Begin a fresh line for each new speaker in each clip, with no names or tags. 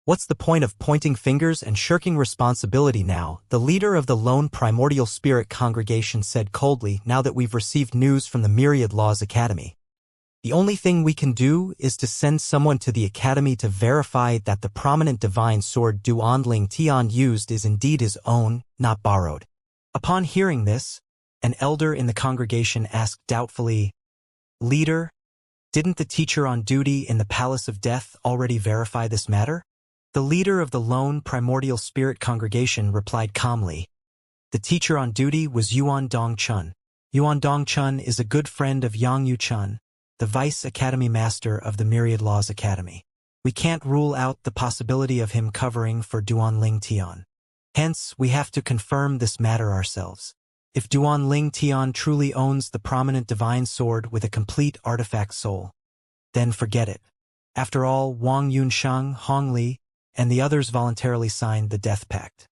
What's the point of pointing fingers and shirking responsibility now? The leader of the lone primordial spirit congregation said coldly, now that we've received news from the Myriad Laws Academy. The only thing we can do is to send someone to the academy to verify that the prominent divine sword Duanling Tian used is indeed his own, not borrowed. Upon hearing this, an elder in the congregation asked doubtfully, "Leader, didn't the teacher on duty in the Palace of Death already verify this matter?" The leader of the lone primordial spirit congregation replied calmly. The teacher on duty was Yuan Dongchun. Yuan Dongchun is a good friend of Yang Yuchun, the Vice Academy Master of the Myriad Laws Academy. We can't rule out the possibility of him covering for Duanling Tian. Hence, we have to confirm this matter ourselves. If Duanling Tian truly owns the prominent divine sword with a complete artifact soul, then forget it. After all, Wang Yunsheng, Hong Li, and the others voluntarily signed the death pact.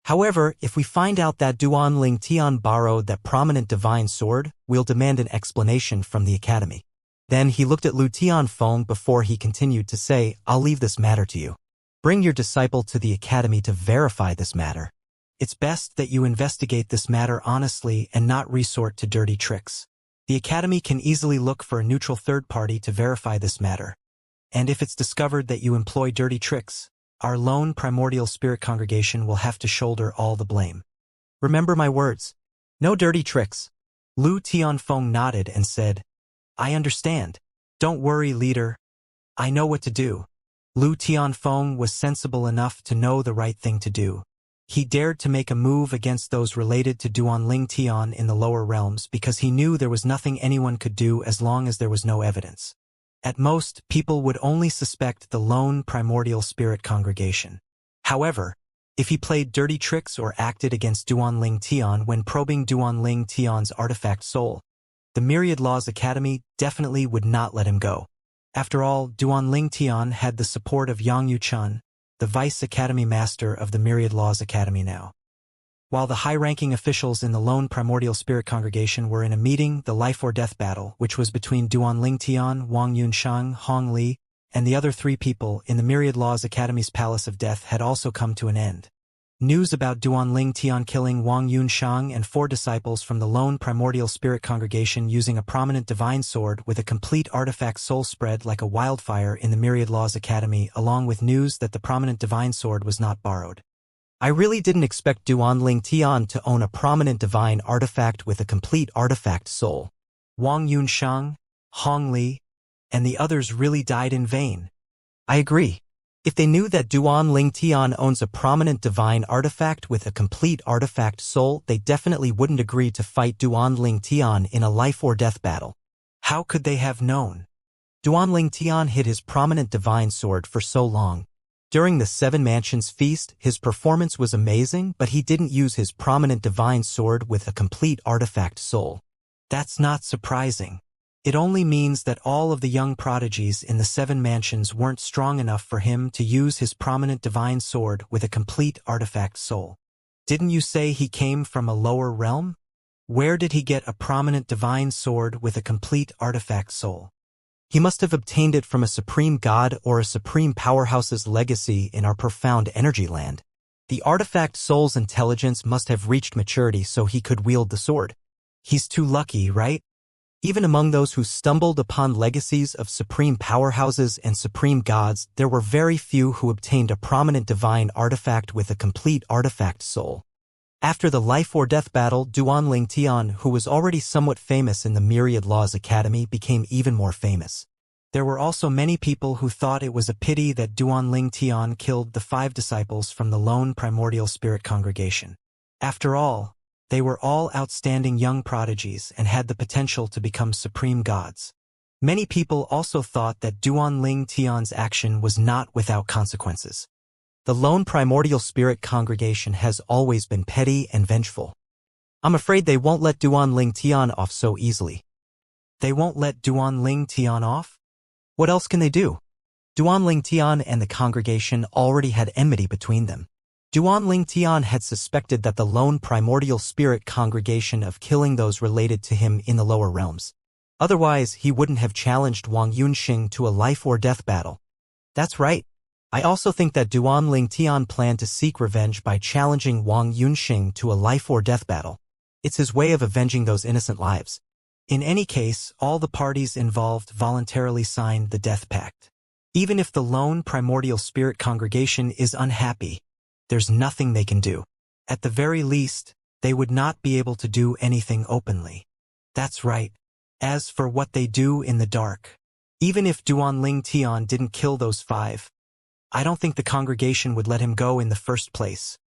However, if we find out that Duanling Tian borrowed that prominent divine sword, we'll demand an explanation from the academy. Then he looked at Lu Tianfeng before he continued to say, I'll leave this matter to you. Bring your disciple to the academy to verify this matter. It's best that you investigate this matter honestly and not resort to dirty tricks. The academy can easily look for a neutral third party to verify this matter. And if it's discovered that you employ dirty tricks, our lone primordial spirit congregation will have to shoulder all the blame. Remember my words. No dirty tricks. Lu Tianfeng nodded and said, I understand. Don't worry, leader. I know what to do. Lu Tianfeng was sensible enough to know the right thing to do. He dared to make a move against those related to Duanling Tian in the lower realms because he knew there was nothing anyone could do as long as there was no evidence. At most, people would only suspect the lone primordial spirit congregation. However, if he played dirty tricks or acted against Duanling Tian when probing Duanling Tian's artifact soul, the Myriad Laws Academy definitely would not let him go. After all, Duanling Tian had the support of Yang Yuchun, the Vice Academy Master of the Myriad Laws Academy now. While the high-ranking officials in the lone primordial spirit congregation were in a meeting, the life-or-death battle, which was between Duanling Tian, Wang Yunsheng, Hong Li, and the other three people in the Myriad Laws Academy's Palace of Death had also come to an end. News about Duanling Tian killing Wang Yunsheng and 4 disciples from the lone primordial spirit congregation using a prominent divine sword with a complete artifact soul spread like a wildfire in the Myriad Laws Academy, along with news that the prominent divine sword was not borrowed. I really didn't expect Duanling Tian to own a prominent divine artifact with a complete artifact soul. Wang Yunsheng, Hong Li, and the others really died in vain. I agree. If they knew that Duanling Tian owns a prominent divine artifact with a complete artifact soul, they definitely wouldn't agree to fight Duanling Tian in a life-or-death battle. How could they have known? Duanling Tian hid his prominent divine sword for so long. During the Seven Mansions feast, his performance was amazing, but he didn't use his prominent divine sword with a complete artifact soul. That's not surprising. It only means that all of the young prodigies in the Seven Mansions weren't strong enough for him to use his prominent divine sword with a complete artifact soul. Didn't you say he came from a lower realm? Where did he get a prominent divine sword with a complete artifact soul? He must have obtained it from a supreme god or a supreme powerhouse's legacy in our profound energy land. The artifact soul's intelligence must have reached maturity so he could wield the sword. He's too lucky, right? Even among those who stumbled upon legacies of supreme powerhouses and supreme gods, there were very few who obtained a prominent divine artifact with a complete artifact soul. After the life-or-death battle, Duanling Tian, who was already somewhat famous in the Myriad Laws Academy, became even more famous. There were also many people who thought it was a pity that Duanling Tian killed the 5 disciples from the lone primordial spirit congregation. After all, they were all outstanding young prodigies and had the potential to become supreme gods. Many people also thought that Duanling Tian's action was not without consequences. The lone primordial spirit congregation has always been petty and vengeful. I'm afraid they won't let Duanling Tian off so easily. They won't let Duanling Tian off? What else can they do? Duanling Tian and the congregation already had enmity between them. Duanling Tian had suspected that the lone primordial spirit congregation of killing those related to him in the lower realms. Otherwise, he wouldn't have challenged Wang Yunxing to a life-or-death battle. That's right. I also think that Duan Ling Tian planned to seek revenge by challenging Wang Yunxing to a life-or-death battle. It's his way of avenging those innocent lives. In any case, all the parties involved voluntarily signed the death pact. Even if the lone primordial spirit congregation is unhappy, there's nothing they can do. At the very least, they would not be able to do anything openly. That's right. As for what they do in the dark, even if Duan Ling Tian didn't kill those 5, I don't think the congregation would let him go in the first place.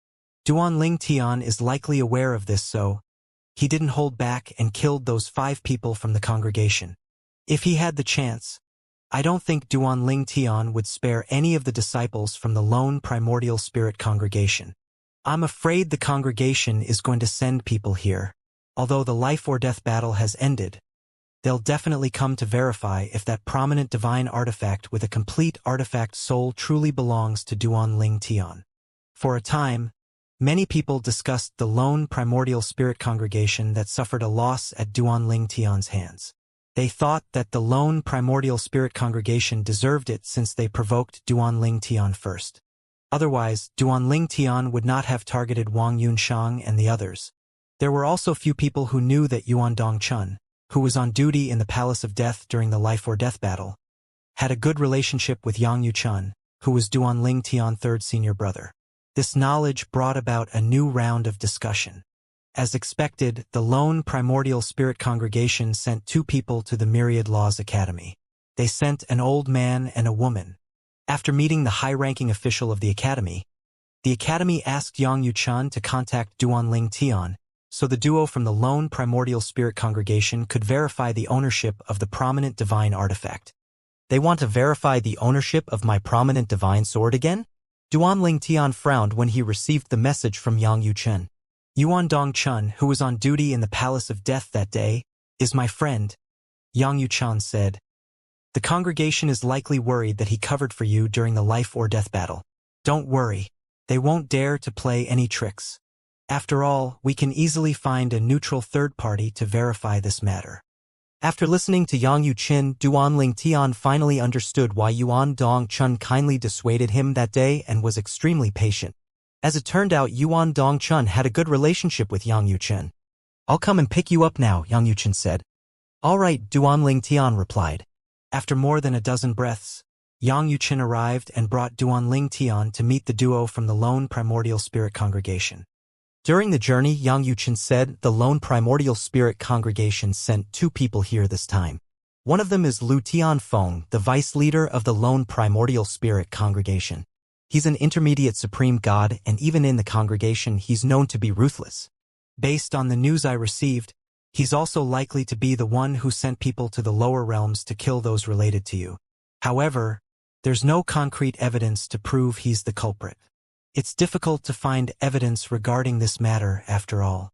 Duan Ling Tian is likely aware of this, so he didn't hold back and killed those 5 people from the congregation. If he had the chance, I don't think Duan Ling Tian would spare any of the disciples from the lone primordial spirit congregation. I'm afraid the congregation is going to send people here. Although the life-or-death battle has ended, they'll definitely come to verify if that prominent divine artifact with a complete artifact soul truly belongs to Duan Ling Tian. For a time, many people discussed the lone primordial spirit congregation that suffered a loss at Duan Ling Tian's hands. They thought that the lone primordial spirit congregation deserved it since they provoked Duan Ling Tian first. Otherwise, Duan Ling Tian would not have targeted Wang Yunshang and the others. There were also few people who knew that Yuan Dongchun, who was on duty in the Palace of Death during the life-or-death battle, had a good relationship with Yang Yuchun, who was Duan Ling Tian's third senior brother. This knowledge brought about a new round of discussion. As expected, the lone primordial spirit congregation sent 2 people to the Myriad Laws Academy. They sent an old man and a woman. After meeting the high-ranking official of the academy asked Yang Yuchun to contact Duan Ling Tian, so the duo from the lone primordial spirit congregation could verify the ownership of the prominent divine artifact. They want to verify the ownership of my prominent divine sword again? Duan Ling Tian frowned when he received the message from Yang Yuchun. Yuan Dongchun, who was on duty in the Palace of Death that day, is my friend, Yang Yuchun said. The congregation is likely worried that he covered for you during the life-or-death battle. Don't worry, they won't dare to play any tricks. After all, we can easily find a neutral third party to verify this matter. After listening to Yang Yuchun, Duan Ling Tian finally understood why Yuan Dongchun kindly dissuaded him that day and was extremely patient. As it turned out, Yuan Dongchun had a good relationship with Yang Yuchun. I'll come and pick you up now, Yang Yuchun said. All right, Duan Ling Tian replied. After more than a dozen breaths, Yang Yuchun arrived and brought Duan Ling Tian to meet the duo from the lone primordial spirit congregation. During the journey, Yang Yuchun said the lone primordial spirit congregation sent 2 people here this time. One of them is Lu Tianfeng, the vice leader of the lone primordial spirit congregation. He's an intermediate supreme god, and even in the congregation he's known to be ruthless. Based on the news I received, he's also likely to be the one who sent people to the lower realms to kill those related to you. However, there's no concrete evidence to prove he's the culprit. It's difficult to find evidence regarding this matter, after all.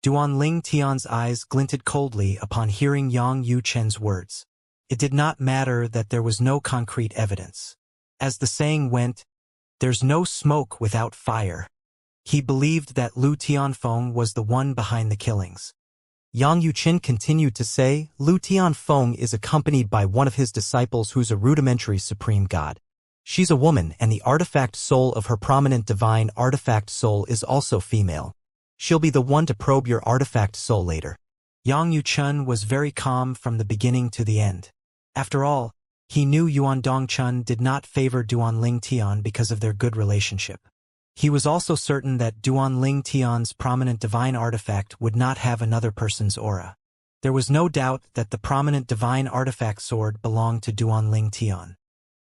Duan Ling Tian's eyes glinted coldly upon hearing Yang Yuchun's words. It did not matter that there was no concrete evidence. As the saying went, there's no smoke without fire. He believed that Lu Tianfeng was the one behind the killings. Yang Yuchun continued to say, Lu Tianfeng is accompanied by one of his disciples who's a rudimentary supreme god. She's a woman, and the artifact soul of her prominent divine artifact soul is also female. She'll be the one to probe your artifact soul later. Yang Yuchun was very calm from the beginning to the end. After all, he knew Yuan Dongchun did not favor Duan Ling Tian because of their good relationship. He was also certain that Duan Ling Tian's prominent divine artifact would not have another person's aura. There was no doubt that the prominent divine artifact sword belonged to Duan Ling Tian.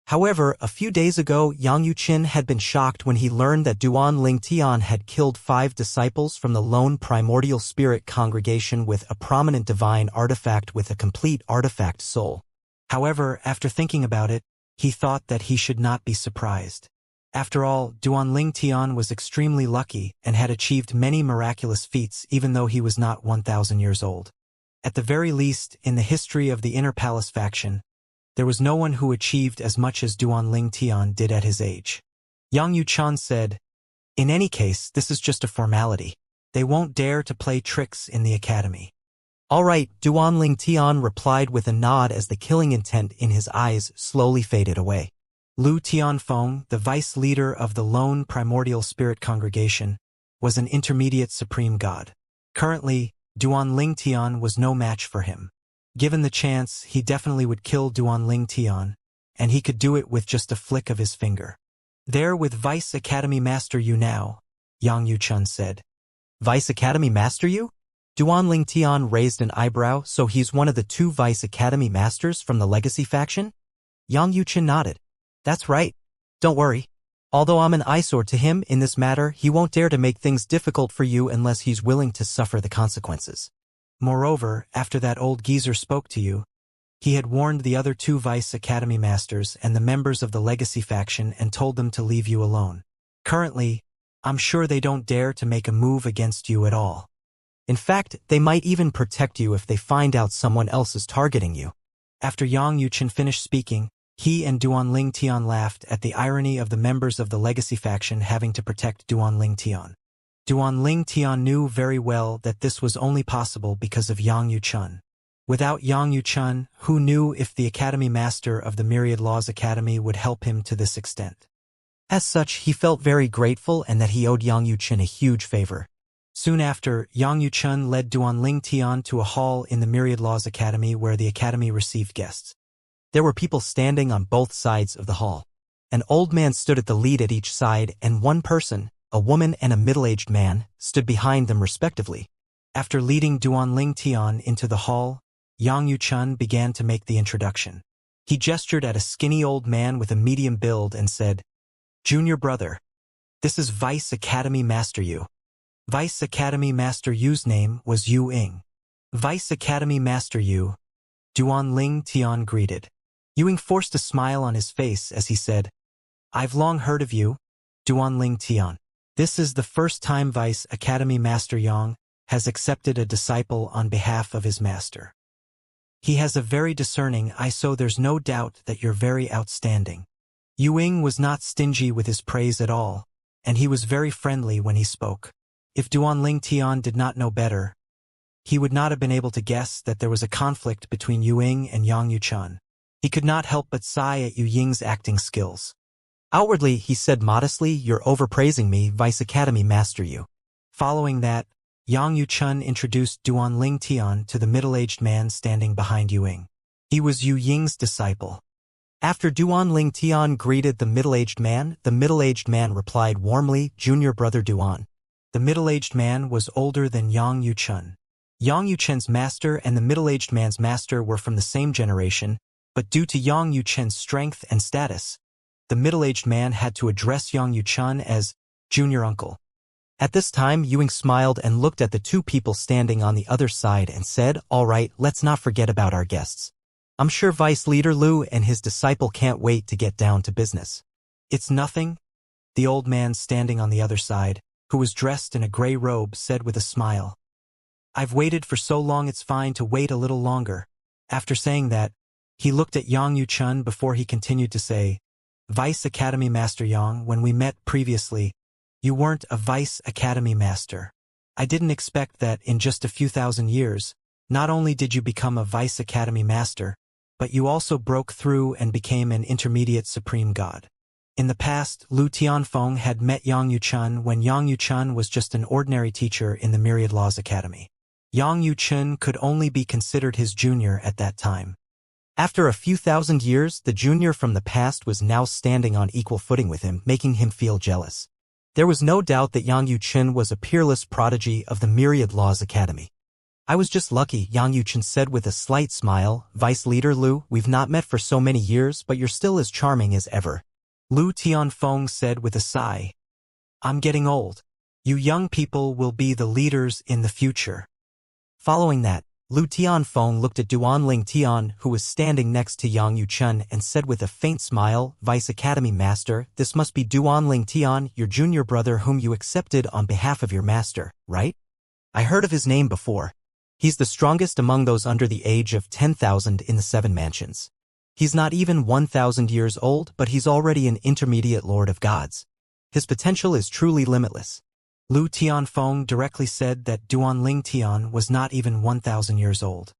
However, a few days ago, Yang Yuchun had been shocked when he learned that Duan Ling Tian had killed 5 disciples from the lone primordial spirit congregation with a prominent divine artifact with a complete artifact soul. However, after thinking about it, he thought that he should not be surprised. After all, Duan Ling Tian was extremely lucky and had achieved many miraculous feats even though he was not 1,000 years old. At the very least, in the history of the Inner Palace faction, there was no one who achieved as much as Duan Ling Tian did at his age. Yang Yuchun said, in any case, this is just a formality. They won't dare to play tricks in the academy. All right, Duan Ling Tian replied with a nod as the killing intent in his eyes slowly faded away. Lu Tianfeng, the vice leader of the lone primordial spirit congregation, was an intermediate supreme god. Currently, Duanling Tian was no match for him. Given the chance, he definitely would kill Duanling Tian, and he could do it with just a flick of his finger. There with Vice Academy Master Yu now, Yang Yuchun said. Vice Academy Master Yu? Duanling Tian raised an eyebrow, so he's one of the 2 Vice Academy Masters from the Legacy faction? Yang Yuchun nodded. That's right. Don't worry. Although I'm an eyesore to him in this matter, he won't dare to make things difficult for you unless he's willing to suffer the consequences. Moreover, after that old geezer spoke to you, he had warned the other 2 Vice Academy Masters and the members of the Legacy faction and told them to leave you alone. Currently, I'm sure they don't dare to make a move against you at all. In fact, they might even protect you if they find out someone else is targeting you. After Yang Yuchun finished speaking, he and Duanling Tian laughed at the irony of the members of the Legacy faction having to protect Duanling Tian. Duanling Tian knew very well that this was only possible because of Yang Yuchun. Without Yang Yuchun, who knew if the Academy Master of the Myriad Laws Academy would help him to this extent? As such, he felt very grateful and that he owed Yang Yuchun a huge favor. Soon after, Yang Yuchun led Duanling Tian to a hall in the Myriad Laws Academy where the Academy received guests. There were people standing on both sides of the hall. An old man stood at the lead at each side, and one person, a woman and a middle-aged man, stood behind them respectively. After leading Duanling Tian into the hall, Yang Yuchun began to make the introduction. He gestured at a skinny old man with a medium build and said, Junior brother, this is Vice Academy Master Yu. Vice Academy Master Yu's name was Yu Ying. Vice Academy Master Yu, Duanling Tian greeted. Yu Ying forced a smile on his face as he said, I've long heard of you, Duanling Tian. This is the first time Vice Academy Master Yang has accepted a disciple on behalf of his master. He has a very discerning eye, so there's no doubt that you're very outstanding. Yu Ying was not stingy with his praise at all, and he was very friendly when he spoke. If Duanling Tian did not know better, he would not have been able to guess that there was a conflict between Yu Ying and Yang Yuchun. He could not help but sigh at Yu Ying's acting skills. Outwardly, he said modestly, You're overpraising me, Vice Academy Master Yu. Following that, Yang Yuchun introduced Duanling Tian to the middle-aged man standing behind Yu Ying. He was Yu Ying's disciple. After Duanling Tian greeted the middle-aged man replied warmly, Junior brother Duan. The middle-aged man was older than Yang Yuchun. Yang Yuchun's master and the middle-aged man's master were from the same generation, but due to Yang Yuchun's strength and status, the middle-aged man had to address Yang Yuchun as junior uncle. At this time, Yu Ying smiled and looked at the 2 people standing on the other side and said, All right, let's not forget about our guests. I'm sure Vice Leader Lu and his disciple can't wait to get down to business. It's nothing, the old man standing on the other side, who was dressed in a gray robe, said with a smile. I've waited for so long, it's fine to wait a little longer. After saying that, he looked at Yang Yuchun before he continued to say, Vice Academy Master Yang, when we met previously, you weren't a Vice Academy Master. I didn't expect that in just a few thousand years, not only did you become a Vice Academy Master, but you also broke through and became an intermediate supreme god. In the past, Lu Tianfeng had met Yang Yuchun when Yang Yuchun was just an ordinary teacher in the Myriad Laws Academy. Yang Yuchun could only be considered his junior at that time. After a few thousand years, the junior from the past was now standing on equal footing with him, making him feel jealous. There was no doubt that Yang Yuchun was a peerless prodigy of the Myriad Laws Academy. I was just lucky, Yang Yuchun said with a slight smile. Vice Leader Lu, we've not met for so many years, but you're still as charming as ever. Lu Tianfeng said with a sigh. I'm getting old. You young people will be the leaders in the future. Following that, Lu Tianfeng looked at Duanling Tian, who was standing next to Yang Yuchun, and said with a faint smile, Vice Academy Master, this must be Duanling Tian, your junior brother whom you accepted on behalf of your master, right? I heard of his name before. He's the strongest among those under the age of 10,000 in the 7 mansions. He's not even 1,000 years old, but he's already an intermediate lord of gods. His potential is truly limitless. Lu Tianfeng directly said that Duanling Tian was not even 1,000 years old.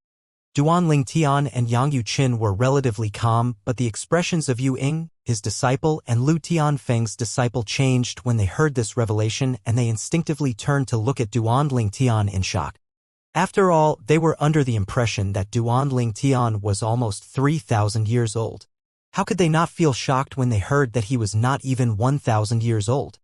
Duan Tian and Yang Yuqin were relatively calm, but the expressions of Yu Ying, his disciple, and Lu Tianfeng's disciple changed when they heard this revelation, and they instinctively turned to look at Duan Tian in shock. After all, they were under the impression that Duan Tian was almost 3,000 years old. How could they not feel shocked when they heard that he was not even 1,000 years old?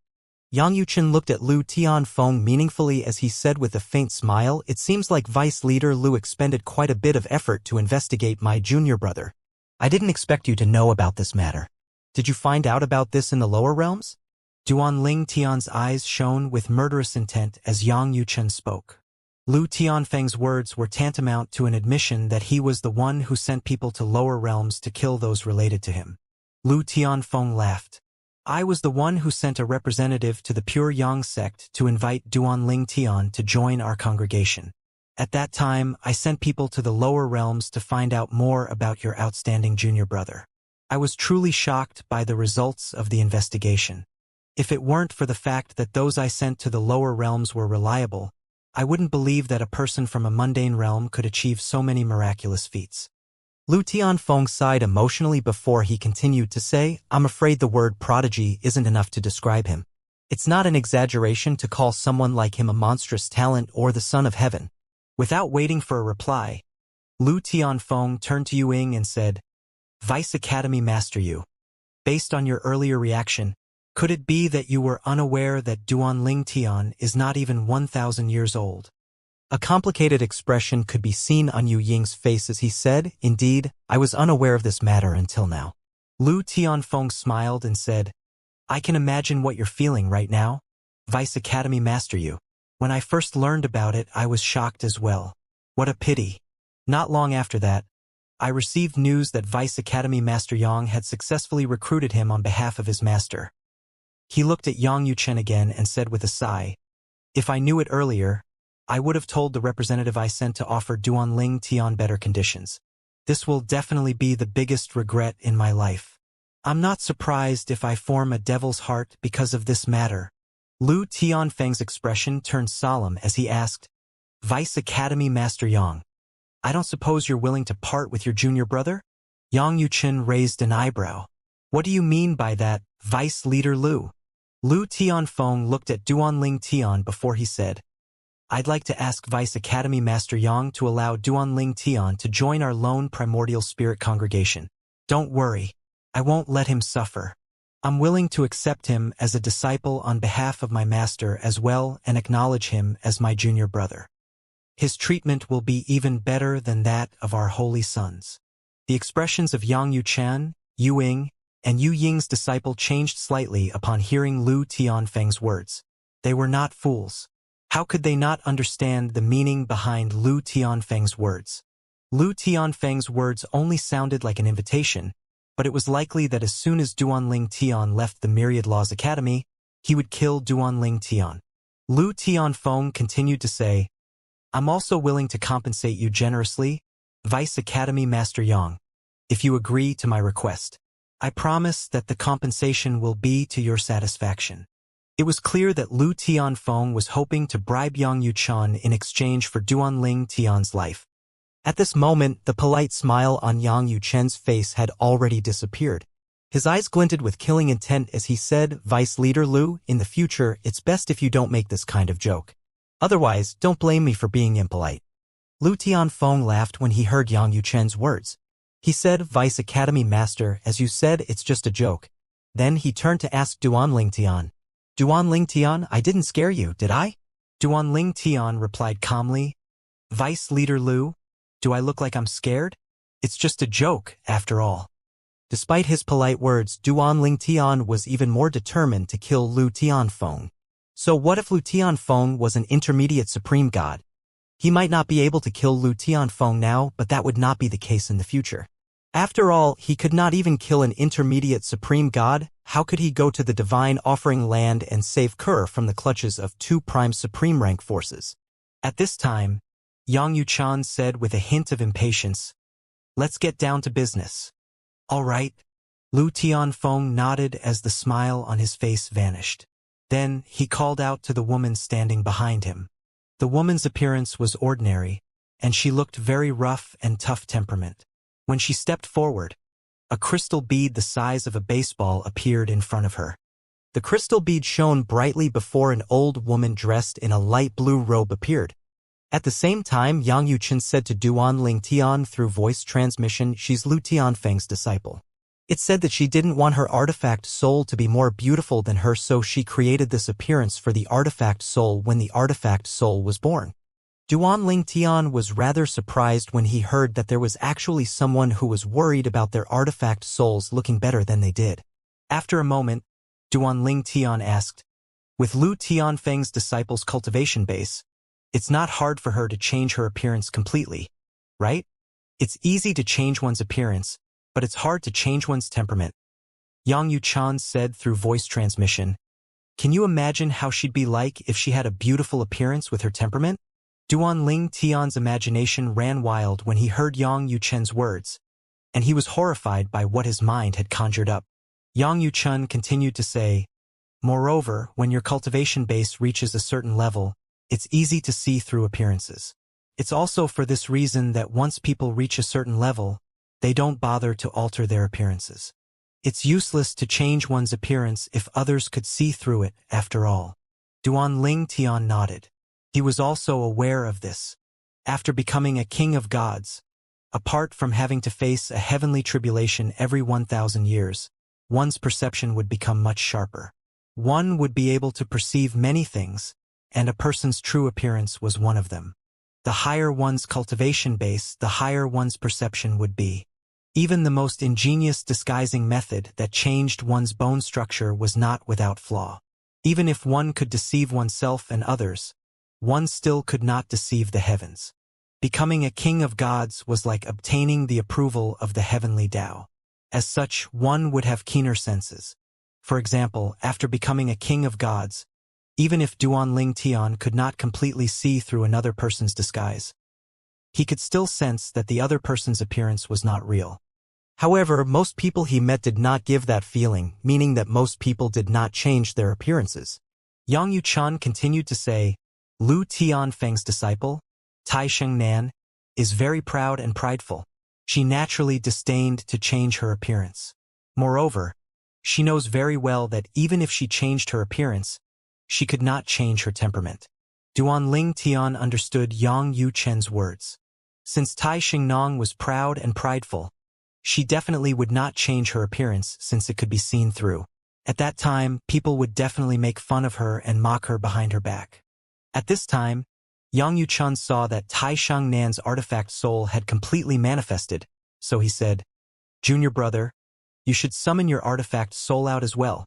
Yang Yuqin looked at Lu Tianfeng meaningfully as he said with a faint smile, "It seems like Vice Leader Lu expended quite a bit of effort to investigate my junior brother. I didn't expect you to know about this matter. Did you find out about this in the lower realms?" Duan Tian's eyes shone with murderous intent as Yang Yuqin spoke. Lu Tianfeng's words were tantamount to an admission that he was the one who sent people to lower realms to kill those related to him. Lu Tianfeng laughed. "I was the one who sent a representative to the Pure Yang sect to invite Duan Tian to join our congregation. At that time, I sent people to the lower realms to find out more about your outstanding junior brother. I was truly shocked by the results of the investigation. If it weren't for the fact that those I sent to the lower realms were reliable, I wouldn't believe that a person from a mundane realm could achieve so many miraculous feats." Lu Tianfeng sighed emotionally before he continued to say, "I'm afraid the word prodigy isn't enough to describe him. It's not an exaggeration to call someone like him a monstrous talent or the son of heaven." Without waiting for a reply, Lu Tianfeng turned to Yu Ying and said, "Vice Academy Master Yu, based on your earlier reaction, could it be that you were unaware that Duan Tian is not even 1,000 years old?" A complicated expression could be seen on Yu Ying's face as he said, "Indeed, I was unaware of this matter until now." Lu Tianfeng smiled and said, "I can imagine what you're feeling right now, Vice Academy Master Yu. When I first learned about it, I was shocked as well. What a pity." Not long after that, I received news that Vice Academy Master Yang had successfully recruited him on behalf of his master. He looked at Yang Yuqin again and said with a sigh, "If I knew it earlier, I would have told the representative I sent to offer Duan Tian better conditions. This will definitely be the biggest regret in my life. I'm not surprised if I form a devil's heart because of this matter." Lu Tianfeng's expression turned solemn as he asked, "Vice Academy Master Yang, I don't suppose you're willing to part with your junior brother?" Yang Yuqin raised an eyebrow. "What do you mean by that, Vice Leader Lu?" Lu Tianfeng looked at Duan Tian before he said, "I'd like to ask Vice Academy Master Yang to allow Duan Tian to join our lone primordial spirit congregation. Don't worry, I won't let him suffer. I'm willing to accept him as a disciple on behalf of my master as well and acknowledge him as my junior brother. His treatment will be even better than that of our holy sons." The expressions of Yang Yuqin, Yu Ying, and Yu Ying's disciple changed slightly upon hearing Lu Tianfeng's words. They were not fools. How could they not understand the meaning behind Lu Tianfeng's words? Lu Tianfeng's words only sounded like an invitation, but it was likely that as soon as Duan Tian left the Myriad Laws Academy, he would kill Duan Tian. Lu Tianfeng continued to say, "I'm also willing to compensate you generously, Vice Academy Master Yang, if you agree to my request. I promise that the compensation will be to your satisfaction." It was clear that Lu Tianfeng was hoping to bribe Yang Yuqin in exchange for Duan Tian's life. At this moment, the polite smile on Yang Yuqin's face had already disappeared. His eyes glinted with killing intent as he said, "Vice Leader Lu, in the future, it's best if you don't make this kind of joke. Otherwise, don't blame me for being impolite." Lu Tianfeng laughed when he heard Yang Yuqin's words. He said, "Vice Academy Master, as you said, it's just a joke." Then he turned to ask Duan Tian, "Duan Tian, I didn't scare you, did I?" Duan Tian replied calmly, "Vice Leader Lu, do I look like I'm scared? It's just a joke, after all." Despite his polite words, Duan Tian was even more determined to kill Lu Tianfeng. So what if Lu Tianfeng was an intermediate supreme god? He might not be able to kill Lu Tianfeng now, but that would not be the case in the future. After all, he could not even kill an intermediate supreme god. How could he go to the divine offering land and save Kerr from the clutches of two prime supreme rank forces? At this time, Yang Yuqin said with a hint of impatience, "Let's get down to business." "All right." Lu Tianfeng nodded as the smile on his face vanished. Then he called out to the woman standing behind him. The woman's appearance was ordinary, and she looked very rough and tough temperament. When she stepped forward, a crystal bead the size of a baseball appeared in front of her. The crystal bead shone brightly before an old woman dressed in a light blue robe appeared. At the same time, Yang Yuchen said to Duan Ling Tian through voice transmission, she's Lu Tianfeng's disciple. It said that she didn't want her artifact soul to be more beautiful than her, so she created this appearance for the artifact soul when the artifact soul was born. Duan Ling Tian was rather surprised when he heard that there was actually someone who was worried about their artifact souls looking better than they did. After a moment, Duan Ling Tian asked, with Lu Tianfeng's disciple's cultivation base, it's not hard for her to change her appearance completely, right? It's easy to change one's appearance, but it's hard to change one's temperament. Yang Yuchan said through voice transmission. Can you imagine how she'd be like if she had a beautiful appearance with her temperament? Duan Ling Tian's imagination ran wild when he heard Yang Yuchen's words, and he was horrified by what his mind had conjured up. Yang Yuchen continued to say, moreover, when your cultivation base reaches a certain level, it's easy to see through appearances. It's also for this reason that once people reach a certain level, they don't bother to alter their appearances. It's useless to change one's appearance if others could see through it, after all. Duan Ling Tian nodded. He was also aware of this. After becoming a king of gods, apart from having to face a heavenly tribulation every 1,000 years, one's perception would become much sharper. One would be able to perceive many things, and a person's true appearance was one of them. The higher one's cultivation base, the higher one's perception would be. Even the most ingenious disguising method that changed one's bone structure was not without flaw. Even if one could deceive oneself and others, one still could not deceive the heavens. Becoming a king of gods was like obtaining the approval of the heavenly Tao. As such, one would have keener senses. For example, after becoming a king of gods, even if Duan Ling Tian could not completely see through another person's disguise, he could still sense that the other person's appearance was not real. However, most people he met did not give that feeling, meaning that most people did not change their appearances. Yang Yuchan continued to say, Lu Tianfeng's disciple, Tai Shengnan, is very proud and prideful. She naturally disdained to change her appearance. Moreover, she knows very well that even if she changed her appearance, she could not change her temperament. Duan Ling Tian understood Yang Yuchen's words. Since Tai Xingnong was proud and prideful, she definitely would not change her appearance since it could be seen through. At that time, people would definitely make fun of her and mock her behind her back. At this time, Yang Yuchen saw that Tai Shangnan's artifact soul had completely manifested, so he said, Junior brother, you should summon your artifact soul out as well.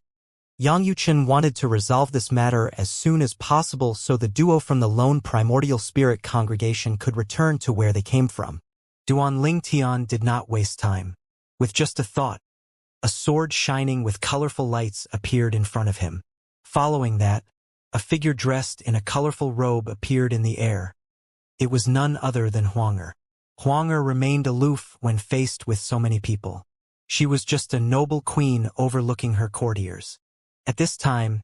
Yang Yuchen wanted to resolve this matter as soon as possible so the duo from the lone primordial spirit congregation could return to where they came from. Duan Ling Tian did not waste time. With just a thought, a sword shining with colorful lights appeared in front of him. Following that, a figure dressed in a colorful robe appeared in the air. It was none other than Huanger. Huanger remained aloof when faced with so many people. She was just a noble queen overlooking her courtiers. At this time,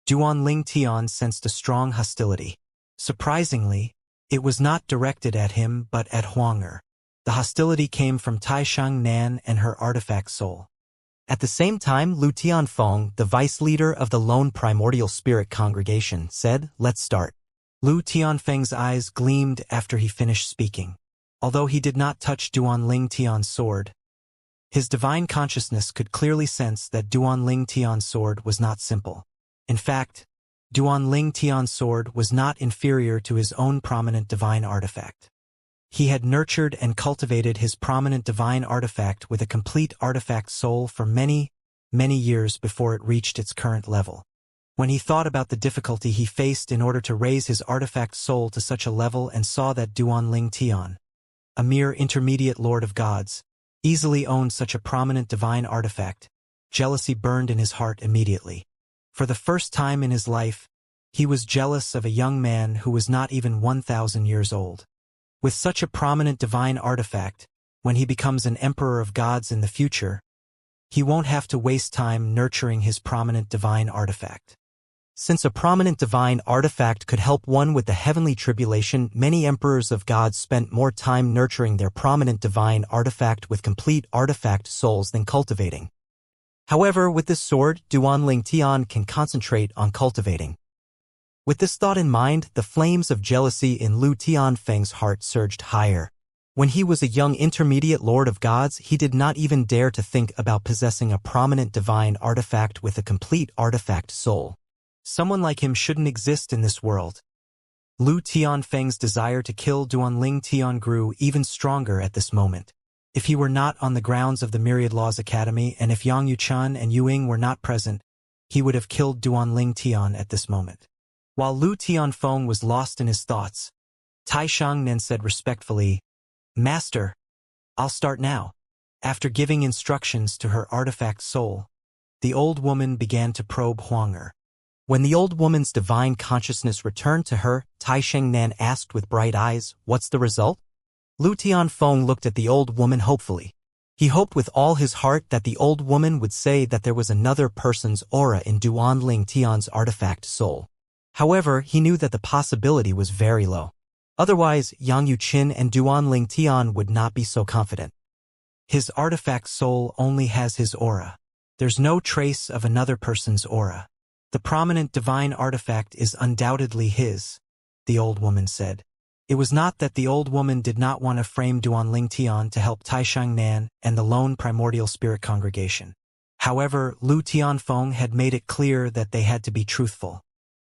Duan Ling Tian sensed a strong hostility. Surprisingly, it was not directed at him but at Huanger. The hostility came from Tai Shangnan and her artifact soul. At the same time, Lu Tianfeng, the vice leader of the lone primordial spirit congregation, said, Let's start. Lu Tianfeng's eyes gleamed after he finished speaking. Although he did not touch Duan Ling Tian's sword, his divine consciousness could clearly sense that Duan Ling Tian's sword was not simple. In fact, Duan Ling Tian's sword was not inferior to his own prominent divine artifact. He had nurtured and cultivated his prominent divine artifact with a complete artifact soul for many, many years before it reached its current level. When he thought about the difficulty he faced in order to raise his artifact soul to such a level and saw that Duan Ling Tian, a mere intermediate lord of gods, easily owned such a prominent divine artifact, jealousy burned in his heart immediately. For the first time in his life, he was jealous of a young man who was not even 1,000 years old. With such a prominent divine artifact, when he becomes an emperor of gods in the future, he won't have to waste time nurturing his prominent divine artifact. Since a prominent divine artifact could help one with the heavenly tribulation, many emperors of gods spent more time nurturing their prominent divine artifact with complete artifact souls than cultivating. However, with this sword, Duanling Tian can concentrate on cultivating. With this thought in mind, the flames of jealousy in Lu Tianfeng's heart surged higher. When he was a young intermediate lord of gods, he did not even dare to think about possessing a prominent divine artifact with a complete artifact soul. Someone like him shouldn't exist in this world. Lu Tianfeng's desire to kill Duanling Tian grew even stronger at this moment. If he were not on the grounds of the Myriad Laws Academy, and if Yang Yuchun and Yuing were not present, he would have killed Duanling Tian at this moment. While Lu Tianfeng was lost in his thoughts, Tai Xiangnan said respectfully, "Master, I'll start now." After giving instructions to her artifact soul, the old woman began to probe Huanger. When the old woman's divine consciousness returned to her, Tai Xiangnan asked with bright eyes, "What's the result?" Lu Tianfeng looked at the old woman hopefully. He hoped with all his heart that the old woman would say that there was another person's aura in Duanling Tian's artifact soul. However, he knew that the possibility was very low. Otherwise, Yang Yuqin and Duanling Tian would not be so confident. His artifact soul only has his aura. There's no trace of another person's aura. The prominent divine artifact is undoubtedly his, the old woman said. It was not that the old woman did not want to frame Duanling Tian to help Tai Xiangnan and the lone primordial spirit congregation. However, Lu Tianfeng had made it clear that they had to be truthful.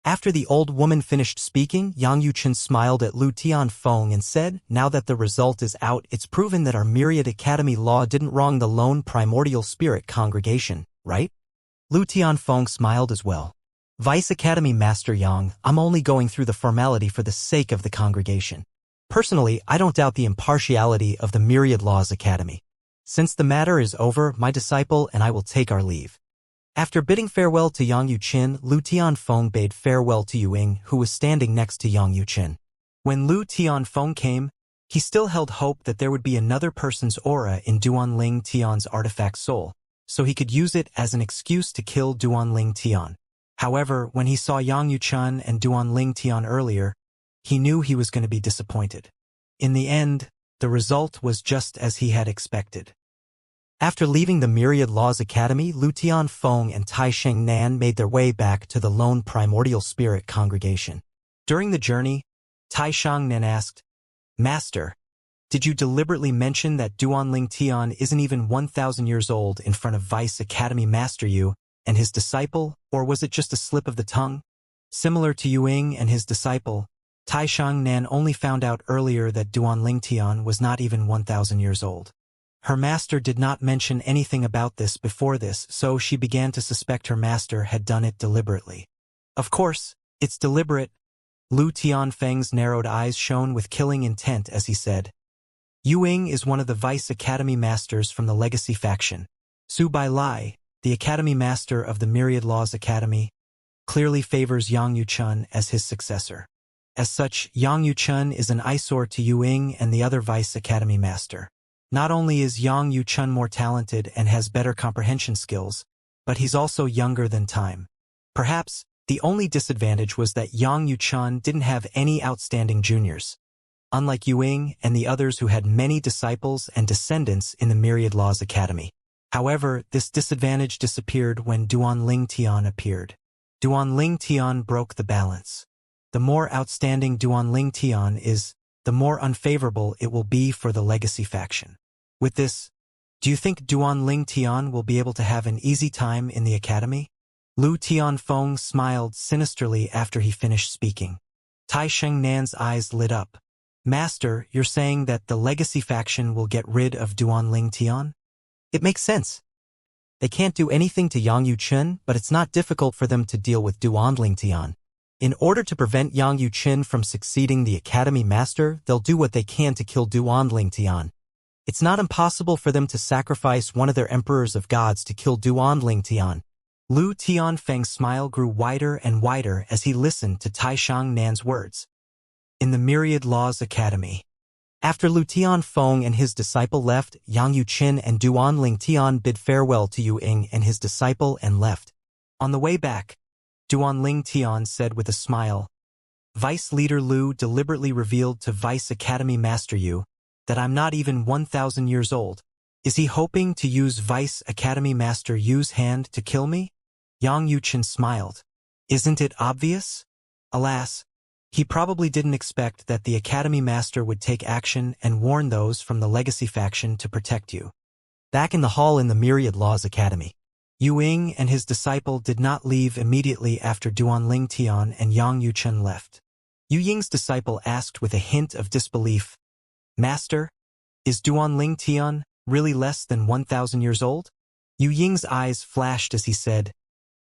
After the old woman finished speaking, Yang Yuqin smiled at Lu Tianfeng and said, "Now that the result is out, it's proven that our Myriad Academy law didn't wrong the lone primordial spirit congregation, right?" Lu Tianfeng smiled as well. "Vice Academy Master Yang, I'm only going through the formality for the sake of the congregation. Personally, I don't doubt the impartiality of the Myriad Laws Academy. Since the matter is over, my disciple and I will take our leave." After bidding farewell to Yang Yuqin, Lu Tianfeng bade farewell to Yuing, who was standing next to Yang Yuqin. When Lu Tianfeng came, he still held hope that there would be another person's aura in Duanling Tian's artifact soul, so he could use it as an excuse to kill Duanling Tian. However, when he saw Yang Yuqin and Duanling Tian earlier, he knew he was going to be disappointed. In the end, the result was just as he had expected. After leaving the Myriad Laws Academy, Lu Tianfeng and Tai Xiangnan made their way back to the lone primordial spirit congregation. During the journey, Tai Xiangnan asked, "Master, did you deliberately mention that Duanling Tian isn't even 1,000 years old in front of Vice Academy Master Yu and his disciple, or was it just a slip of the tongue?" Similar to Yuing and his disciple, Tai Xiangnan only found out earlier that Duanling Tian was not even 1,000 years old. Her master did not mention anything about this before this, so she began to suspect her master had done it deliberately. "Of course, it's deliberate." Lu Tianfeng's narrowed eyes shone with killing intent as he said, "Yuing is one of the Vice Academy Masters from the Legacy faction. Su Bai Lai, the Academy Master of the Myriad Laws Academy, clearly favors Yang Yuqin as his successor. As such, Yang Yuqin is an eyesore to Yuing and the other Vice Academy Master. Not only is Yang Yuqin more talented and has better comprehension skills, but he's also younger than time. Perhaps, the only disadvantage was that Yang Yuqin didn't have any outstanding juniors, unlike Yuing and the others who had many disciples and descendants in the Myriad Laws Academy. However, this disadvantage disappeared when Duanling Tian appeared. Duanling Tian broke the balance. The more outstanding Duanling Tian is, the more unfavorable it will be for the Legacy faction. With this, do you think Duanling Tian will be able to have an easy time in the academy?" Lu Tianfeng smiled sinisterly after he finished speaking. Tai Xiangnan's eyes lit up. "Master, you're saying that the Legacy faction will get rid of Duanling Tian?" "It makes sense. They can't do anything to Yang Yuqin, but it's not difficult for them to deal with Duanling Tian. In order to prevent Yang Yuqin from succeeding the Academy Master, they'll do what they can to kill Duanling Tian. It's not impossible for them to sacrifice one of their emperors of gods to kill Duanling Tian." Lu Tianfeng's smile grew wider and wider as he listened to Tai Xiangnan's words. In the Myriad Laws Academy. After Lu Tianfeng and his disciple left, Yang Yuqin and Duanling Tian bid farewell to Yuing and his disciple and left. On the way back, Duanling Tian said with a smile. Vice Leader Lu deliberately revealed to Vice Academy Master Yu that I'm not even 1,000 years old. Is he hoping to use Vice Academy Master Yu's hand to kill me? Yang Yuchen smiled. Isn't it obvious? Alas, he probably didn't expect that the Academy Master would take action and warn those from the Legacy faction to protect you. Back in the hall in the Myriad Laws Academy, Yu Ying and his disciple did not leave immediately after Duanling Tian and Yang Yuchen left. Yu Ying's disciple asked with a hint of disbelief, Master, is Duanling Tian really less than 1,000 years old? Yu Ying's eyes flashed as he said,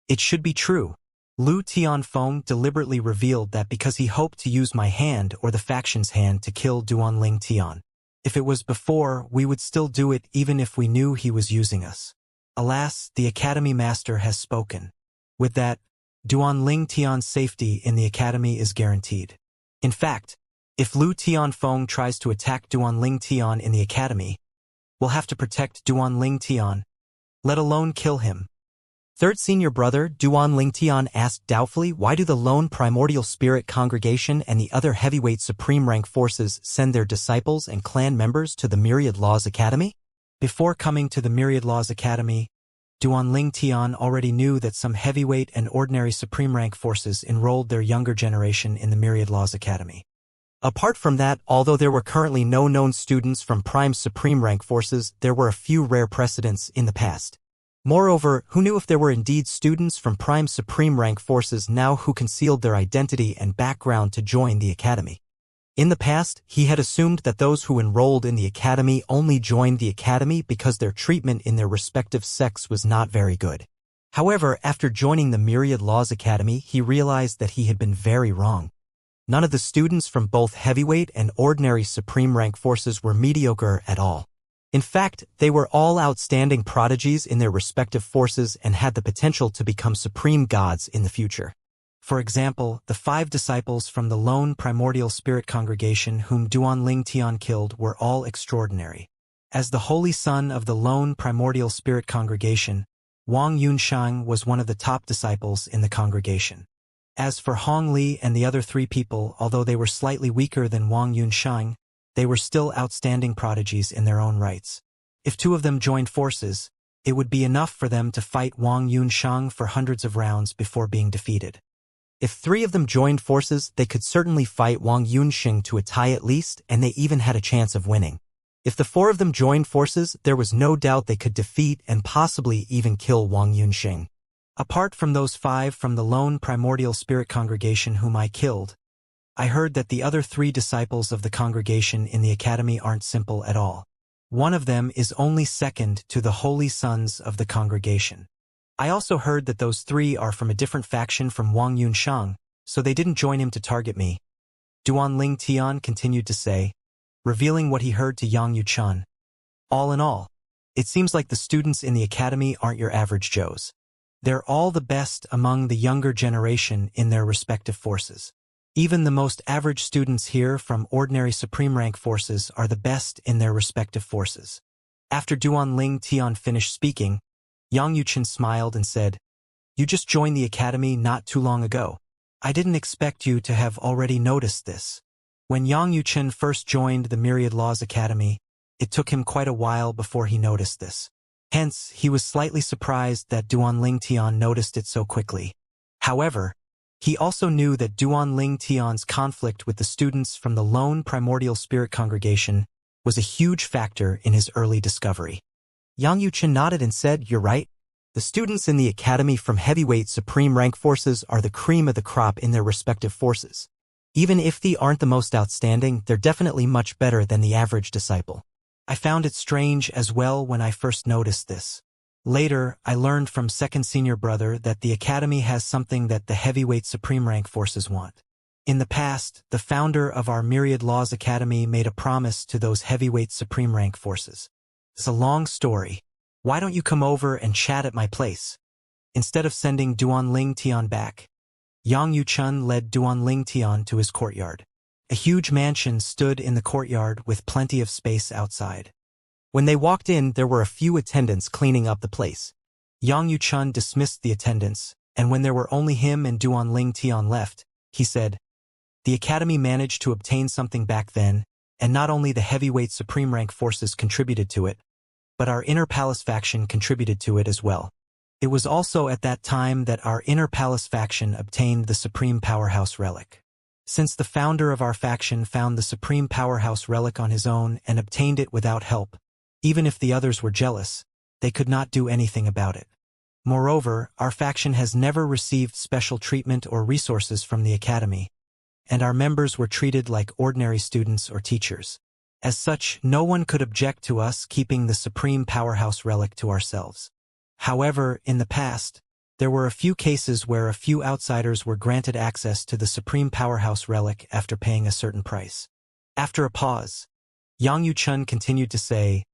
It should be true. Lu Tianfeng deliberately revealed that because he hoped to use my hand or the faction's hand to kill Duanling Tian. If it was before, we would still do it even if we knew he was using us. Alas, the Academy Master has spoken. With that, Duanling Tian's safety in the Academy is guaranteed. In fact, if Lu Tianfeng tries to attack Duanling Tian in the Academy, we'll have to protect Duanling Tian, let alone kill him. Third senior brother, Duanling Tian, asked doubtfully, why do the lone primordial spirit congregation and the other heavyweight supreme rank forces send their disciples and clan members to the Myriad Laws Academy? Before coming to the Myriad Laws Academy, Duanling Tian already knew that some heavyweight and ordinary supreme rank forces enrolled their younger generation in the Myriad Laws Academy. Apart from that, although there were currently no known students from prime supreme rank forces, there were a few rare precedents in the past. Moreover, who knew if there were indeed students from prime supreme rank forces now who concealed their identity and background to join the academy? In the past, he had assumed that those who enrolled in the academy only joined the academy because their treatment in their respective sects was not very good. However, after joining the Myriad Laws Academy, he realized that he had been very wrong. None of the students from both heavyweight and ordinary supreme rank forces were mediocre at all. In fact, they were all outstanding prodigies in their respective forces and had the potential to become supreme gods in the future. For example, the 5 disciples from the lone primordial spirit congregation whom Duanling Tian killed were all extraordinary. As the holy son of the lone primordial spirit congregation, Wang Yunshang was one of the top disciples in the congregation. As for Hong Li and the other 3 people, although they were slightly weaker than Wang Yunshang, they were still outstanding prodigies in their own rights. If 2 of them joined forces, it would be enough for them to fight Wang Yunshang for hundreds of rounds before being defeated. If 3 of them joined forces, they could certainly fight Wang Yunsheng to a tie at least, and they even had a chance of winning. If the 4 of them joined forces, there was no doubt they could defeat and possibly even kill Wang Yunsheng. Apart from those 5 from the lone primordial spirit congregation whom I killed, I heard that the other 3 disciples of the congregation in the academy aren't simple at all. One of them is only second to the holy sons of the congregation. I also heard that those 3 are from a different faction from Wang Yunshang, so they didn't join him to target me. Duanling Tian continued to say, revealing what he heard to Yang Yuchen. All in all, it seems like the students in the academy aren't your average Joes. They're all the best among the younger generation in their respective forces. Even the most average students here from ordinary supreme rank forces are the best in their respective forces. After Duanling Tian finished speaking, Yang Yuchen smiled and said, You just joined the academy not too long ago. I didn't expect you to have already noticed this. When Yang Yuchen first joined the Myriad Laws Academy, it took him quite a while before he noticed this. Hence, he was slightly surprised that Duanling Tian noticed it so quickly. However, he also knew that Duanling Tian's conflict with the students from the lone primordial spirit congregation was a huge factor in his early discovery. Yang Yuchen nodded and said, You're right. The students in the academy from heavyweight supreme rank forces are the cream of the crop in their respective forces. Even if they aren't the most outstanding, they're definitely much better than the average disciple. I found it strange as well when I first noticed this. Later, I learned from second senior brother that the academy has something that the heavyweight supreme rank forces want. In the past, the founder of our Myriad Laws Academy made a promise to those heavyweight supreme rank forces. It's a long story. Why don't you come over and chat at my place? Instead of sending Duanling Tian back, Yang Yuchen led Duanling Tian to his courtyard. A huge mansion stood in the courtyard with plenty of space outside. When they walked in, there were a few attendants cleaning up the place. Yang Yuchen dismissed the attendants, and when there were only him and Duan Tian left, he said, "The Academy managed to obtain something back then, and not only the heavyweight supreme rank forces contributed to it, but our inner palace faction contributed to it as well. It was also at that time that our inner palace faction obtained the supreme powerhouse relic. Since the founder of our faction found the supreme powerhouse relic on his own and obtained it without help, even if the others were jealous, they could not do anything about it. Moreover, our faction has never received special treatment or resources from the Academy, and our members were treated like ordinary students or teachers. As such, no one could object to us keeping the supreme powerhouse relic to ourselves. However, in the past, there were a few cases where a few outsiders were granted access to the supreme powerhouse relic after paying a certain price." After a pause, Yang Yuchun continued to say,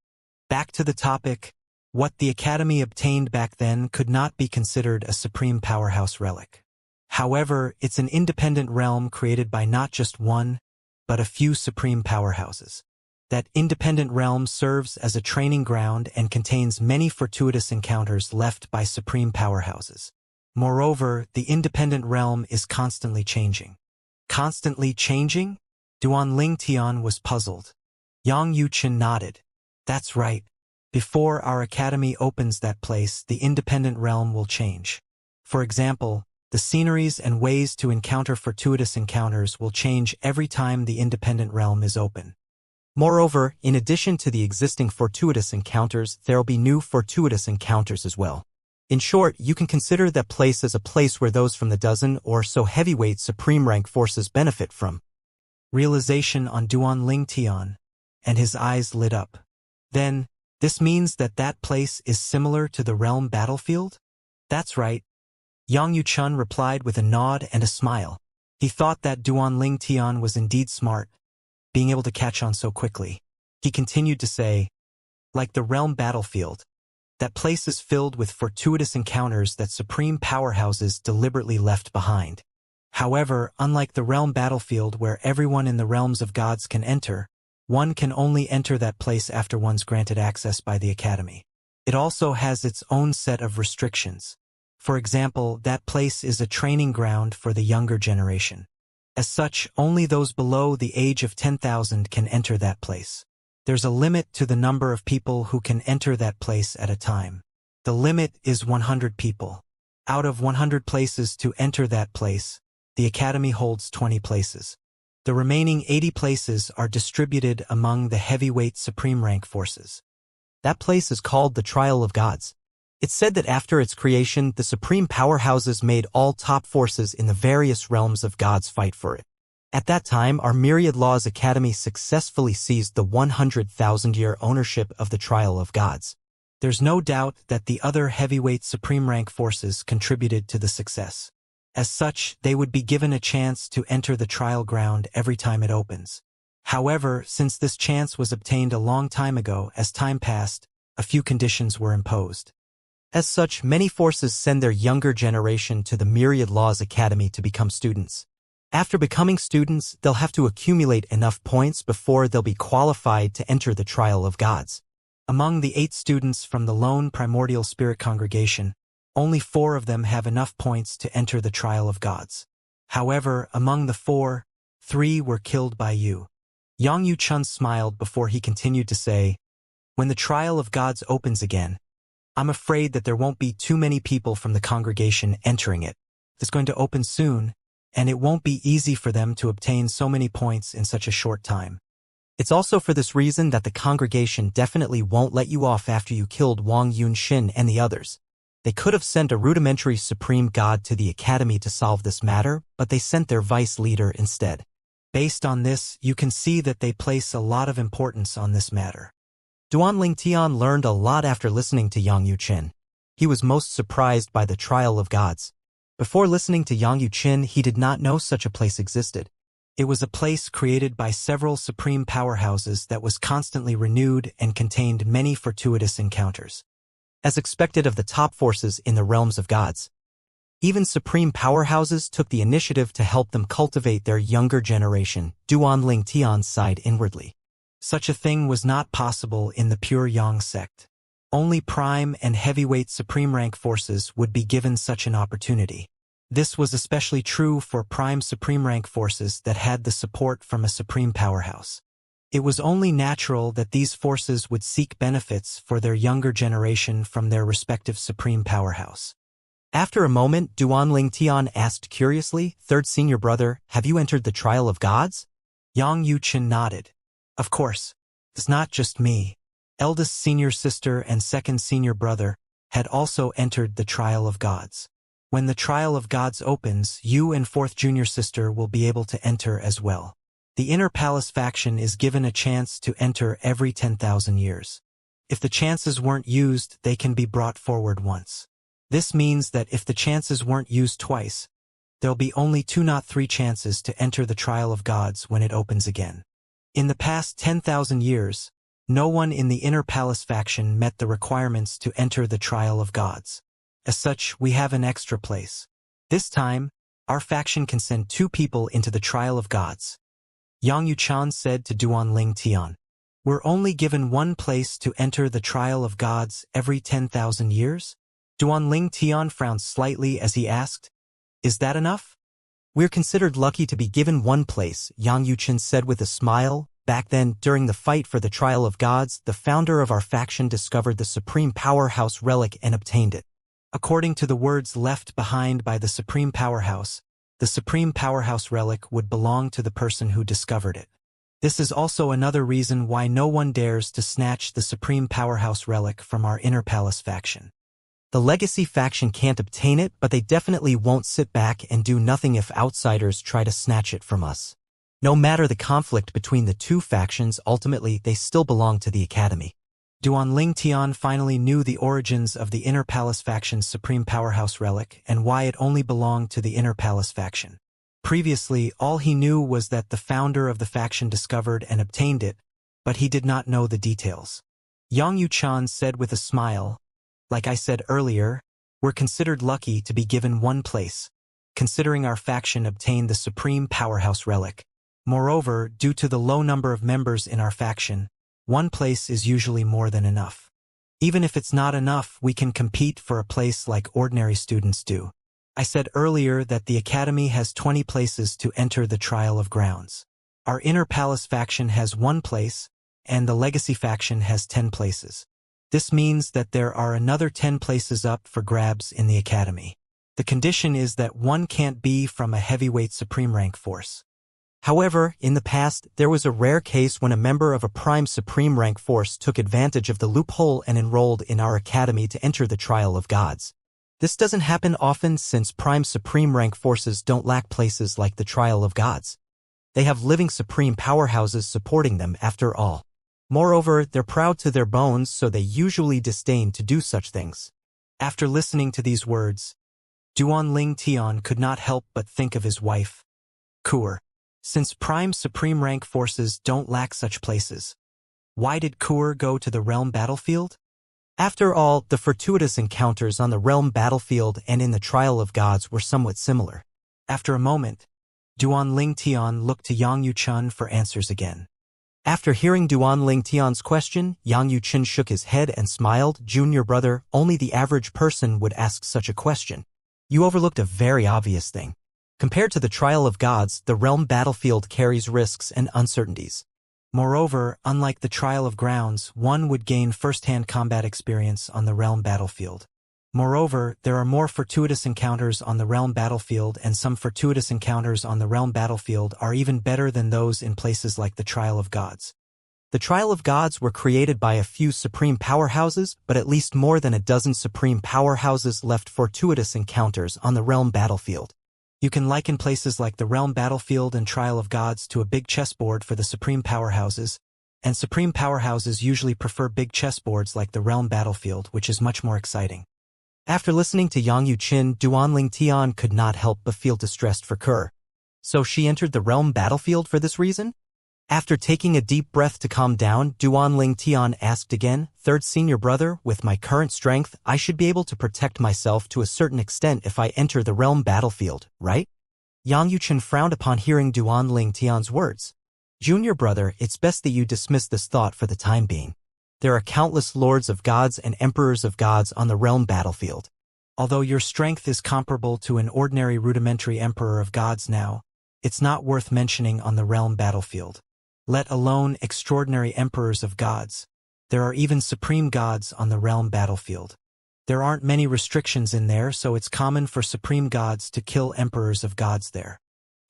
"Back to the topic, what the Academy obtained back then could not be considered a supreme powerhouse relic. However, it's an independent realm created by not just one, but a few supreme powerhouses. That independent realm serves as a training ground and contains many fortuitous encounters left by supreme powerhouses. Moreover, the independent realm is constantly changing." "Constantly changing?" Duan Tian was puzzled. Yang Yuchun nodded. "That's right. Before our academy opens that place, the independent realm will change. For example, the sceneries and ways to encounter fortuitous encounters will change every time the independent realm is open. Moreover, in addition to the existing fortuitous encounters, there'll be new fortuitous encounters as well. In short, you can consider that place as a place where those from the dozen or so heavyweight supreme rank forces benefit from." Realization on Duan Tian, and his eyes lit up. "Then, this means that that place is similar to the realm battlefield?" "That's right," Yang Yuchun replied with a nod and a smile. He thought that Duan Tian was indeed smart, being able to catch on so quickly. He continued to say, "Like the realm battlefield, that place is filled with fortuitous encounters that supreme powerhouses deliberately left behind. However, unlike the realm battlefield where everyone in the realms of gods can enter, one can only enter that place after one's granted access by the Academy. It also has its own set of restrictions. For example, that place is a training ground for the younger generation. As such, only those below the age of 10,000 can enter that place. There's a limit to the number of people who can enter that place at a time. The limit is 100 people. Out of 100 places to enter that place, the Academy holds 20 places. The remaining 80 places are distributed among the heavyweight supreme rank forces. That place is called the Trial of Gods. It's said that after its creation, the supreme powerhouses made all top forces in the various realms of gods fight for it. At that time, our Myriad Laws Academy successfully seized the 100,000-year ownership of the Trial of Gods. There's no doubt that the other heavyweight supreme rank forces contributed to the success. As such, they would be given a chance to enter the trial ground every time it opens. However, since this chance was obtained a long time ago, as time passed, a few conditions were imposed. As such, many forces send their younger generation to the Myriad Laws Academy to become students. After becoming students, they'll have to accumulate enough points before they'll be qualified to enter the Trial of Gods. Among the 8 students from the lone primordial spirit congregation, only 4 of them have enough points to enter the Trial of Gods. However, among the 4, 3 were killed by you. Yang Yuchun smiled before he continued to say, "When the Trial of Gods opens again, I'm afraid that there won't be too many people from the congregation entering it. It's going to open soon, and it won't be easy for them to obtain so many points in such a short time. It's also for this reason that the congregation definitely won't let you off after you killed Wang Yunxin and the others. They could have sent a rudimentary supreme god to the academy to solve this matter, but they sent their vice leader instead. Based on this, you can see that they place a lot of importance on this matter." Duan Tian learned a lot after listening to Yang Yuchun. He was most surprised by the Trial of Gods. Before listening to Yang Yuchun, he did not know such a place existed. It was a place created by several supreme powerhouses that was constantly renewed and contained many fortuitous encounters. As expected of the top forces in the realms of gods, even supreme powerhouses took the initiative to help them cultivate their younger generation. Duan Tian sighed inwardly. Such a thing was not possible in the pure Yang sect. Only prime and heavyweight supreme rank forces would be given such an opportunity. This was especially true for prime supreme rank forces that had the support from a supreme powerhouse. It was only natural that these forces would seek benefits for their younger generation from their respective supreme powerhouse. After a moment, Duan Lingtian asked curiously, "Third senior brother, have you entered the trial of gods?" Yang Yuchen nodded. "Of course. It's not just me. Eldest senior sister and second senior brother had also entered the trial of gods. When the trial of gods opens, you and fourth junior sister will be able to enter as well. The Inner Palace faction is given a chance to enter every 10,000 years. If the chances weren't used, they can be brought forward once. This means that if the chances weren't used twice, there'll be only 2 not 3 chances to enter the trial of gods when it opens again. In the past 10,000 years, no one in the Inner Palace faction met the requirements to enter the trial of gods. As such, we have an extra place. This time, our faction can send 2 people into the trial of gods." Yang Yuchan said to Duan Lingtian. "We're only given 1 place to enter the trial of gods every 10,000 years? Duan Lingtian frowned slightly as he asked, "Is that enough?" "We're considered lucky to be given 1 place," Yang Yuchen said with a smile. "Back then, during the fight for the trial of gods, the founder of our faction discovered the supreme powerhouse relic and obtained it. According to the words left behind by the supreme powerhouse, the supreme powerhouse relic would belong to the person who discovered it. This is also another reason why no one dares to snatch the supreme powerhouse relic from our Inner Palace faction. The legacy faction can't obtain it, but they definitely won't sit back and do nothing if outsiders try to snatch it from us. No matter the conflict between the 2 factions, ultimately they still belong to the Academy." Duan Lingtian finally knew the origins of the Inner Palace faction's supreme powerhouse relic and why it only belonged to the Inner Palace faction. Previously, all he knew was that the founder of the faction discovered and obtained it, but he did not know the details. Yang Yuchan said with a smile, "Like I said earlier, we're considered lucky to be given 1 place, considering our faction obtained the supreme powerhouse relic. Moreover, due to the low number of members in our faction, 1 place is usually more than enough. Even if it's not enough, we can compete for a place like ordinary students do. I said earlier that the Academy has 20 places to enter the trial of grounds. Our Inner Palace faction has 1 place, and the Legacy faction has 10 places. This means that there are another 10 places up for grabs in the Academy. The condition is that 1 can't be from a heavyweight supreme rank force. However, in the past, there was a rare case when a member of a prime supreme rank force took advantage of the loophole and enrolled in our academy to enter the trial of gods. This doesn't happen often since prime supreme rank forces don't lack places like the trial of gods. They have living supreme powerhouses supporting them after all. Moreover, they're proud to their bones, so they usually disdain to do such things." After listening to these words, Duan Lingtian could not help but think of his wife, Kur. Since prime supreme rank forces don't lack such places, why did Kur go to the realm battlefield? After all, the fortuitous encounters on the realm battlefield and in the trial of gods were somewhat similar. After a moment, Duan Lingtian looked to Yang Yuchen for answers again. After hearing Duan Lingtian's question, Yang Yuchen shook his head and smiled. "Junior brother, only the average person would ask such a question. You overlooked a very obvious thing. Compared to the trial of gods, the realm battlefield carries risks and uncertainties. Moreover, unlike the trial of grounds, 1 would gain first-hand combat experience on the realm battlefield. Moreover, there are more fortuitous encounters on the realm battlefield, and some fortuitous encounters on the realm battlefield are even better than those in places like the trial of gods. The trial of gods were created by a few supreme powerhouses, but at least more than a dozen supreme powerhouses left fortuitous encounters on the realm battlefield. You can liken places like the realm battlefield and trial of gods to a big chessboard for the supreme powerhouses, and supreme powerhouses usually prefer big chessboards like the realm battlefield, which is much more exciting." After listening to Yang Yuchen, Duan Lingtian could not help but feel distressed for Kur. So she entered the realm battlefield for this reason? After taking a deep breath to calm down, Duan Lingtian asked again, "Third senior brother, with my current strength, I should be able to protect myself to a certain extent if I enter the realm battlefield, right?" Yang Yuchen frowned upon hearing Duan Lingtian's words. "Junior brother, it's best that you dismiss this thought for the time being. There are countless lords of gods and emperors of gods on the realm battlefield. Although your strength is comparable to an ordinary rudimentary emperor of gods now, it's not worth mentioning on the realm battlefield. Let alone extraordinary emperors of gods. There are even supreme gods on the realm battlefield. There aren't many restrictions in there, so it's common for supreme gods to kill emperors of gods there.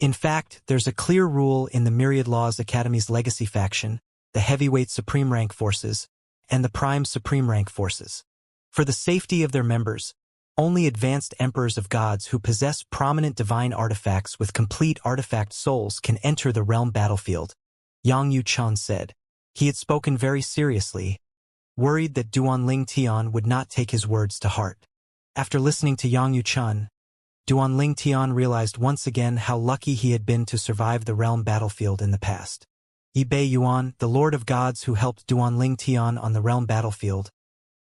In fact, there's a clear rule in the Myriad Laws Academy's Legacy faction, the Heavyweight Supreme Rank Forces, and the Prime Supreme Rank Forces. For the safety of their members, only advanced emperors of gods who possess prominent divine artifacts with complete artifact souls can enter the realm battlefield, Yang Yuchan said. He had spoken very seriously, worried that Duanling Tian would not take his words to heart. After listening to Yang Yuchan, Duanling Tian realized once again how lucky he had been to survive the realm battlefield in the past. Yi Bei Yuan, the Lord of Gods who helped Duanling Tian on the realm battlefield,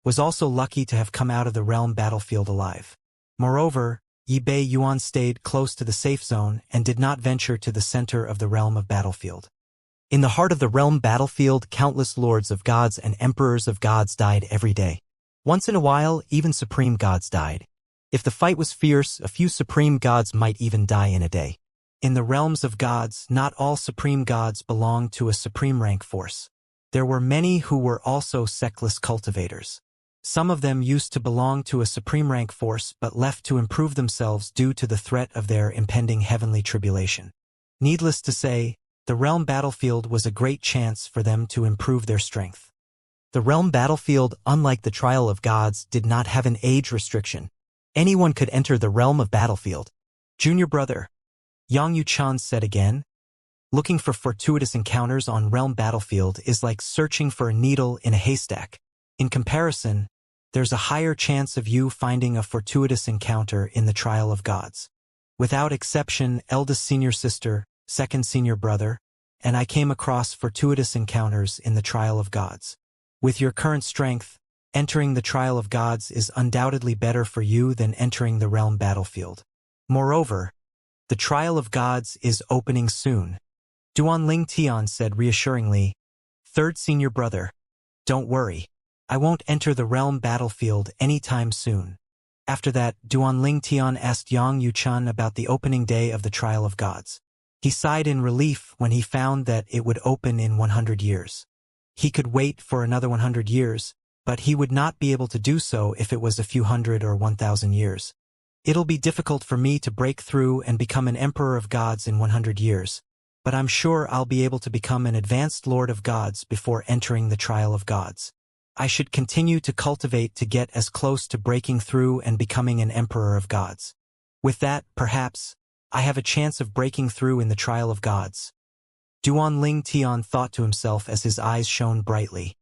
was also lucky to have come out of the realm battlefield alive. Moreover, Yi Bei Yuan stayed close to the safe zone and did not venture to the center of the realm of battlefield. In the heart of the realm battlefield, countless lords of gods and emperors of gods died every day. Once in a while, even supreme gods died. If the fight was fierce, a few supreme gods might even die in a day. In the realms of gods, not all supreme gods belonged to a supreme rank force. There were many who were also sectless cultivators. Some of them used to belong to a supreme rank force but left to improve themselves due to the threat of their impending heavenly tribulation. Needless to say, the realm battlefield was a great chance for them to improve their strength. The realm battlefield, unlike the trial of gods, did not have an age restriction. Anyone could enter the realm of battlefield. Junior brother, Yang Yuchan said again, looking for fortuitous encounters on realm battlefield is like searching for a needle in a haystack. In comparison, there's a higher chance of you finding a fortuitous encounter in the trial of gods. Without exception, eldest senior sister, second senior brother, and I came across fortuitous encounters in the trial of gods. With your current strength, entering the trial of gods is undoubtedly better for you than entering the realm battlefield. Moreover, the trial of gods is opening soon. Duanling Tian said reassuringly, third senior brother, don't worry. I won't enter the realm battlefield anytime soon. After that, Duanling Tian asked Yang Yuchan about the opening day of the trial of gods. He sighed in relief when he found that it would open in 100 years. He could wait for another 100 years, but he would not be able to do so if it was a few hundred or 1,000 years. It'll be difficult for me to break through and become an emperor of gods in 100 years, but I'm sure I'll be able to become an advanced lord of gods before entering the trial of gods. I should continue to cultivate to get as close to breaking through and becoming an emperor of gods. With that, perhaps, I have a chance of breaking through in the trial of gods. Duanling Tian thought to himself as his eyes shone brightly.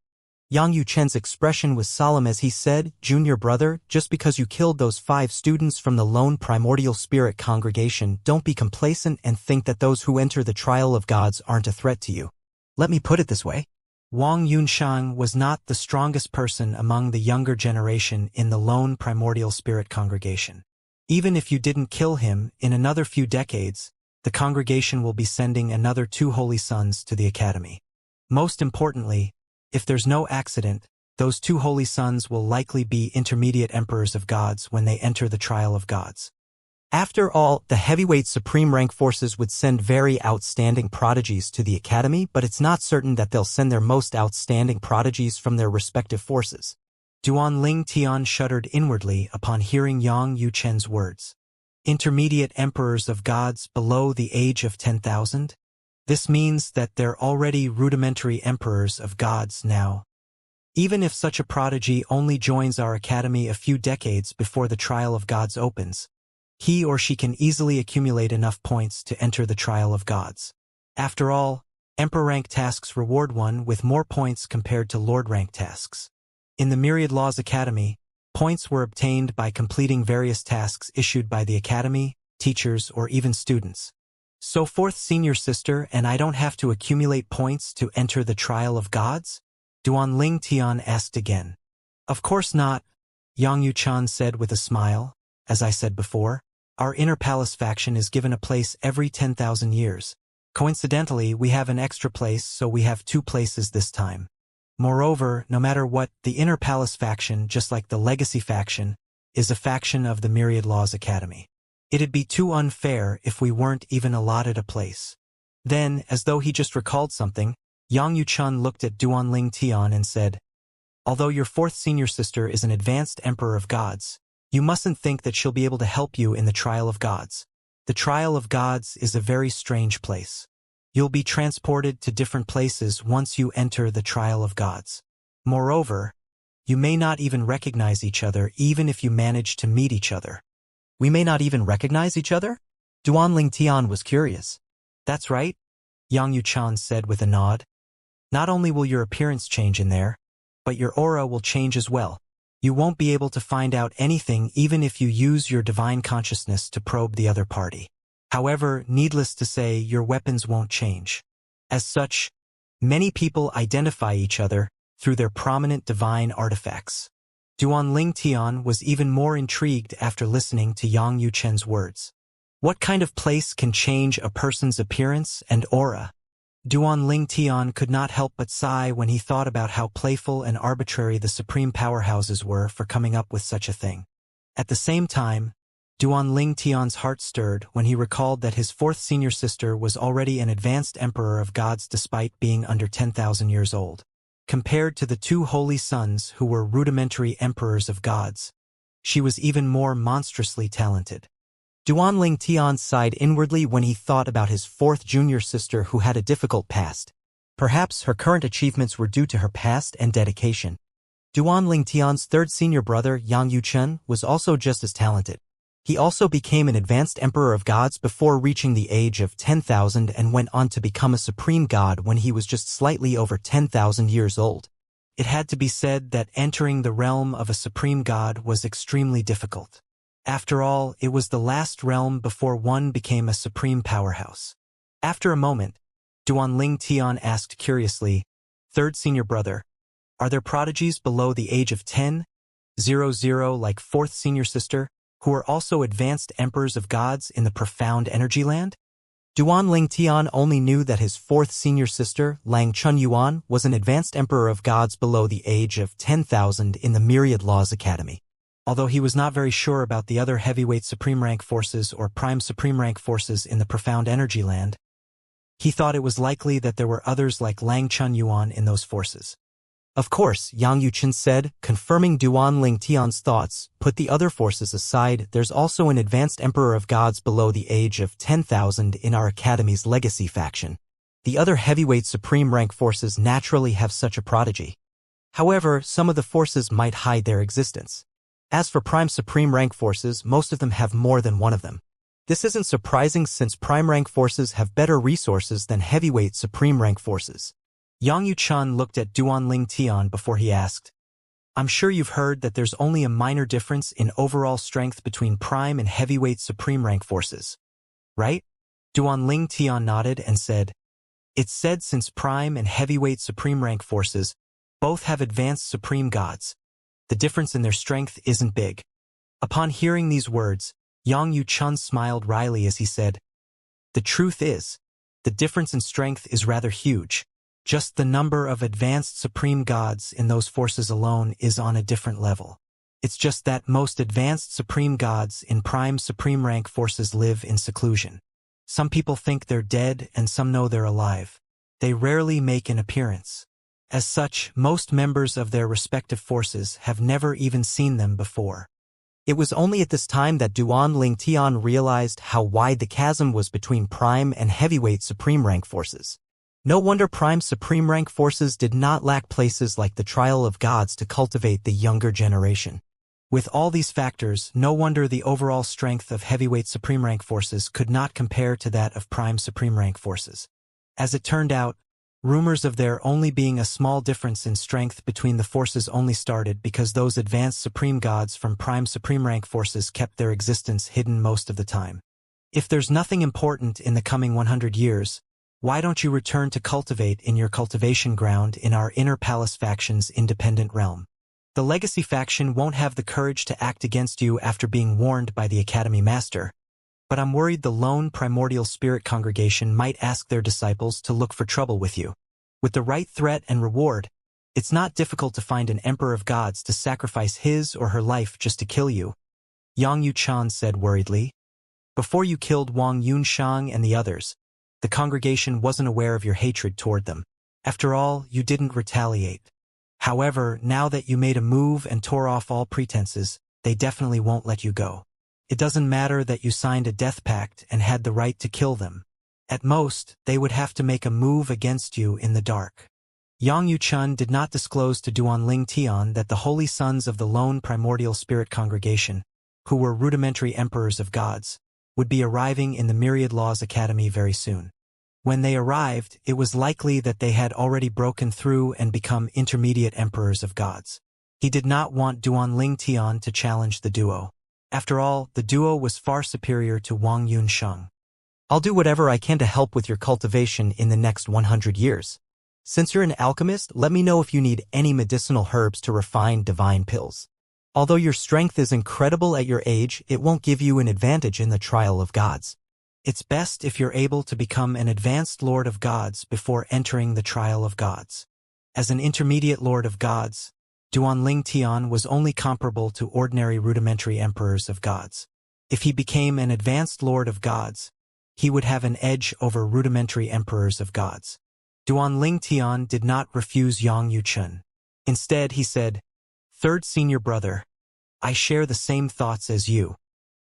Yang Yuchen's expression was solemn as he said, Junior brother, just because you killed those 5 students from the lone primordial spirit congregation, don't be complacent and think that those who enter the trial of gods aren't a threat to you. Let me put it this way. Wang Yunshang was not the strongest person among the younger generation in the lone primordial spirit congregation. Even if you didn't kill him, in another few decades, the congregation will be sending another 2 holy sons to the academy. Most importantly, if there's no accident, those 2 holy sons will likely be intermediate emperors of gods when they enter the trial of gods. After all, the heavyweight supreme rank forces would send very outstanding prodigies to the academy, but it's not certain that they'll send their most outstanding prodigies from their respective forces. Duanling Tian shuddered inwardly upon hearing Yang Yuchen's words. Intermediate emperors of gods below the age of 10,000? This means that they're already rudimentary emperors of gods now. Even if such a prodigy only joins our academy a few decades before the trial of gods opens, he or she can easily accumulate enough points to enter the trial of gods. After all, Emperor rank tasks reward one with more points compared to Lord rank tasks. In the Myriad Laws Academy, points were obtained by completing various tasks issued by the academy, teachers, or even students. So fourth senior sister, and I don't have to accumulate points to enter the trial of gods? Duanling Tian asked again. Of course not, Yang Yuchan said with a smile. As I said before, our inner palace faction is given a place every 10,000 years. Coincidentally, we have an extra place, so we have 2 places this time. Moreover, no matter what, the Inner Palace faction, just like the Legacy faction, is a faction of the Myriad Laws Academy. It'd be too unfair if we weren't even allotted a place. Then, as though he just recalled something, Yang Yuchun looked at Duanling Tian and said, "Although your fourth senior sister is an advanced emperor of gods, you mustn't think that she'll be able to help you in the trial of gods. The trial of gods is a very strange place. You'll be transported to different places once you enter the trial of gods. Moreover, you may not even recognize each other even if you manage to meet each other." "We may not even recognize each other?" Duanling Tian was curious. "That's right," Yang Yuchan said with a nod. "Not only will your appearance change in there, but your aura will change as well. You won't be able to find out anything even if you use your divine consciousness to probe the other party. However, needless to say, your weapons won't change. As such, many people identify each other through their prominent divine artifacts." Duanling Tian was even more intrigued after listening to Yang Yuchen's words. What kind of place can change a person's appearance and aura? Duanling Tian could not help but sigh when he thought about how playful and arbitrary the supreme powerhouses were for coming up with such a thing. At the same time, Duanling Tian's heart stirred when he recalled that his fourth senior sister was already an advanced emperor of gods despite being under 10,000 years old. Compared to the two holy sons who were rudimentary emperors of gods, she was even more monstrously talented. Duanling Tian sighed inwardly when he thought about his fourth junior sister who had a difficult past. Perhaps her current achievements were due to her past and dedication. Duanling Tian's third senior brother, Yang Yuchen, was also just as talented. He also became an advanced emperor of gods before reaching the age of 10,000 and went on to become a supreme god when he was just slightly over 10,000 years old. It had to be said that entering the realm of a supreme god was extremely difficult. After all, it was the last realm before one became a supreme powerhouse. After a moment, Duanling Tian asked curiously, "Third senior brother, are there prodigies below the age of 10,000 like fourth senior sister, who are also advanced emperors of gods in the profound energy land?" Duanling Tian only knew that his fourth senior sister, Lang Chun Yuan, was an advanced emperor of gods below the age of 10,000 in the Myriad Laws Academy. Although he was not very sure about the other heavyweight supreme rank forces or prime supreme rank forces in the profound energy land, he thought it was likely that there were others like Lang Chun Yuan in those forces. "Of course," Yang Yuchen said, confirming Duanling Tian's thoughts. "Put the other forces aside, there's also an advanced emperor of gods below the age of 10,000 in our academy's legacy faction. The other heavyweight supreme rank forces naturally have such a prodigy. However, some of the forces might hide their existence. As for prime supreme rank forces, most of them have more than one of them. This isn't surprising since prime rank forces have better resources than heavyweight supreme rank forces." Yang Yuchen looked at Duanling Tian before he asked, "I'm sure you've heard that there's only a minor difference in overall strength between prime and heavyweight supreme rank forces, right?" Duanling Tian nodded and said, "It's said since prime and heavyweight supreme rank forces both have advanced supreme gods, the difference in their strength isn't big." Upon hearing these words, Yang Yuchen smiled wryly as he said, "The truth is, the difference in strength is rather huge. Just the number of advanced supreme gods in those forces alone is on a different level. It's just that most advanced supreme gods in prime supreme rank forces live in seclusion. Some people think they're dead and some know they're alive. They rarely make an appearance. As such, most members of their respective forces have never even seen them before." It was only at this time that Duanling Tian realized how wide the chasm was between prime and heavyweight supreme rank forces. No wonder prime supreme rank forces did not lack places like the trial of gods to cultivate the younger generation. With all these factors, no wonder the overall strength of heavyweight supreme rank forces could not compare to that of prime supreme rank forces. As it turned out, rumors of there only being a small difference in strength between the forces only started because those advanced supreme gods from prime supreme rank forces kept their existence hidden most of the time. If there's nothing important in the coming 100 years, why don't you return to cultivate in your cultivation ground in our Inner Palace faction's independent realm? The Legacy faction won't have the courage to act against you after being warned by the Academy Master, but I'm worried the lone primordial spirit congregation might ask their disciples to look for trouble with you. With the right threat and reward, It's not difficult to find an emperor of gods to sacrifice his or her life just to kill you, Yang Yuchan said worriedly. Before you killed Wang Yunshang and the others, the congregation wasn't aware of your hatred toward them. After all, you didn't retaliate. However, now that you made a move and tore off all pretenses, they definitely won't let you go. It doesn't matter that you signed a death pact and had the right to kill them. At most, they would have to make a move against you in the dark. Yang Yuchun did not disclose to Duanling Tian that the holy sons of the lone primordial spirit congregation, who were rudimentary emperors of gods, would be arriving in the Myriad Laws Academy very soon. When they arrived, it was likely that they had already broken through and become intermediate emperors of gods. He did not want Duanling Tian to challenge the duo. After all, the duo was far superior to Wang Yunsheng. I'll do whatever I can to help with your cultivation in the next 100 years. Since you're an alchemist, let me know if you need any medicinal herbs to refine divine pills. Although your strength is incredible at your age, it won't give you an advantage in the trial of gods. It's best if you're able to become an advanced Lord of Gods before entering the trial of gods. As an intermediate Lord of Gods, Duanling Tian was only comparable to ordinary rudimentary emperors of gods. If he became an advanced Lord of Gods, he would have an edge over rudimentary emperors of gods. Duanling Tian did not refuse Yang Yuchun. Instead, he said, "Third senior brother, I share the same thoughts as you."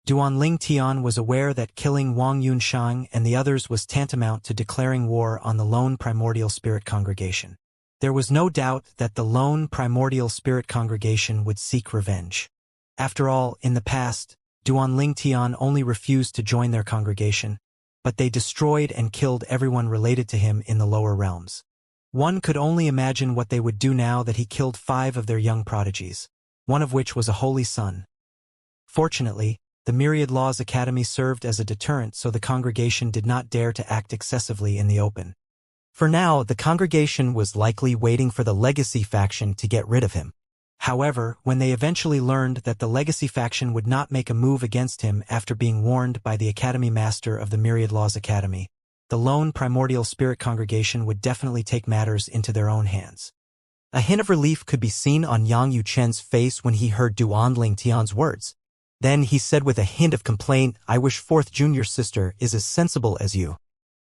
Duanling Tian was aware that killing Wang Yunshang and the others was tantamount to declaring war on the lone primordial spirit congregation. There was no doubt that the lone primordial spirit congregation would seek revenge. After all, in the past, Duanling Tian only refused to join their congregation, but they destroyed and killed everyone related to him in the lower realms. One could only imagine what they would do now that he killed 5 of their young prodigies, one of which was a holy son. Fortunately, the Myriad Laws Academy served as a deterrent, so the congregation did not dare to act excessively in the open. For now, the congregation was likely waiting for the Legacy faction to get rid of him. However, when they eventually learned that the Legacy faction would not make a move against him after being warned by the Academy Master of the Myriad Laws Academy, the lone primordial spirit congregation would definitely take matters into their own hands. A hint of relief could be seen on Yang Yuchen's face when he heard Duanling Tian's words. Then he said with a hint of complaint, "I wish 4th junior sister is as sensible as you."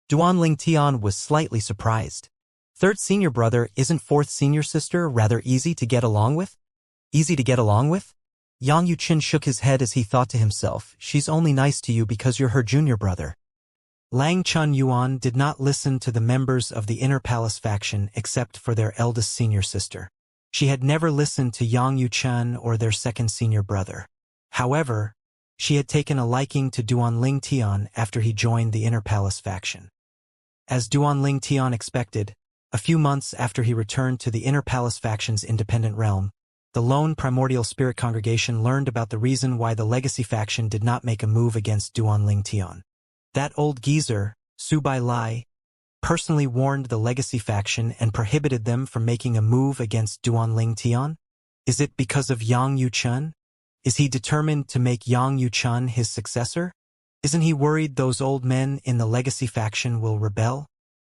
Duanling Tian was slightly surprised. 3rd senior brother, isn't 4th senior sister rather easy to get along with? Easy to get along with? Yang Yuchen shook his head as he thought to himself, "She's only nice to you because you're her junior brother." Lang Chun Yuan did not listen to the members of the Inner Palace faction except for their eldest senior sister. She had never listened to Yang Yuchen or their 2nd senior brother. However, she had taken a liking to Duanling Tian after he joined the Inner Palace faction. As Duanling Tian expected, a few months after he returned to the Inner Palace faction's independent realm, the lone primordial spirit congregation learned about the reason why the Legacy faction did not make a move against Duanling Tian. That old geezer, Su Bai Lai, personally warned the Legacy faction and prohibited them from making a move against Duanling Tian? Is it because of Yang Yuchun? Is he determined to make Yang Yuchun his successor? Isn't he worried those old men in the Legacy faction will rebel?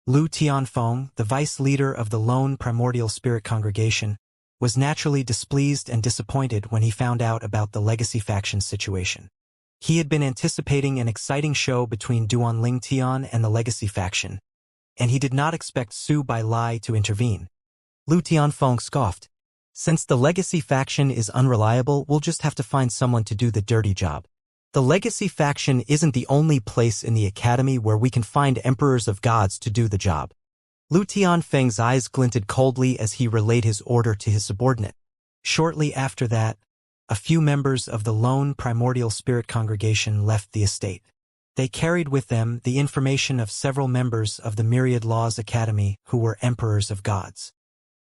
Lu Tianfeng, the vice leader of the lone primordial spirit congregation, was naturally displeased and disappointed when he found out about the Legacy faction's situation. He had been anticipating an exciting show between Duanling Tian and the Legacy faction, and he did not expect Su Bai Lai to intervene. Lu Tianfeng scoffed. "Since the Legacy faction is unreliable, we'll just have to find someone to do the dirty job. The Legacy faction isn't the only place in the academy where we can find emperors of gods to do the job." Lu Tianfeng's eyes glinted coldly as he relayed his order to his subordinate. Shortly after that, a few members of the lone primordial spirit congregation left the estate. They carried with them the information of several members of the Myriad Laws Academy who were emperors of gods.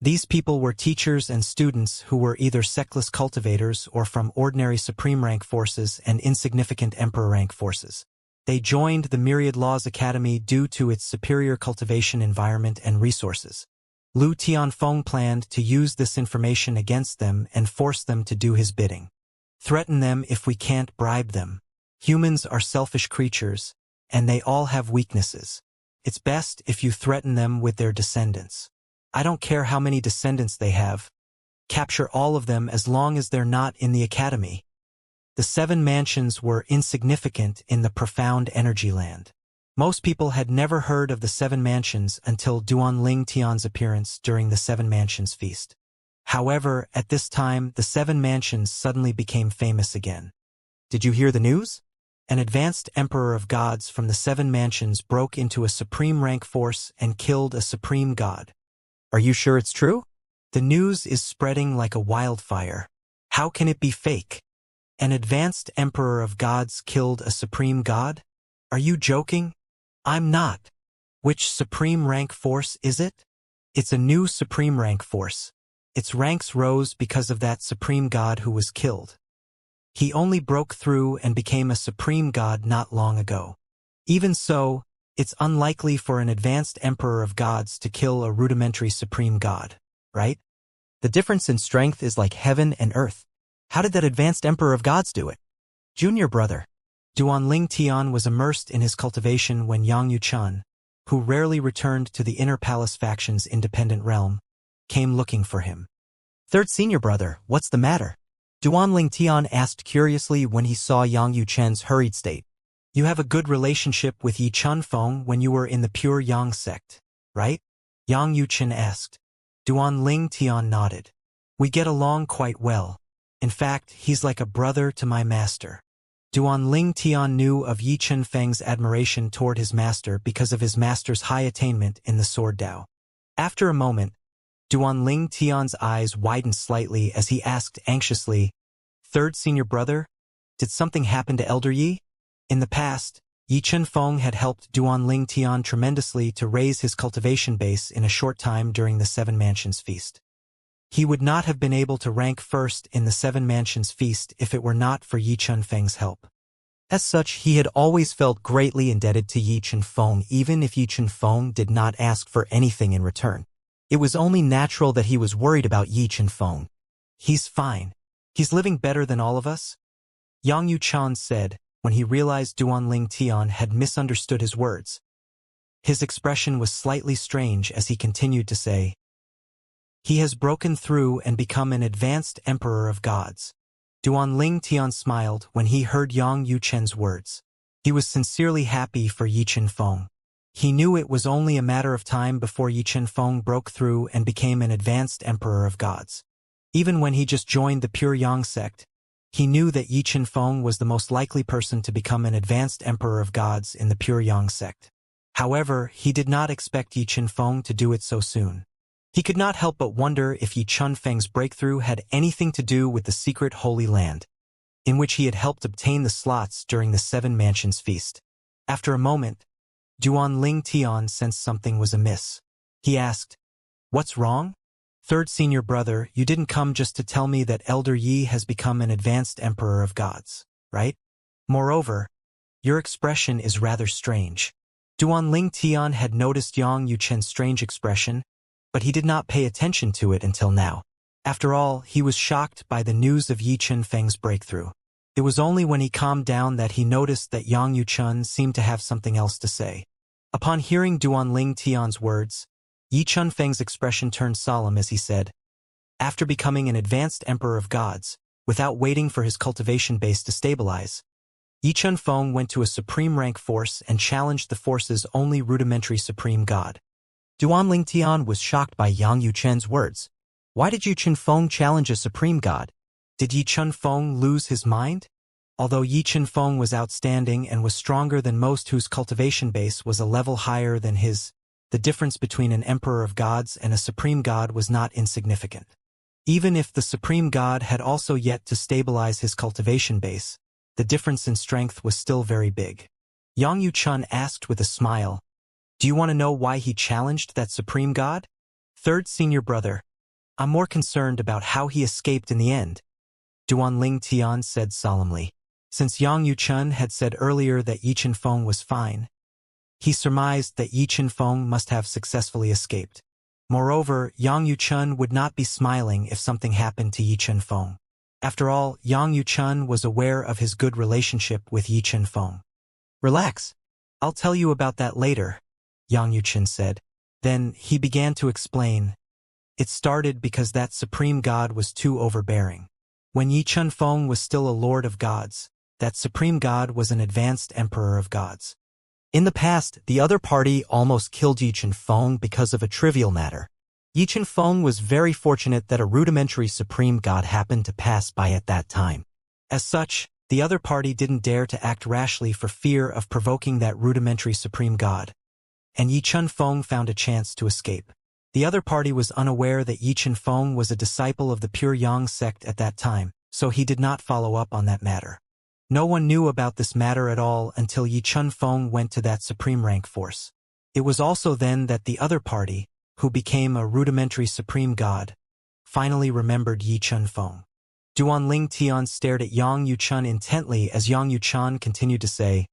These people were teachers and students who were either sectless cultivators or from ordinary supreme rank forces and insignificant emperor rank forces. They joined the Myriad Laws Academy due to its superior cultivation environment and resources. Lu Tianfeng planned to use this information against them and force them to do his bidding. Threaten them if we can't bribe them. Humans are selfish creatures, and they all have weaknesses. It's best if you threaten them with their descendants. I don't care how many descendants they have. Capture all of them as long as they're not in the academy. The 7 mansions were insignificant in the profound energy land. Most people had never heard of the 7 mansions until Duanling Tian's appearance during the 7 mansions feast. However, at this time, the 7 mansions suddenly became famous again. Did you hear the news? An advanced emperor of gods from the 7 mansions broke into a supreme rank force and killed a supreme god. Are you sure it's true? The news is spreading like a wildfire. How can it be fake? An advanced emperor of gods killed a supreme god? Are you joking? I'm not. Which supreme rank force is it? It's a new supreme rank force. Its ranks rose because of that supreme god who was killed. He only broke through and became a supreme god not long ago. Even so, it's unlikely for an advanced emperor of gods to kill a rudimentary supreme god, right? The difference in strength is like heaven and earth. How did that advanced emperor of gods do it? Junior brother. Duanling Tian was immersed in his cultivation when Yang Yuchun, who rarely returned to the inner palace faction's independent realm, came looking for him. Third senior brother, what's the matter? Duanling Tian asked curiously when he saw Yang Yuchen's hurried state. You have a good relationship with Yi Chunfeng when you were in the pure Yang sect, right? Yang Yuchen asked. Duanling Tian nodded. We get along quite well. In fact, he's like a brother to my master. Duanling Tian knew of Yi Chunfeng's admiration toward his master because of his master's high attainment in the Sword Dao. After a moment, Duanling Tian's eyes widened slightly as he asked anxiously, Third senior brother, did something happen to Elder Yi? In the past, Yi Chunfeng had helped Duanling Tian tremendously to raise his cultivation base in a short time during the 7 Mansions Feast. He would not have been able to rank first in the 7 Mansions Feast if it were not for Yi Chunfeng's help. As such, he had always felt greatly indebted to Yi Chunfeng even if Yi Chunfeng did not ask for anything in return. It was only natural that he was worried about Yi Chunfeng. He's fine. He's living better than all of us? Yang Yuchan said, when he realized Duanling Tian had misunderstood his words. His expression was slightly strange as he continued to say, He has broken through and become an advanced emperor of gods. Duanling Tian smiled when he heard Yang Yuchen's words. He was sincerely happy for Yi Chunfeng. He knew it was only a matter of time before Yi Chunfeng broke through and became an advanced emperor of gods. Even when he just joined the pure Yang sect, he knew that Yi Chunfeng was the most likely person to become an advanced emperor of gods in the pure Yang sect. However, he did not expect Yi Chunfeng to do it so soon. He could not help but wonder if Yi Chunfeng's breakthrough had anything to do with the secret Holy Land, in which he had helped obtain the slots during the 7 Mansions Feast. After a moment, Duanling Tian sensed something was amiss. He asked, What's wrong? Third senior brother, you didn't come just to tell me that Elder Yi has become an advanced emperor of gods, right? Moreover, your expression is rather strange. Duanling Tian had noticed Yang Yuchen's strange expression, but he did not pay attention to it until now. After all, he was shocked by the news of Yi Chunfeng's breakthrough. It was only when he calmed down that he noticed that Yang Yuchen seemed to have something else to say. Upon hearing Duanling Tian's words, Yi Chunfeng's expression turned solemn as he said, After becoming an advanced emperor of gods, without waiting for his cultivation base to stabilize, Yi Chunfeng went to a supreme rank force and challenged the force's only rudimentary supreme god. Duanling Tian was shocked by Yang Yuchen's words. Why did Yi Chunfeng challenge a supreme god? Did Yi Chunfeng lose his mind? Although Yi Chunfeng was outstanding and was stronger than most whose cultivation base was a level higher than his, the difference between an emperor of gods and a supreme god was not insignificant. Even if the supreme god had also yet to stabilize his cultivation base, the difference in strength was still very big. Yang Yuchen asked with a smile, Do you want to know why he challenged that supreme god? Third senior brother, I'm more concerned about how he escaped in the end. Duanling Tian said solemnly. Since Yang Yuchen had said earlier that Yi Chunfeng was fine, he surmised that Yi Chunfeng must have successfully escaped. Moreover, Yang Yuchen would not be smiling if something happened to Yi Chunfeng. After all, Yang Yuchen was aware of his good relationship with Yi Chunfeng. Relax. I'll tell you about that later, Yang Yuchen said. Then he began to explain. It started because that supreme god was too overbearing. When Yi Chunfeng was still a lord of gods, that supreme god was an advanced emperor of gods. In the past, the other party almost killed Yi Chunfeng because of a trivial matter. Yi Chunfeng was very fortunate that a rudimentary supreme god happened to pass by at that time. As such, the other party didn't dare to act rashly for fear of provoking that rudimentary supreme god. And Yi Chunfeng found a chance to escape. The other party was unaware that Yi Chunfeng was a disciple of the Pure Yang sect at that time, so he did not follow up on that matter. No one knew about this matter at all until Yi Chunfeng went to that supreme rank force. It was also then that the other party, who became a rudimentary supreme god, finally remembered Yi Chunfeng. Duanling Tian stared at Yang Yuchun intently as Yang Yuchun continued to say.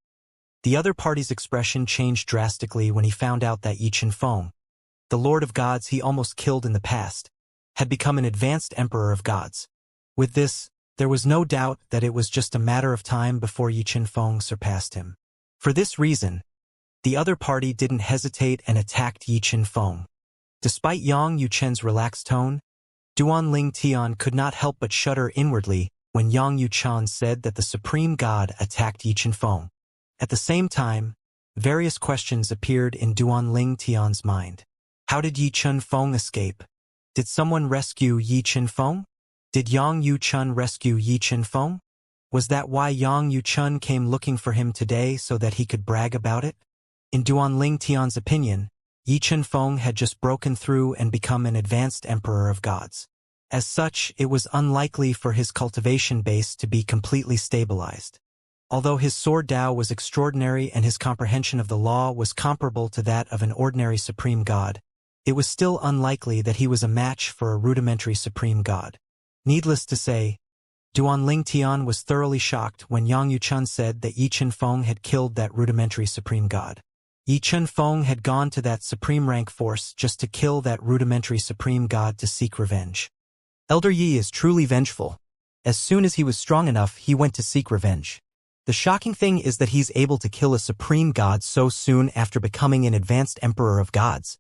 The other party's expression changed drastically when he found out that Yi Chunfeng, the Lord of Gods he almost killed in the past, had become an advanced emperor of gods. With this, there was no doubt that it was just a matter of time before Yi Chunfeng surpassed him. For this reason, the other party didn't hesitate and attacked Yi Chunfeng. Despite Yang Yuchun's relaxed tone, Duanling Tian could not help but shudder inwardly when Yang Yuchun said that the supreme god attacked Yi Chunfeng. At the same time, various questions appeared in Duanling Tian's mind. How did Yi Chunfeng escape? Did someone rescue Yi Chunfeng? Did Yang Yuchun rescue Yi Chunfeng? Was that why Yang Yuchun came looking for him today so that he could brag about it? In Duanling Tian's opinion, Yi Chunfeng had just broken through and become an advanced emperor of gods. As such, it was unlikely for his cultivation base to be completely stabilized. Although his sword Dao was extraordinary and his comprehension of the law was comparable to that of an ordinary supreme god, it was still unlikely that he was a match for a rudimentary supreme god. Needless to say, Duanling Tian was thoroughly shocked when Yang Yuchun said that Yi Chunfeng had killed that rudimentary supreme god. Yi Chunfeng had gone to that supreme rank force just to kill that rudimentary supreme god to seek revenge. Elder Yi is truly vengeful. As soon as he was strong enough, he went to seek revenge. The shocking thing is that he's able to kill a supreme god so soon after becoming an advanced emperor of gods.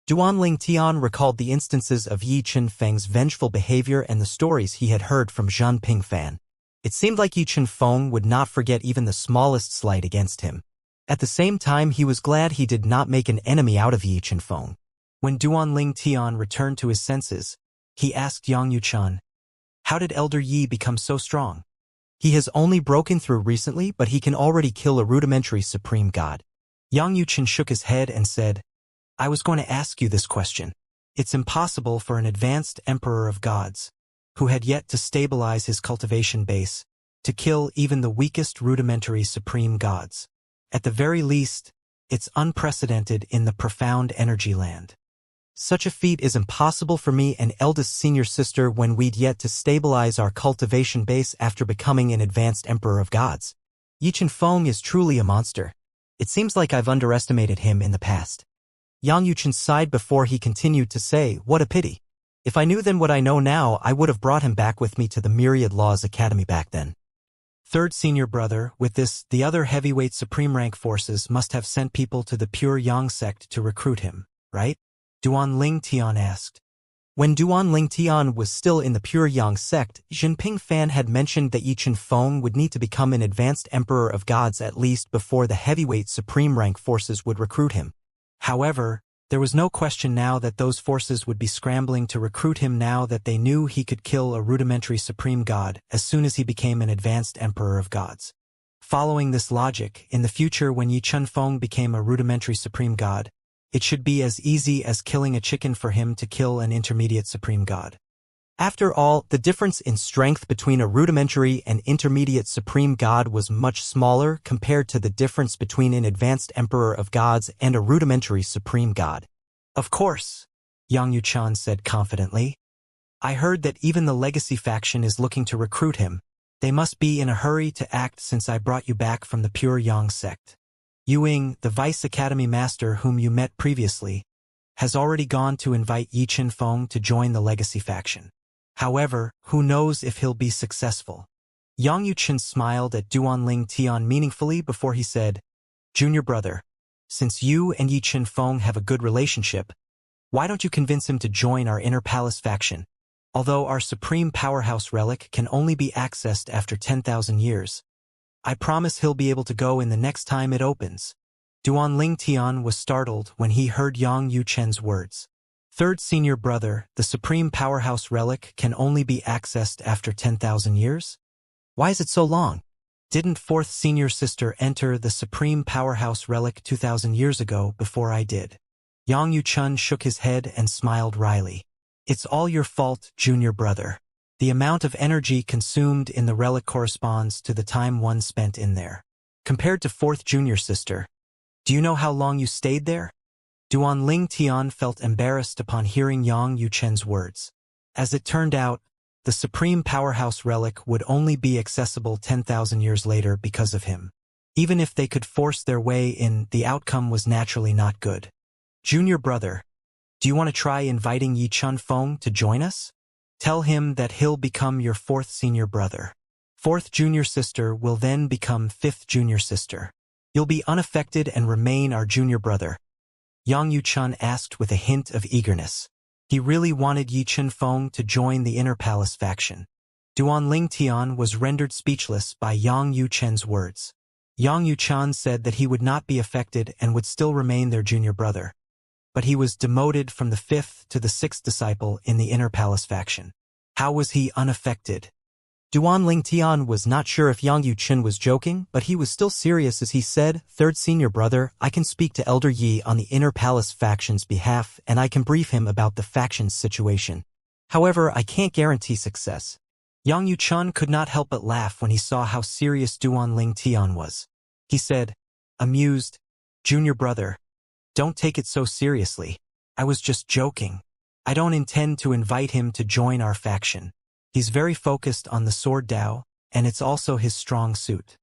Duanling Tian recalled the instances of Yi Chunfeng's vengeful behavior and the stories he had heard from Zhan Pingfan. It seemed like Yi Chunfeng would not forget even the smallest slight against him. At the same time, he was glad he did not make an enemy out of Yi Chunfeng. When Duanling Tian returned to his senses, he asked Yang Yuchun, "How did Elder Yi become so strong? He has only broken through recently, but he can already kill a rudimentary supreme god." Yang Yuchun shook his head and said, "I was going to ask you this question. It's impossible for an advanced emperor of gods, who had yet to stabilize his cultivation base, to kill even the weakest rudimentary supreme gods. At the very least, it's unprecedented in the profound energy land. Such a feat is impossible for me and eldest senior sister when we'd yet to stabilize our cultivation base after becoming an advanced emperor of gods. Yi Chunfeng is truly a monster. It seems like I've underestimated him in the past." Yang Yuchun sighed before he continued to say, "What a pity. If I knew then what I know now, I would have brought him back with me to the Myriad Laws Academy back then." Third senior brother, with this, the other heavyweight supreme rank forces must have sent people to the Pure Yang sect to recruit him, right? Duanling Tian asked. When Duanling Tian was still in the Pure Yang sect, Jinping Fan had mentioned that Yi Chunfeng would need to become an advanced emperor of gods at least before the heavyweight supreme rank forces would recruit him. However, there was no question now that those forces would be scrambling to recruit him now that they knew he could kill a rudimentary supreme god as soon as he became an advanced emperor of gods. Following this logic, in the future when Yi Chunfeng became a rudimentary supreme god, it should be as easy as killing a chicken for him to kill an intermediate supreme god. After all, the difference in strength between a rudimentary and intermediate supreme god was much smaller compared to the difference between an advanced emperor of gods and a rudimentary supreme god. Of course, Yang Yuchun said confidently. I heard that even the legacy faction is looking to recruit him. They must be in a hurry to act since I brought you back from the Pure Yang sect. Yuing, the Vice Academy Master whom you met previously, has already gone to invite Yi Chunfeng to join the legacy faction. However, who knows if he'll be successful. Yang Yuchun smiled at Duanling Tian meaningfully before he said, Junior brother, Since you and Yi Qinfeng have a good relationship, why don't you convince him to join our Inner Palace faction? Although our supreme powerhouse relic can only be accessed after 10,000 years, I promise he'll be able to go in the next time it opens. Duan Ling Tian was startled when he heard Yang Yuchen's words. Third senior brother, the supreme powerhouse relic can only be accessed after 10,000 years? Why is it so long? Didn't fourth senior sister enter the supreme powerhouse relic 2,000 years ago before I did? Yang Yuchun shook his head and smiled wryly. It's all your fault, junior brother. The amount of energy consumed in the relic corresponds to the time one spent in there. Compared to fourth junior sister, do you know how long you stayed there? Duan Ling Tian felt embarrassed upon hearing Yang Yuchen's words. As it turned out, the supreme powerhouse relic would only be accessible 10,000 years later because of him. Even if they could force their way in, the outcome was naturally not good. Junior brother, do you want to try inviting Yi Qinfeng to join us? Tell him that he'll become your fourth senior brother. Fourth junior sister will then become fifth junior sister. You'll be unaffected and remain our junior brother. Yang Yuchun asked with a hint of eagerness. He really wanted Yi Qinfeng to join the Inner Palace faction. Duan Ling Tian was rendered speechless by Yang Yuchen's words. Yang Yuchun said that he would not be affected and would still remain their junior brother. But he was demoted from the fifth to the sixth disciple in the Inner Palace faction. How was he unaffected? Duan Ling Tian was not sure if Yang Yuchun was joking, but he was still serious as he said, Third senior brother, I can speak to Elder Yi on the Inner Palace faction's behalf and I can brief him about the faction's situation. However, I can't guarantee success. Yang Yuchun could not help but laugh when he saw how serious Duan Ling Tian was. He said, amused, Junior brother, don't take it so seriously. I was just joking. I don't intend to invite him to join our faction. He's very focused on the Sword Dao, and it's also his strong suit.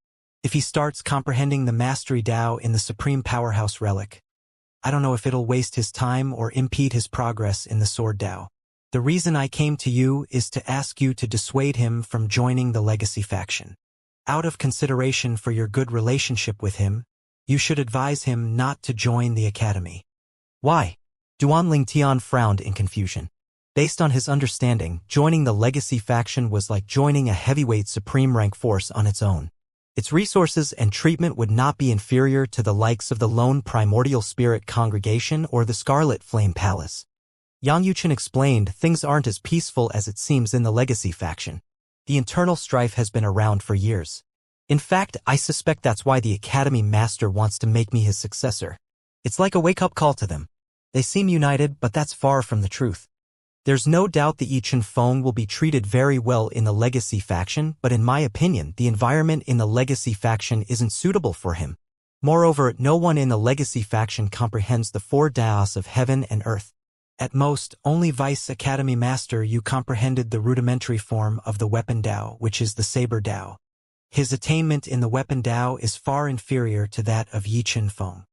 If he starts comprehending the Mastery Dao in the Supreme Powerhouse Relic, I don't know if it'll waste his time or impede his progress in the Sword Dao. The reason I came to you is to ask you to dissuade him from joining the Legacy faction. Out of consideration for your good relationship with him, you should advise him not to join the Academy. Why? Duan Ling Tian frowned in confusion. Based on his understanding, joining the Legacy faction was like joining a heavyweight supreme rank force on its own. Its resources and treatment would not be inferior to the likes of the Lone Primordial Spirit Congregation or the Scarlet Flame Palace. Yang Yuchen explained things aren't as peaceful as it seems in the Legacy faction. The internal strife has been around for years. In fact, I suspect that's why the Academy Master wants to make me his successor. It's like a wake-up call to them. They seem united, but that's far from the truth. There's no doubt that Yi Qinfeng will be treated very well in the Legacy faction, but in my opinion, the environment in the Legacy faction isn't suitable for him. Moreover, no one in the Legacy faction comprehends the four Daos of heaven and earth. At most, only Vice Academy Master Yu comprehended the rudimentary form of the Weapon Dao, which is the Saber Dao. His attainment in the Weapon Dao is far inferior to that of Yi Qinfeng.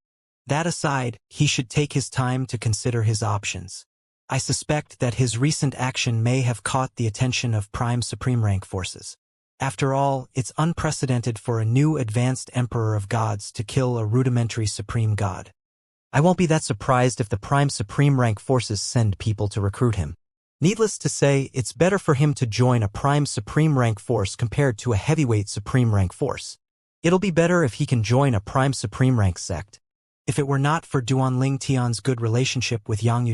That aside, he should take his time to consider his options. I suspect that his recent action may have caught the attention of Prime Supreme Rank forces. After all, it's unprecedented for a new advanced Emperor of Gods to kill a rudimentary Supreme God. I won't be that surprised if the Prime Supreme Rank forces send people to recruit him. Needless to say, it's better for him to join a Prime Supreme Rank force compared to a Heavyweight Supreme Rank force. It'll be better if he can join a Prime Supreme Rank sect. If it were not for Duan Ling Tian's good relationship with Yang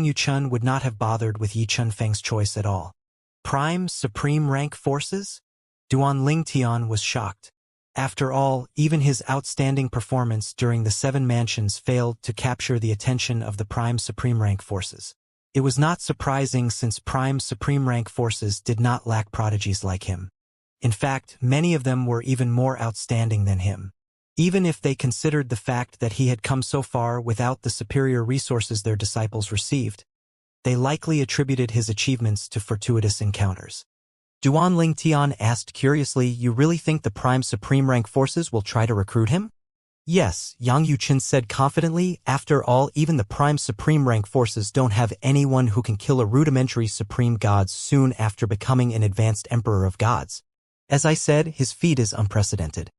Yuchun would not have bothered with Yi Qinfeng's choice at all. Prime Supreme Rank forces? Duan Ling Tian was shocked. After all, even his outstanding performance during the Seven Mansions failed to capture the attention of the Prime Supreme Rank forces. It was not surprising since Prime Supreme Rank forces did not lack prodigies like him. In fact, many of them were even more outstanding than him. Even if they considered the fact that he had come so far without the superior resources their disciples received, they likely attributed his achievements to fortuitous encounters. Duan Ling Tian asked curiously, you really think the Prime Supreme Rank forces will try to recruit him? Yes, Yang Yuchen said confidently, after all, even the Prime Supreme Rank forces don't have anyone who can kill a rudimentary Supreme God soon after becoming an advanced Emperor of Gods. As I said, his feat is unprecedented.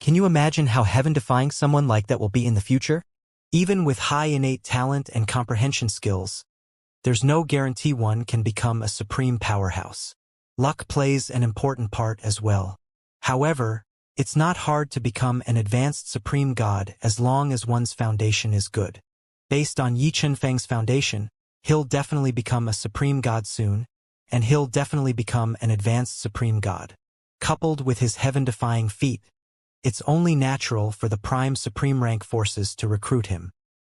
Can you imagine how heaven-defying someone like that will be in the future? Even with high innate talent and comprehension skills, there's no guarantee one can become a supreme powerhouse. Luck plays an important part as well. However, it's not hard to become an advanced supreme god as long as one's foundation is good. Based on Yi Chunfeng's foundation, he'll definitely become a supreme god soon, and he'll definitely become an advanced supreme god. Coupled with his heaven-defying feat, it's only natural for the prime supreme rank forces to recruit him.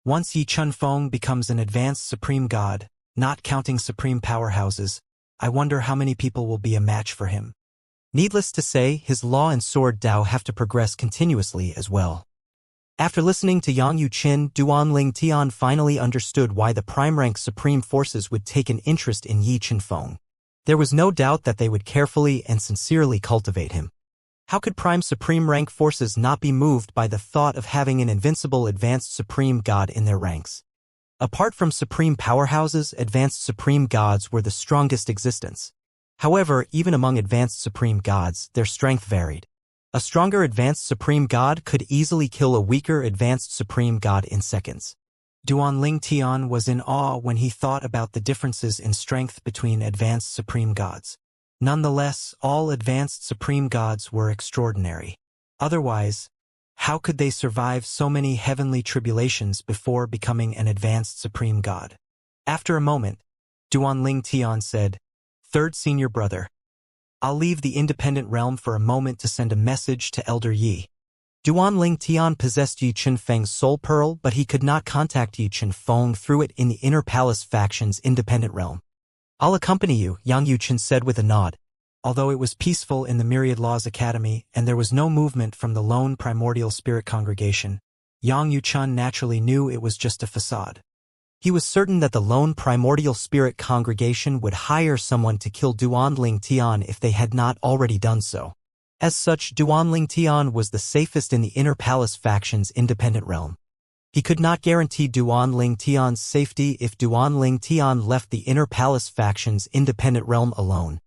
Once Yi Chunfeng becomes an advanced supreme god, not counting supreme powerhouses, I wonder how many people will be a match for him. Needless to say, his law and sword Dao have to progress continuously as well. After listening to Yang Yuqin, Duanling Tian finally understood why the prime-rank supreme forces would take an interest in Yi Chunfeng. There was no doubt that they would carefully and sincerely cultivate him. How could prime supreme rank forces not be moved by the thought of having an invincible advanced supreme god in their ranks? Apart from supreme powerhouses, advanced supreme gods were the strongest existence. However, even among advanced supreme gods, their strength varied. A stronger advanced supreme god could easily kill a weaker advanced supreme god in seconds. Duanling Tian was in awe when he thought about the differences in strength between advanced supreme gods. Nonetheless, all advanced supreme gods were extraordinary. Otherwise, how could they survive so many heavenly tribulations before becoming an advanced supreme god? After a moment, Duanling Tian said, "Third senior brother, I'll leave the independent realm for a moment to send a message to Elder Yi." Duanling Tian possessed Yi Chunfeng's soul pearl, but he could not contact Yi Chunfeng through it in the Inner Palace faction's independent realm. "I'll accompany you," Yang Yuqin said with a nod. Although it was peaceful in the Myriad Laws Academy and there was no movement from the lone primordial spirit congregation, Yang Yuqin naturally knew it was just a facade. He was certain that the lone primordial spirit congregation would hire someone to kill Duanling Tian if they had not already done so. As such, Duanling Tian was the safest in the Inner Palace faction's independent realm. He could not guarantee Duanling Tian's safety if Duanling Tian left the Inner Palace faction's independent realm alone.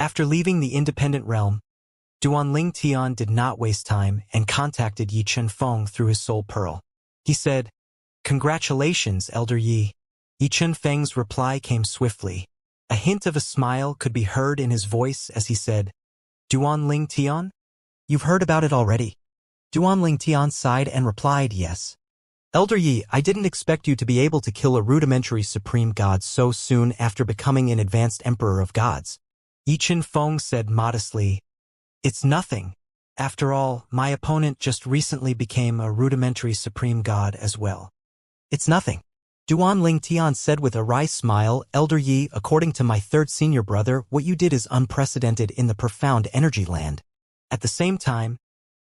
After leaving the independent realm, Duanling Tian did not waste time and contacted Yi Chunfeng through his soul pearl. He said, "Congratulations, Elder Yi." Yi Chunfeng's reply came swiftly. A hint of a smile could be heard in his voice as he said, "Duanling Tian? You've heard about it already?" Duanling Tian sighed and replied, "Yes. Elder Yi, I didn't expect you to be able to kill a rudimentary supreme god so soon after becoming an advanced emperor of gods." Yi Chunfeng said modestly, "It's nothing. After all, my opponent just recently became a rudimentary supreme god as well." "It's nothing." Duanling Tian said with a wry smile, "Elder Yi, according to my third senior brother, what you did is unprecedented in the profound energy land." At the same time,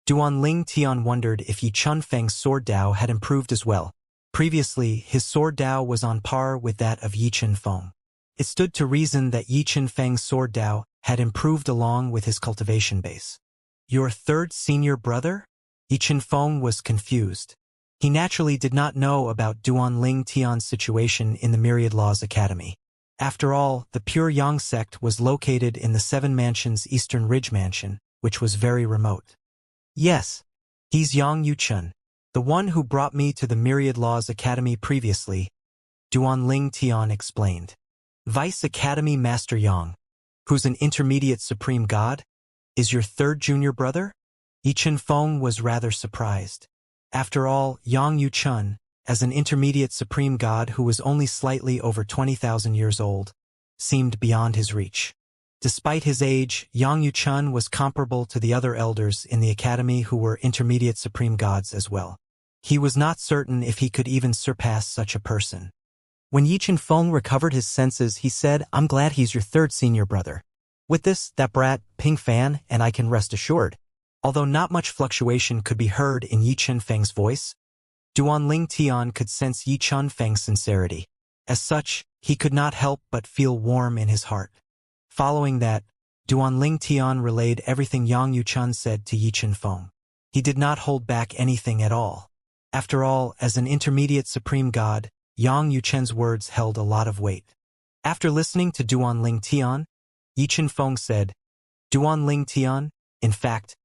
Duanling Tian wondered if Yi Chunfeng's sword Dao had improved as well. Previously, his sword Dao was on par with that of Yi Chunfeng. It stood to reason that Yi Chunfeng's sword Dao had improved along with his cultivation base. "Your third senior brother?" Yi Chunfeng was confused. He naturally did not know about Duanling Tian's situation in the Myriad Laws Academy. After all, the Pure Yang sect was located in the Seven Mansions Eastern Ridge Mansion, which was very remote. "Yes, he's Yang Yuqin, the one who brought me to the Myriad Laws Academy previously," Duanling Tian explained. "Vice Academy Master Yang, who's an intermediate supreme god, is your third junior brother?" Yi Chunfeng was rather surprised. After all, Yang Yuqin, as an intermediate supreme god who was only slightly over 20,000 years old, seemed beyond his reach. Despite his age, Yang Yuqin was comparable to the other elders in the academy who were intermediate supreme gods as well. He was not certain if he could even surpass such a person. When Yi Chunfeng recovered his senses, he said, "I'm glad he's your third senior brother. With this, that brat, Ping Fan, and I can rest assured." Although not much fluctuation could be heard in Yi Chunfeng's voice, Duanling Tian could sense Yi Chunfeng's sincerity. As such, he could not help but feel warm in his heart. Following that, Duanling Tian relayed everything Yang Yuqin said to Yi Chunfeng. He did not hold back anything at all. After all, as an intermediate supreme god, Yang Yuqin's words held a lot of weight. After listening to Duanling Tian, Yi Chunfeng said, "Duanling Tian, in fact,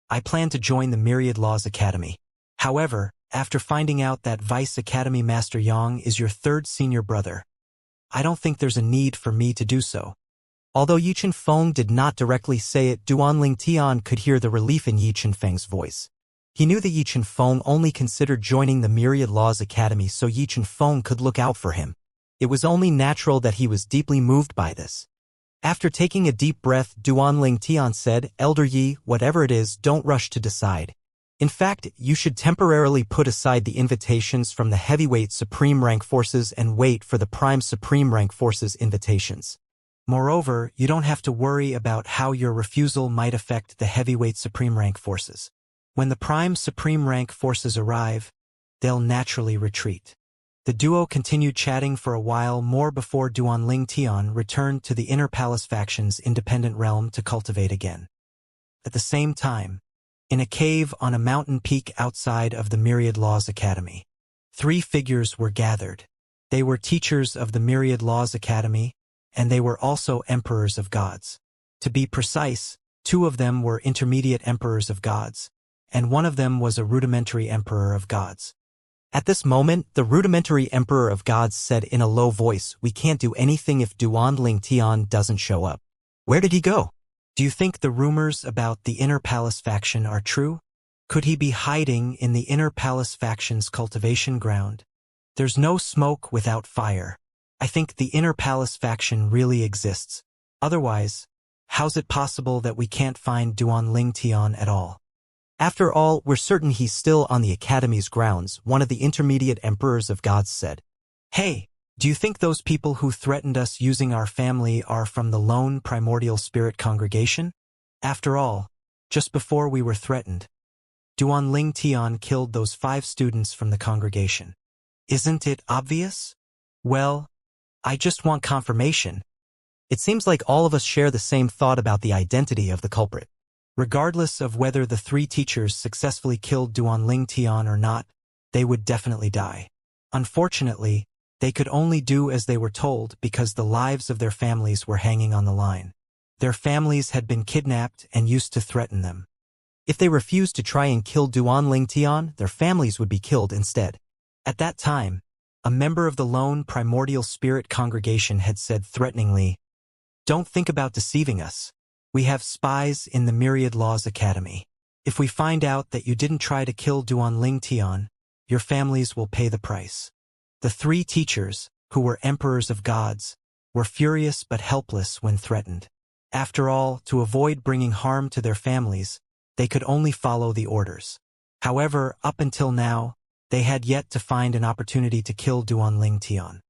I plan to join the Myriad Laws Academy. However, after finding out that Vice Academy Master Yang is your third senior brother, I don't think there's a need for me to do so. Although Yi Feng did not directly say it, Duanling Tian could hear the relief in Yi Feng's voice. He knew that Yi Feng only considered joining the Myriad Laws Academy so Yi Feng could look out for him. It was only natural that he was deeply moved by this. After taking a deep breath, Duanling Tian said, Elder Yi, whatever it is, don't rush to decide. In fact, you should temporarily put aside the invitations from the heavyweight supreme rank forces and wait for the prime supreme rank forces invitations. Moreover, you don't have to worry about how your refusal might affect the heavyweight supreme rank forces. When the prime supreme rank forces arrive, they'll naturally retreat. The duo continued chatting for a while more before Duanling Tian returned to the Inner Palace faction's independent realm to cultivate again. At the same time, in a cave on a mountain peak outside of the Myriad Laws Academy, 3 figures were gathered. They were teachers of the Myriad Laws Academy, and they were also emperors of gods. To be precise, 2 of them were intermediate emperors of gods, and 1 of them was a rudimentary emperor of gods. At this moment, the rudimentary emperor of gods said in a low voice, "We can't do anything if Duanling Tian doesn't show up." Where did he go? Do you think the rumors about the Inner Palace faction are true? Could he be hiding in the Inner Palace faction's cultivation ground? There's no smoke without fire. I think the Inner Palace faction really exists. Otherwise, how's it possible that we can't find Duanling Tian at all? After all, we're certain he's still on the Academy's grounds, one of the intermediate emperors of gods said. Hey, do you think those people who threatened us using our family are from the lone primordial spirit congregation? After all, just before we were threatened, Duanling Tian killed those 5 students from the congregation. Isn't it obvious? Well, I just want confirmation. It seems like all of us share the same thought about the identity of the culprit. Regardless of whether the 3 teachers successfully killed Duanling Tian or not, they would definitely die. Unfortunately, they could only do as they were told because the lives of their families were hanging on the line. Their families had been kidnapped and used to threaten them. If they refused to try and kill Duanling Tian, their families would be killed instead. At that time, a member of the lone primordial spirit congregation had said threateningly, "Don't think about deceiving us. We have spies in the Myriad Laws Academy. If we find out that you didn't try to kill Duanling Tian, your families will pay the price." The 3 teachers, who were emperors of gods, were furious but helpless when threatened. After all, to avoid bringing harm to their families, they could only follow the orders. However, up until now, they had yet to find an opportunity to kill Duanling Tian.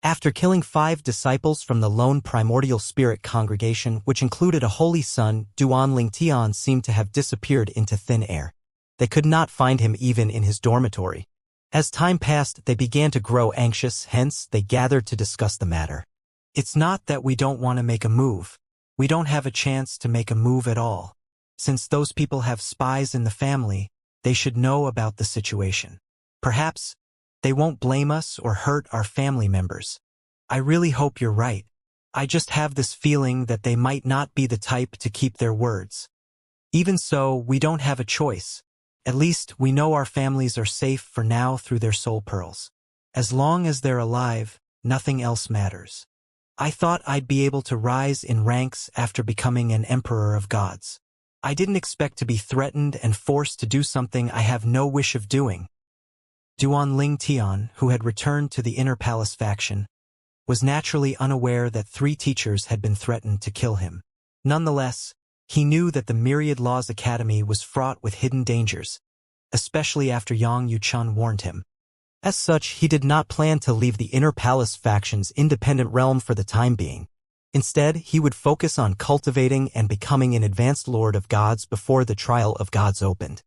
After killing 5 disciples from the lone primordial spirit congregation, which included a holy son, Duanling Tian seemed to have disappeared into thin air. They could not find him even in his dormitory. As time passed, they began to grow anxious, hence they gathered to discuss the matter. It's not that we don't want to make a move. We don't have a chance to make a move at all. Since those people have spies in the family, they should know about the situation. Perhaps they won't blame us or hurt our family members. I really hope you're right. I just have this feeling that they might not be the type to keep their words. Even so, we don't have a choice. At least we know our families are safe for now through their soul pearls. As long as they're alive, nothing else matters. I thought I'd be able to rise in ranks after becoming an emperor of gods. I didn't expect to be threatened and forced to do something I have no wish of doing. Duanling Tian, who had returned to the Inner Palace faction, was naturally unaware that 3 teachers had been threatened to kill him. Nonetheless, he knew that the Myriad Laws Academy was fraught with hidden dangers, especially after Yang Yuchun warned him. As such, he did not plan to leave the Inner Palace faction's independent realm for the time being. Instead, he would focus on cultivating and becoming an advanced Lord of Gods before the trial of gods opened.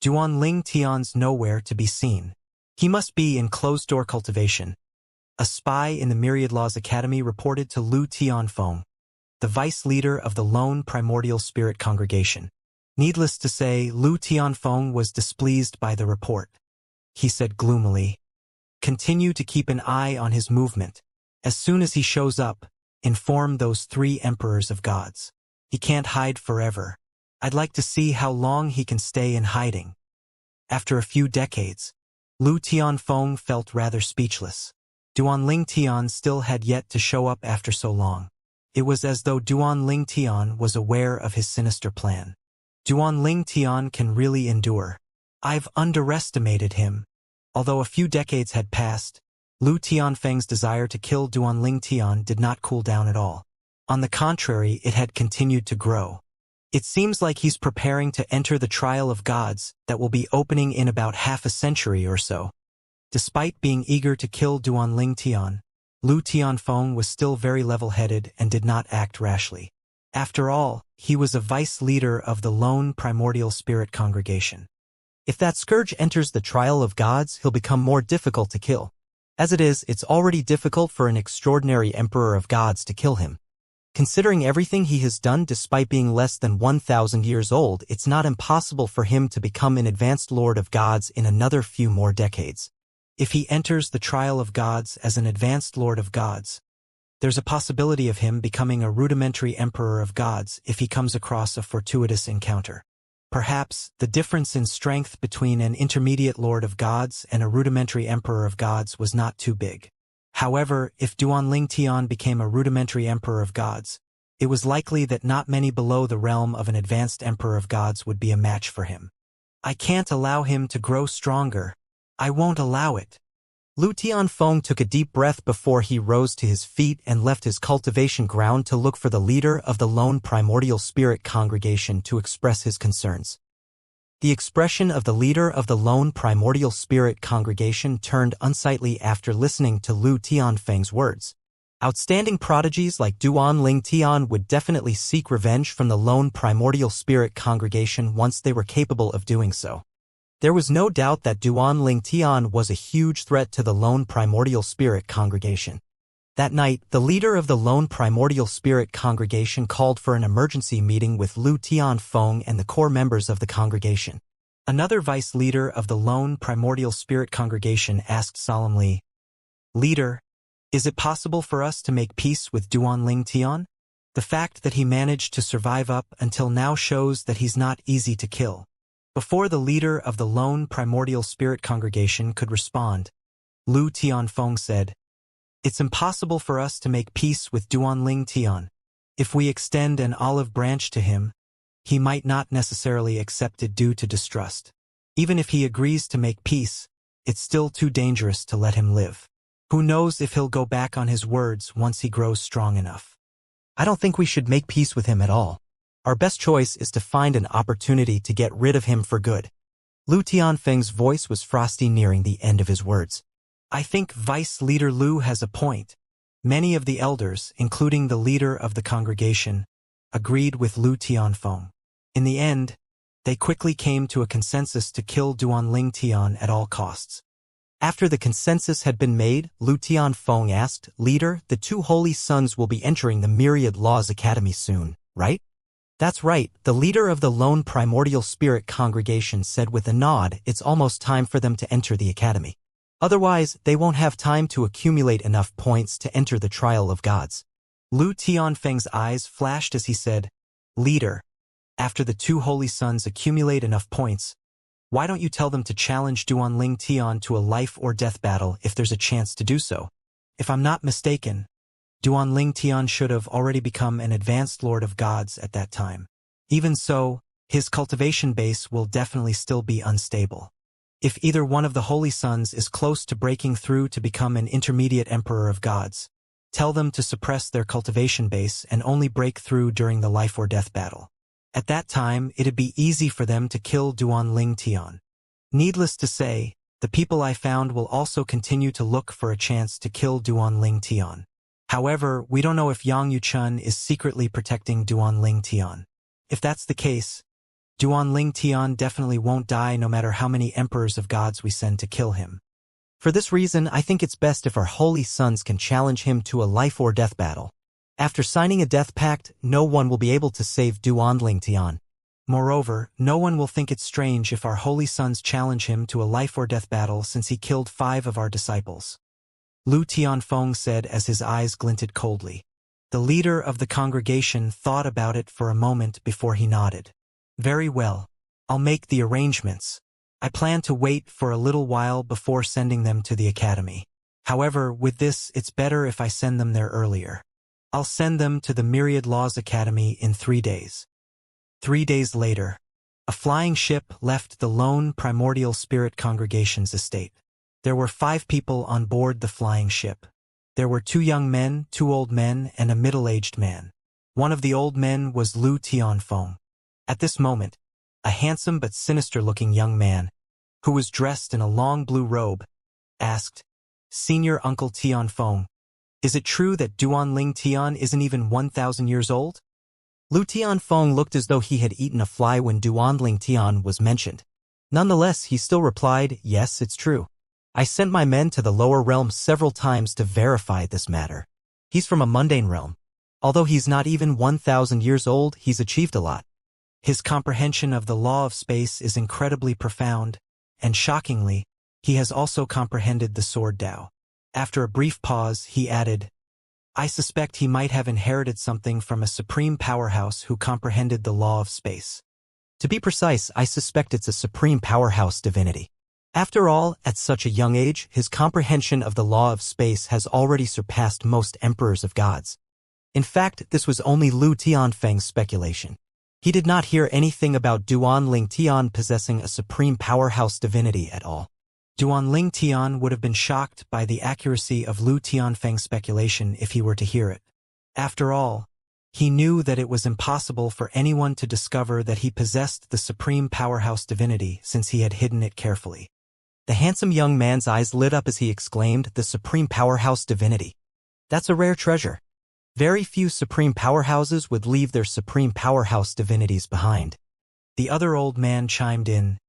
Duanling Tian's nowhere to be seen. He must be in closed-door cultivation. A spy in the Myriad Laws Academy reported to Lu Tianfeng, the vice leader of the lone primordial spirit congregation. Needless to say, Lu Tianfeng was displeased by the report. He said gloomily, "Continue to keep an eye on his movement. As soon as he shows up, inform those 3 emperors of gods. He can't hide forever. I'd like to see how long he can stay in hiding. After a few decades, Lu Tianfeng felt rather speechless. Duan Tian still had yet to show up after so long. It was as though Duan Tian was aware of his sinister plan. Duan Tian can really endure. I've underestimated him. Although a few decades had passed, Lu Tianfeng's desire to kill Duan Tian did not cool down at all. On the contrary, it had continued to grow. It seems like he's preparing to enter the trial of gods that will be opening in about half a century or so. Despite being eager to kill Duan Tian, Lu Tianfeng was still very level-headed and did not act rashly. After all, he was a vice leader of the lone primordial spirit congregation. If that scourge enters the trial of gods, he'll become more difficult to kill. As it is, it's already difficult for an extraordinary emperor of gods to kill him. Considering everything he has done despite being less than 1,000 years old, it's not impossible for him to become an advanced lord of gods in another few more decades. If he enters the trial of gods as an advanced lord of gods, there's a possibility of him becoming a rudimentary emperor of gods if he comes across a fortuitous encounter. Perhaps the difference in strength between an intermediate lord of gods and a rudimentary emperor of gods was not too big. However, if Duan Tian became a rudimentary emperor of gods, it was likely that not many below the realm of an advanced emperor of gods would be a match for him. I can't allow him to grow stronger. I won't allow it. Lu Tianfeng took a deep breath before he rose to his feet and left his cultivation ground to look for the leader of the lone primordial spirit congregation to express his concerns. The expression of the leader of the lone primordial spirit congregation turned unsightly after listening to Lu Tianfeng's words. Outstanding prodigies like Duan Tian would definitely seek revenge from the lone primordial spirit congregation once they were capable of doing so. There was no doubt that Duan Tian was a huge threat to the lone primordial spirit congregation. That night, the leader of the lone primordial spirit congregation called for an emergency meeting with Lu Tianfeng and the core members of the congregation. Another vice leader of the lone primordial spirit congregation asked solemnly, "Leader, is it possible for us to make peace with Duan Tian? The fact that he managed to survive up until now shows that he's not easy to kill." Before the leader of the lone primordial spirit congregation could respond, Lu Tianfeng said, "It's impossible for us to make peace with Duan Tian. If we extend an olive branch to him, he might not necessarily accept it due to distrust. Even if he agrees to make peace, it's still too dangerous to let him live. Who knows if he'll go back on his words once he grows strong enough. I don't think we should make peace with him at all. Our best choice is to find an opportunity to get rid of him for good." Lu Tianfeng's voice was frosty nearing the end of his words. "I think Vice Leader Lu has a point." Many of the elders, including the leader of the congregation, agreed with Lu Tianfeng. In the end, they quickly came to a consensus to kill Duan Tian at all costs. After the consensus had been made, Lu Tianfeng asked, "Leader, the two holy sons will be entering the Myriad Laws Academy soon, right?" "That's right," the leader of the lone primordial spirit congregation said with a nod. "It's almost time for them to enter the academy. Otherwise, they won't have time to accumulate enough points to enter the trial of gods." Lu Tianfeng's eyes flashed as he said, "Leader, after the two holy sons accumulate enough points, why don't you tell them to challenge Duan Tian to a life-or-death battle if there's a chance to do so? If I'm not mistaken, Duan Tian should have already become an advanced lord of gods at that time. Even so, his cultivation base will definitely still be unstable. If either one of the holy sons is close to breaking through to become an intermediate emperor of gods, tell them to suppress their cultivation base and only break through during the life-or-death battle. At that time, it'd be easy for them to kill Duan Tian. Needless to say, the people I found will also continue to look for a chance to kill Duan Tian. However, we don't know if Yang Yuchun is secretly protecting Duan Tian. If that's the case, Duan Tian definitely won't die no matter how many emperors of gods we send to kill him. For this reason, I think it's best if our holy sons can challenge him to a life-or-death battle. After signing a death pact, no one will be able to save Duan Tian. Moreover, no one will think it's strange if our holy sons challenge him to a life-or-death battle since he killed 5 of our disciples." Lu Tianfeng said as his eyes glinted coldly. The leader of the congregation thought about it for a moment before he nodded. Very well. I'll make the arrangements. I plan to wait for a little while before sending them to the academy. However, with this, it's better if I send them there earlier. I'll send them to the Myriad Laws Academy in 3 days. 3 days later, a flying ship left the lone primordial spirit congregation's estate. There were 5 people on board the flying ship. There were 2 young men, 2 old men, and a middle-aged man. One of the old men was Lu Tianfeng. At this moment, a handsome but sinister-looking young man, who was dressed in a long blue robe, asked, "Senior Uncle Tianfeng, is it true that Duanling Tian isn't even 1,000 years old?" Lu Tianfeng looked as though he had eaten a fly when Duanling Tian was mentioned. Nonetheless, he still replied, "Yes, it's true. I sent my men to the lower realm several times to verify this matter. He's from a mundane realm. Although he's not even 1,000 years old, he's achieved a lot. His comprehension of the law of space is incredibly profound, and shockingly, he has also comprehended the Sword Tao." After a brief pause, he added, "I suspect he might have inherited something from a supreme powerhouse who comprehended the law of space. To be precise, I suspect it's a supreme powerhouse divinity. After all, at such a young age, his comprehension of the law of space has already surpassed most emperors of gods." In fact, this was only Lu Tianfeng's speculation. He did not hear anything about Duanling Tian possessing a supreme powerhouse divinity at all. Duanling Tian would have been shocked by the accuracy of Lu Tianfeng's speculation if he were to hear it. After all, he knew that it was impossible for anyone to discover that he possessed the supreme powerhouse divinity since he had hidden it carefully. The handsome young man's eyes lit up as he exclaimed, "The supreme powerhouse divinity. That's a rare treasure. Very few supreme powerhouses would leave their supreme powerhouse divinities behind." The other old man chimed in,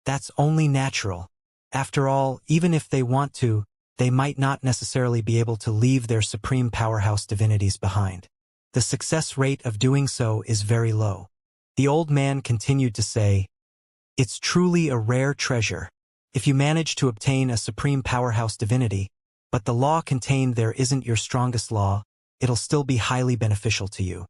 "That's only natural. After all, even if they want to, they might not necessarily be able to leave their supreme powerhouse divinities behind. The success rate of doing so is very low." The old man continued to say, "It's truly a rare treasure. If you manage to obtain a supreme powerhouse divinity, but the law contained there isn't your strongest law, it'll still be highly beneficial to you.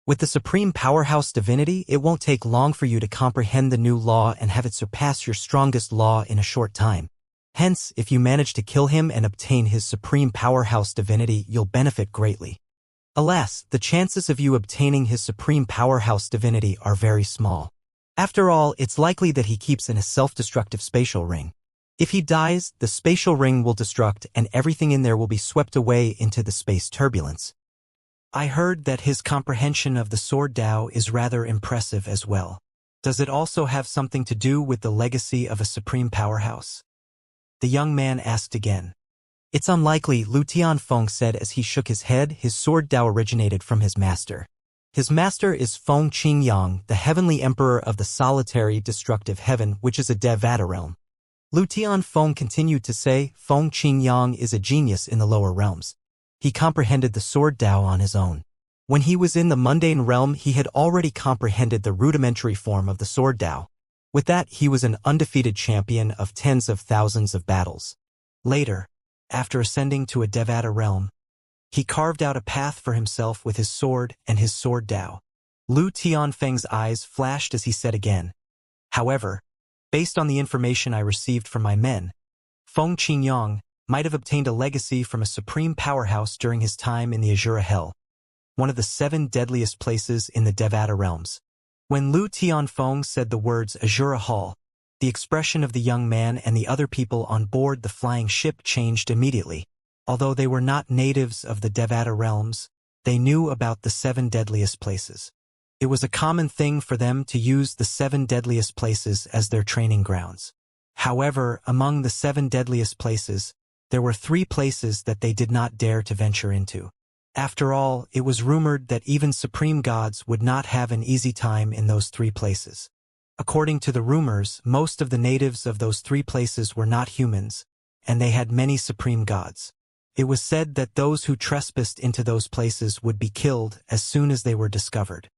With the supreme powerhouse divinity, it won't take long for you to comprehend the new law and have it surpass your strongest law in a short time. Hence, if you manage to kill him and obtain his supreme powerhouse divinity, you'll benefit greatly. Alas, the chances of you obtaining his supreme powerhouse divinity are very small. After all, it's likely that he keeps in a self-destructive spatial ring. If he dies, the spatial ring will destruct and everything in there will be swept away into the space turbulence. I heard that his comprehension of the Sword Tao is rather impressive as well. Does it also have something to do with the legacy of a supreme powerhouse?" The young man asked again. "It's unlikely," Lu Tianfeng said as he shook his head. "His Sword Tao originated from his master. His master is Feng Qingyang, the heavenly emperor of the solitary destructive heaven, which is a Devata realm." Lu Tianfeng continued to say, "Feng Qingyang is a genius in the lower realms. He comprehended the Sword Tao on his own. When he was in the mundane realm, he had already comprehended the rudimentary form of the Sword Tao. With that, he was an undefeated champion of tens of thousands of battles. Later, after ascending to a Devata realm, he carved out a path for himself with his sword and his Sword Tao." Lu Tianfeng's eyes flashed as he said again, "However, based on the information I received from my men, Feng Qingyang might have obtained a legacy from a supreme powerhouse during his time in the Azura Hell, one of the 7 deadliest places in the Devata realms." When Lu Tianfeng said the words Azura Hall, the expression of the young man and the other people on board the flying ship changed immediately. Although they were not natives of the Devata realms, they knew about the 7 deadliest places. It was a common thing for them to use the 7 deadliest places as their training grounds. However, among the 7 deadliest places, there were 3 places that they did not dare to venture into. After all, it was rumored that even supreme gods would not have an easy time in those 3 places. According to the rumors, most of the natives of those 3 places were not humans, and they had many supreme gods. It was said that those who trespassed into those places would be killed as soon as they were discovered.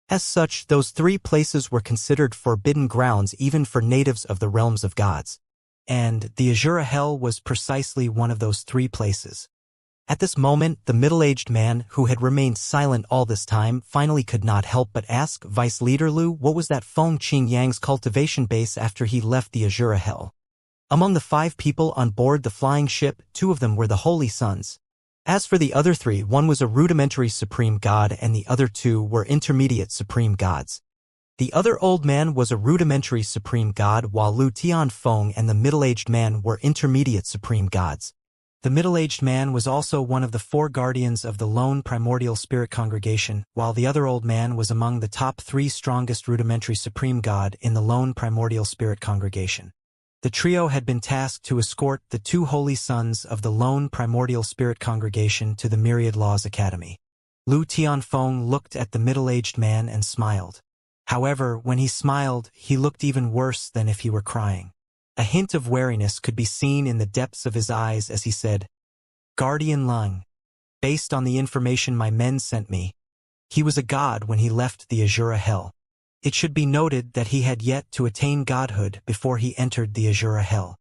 As such, those 3 places were considered forbidden grounds even for natives of the realms of gods. And the Azura Hell was precisely one of those 3 places. At this moment, the middle-aged man, who had remained silent all this time, finally could not help but ask Vice Leader Lu what was that Feng Qingyang's cultivation base after he left the Azura Hell. Among the 5 people on board the flying ship, 2 of them were the Holy Sons. As for the other 3, one was a rudimentary supreme god and the other 2 were intermediate supreme gods. The other old man was a rudimentary supreme god while Lu Tianfeng and the middle-aged man were intermediate supreme gods. The middle-aged man was also one of the 4 guardians of the lone primordial spirit congregation, while the other old man was among the top 3 strongest rudimentary supreme god in the lone primordial spirit congregation. The trio had been tasked to escort the 2 holy sons of the lone primordial spirit congregation to the Myriad Laws Academy. Lu Tianfeng looked at the middle-aged man and smiled. However, when he smiled, he looked even worse than if he were crying. A hint of wariness could be seen in the depths of his eyes as he said, "Guardian Lung, based on the information my men sent me, he was a god when he left the Azura Hell. It should be noted that he had yet to attain godhood before he entered the Azura Hell."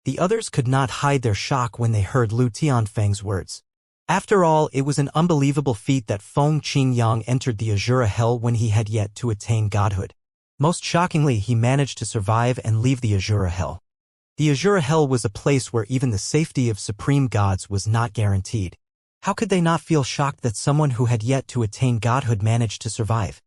The others could not hide their shock when they heard Lu Tianfeng's words. After all, it was an unbelievable feat that Feng Qingyang entered the Azura Hell when he had yet to attain godhood. Most shockingly, he managed to survive and leave the Azura Hell. The Azura Hell was a place where even the safety of supreme gods was not guaranteed. How could they not feel shocked that someone who had yet to attain godhood managed to survive?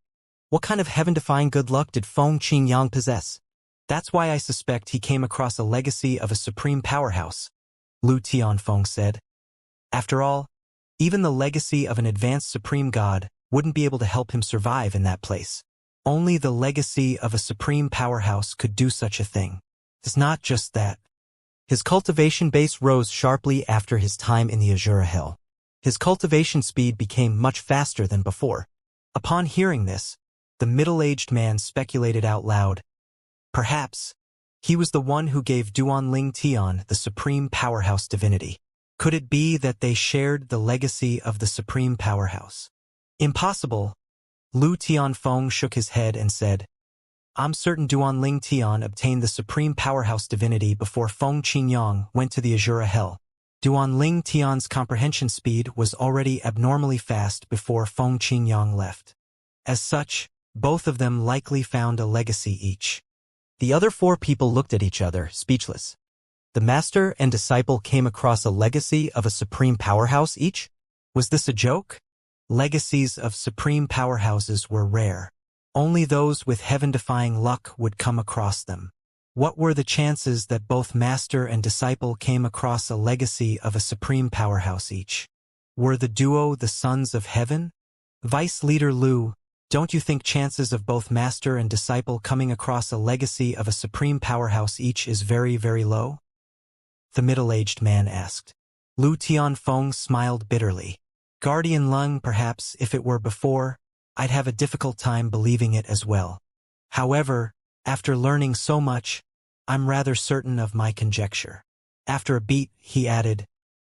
What kind of heaven-defying good luck did Feng Qingyang possess? That's why I suspect he came across a legacy of a supreme powerhouse, Lu Tianfeng said. After all, even the legacy of an advanced supreme god wouldn't be able to help him survive in that place. Only the legacy of a supreme powerhouse could do such a thing. It's not just that. His cultivation base rose sharply after his time in the Azura Hell. His cultivation speed became much faster than before. Upon hearing this, the middle-aged man speculated out loud. Perhaps he was the one who gave Duanling Tian the supreme powerhouse divinity. Could it be that they shared the legacy of the supreme powerhouse? Impossible. Lu Tianfeng shook his head and said, "I'm certain Duanling Tian obtained the supreme powerhouse divinity before Feng Qingyang went to the Azura Hell. Duanling Tian's comprehension speed was already abnormally fast before Feng Qingyang left. As such, both of them likely found a legacy each." The other 4 people looked at each other, speechless. The master and disciple came across a legacy of a supreme powerhouse each? Was this a joke? Legacies of supreme powerhouses were rare. Only those with heaven-defying luck would come across them. What were the chances that both master and disciple came across a legacy of a supreme powerhouse each? Were the duo the sons of heaven? Vice Leader Lu, don't you think chances of both master and disciple coming across a legacy of a supreme powerhouse each is very, very low? The middle-aged man asked. Lu Tianfeng smiled bitterly. Guardian Lung, perhaps if it were before, I'd have a difficult time believing it as well. However, after learning so much, I'm rather certain of my conjecture. After a beat, he added,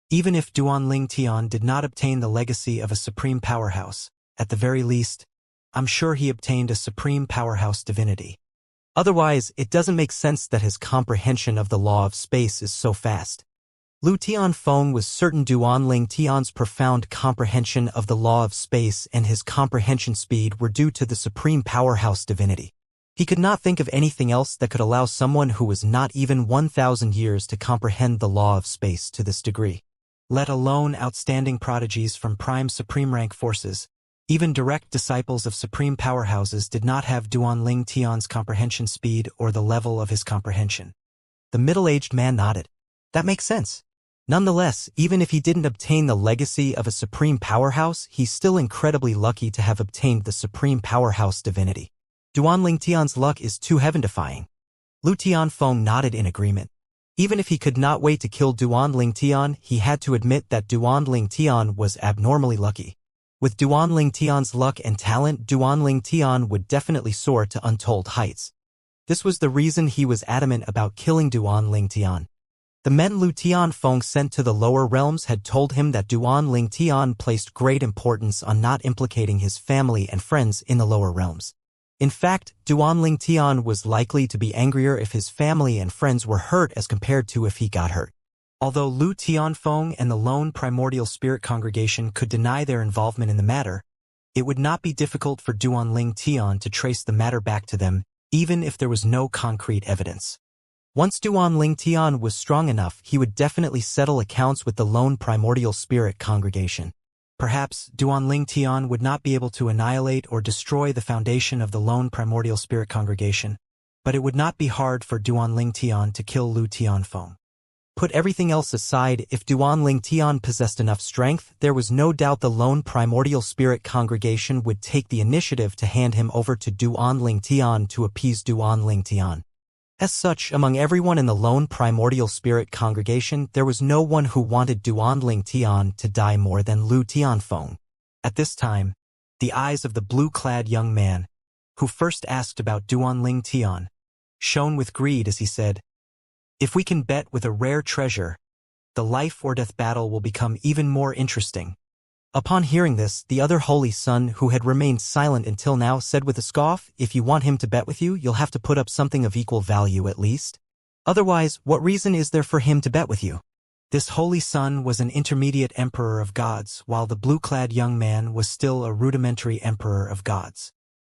even if Duanling Tian did not obtain the legacy of a supreme powerhouse, at the very least, I'm sure he obtained a supreme powerhouse divinity. Otherwise, it doesn't make sense that his comprehension of the law of space is so fast. Lu Tianfeng was certain Duanling Tian's profound comprehension of the law of space and his comprehension speed were due to the supreme powerhouse divinity. He could not think of anything else that could allow someone who was not even 1,000 years to comprehend the law of space to this degree. Let alone outstanding prodigies from prime supreme rank forces. Even direct disciples of supreme powerhouses did not have Duanling Tian's comprehension speed or the level of his comprehension. The middle-aged man nodded. That makes sense. Nonetheless, even if he didn't obtain the legacy of a supreme powerhouse, he's still incredibly lucky to have obtained the supreme powerhouse divinity. Duanling Tian's luck is too heaven-defying. Lu Tianfeng nodded in agreement. Even if he could not wait to kill Duanling Tian, he had to admit that Duanling Tian was abnormally lucky. With Duanling Tian's luck and talent, Duanling Tian would definitely soar to untold heights. This was the reason he was adamant about killing Duanling Tian. The men Lu Tianfeng sent to the lower realms had told him that Duanling Tian placed great importance on not implicating his family and friends in the lower realms. In fact, Duanling Tian was likely to be angrier if his family and friends were hurt as compared to if he got hurt. Although Lu Tianfeng and the lone primordial spirit congregation could deny their involvement in the matter, it would not be difficult for Duanling Tian to trace the matter back to them, even if there was no concrete evidence. Once Duanling Tian was strong enough, he would definitely settle accounts with the lone primordial spirit congregation. Perhaps Duanling Tian would not be able to annihilate or destroy the foundation of the lone primordial spirit congregation, but it would not be hard for Duanling Tian to kill Lu Tianfeng. Put everything else aside, if Duanling Tian possessed enough strength, there was no doubt the lone primordial spirit congregation would take the initiative to hand him over to Duanling Tian to appease Duanling Tian. As such, among everyone in the lone primordial spirit congregation, there was no one who wanted Duanling Tian to die more than Lu Tianfeng. At this time, the eyes of the blue-clad young man, who first asked about Duanling Tian, shone with greed as he said, "If we can bet with a rare treasure, the life-or-death battle will become even more interesting." Upon hearing this, the other holy son, who had remained silent until now, said with a scoff, "If you want him to bet with you, you'll have to put up something of equal value at least. Otherwise, what reason is there for him to bet with you?" This holy son was an intermediate emperor of gods, while the blue-clad young man was still a rudimentary emperor of gods.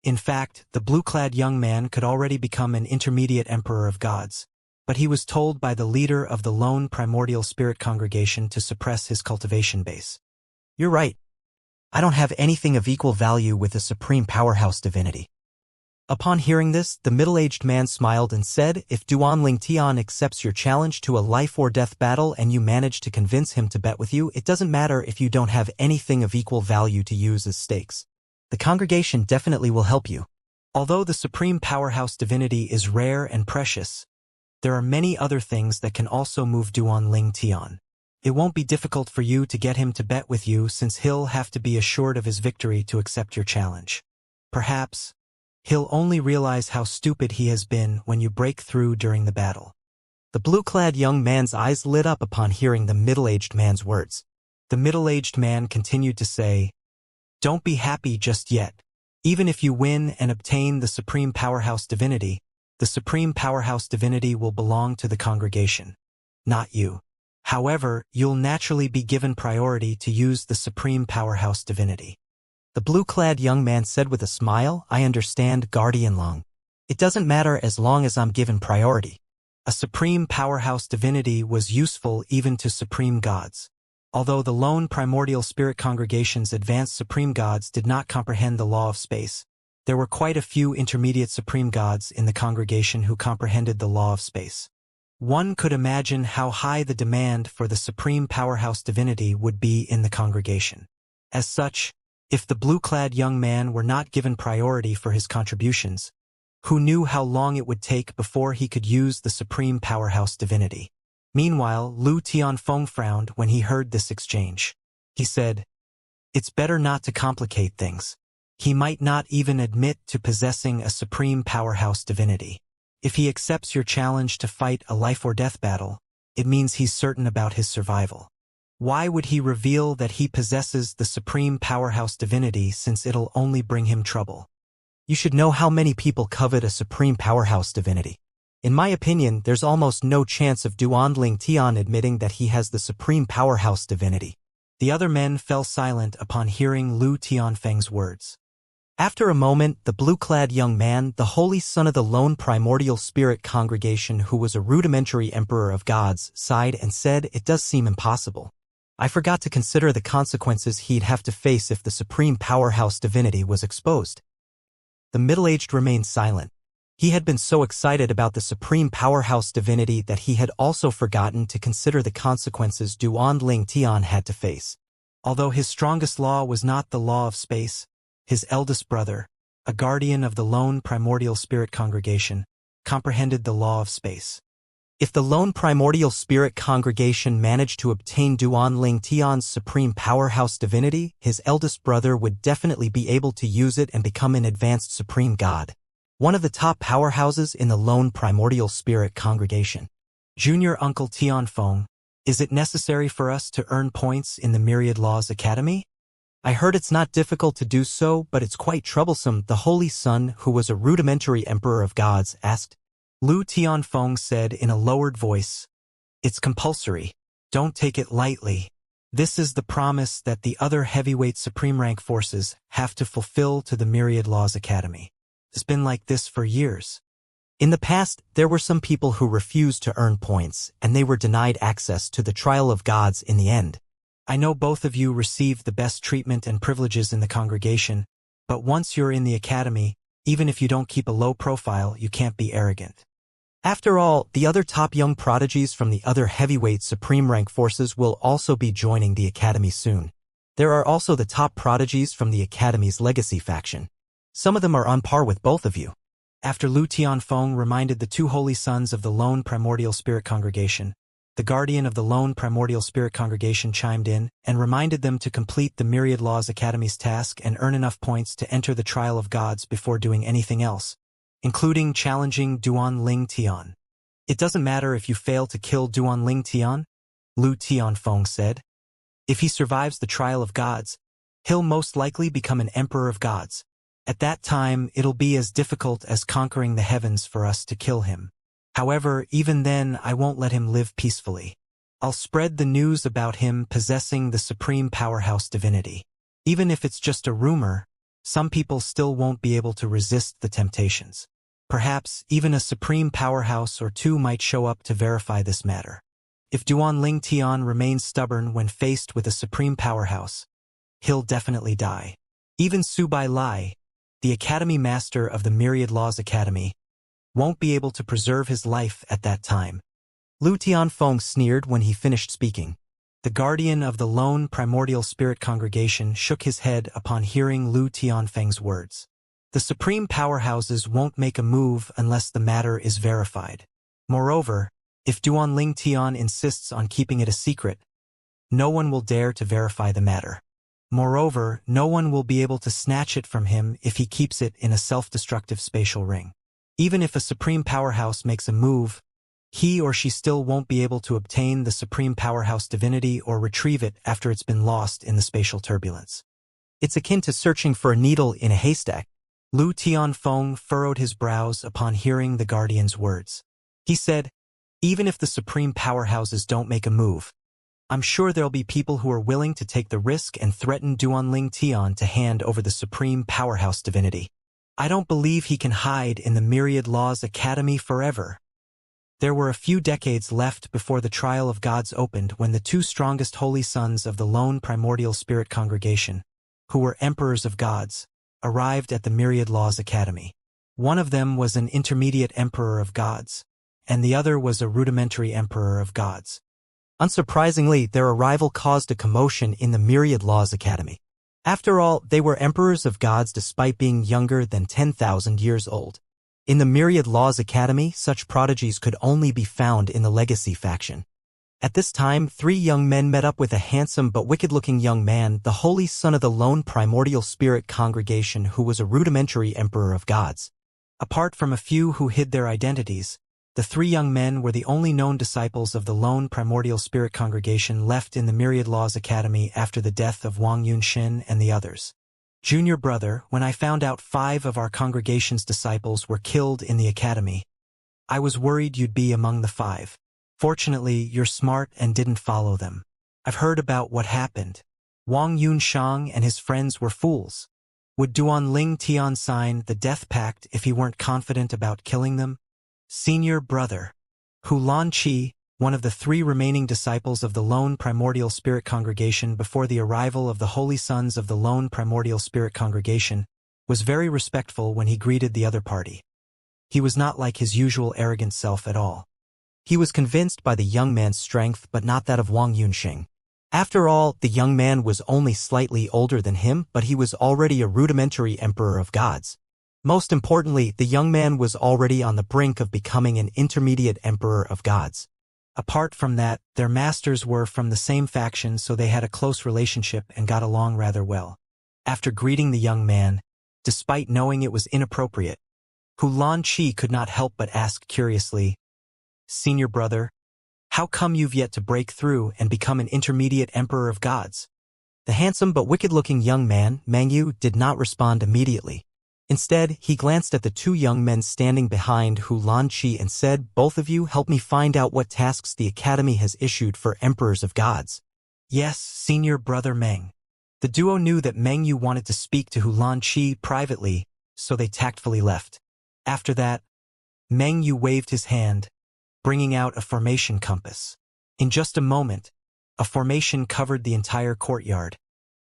In fact, the blue-clad young man could already become an intermediate emperor of gods, but he was told by the leader of the lone primordial spirit congregation to suppress his cultivation base. "You're right. I don't have anything of equal value with the supreme powerhouse divinity." Upon hearing this, the middle-aged man smiled and said, "If Duanling Tian accepts your challenge to a life-or-death battle and you manage to convince him to bet with you, it doesn't matter if you don't have anything of equal value to use as stakes. The congregation definitely will help you. Although the supreme powerhouse divinity is rare and precious, there are many other things that can also move Duanling Tian. It won't be difficult for you to get him to bet with you, since he'll have to be assured of his victory to accept your challenge. Perhaps he'll only realize how stupid he has been when you break through during the battle." The blue-clad young man's eyes lit up upon hearing the middle-aged man's words. The middle-aged man continued to say, "Don't be happy just yet. Even if you win and obtain the supreme powerhouse divinity, the supreme powerhouse divinity will belong to the congregation, not you. However, you'll naturally be given priority to use the supreme powerhouse divinity." The blue-clad young man said with a smile, "I understand, Guardian Long. It doesn't matter as long as I'm given priority." A supreme powerhouse divinity was useful even to supreme gods. Although the lone primordial spirit congregation's advanced supreme gods did not comprehend the law of space, there were quite a few intermediate supreme gods in the congregation who comprehended the law of space. One could imagine how high the demand for the supreme powerhouse divinity would be in the congregation. As such, if the blue-clad young man were not given priority for his contributions, who knew how long it would take before he could use the supreme powerhouse divinity? Meanwhile, Lu Tianfeng frowned when he heard this exchange. He said, "It's better not to complicate things. He might not even admit to possessing a supreme powerhouse divinity. If he accepts your challenge to fight a life-or-death battle, it means he's certain about his survival. Why would he reveal that he possesses the supreme powerhouse divinity, since it'll only bring him trouble? You should know how many people covet a supreme powerhouse divinity. In my opinion, there's almost no chance of Duanling Tian admitting that he has the supreme powerhouse divinity." The other men fell silent upon hearing Lu Tianfeng's words. After a moment, the blue-clad young man, the holy son of the lone primordial spirit congregation who was a rudimentary emperor of gods, sighed and said, "It does seem impossible. I forgot to consider the consequences he'd have to face if the supreme powerhouse divinity was exposed." The middle-aged remained silent. He had been so excited about the supreme powerhouse divinity that he had also forgotten to consider the consequences Duanling Tian had to face. Although his strongest law was not the law of space, his eldest brother, a guardian of the lone primordial spirit congregation, comprehended the law of space. If the lone primordial spirit congregation managed to obtain Duanling Tian's supreme powerhouse divinity, his eldest brother would definitely be able to use it and become an advanced supreme god, one of the top powerhouses in the lone primordial spirit congregation. "Junior Uncle Tianfeng, is it necessary for us to earn points in the Myriad Laws Academy? I heard it's not difficult to do so, but it's quite troublesome," the holy son, who was a rudimentary emperor of gods, asked. Lu Tianfeng said in a lowered voice, "It's compulsory. Don't take it lightly. This is the promise that the other heavyweight supreme rank forces have to fulfill to the Myriad Laws Academy. It's been like this for years. In the past, there were some people who refused to earn points, and they were denied access to the trial of gods in the end. I know both of you received the best treatment and privileges in the congregation, but once you're in the academy, even if you don't keep a low profile, you can't be arrogant. After all, the other top young prodigies from the other heavyweight supreme rank forces will also be joining the academy soon. There are also the top prodigies from the academy's legacy faction. Some of them are on par with both of you. After Lu Tianfeng reminded the two holy sons of the Lone Primordial Spirit Congregation, the guardian of the Lone Primordial Spirit Congregation chimed in and reminded them to complete the Myriad Laws Academy's task and earn enough points to enter the trial of gods before doing anything else, including challenging Duan Ling Tian. It doesn't matter if you fail to kill Duan Ling Tian, Lu Tianfeng said. If he survives the trial of gods, he'll most likely become an emperor of gods. At that time, it'll be as difficult as conquering the heavens for us to kill him. However, even then, I won't let him live peacefully. I'll spread the news about him possessing the supreme powerhouse divinity. Even if it's just a rumor, some people still won't be able to resist the temptations. Perhaps even a supreme powerhouse or two might show up to verify this matter. If Duan Ling Tian remains stubborn when faced with a supreme powerhouse, he'll definitely die. Even Su Bai Lai, the Academy Master of the Myriad Laws Academy, won't be able to preserve his life at that time. Lu Tianfeng sneered when he finished speaking. The guardian of the Lone Primordial Spirit Congregation shook his head upon hearing Lu Tianfeng's words. The supreme powerhouses won't make a move unless the matter is verified. Moreover, if Duan Ling Tian insists on keeping it a secret, no one will dare to verify the matter. Moreover, no one will be able to snatch it from him if he keeps it in a self-destructive spatial ring. Even if a supreme powerhouse makes a move, he or she still won't be able to obtain the supreme powerhouse divinity or retrieve it after it's been lost in the spatial turbulence. It's akin to searching for a needle in a haystack. Lu Tianfeng furrowed his brows upon hearing the guardian's words. He said, even if the supreme powerhouses don't make a move, I'm sure there'll be people who are willing to take the risk and threaten Duan Ling Tian to hand over the supreme powerhouse divinity. I don't believe he can hide in the Myriad Laws Academy forever. There were a few decades left before the trial of gods opened when the two strongest holy sons of the Lone Primordial Spirit Congregation, who were emperors of gods, arrived at the Myriad Laws Academy. One of them was an intermediate emperor of gods, and the other was a rudimentary emperor of gods. Unsurprisingly, their arrival caused a commotion in the Myriad Laws Academy. After all, they were emperors of gods despite being younger than 10,000 years old. In the Myriad Laws Academy, such prodigies could only be found in the Legacy faction. At this time, 3 young men met up with a handsome but wicked-looking young man, the holy son of the Lone Primordial Spirit Congregation, who was a rudimentary emperor of gods. Apart from a few who hid their identities, the 3 young men were the only known disciples of the Lone Primordial Spirit Congregation left in the Myriad Laws Academy after the death of Wang Yunxin and the others. Junior brother, when I found out 5 of our congregation's disciples were killed in the academy, I was worried you'd be among the 5. Fortunately, you're smart and didn't follow them. I've heard about what happened. Wang Yunshang and his friends were fools. Would Duan Ling Tian sign the death pact if he weren't confident about killing them? Senior brother. Hu Lanqi, one of the 3 remaining disciples of the Lone Primordial Spirit Congregation before the arrival of the Holy Sons of the Lone Primordial Spirit Congregation, was very respectful when he greeted the other party. He was not like his usual arrogant self at all. He was convinced by the young man's strength but not that of Wang Yunxing. After all, the young man was only slightly older than him, but he was already a rudimentary emperor of gods. Most importantly, the young man was already on the brink of becoming an intermediate emperor of gods. Apart from that, their masters were from the same faction, so they had a close relationship and got along rather well. After greeting the young man, despite knowing it was inappropriate, Hu Lanqi could not help but ask curiously, "Senior brother, how come you've yet to break through and become an intermediate emperor of gods?" The handsome but wicked-looking young man, Meng Yu, did not respond immediately. Instead, he glanced at the two young men standing behind Hu Lanqi and said, "Both of you help me find out what tasks the Academy has issued for Emperors of Gods." "Yes, Senior Brother Meng." The duo knew that Meng Yu wanted to speak to Hu Lanqi privately, so they tactfully left. After that, Meng Yu waved his hand, bringing out a formation compass. In just a moment, a formation covered the entire courtyard,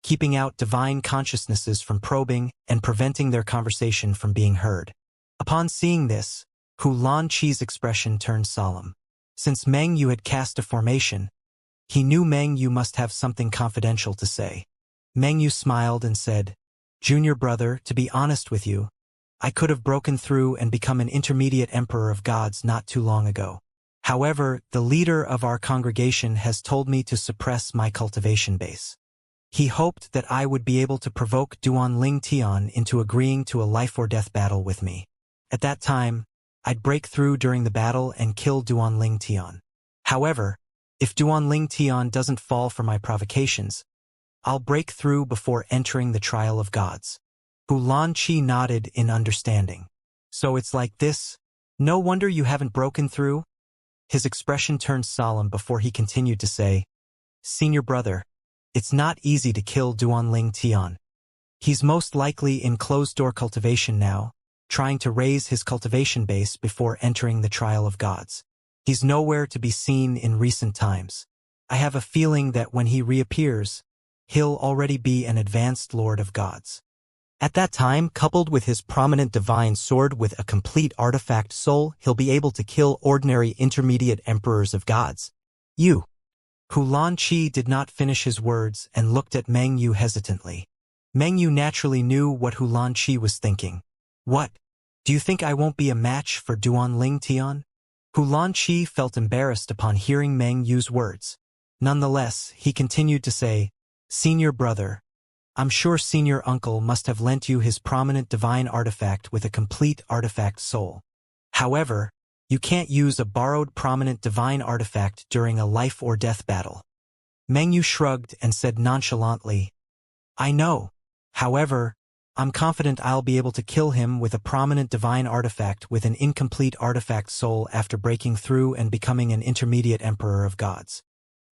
keeping out divine consciousnesses from probing and preventing their conversation from being heard. Upon seeing this, Hu Lanqi's expression turned solemn. Since Meng Yu had cast a formation, he knew Meng Yu must have something confidential to say. Meng Yu smiled and said, "Junior brother, to be honest with you, I could have broken through and become an intermediate emperor of gods not too long ago. However, the leader of our congregation has told me to suppress my cultivation base. He hoped that I would be able to provoke Duan Ling Tian into agreeing to a life-or-death battle with me. At that time, I'd break through during the battle and kill Duan Ling Tian. However, if Duan Ling Tian doesn't fall for my provocations, I'll break through before entering the trial of gods." Hu Lanqi nodded in understanding. "So it's like this? No wonder you haven't broken through?" His expression turned solemn before he continued to say, "Senior brother, it's not easy to kill Duan Ling Tian. He's most likely in closed-door cultivation now, trying to raise his cultivation base before entering the trial of gods. He's nowhere to be seen in recent times. I have a feeling that when he reappears, he'll already be an advanced lord of gods. At that time, coupled with his prominent divine sword with a complete artifact soul, he'll be able to kill ordinary intermediate emperors of gods. You." Hu Lanqi did not finish his words and looked at Meng Yu hesitantly. Meng Yu naturally knew what Hu Lanqi was thinking. "What? Do you think I won't be a match for Duan Ling Tian?" Hu Lanqi felt embarrassed upon hearing Meng Yu's words. Nonetheless, he continued to say, "Senior brother, I'm sure senior uncle must have lent you his prominent divine artifact with a complete artifact soul. However, you can't use a borrowed prominent divine artifact during a life-or-death battle." Meng Yu shrugged and said nonchalantly, "I know. However, I'm confident I'll be able to kill him with a prominent divine artifact with an incomplete artifact soul after breaking through and becoming an intermediate emperor of gods.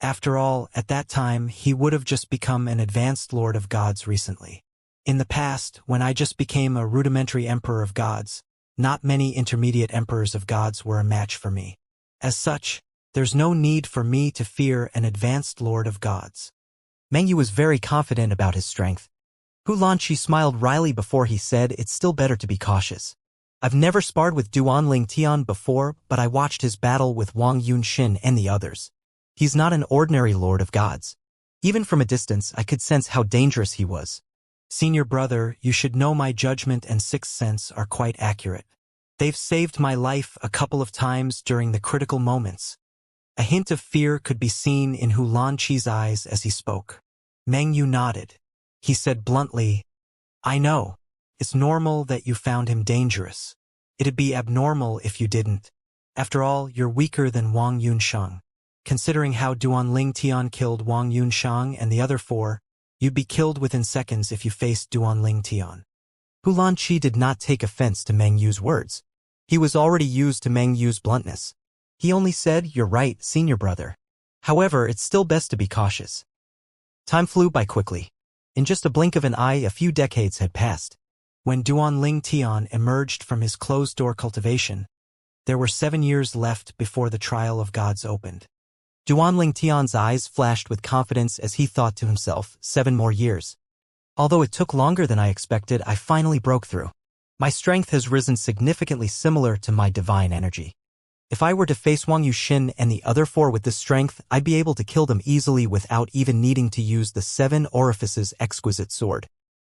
After all, at that time, he would have just become an advanced lord of gods recently. In the past, when I just became a rudimentary emperor of gods, not many intermediate emperors of gods were a match for me. As such, there's no need for me to fear an advanced lord of gods." Meng Yu was very confident about his strength. Hu Lanqi smiled wryly before he said, "It's still better to be cautious. I've never sparred with Duan Ling Tian before, but I watched his battle with Wang Yunxin and the others. He's not an ordinary lord of gods. Even from a distance, I could sense how dangerous he was. Senior brother, you should know my judgment and sixth sense are quite accurate. They've saved my life a couple of times during the critical moments." A hint of fear could be seen in Hu Lanqi's eyes as he spoke. Meng Yu nodded. He said bluntly, "I know. It's normal that you found him dangerous. It'd be abnormal if you didn't. After all, you're weaker than Wang Yunsheng. Considering how Duan Ling Tian killed Wang Yunsheng and the other four, you'd be killed within seconds if you faced Duan Ling Tian." Hu Lanqi did not take offense to Meng Yu's words. He was already used to Meng Yu's bluntness. He only said, "You're right, senior brother. However, it's still best to be cautious." Time flew by quickly. In just a blink of an eye, a few decades had passed. When Duan Ling Tian emerged from his closed-door cultivation, there were 7 years left before the trial of gods opened. Duan Ling Tian's eyes flashed with confidence as he thought to himself, 7 more years. Although it took longer than I expected, I finally broke through. My strength has risen significantly similar to my divine energy. If I were to face Wang Yuxin and the other 4 with this strength, I'd be able to kill them easily without even needing to use the 7 Orifices exquisite sword.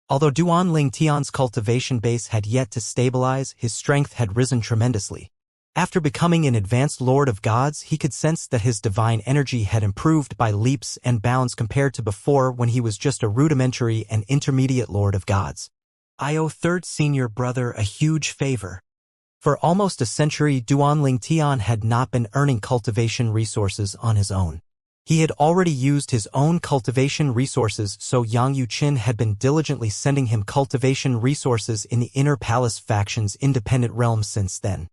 Although Duan Ling Tian's cultivation base had yet to stabilize, his strength had risen tremendously. After becoming an advanced lord of gods, he could sense that his divine energy had improved by leaps and bounds compared to before when he was just a rudimentary and intermediate lord of gods. I owe third senior brother a huge favor. For almost a century, Duan Ling Tian had not been earning cultivation resources on his own. He had already used his own cultivation resources, so Yang Yuqin had been diligently sending him cultivation resources in the Inner Palace faction's independent realm since then.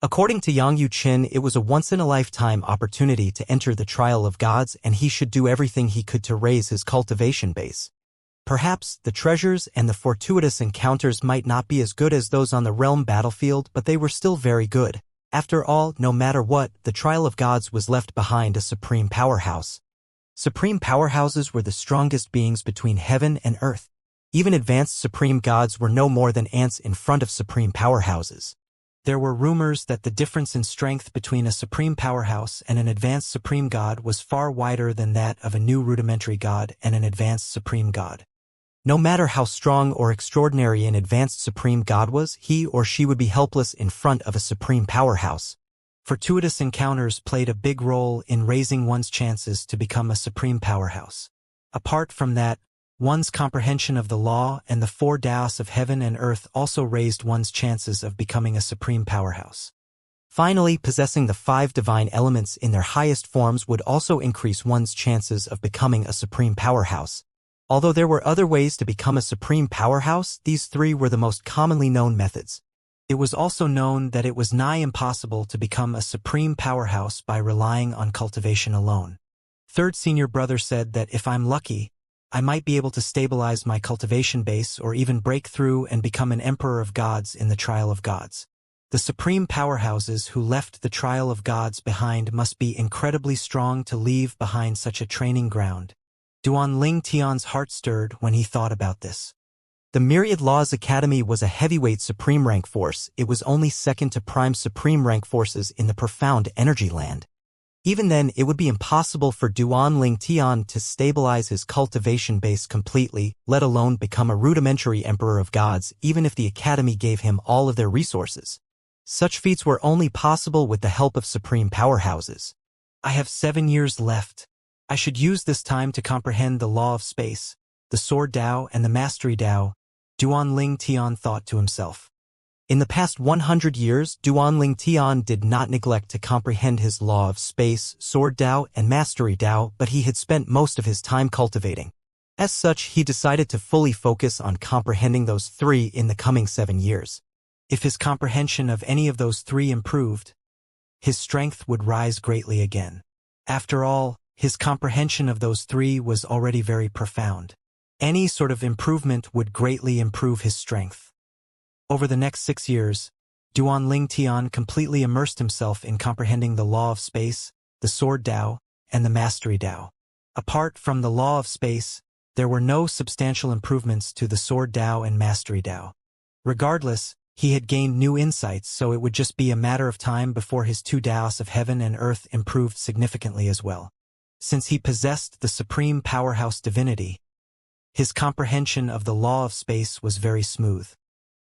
According to Yang Yuqin, it was a once-in-a-lifetime opportunity to enter the trial of gods, and he should do everything he could to raise his cultivation base. Perhaps the treasures and the fortuitous encounters might not be as good as those on the realm battlefield, but they were still very good. After all, no matter what, the trial of gods was left behind a supreme powerhouse. Supreme powerhouses were the strongest beings between heaven and earth. Even advanced supreme gods were no more than ants in front of supreme powerhouses. There were rumors that the difference in strength between a supreme powerhouse and an advanced supreme god was far wider than that of a new rudimentary god and an advanced supreme god. No matter how strong or extraordinary an advanced supreme god was, he or she would be helpless in front of a supreme powerhouse. Fortuitous encounters played a big role in raising one's chances to become a supreme powerhouse. Apart from that, one's comprehension of the law and the four Taoists of heaven and earth also raised one's chances of becoming a supreme powerhouse. Finally, possessing the 5 divine elements in their highest forms would also increase one's chances of becoming a supreme powerhouse. Although there were other ways to become a supreme powerhouse, these 3 were the most commonly known methods. It was also known that it was nigh impossible to become a supreme powerhouse by relying on cultivation alone. Third senior brother said that if I'm lucky, I might be able to stabilize my cultivation base or even break through and become an emperor of gods in the trial of gods. The supreme powerhouses who left the trial of gods behind must be incredibly strong to leave behind such a training ground. Duan Ling Tian's heart stirred when he thought about this. The Myriad Laws Academy was a heavyweight supreme rank force. It was only second to prime supreme rank forces in the profound energy land. Even then, it would be impossible for Duan Ling Tian to stabilize his cultivation base completely, let alone become a rudimentary emperor of gods, even if the academy gave him all of their resources. Such feats were only possible with the help of supreme powerhouses. I have 7 years left. I should use this time to comprehend the law of space, the sword Tao and the mastery Tao, Duan Ling Tian thought to himself. In the past 100 years, Duan Ling Tian did not neglect to comprehend his law of space, sword Tao, and mastery Tao, but he had spent most of his time cultivating. As such, he decided to fully focus on comprehending those 3 in the coming 7 years. If his comprehension of any of those 3 improved, his strength would rise greatly again. After all, his comprehension of those 3 was already very profound. Any sort of improvement would greatly improve his strength. Over the next 6 years, Duan Ling Tian completely immersed himself in comprehending the law of space, the sword Tao, and the mastery Tao. Apart from the law of space, there were no substantial improvements to the sword Tao and mastery Tao. Regardless, he had gained new insights, so it would just be a matter of time before his 2 Taoists of heaven and earth improved significantly as well. Since he possessed the supreme powerhouse divinity, his comprehension of the law of space was very smooth.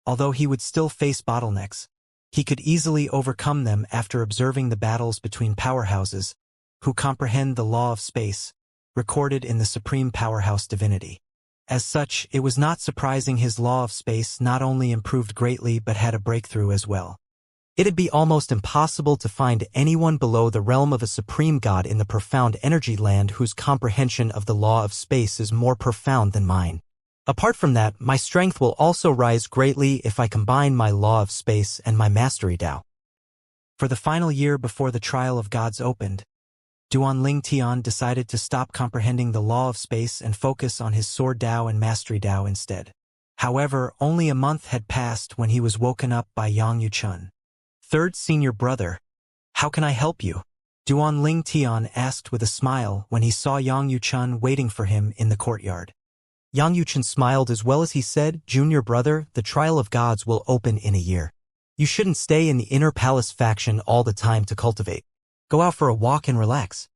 Although he would still face bottlenecks, he could easily overcome them after observing the battles between powerhouses, who comprehend the law of space, recorded in the supreme powerhouse divinity. As such, it was not surprising his law of space not only improved greatly but had a breakthrough as well. It'd be almost impossible to find anyone below the realm of a supreme god in the profound energy land whose comprehension of the law of space is more profound than mine. Apart from that, my strength will also rise greatly if I combine my law of space and my mastery Tao. For the final year before the trial of gods opened, Duan Ling Tian decided to stop comprehending the law of space and focus on his sword Tao and mastery Tao instead. However, only a month had passed when he was woken up by Yang Yuchun. Third senior brother, how can I help you? Duan Ling Tian asked with a smile when he saw Yang Yuchun waiting for him in the courtyard. Yang Yuchun smiled as well as he said, Junior brother, the trial of gods will open in a year. You shouldn't stay in the inner palace faction all the time to cultivate. Go out for a walk and relax.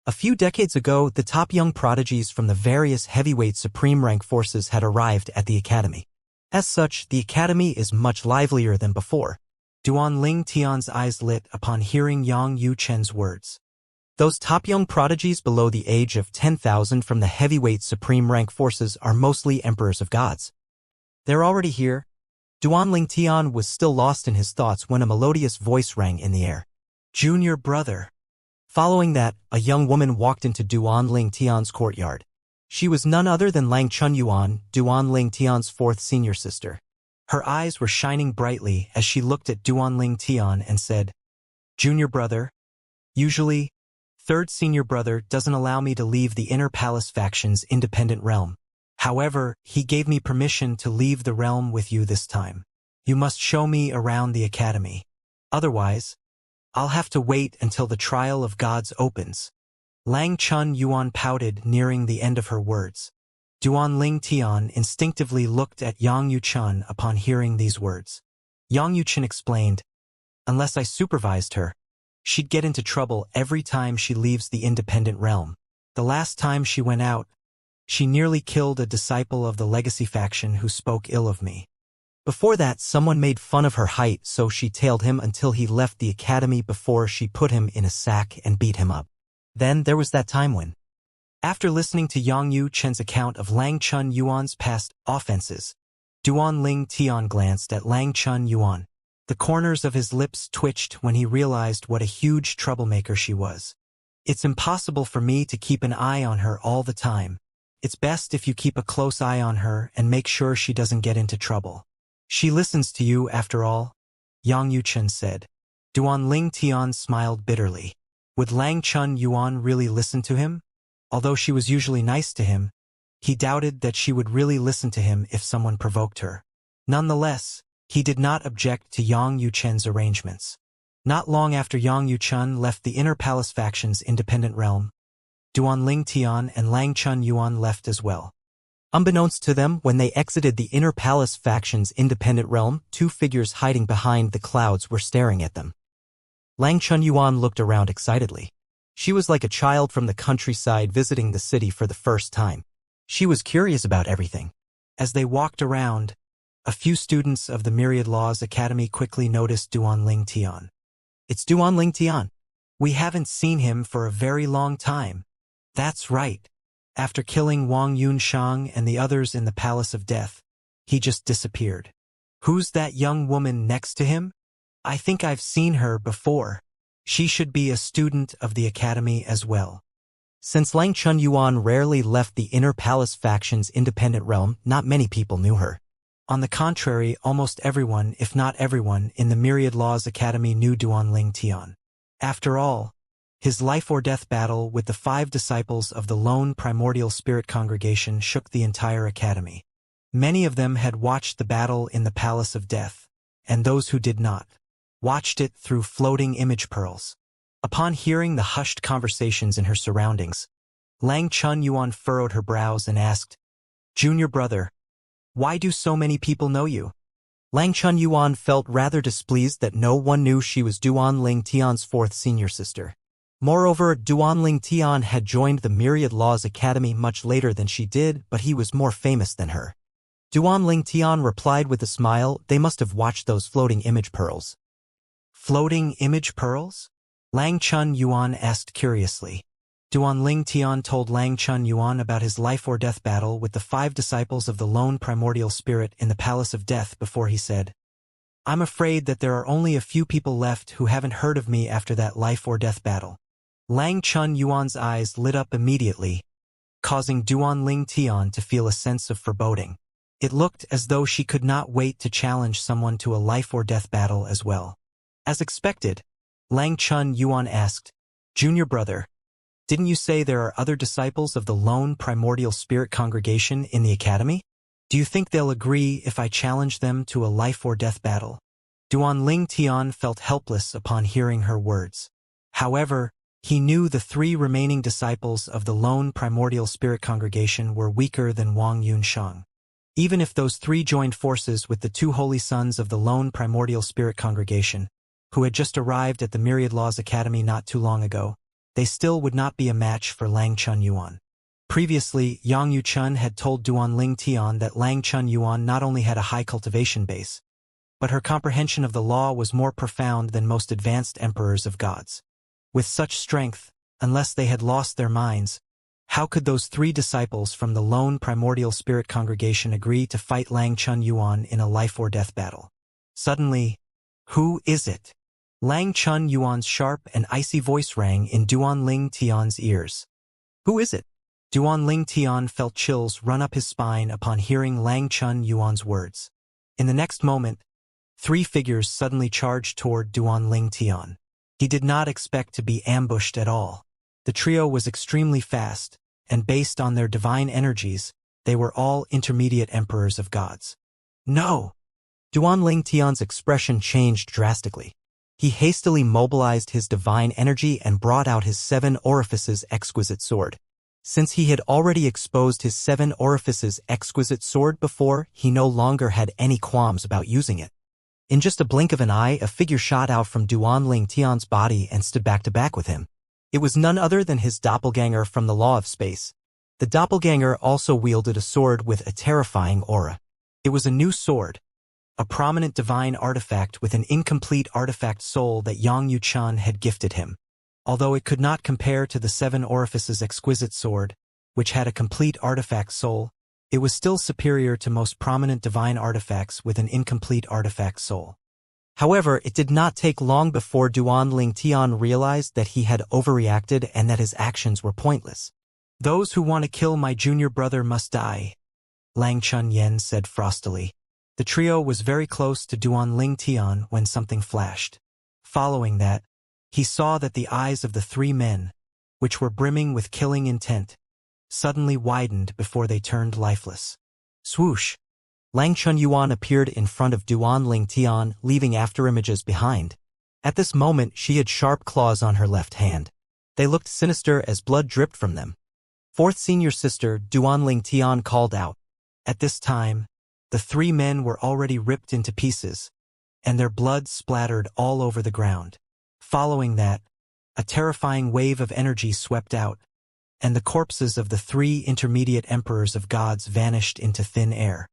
A few decades ago, the top young prodigies from the various heavyweight supreme rank forces had arrived at the academy. As such, the academy is much livelier than before. Duan Ling Tian's eyes lit upon hearing Yang Yuchen's words. Those top young prodigies below the age of 10,000 from the heavyweight supreme rank forces are mostly emperors of gods. They're already here. Duan Ling Tian was still lost in his thoughts when a melodious voice rang in the air. Junior brother. Following that, a young woman walked into Duan Ling Tian's courtyard. She was none other than Lang Chunyuan, Duan Ling Tian's fourth senior sister. Her eyes were shining brightly as she looked at Duan Ling Tian and said, "Junior brother, usually, third senior brother doesn't allow me to leave the Inner Palace faction's independent realm. However, he gave me permission to leave the realm with you this time. You must show me around the academy. Otherwise, I'll have to wait until the trial of gods opens." Lang Chun Yuan pouted, nearing the end of her words. Duan Ling Tian instinctively looked at Yang Yuchun upon hearing these words. Yang Yuchun explained, "Unless I supervised her, she'd get into trouble every time she leaves the independent realm. The last time she went out, she nearly killed a disciple of the legacy faction who spoke ill of me. Before that, someone made fun of her height, so she tailed him until he left the academy before she put him in a sack and beat him up. Then there was that time when..." After listening to Yang Yu Chen's account of Lang Chun Yuan's past offenses, Duan Ling Tian glanced at Lang Chun Yuan. The corners of his lips twitched when he realized what a huge troublemaker she was. "It's impossible for me to keep an eye on her all the time. It's best if you keep a close eye on her and make sure she doesn't get into trouble. She listens to you after all," Yang Yuchen said. Duan Ling Tian smiled bitterly. Would Lang Chun Yuan really listen to him? Although she was usually nice to him, he doubted that she would really listen to him if someone provoked her. Nonetheless, he did not object to Yang Yuchen's arrangements. Not long after Yang Yuchen left the Inner Palace faction's independent realm, Duan Ling Tian and Lang Chun Yuan left as well. Unbeknownst to them, when they exited the Inner Palace faction's independent realm, two figures hiding behind the clouds were staring at them. Lang Chun Yuan looked around excitedly. She was like a child from the countryside visiting the city for the first time. She was curious about everything. As they walked around, a few students of the Myriad Laws Academy quickly noticed Duan Ling Tian. "It's Duan Ling Tian. We haven't seen him for a very long time." "That's right. After killing Wang Yunshang and the others in the Palace of Death, he just disappeared." "Who's that young woman next to him? I think I've seen her before. She should be a student of the academy as well." Since Lang Chun Yuan rarely left the Inner Palace faction's independent realm, not many people knew her. On the contrary, almost everyone, if not everyone, in the Myriad Laws Academy knew Duan Ling Tian. After all, his life-or-death battle with the 5 disciples of the lone primordial spirit congregation shook the entire academy. Many of them had watched the battle in the Palace of Death, and those who did not, watched it through floating image pearls. Upon hearing the hushed conversations in her surroundings, Lang Chun Yuan furrowed her brows and asked, "Junior brother, why do so many people know you?" Lang Chun Yuan felt rather displeased that no one knew she was Duan Ling Tian's fourth senior sister. Moreover, Duan Ling Tian had joined the Myriad Laws Academy much later than she did, but he was more famous than her. Duan Ling Tian replied with a smile, "They must have watched those floating image pearls." "Floating image pearls?" Lang Chun Yuan asked curiously. Duan Ling Tian told Lang Chun Yuan about his life-or-death battle with the 5 disciples of the lone primordial spirit in the Palace of Death before he said, "I'm afraid that there are only a few people left who haven't heard of me after that life-or-death battle." Lang Chun Yuan's eyes lit up immediately, causing Duan Ling Tian to feel a sense of foreboding. It looked as though she could not wait to challenge someone to a life-or-death battle as well. As expected, Lang Chun Yuan asked, "Junior brother, didn't you say there are other disciples of the lone primordial spirit congregation in the academy? Do you think they'll agree if I challenge them to a life-or-death battle?" Duan Ling Tian felt helpless upon hearing her words. However, he knew the 3 remaining disciples of the lone primordial spirit congregation were weaker than Wang Yunshang. Even if those 3 joined forces with the 2 holy sons of the lone primordial spirit congregation, who had just arrived at the Myriad Laws Academy not too long ago, they still would not be a match for Lang Chun Yuan. Previously, Yang Yuchun had told Duan Ling Tian that Lang Chun Yuan not only had a high cultivation base, but her comprehension of the law was more profound than most advanced emperors of gods. With such strength, unless they had lost their minds, how could those 3 disciples from the lone primordial spirit congregation agree to fight Lang Chun Yuan in a life-or-death battle? Suddenly, "Who is it?" Lang Chun Yuan's sharp and icy voice rang in Duan Ling Tian's ears. Who is it? Duan Ling Tian felt chills run up his spine upon hearing Lang Chun Yuan's words. In the next moment, 3 figures suddenly charged toward Duan Ling Tian. He did not expect to be ambushed at all. The trio was extremely fast, and based on their divine energies, they were all intermediate emperors of gods. No! Duan Ling Tian's expression changed drastically. He hastily mobilized his divine energy and brought out his 7 orifices exquisite sword. Since he had already exposed his 7 orifices exquisite sword before, he no longer had any qualms about using it. In just a blink of an eye, a figure shot out from Duan Ling Tian's body and stood back to back with him. It was none other than his doppelganger from the Law of Space. The doppelganger also wielded a sword with a terrifying aura. It was a new sword, a prominent divine artifact with an incomplete artifact soul that Yang Yuchan had gifted him. Although it could not compare to the 7 orifices exquisite sword, which had a complete artifact soul, it was still superior to most prominent divine artifacts with an incomplete artifact soul. However, it did not take long before Duan Ling Tian realized that he had overreacted and that his actions were pointless. Those who want to kill my junior brother must die, Lang Chun Yen said frostily. The trio was very close to Duan Ling Tian when something flashed. Following that, he saw that the eyes of the 3 men, which were brimming with killing intent, suddenly widened before they turned lifeless. Swoosh! Lang Chun Yuan appeared in front of Duan Ling Tian, leaving afterimages behind. At this moment, she had sharp claws on her left hand. They looked sinister as blood dripped from them. 4th senior sister, Duan Ling Tian, called out. At this time, the 3 men were already ripped into pieces, and their blood splattered all over the ground. Following that, a terrifying wave of energy swept out, and the corpses of the 3 intermediate emperors of gods vanished into thin air.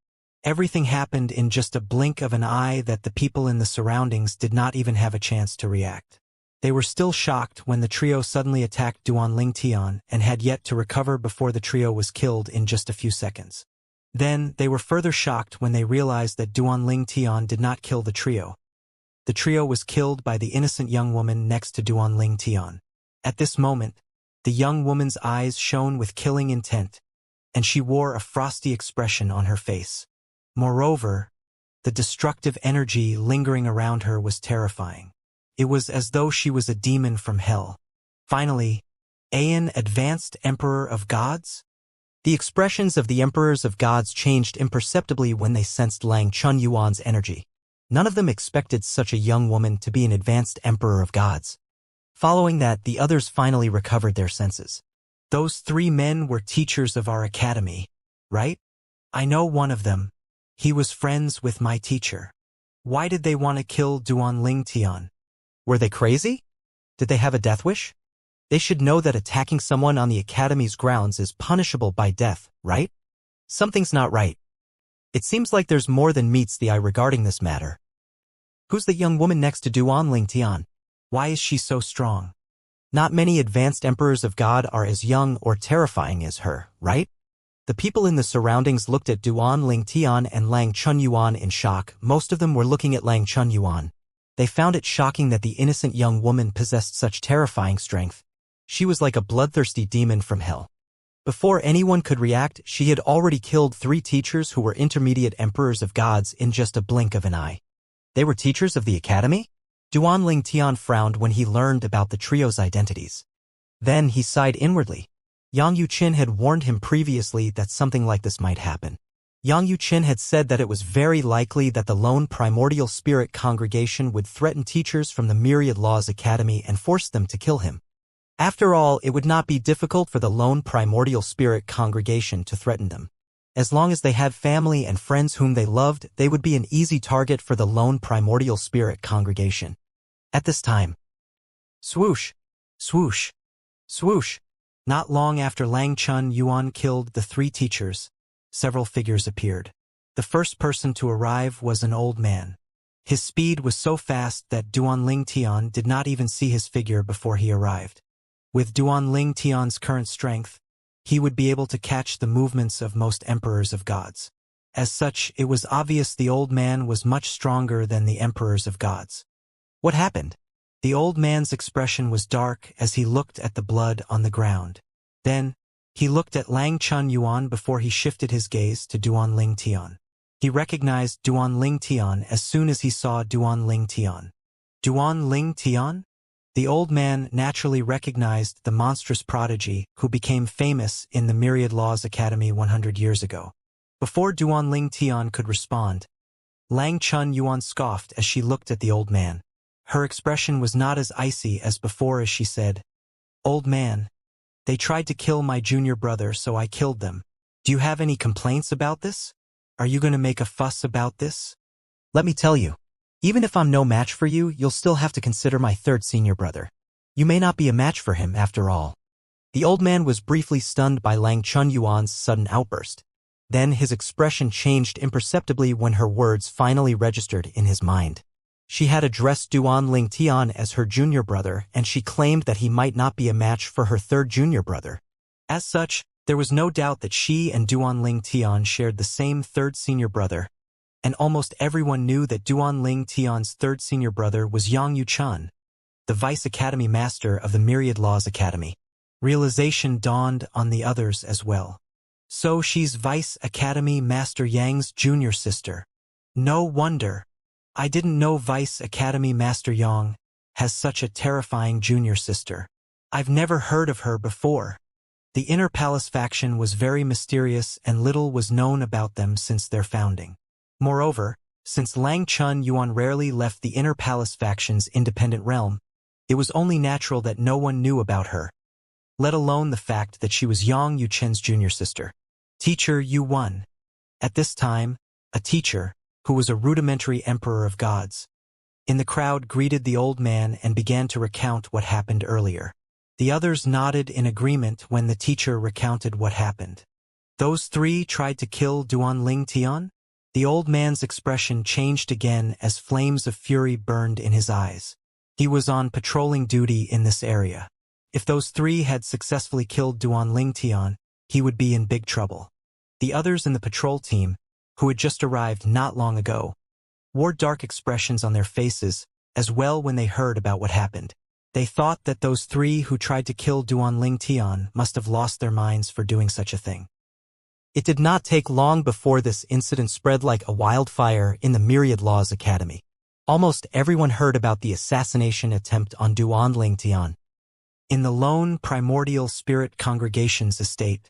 Everything happened in just a blink of an eye that the people in the surroundings did not even have a chance to react. They were still shocked when the trio suddenly attacked Duan Ling Tian and had yet to recover before the trio was killed in just a few seconds. Then, they were further shocked when they realized that Duan Ling Tian did not kill the trio. The trio was killed by the innocent young woman next to Duan Ling Tian. At this moment, the young woman's eyes shone with killing intent, and she wore a frosty expression on her face. Moreover, the destructive energy lingering around her was terrifying. It was as though she was a demon from hell. Finally, An advanced Emperor of Gods? The expressions of the Emperors of Gods changed imperceptibly when they sensed Lang Chun Yuan's energy. None of them expected such a young woman to be an advanced Emperor of Gods. Following that, the others finally recovered their senses. Those 3 men were teachers of our academy, right? I know one of them. He was friends with my teacher. Why did they want to kill Duan Ling Tian? Were they crazy? Did they have a death wish? They should know that attacking someone on the academy's grounds is punishable by death, right? Something's not right. It seems like there's more than meets the eye regarding this matter. Who's the young woman next to Duan Ling Tian? Why is she so strong? Not many advanced emperors of God are as young or terrifying as her, right? The people in the surroundings looked at Duan Ling Tian and Lang Chun Yuan in shock. Most of them were looking at Lang Chun Yuan. They found it shocking that the innocent young woman possessed such terrifying strength. She was like a bloodthirsty demon from hell. Before anyone could react, she had already killed 3 teachers who were intermediate emperors of gods in just a blink of an eye. They were teachers of the academy? Duan Ling Tian frowned when he learned about the trio's identities. Then he sighed inwardly. Yang Yuqin had warned him previously that something like this might happen. Yang Yuqin had said that it was very likely that the lone primordial spirit congregation would threaten teachers from the Myriad Laws Academy and force them to kill him. After all, it would not be difficult for the lone primordial spirit congregation to threaten them. As long as they had family and friends whom they loved, they would be an easy target for the lone primordial spirit congregation. At this time, swoosh, swoosh, swoosh. Not long after Lang Chun Yuan killed the 3 teachers, several figures appeared. The first person to arrive was an old man. His speed was so fast that Duan Ling Tian did not even see his figure before he arrived. With Duan Ling Tian's current strength, he would be able to catch the movements of most emperors of gods. As such, it was obvious the old man was much stronger than the emperors of gods. What happened? The old man's expression was dark as he looked at the blood on the ground. Then, he looked at Lang Chun Yuan before he shifted his gaze to Duan Ling Tian. He recognized Duan Ling Tian as soon as he saw Duan Ling Tian. Duan Ling Tian? The old man naturally recognized the monstrous prodigy who became famous in the Myriad Laws Academy 100 years ago. Before Duan Ling Tian could respond, Lang Chun Yuan scoffed as she looked at the old man. Her expression was not as icy as before as she said, "Old man, they tried to kill my junior brother, so I killed them. Do you have any complaints about this? Are you going to make a fuss about this? Let me tell you, even if I'm no match for you, you'll still have to consider my third senior brother. You may not be a match for him after all." The old man was briefly stunned by Lang Chun Yuan's sudden outburst. Then his expression changed imperceptibly when her words finally registered in his mind. She had addressed Duan Ling Tian as her junior brother, and she claimed that he might not be a match for her third junior brother. As such, there was no doubt that she and Duan Ling Tian shared the same third senior brother, and almost everyone knew that Duan Ling Tian's third senior brother was Yang Yuchun, the Vice Academy Master of the Myriad Laws Academy. Realization dawned on the others as well. So she's Vice Academy Master Yang's junior sister. No wonder. I didn't know Vice Academy Master Yang has such a terrifying junior sister. I've never heard of her before. The Inner Palace faction was very mysterious and little was known about them since their founding. Moreover, since Lang Chun Yuan rarely left the Inner Palace faction's independent realm, it was only natural that no one knew about her, let alone the fact that she was Yang Yuchen's junior sister. Teacher Yuan. At this time, a teacher, who was a rudimentary emperor of gods, in the crowd greeted the old man and began to recount what happened earlier. The others nodded in agreement when the teacher recounted what happened. Those three tried to kill Duan Ling Tian? The old man's expression changed again as flames of fury burned in his eyes. He was on patrolling duty in this area. If those three had successfully killed Duan Ling Tian, he would be in big trouble. The others in the patrol team, who had just arrived not long ago, wore dark expressions on their faces as well when they heard about what happened. They thought that those three who tried to kill Duan Ling Tian must have lost their minds for doing such a thing. It did not take long before this incident spread like a wildfire in the Myriad Laws Academy. Almost everyone heard about the assassination attempt on Duan Ling Tian. In the lone primordial spirit congregation's estate,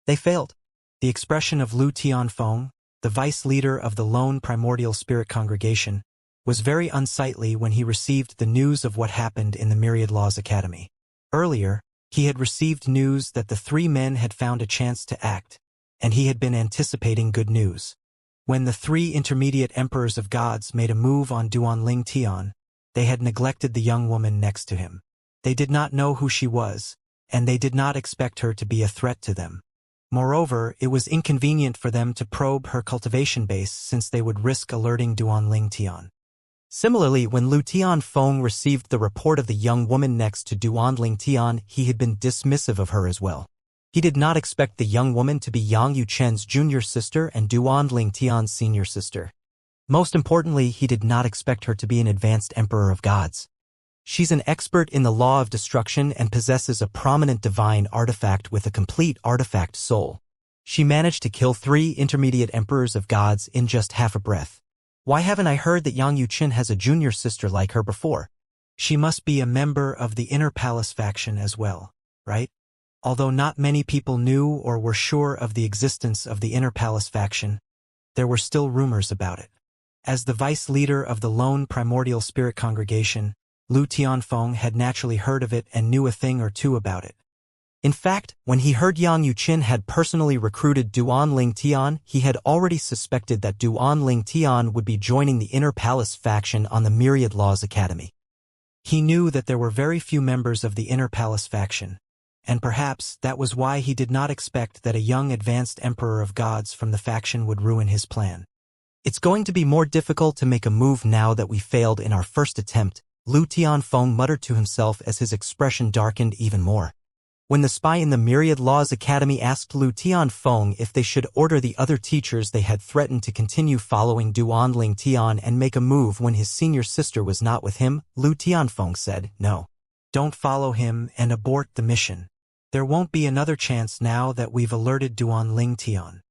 they failed. The expression of Lu Tianfeng, the vice leader of the lone primordial spirit congregation, was very unsightly when he received the news of what happened in the Myriad Laws Academy. Earlier, he had received news that the three men had found a chance to act, and he had been anticipating good news. When the three intermediate emperors of gods made a move on Duan Ling Tian, they had neglected the young woman next to him. They did not know who she was, and they did not expect her to be a threat to them. Moreover, it was inconvenient for them to probe her cultivation base since they would risk alerting Duan Ling Tian. Similarly, when Lu Tianfeng received the report of the young woman next to Duan Ling Tian, he had been dismissive of her as well. He did not expect the young woman to be Yang Yuchen's junior sister and Duan Ling Tian's senior sister. Most importantly, he did not expect her to be an advanced emperor of gods. She's an expert in the law of destruction and possesses a prominent divine artifact with a complete artifact soul. She managed to kill 3 intermediate emperors of gods in just half a breath. Why haven't I heard that Yang Yuchen has a junior sister like her before? She must be a member of the Inner Palace faction as well, right? Although not many people knew or were sure of the existence of the Inner Palace faction, there were still rumors about it. As the vice leader of the lone primordial spirit congregation, Lu Tianfeng had naturally heard of it and knew a thing or two about it. In fact, when he heard Yang Yuchen had personally recruited Duan Ling Tian, he had already suspected that Duan Ling Tian would be joining the Inner Palace faction on the Myriad Laws Academy. He knew that there were very few members of the Inner Palace faction, and perhaps that was why he did not expect that a young advanced emperor of gods from the faction would ruin his plan. It's going to be more difficult to make a move now that we failed in our first attempt, Lu Tianfeng muttered to himself as his expression darkened even more. When the spy in the Myriad Laws Academy asked Lu Tianfeng if they should order the other teachers they had threatened to continue following Duanling Tian and make a move when his senior sister was not with him, Lu Tianfeng said, "No. Don't follow him and abort the mission. There won't be another chance now that we've alerted Duanling Tian."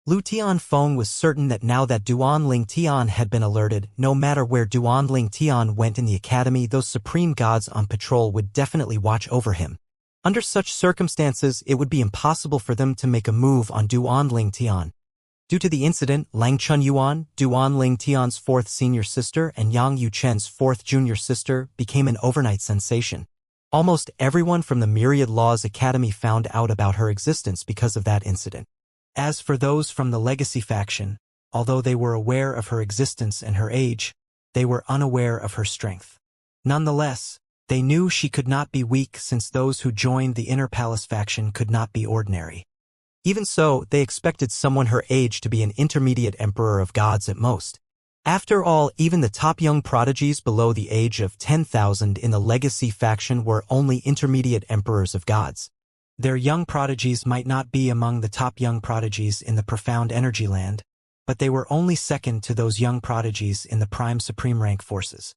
Lu Tianfeng was certain that now that Duanling Tian had been alerted, no matter where Duanling Tian went in the academy, those supreme gods on patrol would definitely watch over him. Under such circumstances, it would be impossible for them to make a move on Duanling Tian. Due to the incident, Lang Chunyuan, Duanling Tian's fourth senior sister, and Yang Yuchen's fourth junior sister, became an overnight sensation. Almost everyone from the Myriad Laws Academy found out about her existence because of that incident. As for those from the Legacy faction, although they were aware of her existence and her age, they were unaware of her strength. Nonetheless, they knew she could not be weak since those who joined the Inner Palace faction could not be ordinary. Even so, they expected someone her age to be an intermediate emperor of gods at most. After all, even the top young prodigies below the age of 10,000 in the Legacy faction were only intermediate emperors of gods. Their young prodigies might not be among the top young prodigies in the Profound Energy Land, but they were only second to those young prodigies in the Prime Supreme Rank forces.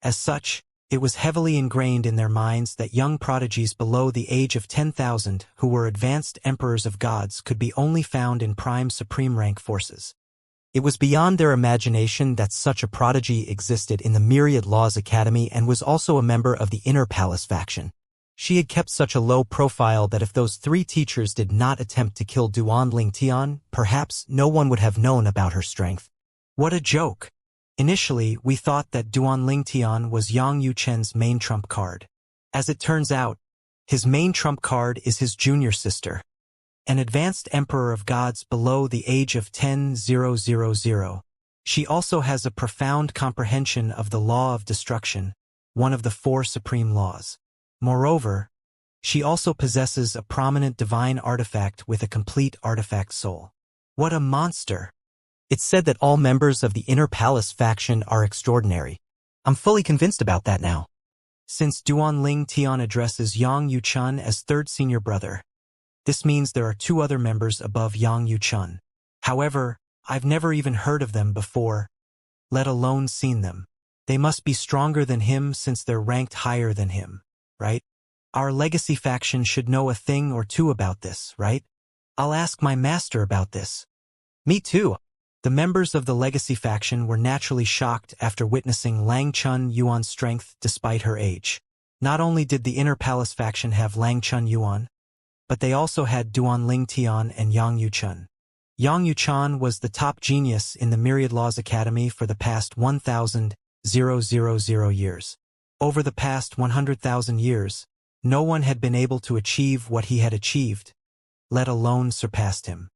As such, it was heavily ingrained in their minds that young prodigies below the age of 10,000 who were advanced emperors of gods could be only found in Prime Supreme Rank forces. It was beyond their imagination that such a prodigy existed in the Myriad Laws Academy and was also a member of the Inner Palace faction. She had kept such a low profile that if those three teachers did not attempt to kill Duanling Tian, perhaps no one would have known about her strength. What a joke! Initially, we thought that Duanling Tian was Yang Yuchen's main trump card. As it turns out, his main trump card is his junior sister, an advanced emperor of gods below the age of 10,000. She also has a profound comprehension of the law of destruction, one of the four supreme laws. Moreover, she also possesses a prominent divine artifact with a complete artifact soul. What a monster! It's said that all members of the Inner Palace faction are extraordinary. I'm fully convinced about that now. Since Duanling Tian addresses Yang Yuchen as third senior brother, this means there are two other members above Yang Yuchen. However, I've never even heard of them before, let alone seen them. They must be stronger than him since they're ranked higher than him, right? Our Legacy faction should know a thing or two about this, right? I'll ask my master about this. Me too. The members of the Legacy faction were naturally shocked after witnessing Lang Chunyuan's strength despite her age. Not only did the Inner Palace faction have Lang Chunyuan, but they also had Duanling Tian and Yang Yuchen. Yang Yuchen was the top genius in the Myriad Laws Academy for the past 1,000 years. Over the past 100,000 years, no one had been able to achieve what he had achieved, let alone surpassed him.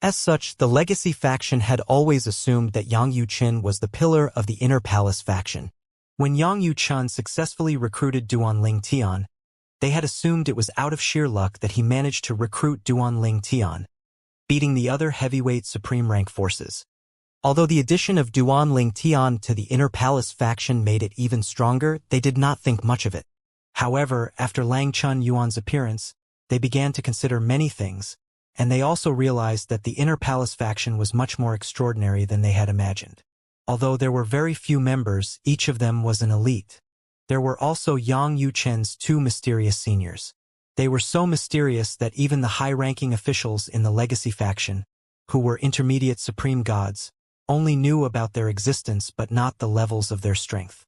As such, the Legacy faction had always assumed that Yang Yuchen was the pillar of the Inner Palace faction. When Yang Yuchen successfully recruited Duanling Tian, they had assumed it was out of sheer luck that he managed to recruit Duanling Tian, beating the other heavyweight supreme rank forces. Although the addition of Duanling Tian to the Inner Palace faction made it even stronger, they did not think much of it. However, after Lang Chunyuan's appearance, they began to consider many things, and they also realized that the Inner Palace faction was much more extraordinary than they had imagined. Although there were very few members, each of them was an elite. There were also Yang Yuchen's two mysterious seniors. They were so mysterious that even the high-ranking officials in the Legacy faction, who were intermediate supreme gods, only knew about their existence but not the levels of their strength.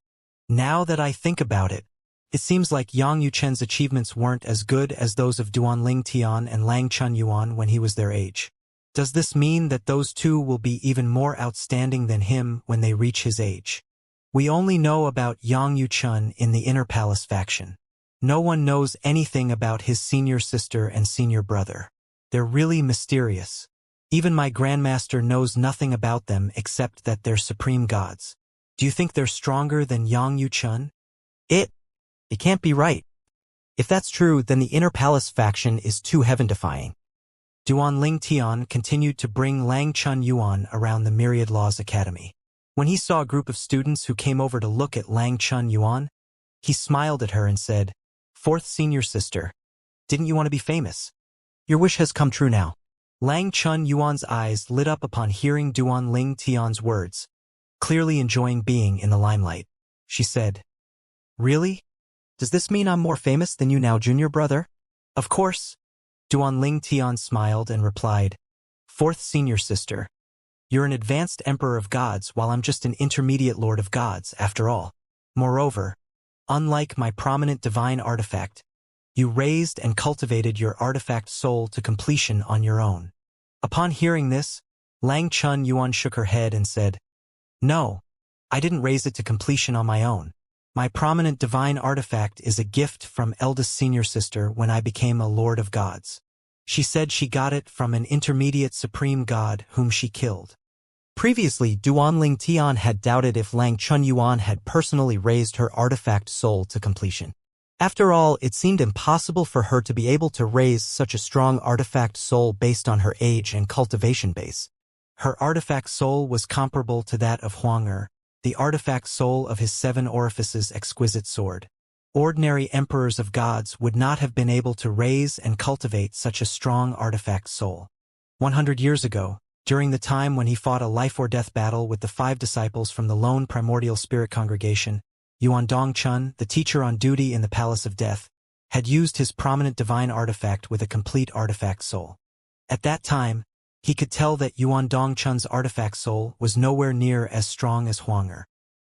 Now that I think about it, it seems like Yang Yuchen's achievements weren't as good as those of Duanling Tian and Lang Chunyuan when he was their age. Does this mean that those two will be even more outstanding than him when they reach his age? We only know about Yang Yuchen in the Inner Palace faction. No one knows anything about his senior sister and senior brother. They're really mysterious. Even my Grandmaster knows nothing about them except that they're supreme gods. Do you think they're stronger than Yang Yuchen? It can't be right. If that's true, then the Inner Palace faction is too heaven-defying. Duanling Tian continued to bring Lang Chunyuan around the Myriad Laws Academy. When he saw a group of students who came over to look at Lang Chunyuan, he smiled at her and said, "Fourth senior sister, Didn't you want to be famous? Your wish has come true now. Lang Chun Yuan's eyes lit up upon hearing Duan Ling Tian's words, clearly enjoying being in the limelight. She said, "Really? Does this mean I'm more famous than you now, junior brother?" "Of course." Duan Ling Tian smiled and replied, "Fourth senior sister. You're an advanced emperor of gods while I'm just an intermediate lord of gods, after all. Moreover, unlike my prominent divine artifact, you raised and cultivated your artifact soul to completion on your own." Upon hearing this, Lang Chun Yuan shook her head and said, "No, I didn't raise it to completion on my own. My prominent divine artifact is a gift from eldest senior sister when I became a lord of gods. She said she got it from an intermediate supreme god whom she killed." Previously, Duan Ling Tian had doubted if Lang Chun Yuan had personally raised her artifact soul to completion. After all, it seemed impossible for her to be able to raise such a strong artifact soul based on her age and cultivation base. Her artifact soul was comparable to that of Huang, the artifact soul of his 7 orifices exquisite sword. Ordinary emperors of gods would not have been able to raise and cultivate such a strong artifact soul. 100 years ago, during the time when he fought a life-or-death battle with the 5 disciples from the lone primordial spirit congregation, Yuan Dongchun, the teacher on duty in the Palace of Death, had used his prominent divine artifact with a complete artifact soul. At that time, he could tell that Yuan Dongchun's artifact soul was nowhere near as strong as Huang.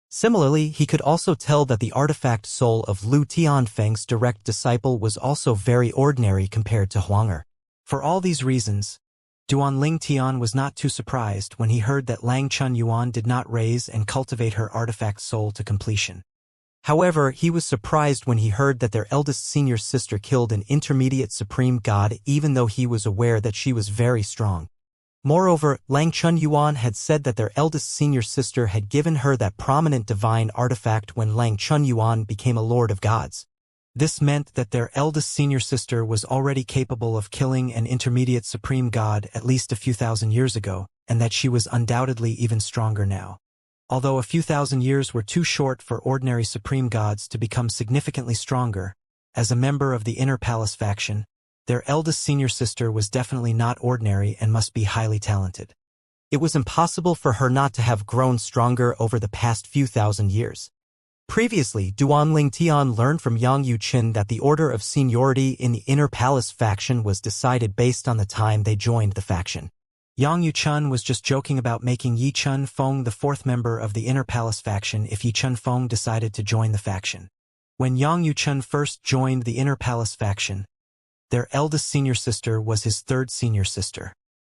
Similarly, he could also tell that the artifact soul of Lu Tianfeng's direct disciple was also very ordinary compared to Huang. For all these reasons, Duan Ling Tian was not too surprised when he heard that Lang Chun Yuan did not raise and cultivate her artifact soul to completion. However, he was surprised when he heard that their eldest senior sister killed an intermediate supreme god even though he was aware that she was very strong. Moreover, Lang Chun Yuan had said that their eldest senior sister had given her that prominent divine artifact when Lang Chun Yuan became a lord of gods. This meant that their eldest senior sister was already capable of killing an intermediate supreme god at least a few thousand years ago, and that she was undoubtedly even stronger now. Although a few thousand years were too short for ordinary supreme gods to become significantly stronger, as a member of the Inner Palace faction, their eldest senior sister was definitely not ordinary and must be highly talented. It was impossible for her not to have grown stronger over the past few thousand years. Previously, Duan Ling Tian learned from Yang Yuqin that the order of seniority in the Inner Palace faction was decided based on the time they joined the faction. Yang Yuqin was just joking about making Yi Chun Feng the 4th member of the Inner Palace faction if Yi Chun Feng decided to join the faction. When Yang Yuqin first joined the Inner Palace faction, their eldest senior sister was his 3rd senior sister.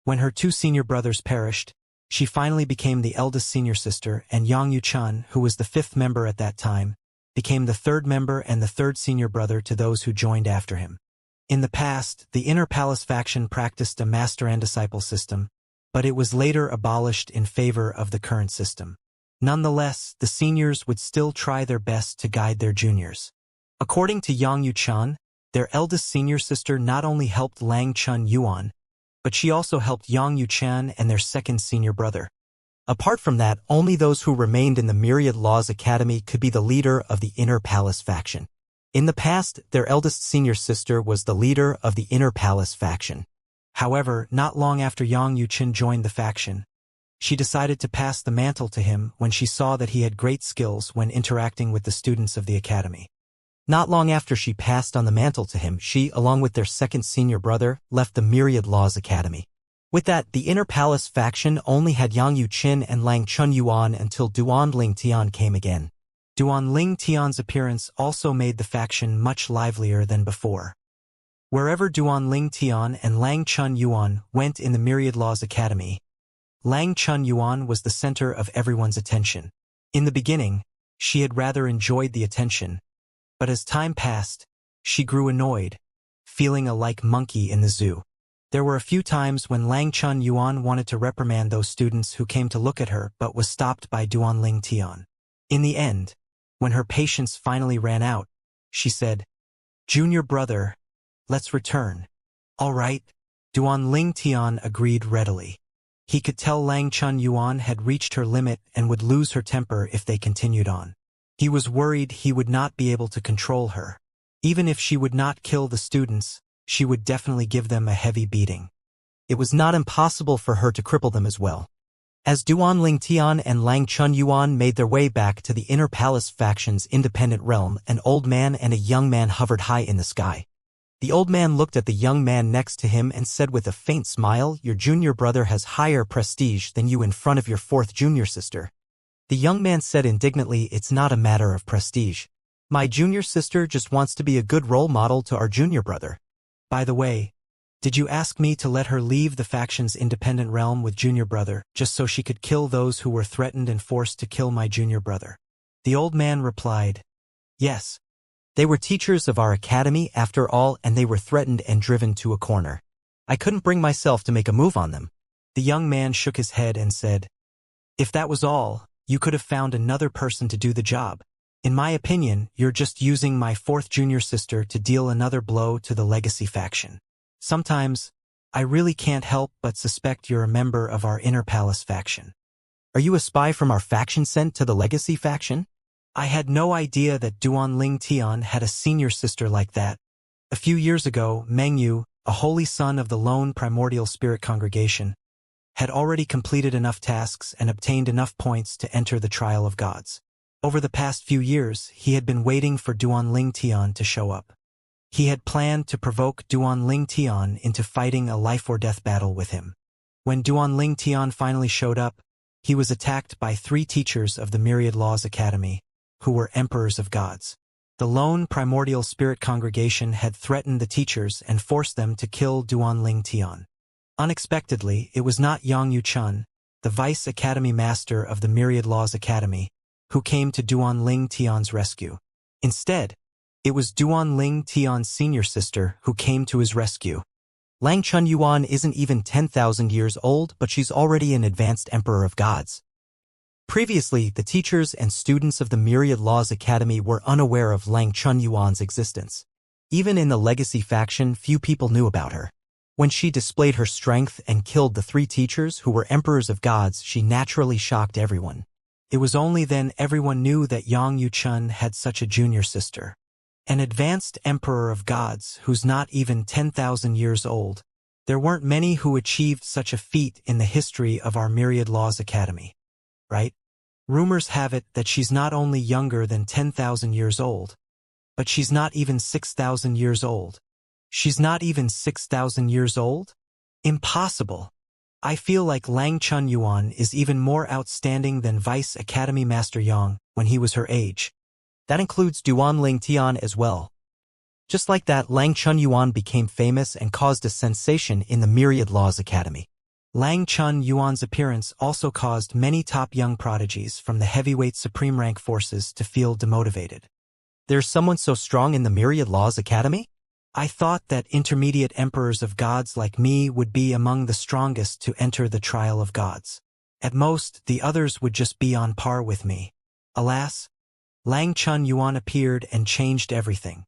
When her 2 senior brothers perished, she finally became the eldest senior sister, and Yang Yuqin, who was the 5th member at that time, became the 3rd member and the 3rd senior brother to those who joined after him. In the past, the Inner Palace faction practiced a master and disciple system, but it was later abolished in favor of the current system. Nonetheless, the seniors would still try their best to guide their juniors. According to Yang Yuqin, their eldest senior sister not only helped Lang Chun Yuan, but she also helped Yang Yuqin and their 2nd senior brother. Apart from that, only those who remained in the Myriad Laws Academy could be the leader of the Inner Palace faction. In the past, their eldest senior sister was the leader of the Inner Palace faction. However, not long after Yang Yuqin joined the faction, she decided to pass the mantle to him when she saw that he had great skills when interacting with the students of the academy. Not long after she passed on the mantle to him, she, along with their 2nd senior brother, left the Myriad Laws Academy. With that, the Inner Palace faction only had Yang Yuqin and Lang Chun Yuan until Duan Ling Tian came again. Duan Ling Tian's appearance also made the faction much livelier than before. Wherever Duan Ling Tian and Lang Chun Yuan went in the Myriad Laws Academy, Lang Chun Yuan was the center of everyone's attention. In the beginning, she had rather enjoyed the attention, but as time passed, she grew annoyed, feeling a like monkey in the zoo. There were a few times when Lang Chun Yuan wanted to reprimand those students who came to look at her but was stopped by Duan Ling Tian. In the end, when her patience finally ran out, she said, "Junior brother, let's return." "All right." Duan Ling Tian agreed readily. He could tell Lang Chun Yuan had reached her limit and would lose her temper if they continued on. He was worried he would not be able to control her. Even if she would not kill the students, she would definitely give them a heavy beating. It was not impossible for her to cripple them as well. As Duan Ling Tian and Lang Chun Yuan made their way back to the Inner Palace faction's independent realm, an old man and a young man hovered high in the sky. The old man looked at the young man next to him and said with a faint smile, "Your junior brother has higher prestige than you in front of your fourth junior sister." The young man said indignantly, "It's not a matter of prestige. My junior sister just wants to be a good role model to our junior brother. By the way, did you ask me to let her leave the faction's independent realm with junior brother, just so she could kill those who were threatened and forced to kill my junior brother?" The old man replied, "Yes. They were teachers of our academy after all, and they were threatened and driven to a corner. I couldn't bring myself to make a move on them." The young man shook his head and said, "If that was all, you could have found another person to do the job. In my opinion, you're just using my fourth junior sister to deal another blow to the legacy faction. Sometimes, I really can't help but suspect you're a member of our Inner Palace faction. Are you a spy from our faction sent to the legacy faction? I had no idea that Duan Ling Tian had a senior sister like that. A few years ago, Meng Yu, a holy son of the lone primordial spirit congregation, had already completed enough tasks and obtained enough points to enter the trial of gods. Over the past few years, he had been waiting for Duan Ling Tian to show up. He had planned to provoke Duan Ling Tian into fighting a life-or-death battle with him. When Duan Ling Tian finally showed up, he was attacked by 3 teachers of the Myriad Laws Academy, who were emperors of gods. The lone primordial spirit congregation had threatened the teachers and forced them to kill Duan Ling Tian. Unexpectedly, it was not Yang Yuchun, the vice academy master of the Myriad Laws Academy, who came to Duan Ling Tian's rescue. Instead, it was Duan Ling Tian's senior sister who came to his rescue. Lang Chun Yuan isn't even 10,000 years old, but she's already an advanced emperor of gods. Previously, the teachers and students of the Myriad Laws Academy were unaware of Lang Chun Yuan's existence. Even in the legacy faction, few people knew about her. When she displayed her strength and killed the 3 teachers who were emperors of gods, she naturally shocked everyone. It was only then everyone knew that Yang Yuchun had such a junior sister. An advanced emperor of gods who's not even 10,000 years old. There weren't many who achieved such a feat in the history of our Myriad Laws Academy. Right? Rumors have it that she's not only younger than 10,000 years old, but she's not even 6,000 years old. She's not even 6,000 years old? Impossible. I feel like Lang Chun Yuan is even more outstanding than Vice Academy Master Yang when he was her age. That includes Duan Ling Tian as well. Just like that, Lang Chun Yuan became famous and caused a sensation in the Myriad Laws Academy. Lang Chun Yuan's appearance also caused many top young prodigies from the heavyweight supreme rank forces to feel demotivated. There's someone so strong in the Myriad Laws Academy? I thought that intermediate emperors of gods like me would be among the strongest to enter the trial of gods. At most, the others would just be on par with me. Alas, Lang Chun Yuan appeared and changed everything.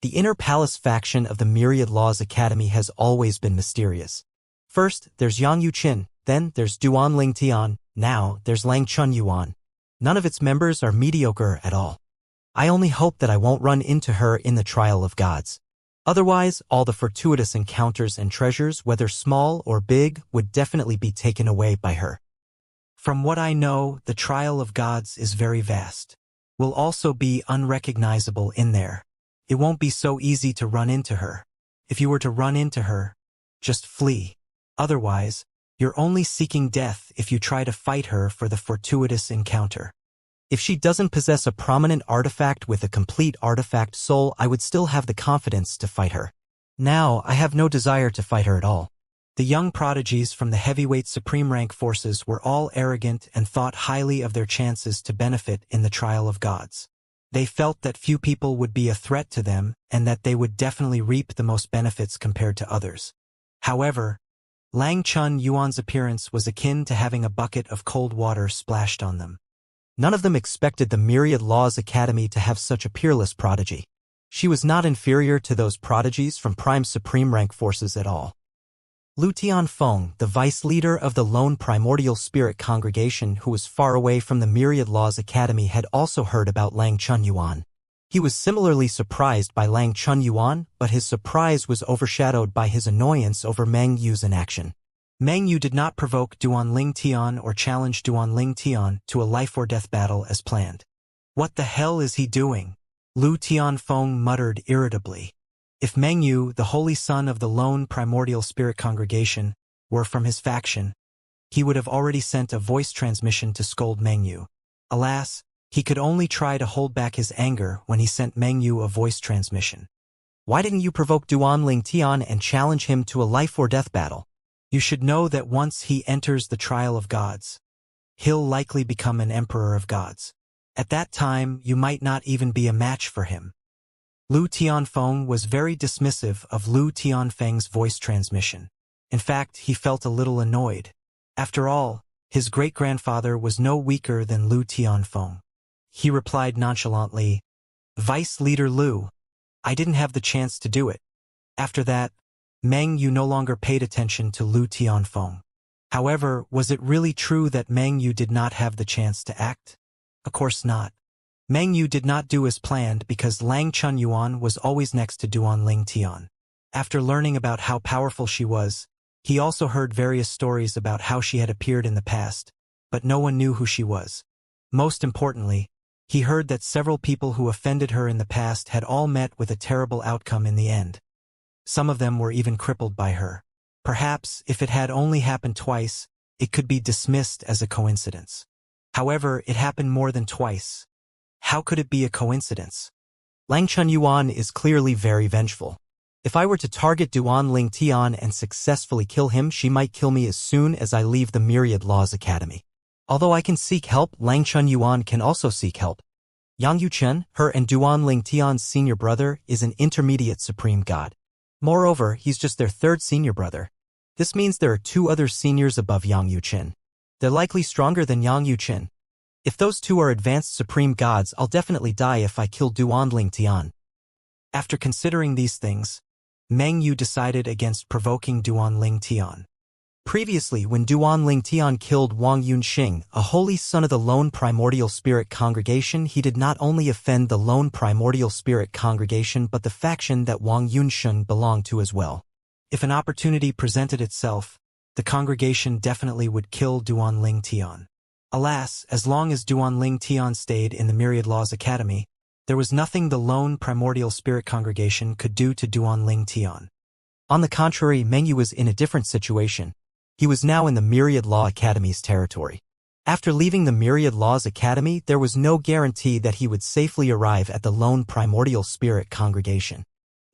The Inner Palace faction of the Myriad Laws Academy has always been mysterious. First, there's Yang Yuchun, then there's Duan Ling Tian, now there's Lang Chun Yuan. None of its members are mediocre at all. I only hope that I won't run into her in the trial of gods. Otherwise, all the fortuitous encounters and treasures, whether small or big, would definitely be taken away by her. From what I know, the trial of gods is very vast. Will also be unrecognizable in there. It won't be so easy to run into her. If you were to run into her, just flee. Otherwise, you're only seeking death if you try to fight her for the fortuitous encounter. If she doesn't possess a prominent artifact with a complete artifact soul, I would still have the confidence to fight her. Now, I have no desire to fight her at all. The young prodigies from the heavyweight supreme rank forces were all arrogant and thought highly of their chances to benefit in the trial of gods. They felt that few people would be a threat to them and that they would definitely reap the most benefits compared to others. However, Lang Chun Yuan's appearance was akin to having a bucket of cold water splashed on them. None of them expected the Myriad Laws Academy to have such a peerless prodigy. She was not inferior to those prodigies from Prime Supreme Rank forces at all. Lu Tianfeng, the vice leader of the lone primordial spirit congregation who was far away from the Myriad Laws Academy, had also heard about Lang Chun Yuan. He was similarly surprised by Lang Chunyuan, but his surprise was overshadowed by his annoyance over Meng Yu's inaction. Meng Yu did not provoke Duan Ling Tian or challenge Duan Ling Tian to a life-or-death battle as planned. What the hell is he doing? Lu Tianfeng muttered irritably. If Meng Yu, the holy son of the lone primordial spirit congregation, were from his faction, he would have already sent a voice transmission to scold Meng Yu. Alas, he could only try to hold back his anger when he sent Meng Yu a voice transmission. Why didn't you provoke Duan Ling Tian and challenge him to a life-or-death battle? You should know that once he enters the trial of gods, he'll likely become an emperor of gods. At that time, you might not even be a match for him. Lu Tianfeng was very dismissive of Lu Tianfeng's voice transmission. In fact, he felt a little annoyed. After all, his great-grandfather was no weaker than Lu Tianfeng. He replied nonchalantly, "Vice Leader Lu, I didn't have the chance to do it." After that, Meng Yu no longer paid attention to Lu Tianfeng. However, was it really true that Meng Yu did not have the chance to act? Of course not. Meng Yu did not do as planned because Lang Chunyuan was always next to Duan Ling Tian. After learning about how powerful she was, he also heard various stories about how she had appeared in the past, but no one knew who she was. Most importantly, he heard that several people who offended her in the past had all met with a terrible outcome in the end. Some of them were even crippled by her. Perhaps, if it had only happened twice, it could be dismissed as a coincidence. However, it happened more than twice. How could it be a coincidence? Lang Chunyuan is clearly very vengeful. If I were to target Duan Ling Tian and successfully kill him, she might kill me as soon as I leave the Myriad Laws Academy. Although I can seek help, Lang Chunyuan can also seek help. Yang Yuchen, her and Duan Ling Tian's senior brother, is an intermediate supreme god. Moreover, he's just their third senior brother. This means there are two other seniors above Yang Yuchen. They're likely stronger than Yang Yuchen. If those two are advanced supreme gods, I'll definitely die if I kill Duan Ling Tian. After considering these things, Meng Yu decided against provoking Duan Ling Tian. Previously, when Duan Ling Tian killed Wang Yunxing, a holy son of the lone primordial spirit congregation, he did not only offend the lone primordial spirit congregation but the faction that Wang Yunxing belonged to as well. If an opportunity presented itself, the congregation definitely would kill Duan Ling Tian. Alas, as long as Duan Ling Tian stayed in the Myriad Laws Academy, there was nothing the lone primordial spirit congregation could do to Duan Ling Tian. On the contrary, Meng Yu was in a different situation. He was now in the Myriad Law Academy's territory. After leaving the Myriad Laws Academy, there was no guarantee that he would safely arrive at the lone primordial spirit congregation.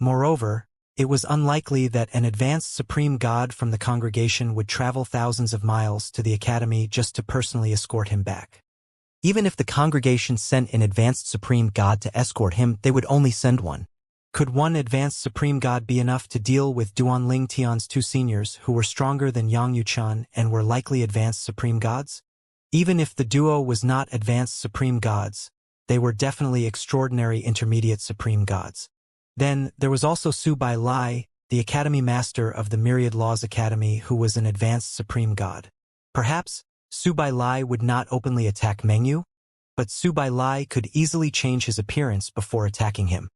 Moreover, it was unlikely that an advanced supreme god from the congregation would travel thousands of miles to the academy just to personally escort him back. Even if the congregation sent an advanced supreme god to escort him, they would only send one. Could one advanced supreme god be enough to deal with Duan Ling Tian's two seniors who were stronger than Yang Yuchan and were likely advanced supreme gods? Even if the duo was not advanced supreme gods, they were definitely extraordinary intermediate supreme gods. Then, there was also Su Bai Lai, the Academy Master of the Myriad Laws Academy, who was an advanced supreme god. Perhaps, Su Bai Lai would not openly attack Meng Yu, but Su Bai Lai could easily change his appearance before attacking him.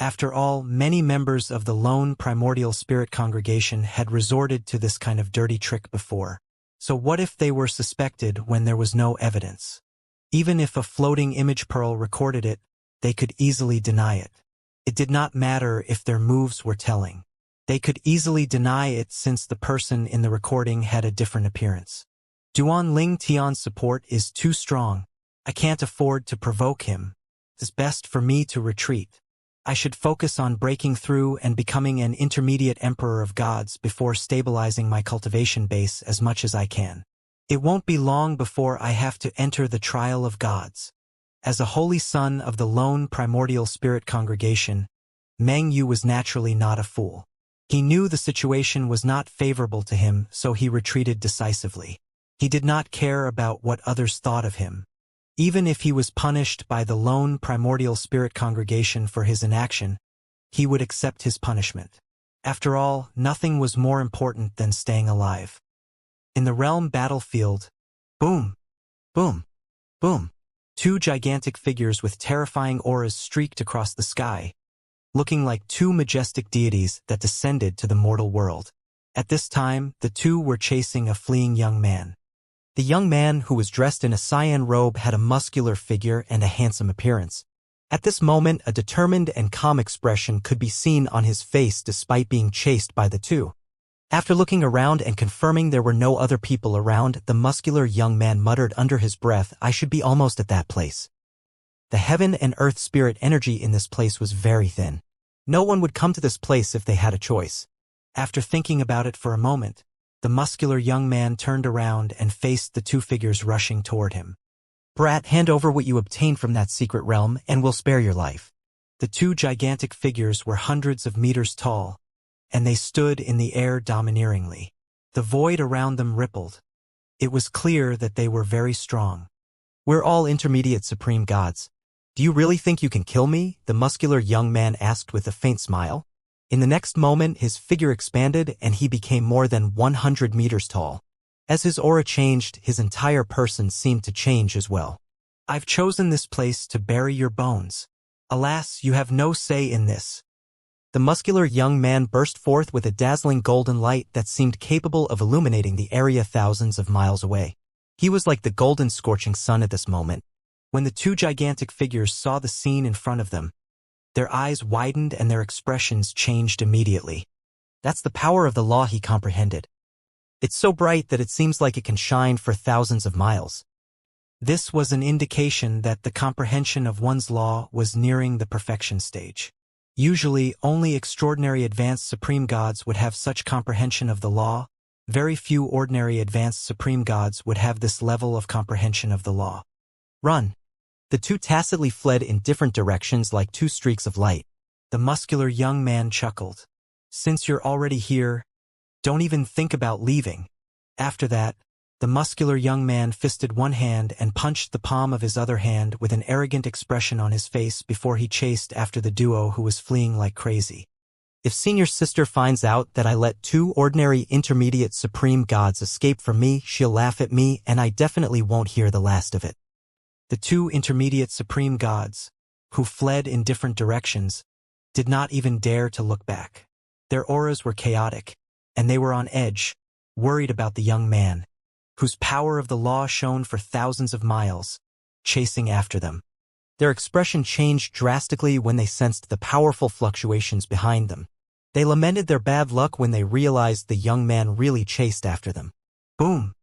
After all, many members of the lone primordial spirit congregation had resorted to this kind of dirty trick before. So what if they were suspected when there was no evidence? Even if a floating image pearl recorded it, they could easily deny it. It did not matter if their moves were telling. They could easily deny it since the person in the recording had a different appearance. Duan Ling Tian's support is too strong. I can't afford to provoke him. It's best for me to retreat. I should focus on breaking through and becoming an intermediate emperor of gods before stabilizing my cultivation base as much as I can. It won't be long before I have to enter the trial of gods. As a holy son of the lone primordial spirit congregation, Meng Yu was naturally not a fool. He knew the situation was not favorable to him, so he retreated decisively. He did not care about what others thought of him. Even if he was punished by the lone primordial spirit congregation for his inaction, he would accept his punishment. After all, nothing was more important than staying alive. In the realm battlefield, boom, boom, boom. Two gigantic figures with terrifying auras streaked across the sky, looking like two majestic deities that descended to the mortal world. At this time, the two were chasing a fleeing young man. The young man, who was dressed in a cyan robe, had a muscular figure and a handsome appearance. At this moment, a determined and calm expression could be seen on his face despite being chased by the two. After looking around and confirming there were no other people around, the muscular young man muttered under his breath, "I should be almost at that place." The heaven and earth spirit energy in this place was very thin. No one would come to this place if they had a choice. After thinking about it for a moment, the muscular young man turned around and faced the two figures rushing toward him. "Brat, hand over what you obtained from that secret realm, and we'll spare your life." The two gigantic figures were hundreds of meters tall, and they stood in the air domineeringly. The void around them rippled. It was clear that they were very strong. "We're all intermediate supreme gods. Do you really think you can kill me?" the muscular young man asked with a faint smile. In the next moment, his figure expanded and he became more than 100 meters tall. As his aura changed, his entire person seemed to change as well. "I've chosen this place to bury your bones. Alas, you have no say in this." The muscular young man burst forth with a dazzling golden light that seemed capable of illuminating the area thousands of miles away. He was like the golden scorching sun at this moment. When the two gigantic figures saw the scene in front of them, their eyes widened and their expressions changed immediately. That's the power of the law, he comprehended. It's so bright that it seems like it can shine for thousands of miles. This was an indication that the comprehension of one's law was nearing the perfection stage. Usually, only extraordinary advanced supreme gods would have such comprehension of the law. Very few ordinary advanced supreme gods would have this level of comprehension of the law. "Run!" The two tacitly fled in different directions like two streaks of light. The muscular young man chuckled. "Since you're already here, don't even think about leaving." After that, the muscular young man fisted one hand and punched the palm of his other hand with an arrogant expression on his face before he chased after the duo who was fleeing like crazy. "If senior sister finds out that I let two ordinary intermediate supreme gods escape from me, she'll laugh at me, and I definitely won't hear the last of it." The two intermediate supreme gods, who fled in different directions, did not even dare to look back. Their auras were chaotic, and they were on edge, worried about the young man, whose power of the law shone for thousands of miles, chasing after them. Their expression changed drastically when they sensed the powerful fluctuations behind them. They lamented their bad luck when they realized the young man really chased after them. Boom!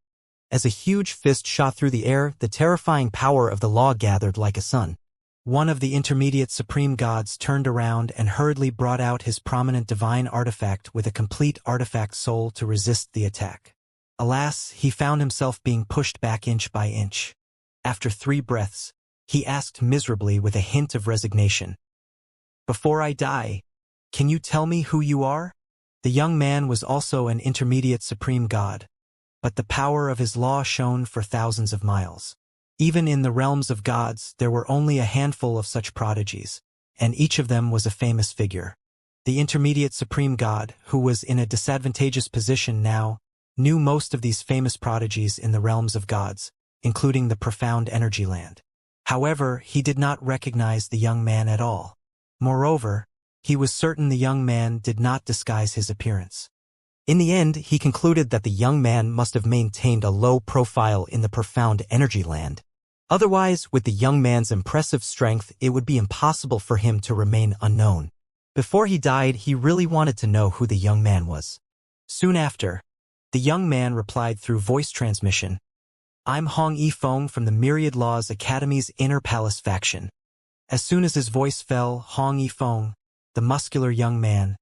As a huge fist shot through the air, the terrifying power of the law gathered like a sun. One of the intermediate supreme gods turned around and hurriedly brought out his prominent divine artifact with a complete artifact soul to resist the attack. Alas, he found himself being pushed back inch by inch. After 3 breaths, he asked miserably with a hint of resignation, "Before I die, can you tell me who you are?" The young man was also an intermediate supreme god, but the power of his law shone for thousands of miles. Even in the realms of gods, there were only a handful of such prodigies, and each of them was a famous figure. The intermediate supreme god, who was in a disadvantageous position now, knew most of these famous prodigies in the realms of gods, including the profound energy land. However, he did not recognize the young man at all. Moreover, he was certain the young man did not disguise his appearance. In the end, he concluded that the young man must have maintained a low profile in the profound energy land. Otherwise, with the young man's impressive strength, it would be impossible for him to remain unknown. Before he died, he really wanted to know who the young man was. Soon after, the young man replied through voice transmission, "I'm Hong Yifeng from the Myriad Laws Academy's Inner Palace faction." As soon as his voice fell, Hong Yifeng, the muscular young man,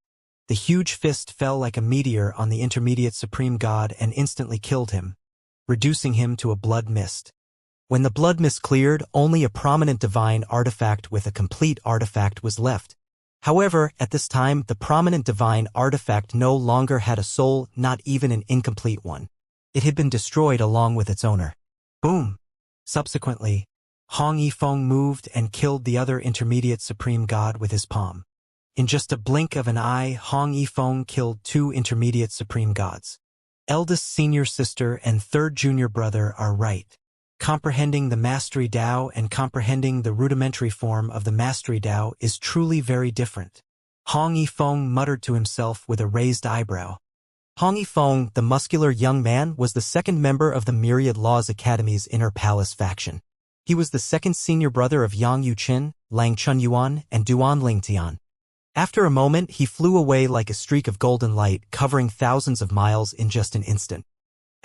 the huge fist fell like a meteor on the intermediate supreme god and instantly killed him, reducing him to a blood mist. When the blood mist cleared, only a prominent divine artifact with a complete artifact was left. However, at this time, the prominent divine artifact no longer had a soul, not even an incomplete one. It had been destroyed along with its owner. Boom! Subsequently, Hong Yifeng moved and killed the other intermediate supreme god with his palm. In just a blink of an eye, Hong Yifeng killed 2 intermediate supreme gods. Eldest senior sister and third junior brother are right. Comprehending the Mastery Dao and comprehending the rudimentary form of the Mastery Dao is truly very different. Hong Yifeng muttered to himself with a raised eyebrow. Hong Yifeng, the muscular young man, was the second member of the Myriad Laws Academy's Inner Palace faction. He was the second senior brother of Yang Yuqin, Lang Chunyuan, and Duan Lingtian. After a moment, he flew away like a streak of golden light, covering thousands of miles in just an instant.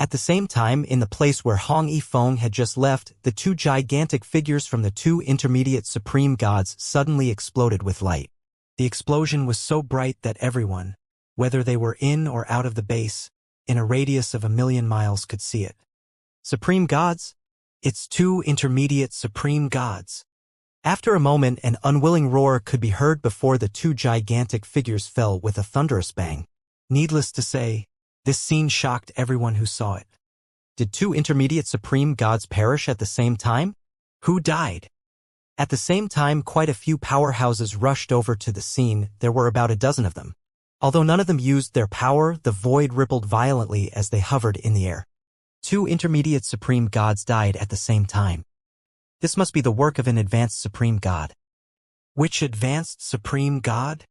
At the same time, in the place where Hong Yifeng had just left, the two gigantic figures from the two intermediate supreme gods suddenly exploded with light. The explosion was so bright that everyone, whether they were in or out of the base, in a radius of 1,000,000 miles could see it. Supreme gods? It's two intermediate supreme gods. After a moment, an unwilling roar could be heard before the two gigantic figures fell with a thunderous bang. Needless to say, this scene shocked everyone who saw it. Did two intermediate supreme gods perish at the same time? Who died? At the same time, quite a few powerhouses rushed over to the scene. There were about a dozen of them. Although none of them used their power, the void rippled violently as they hovered in the air. Two intermediate supreme gods died at the same time. This must be the work of an advanced supreme god. Which advanced supreme god?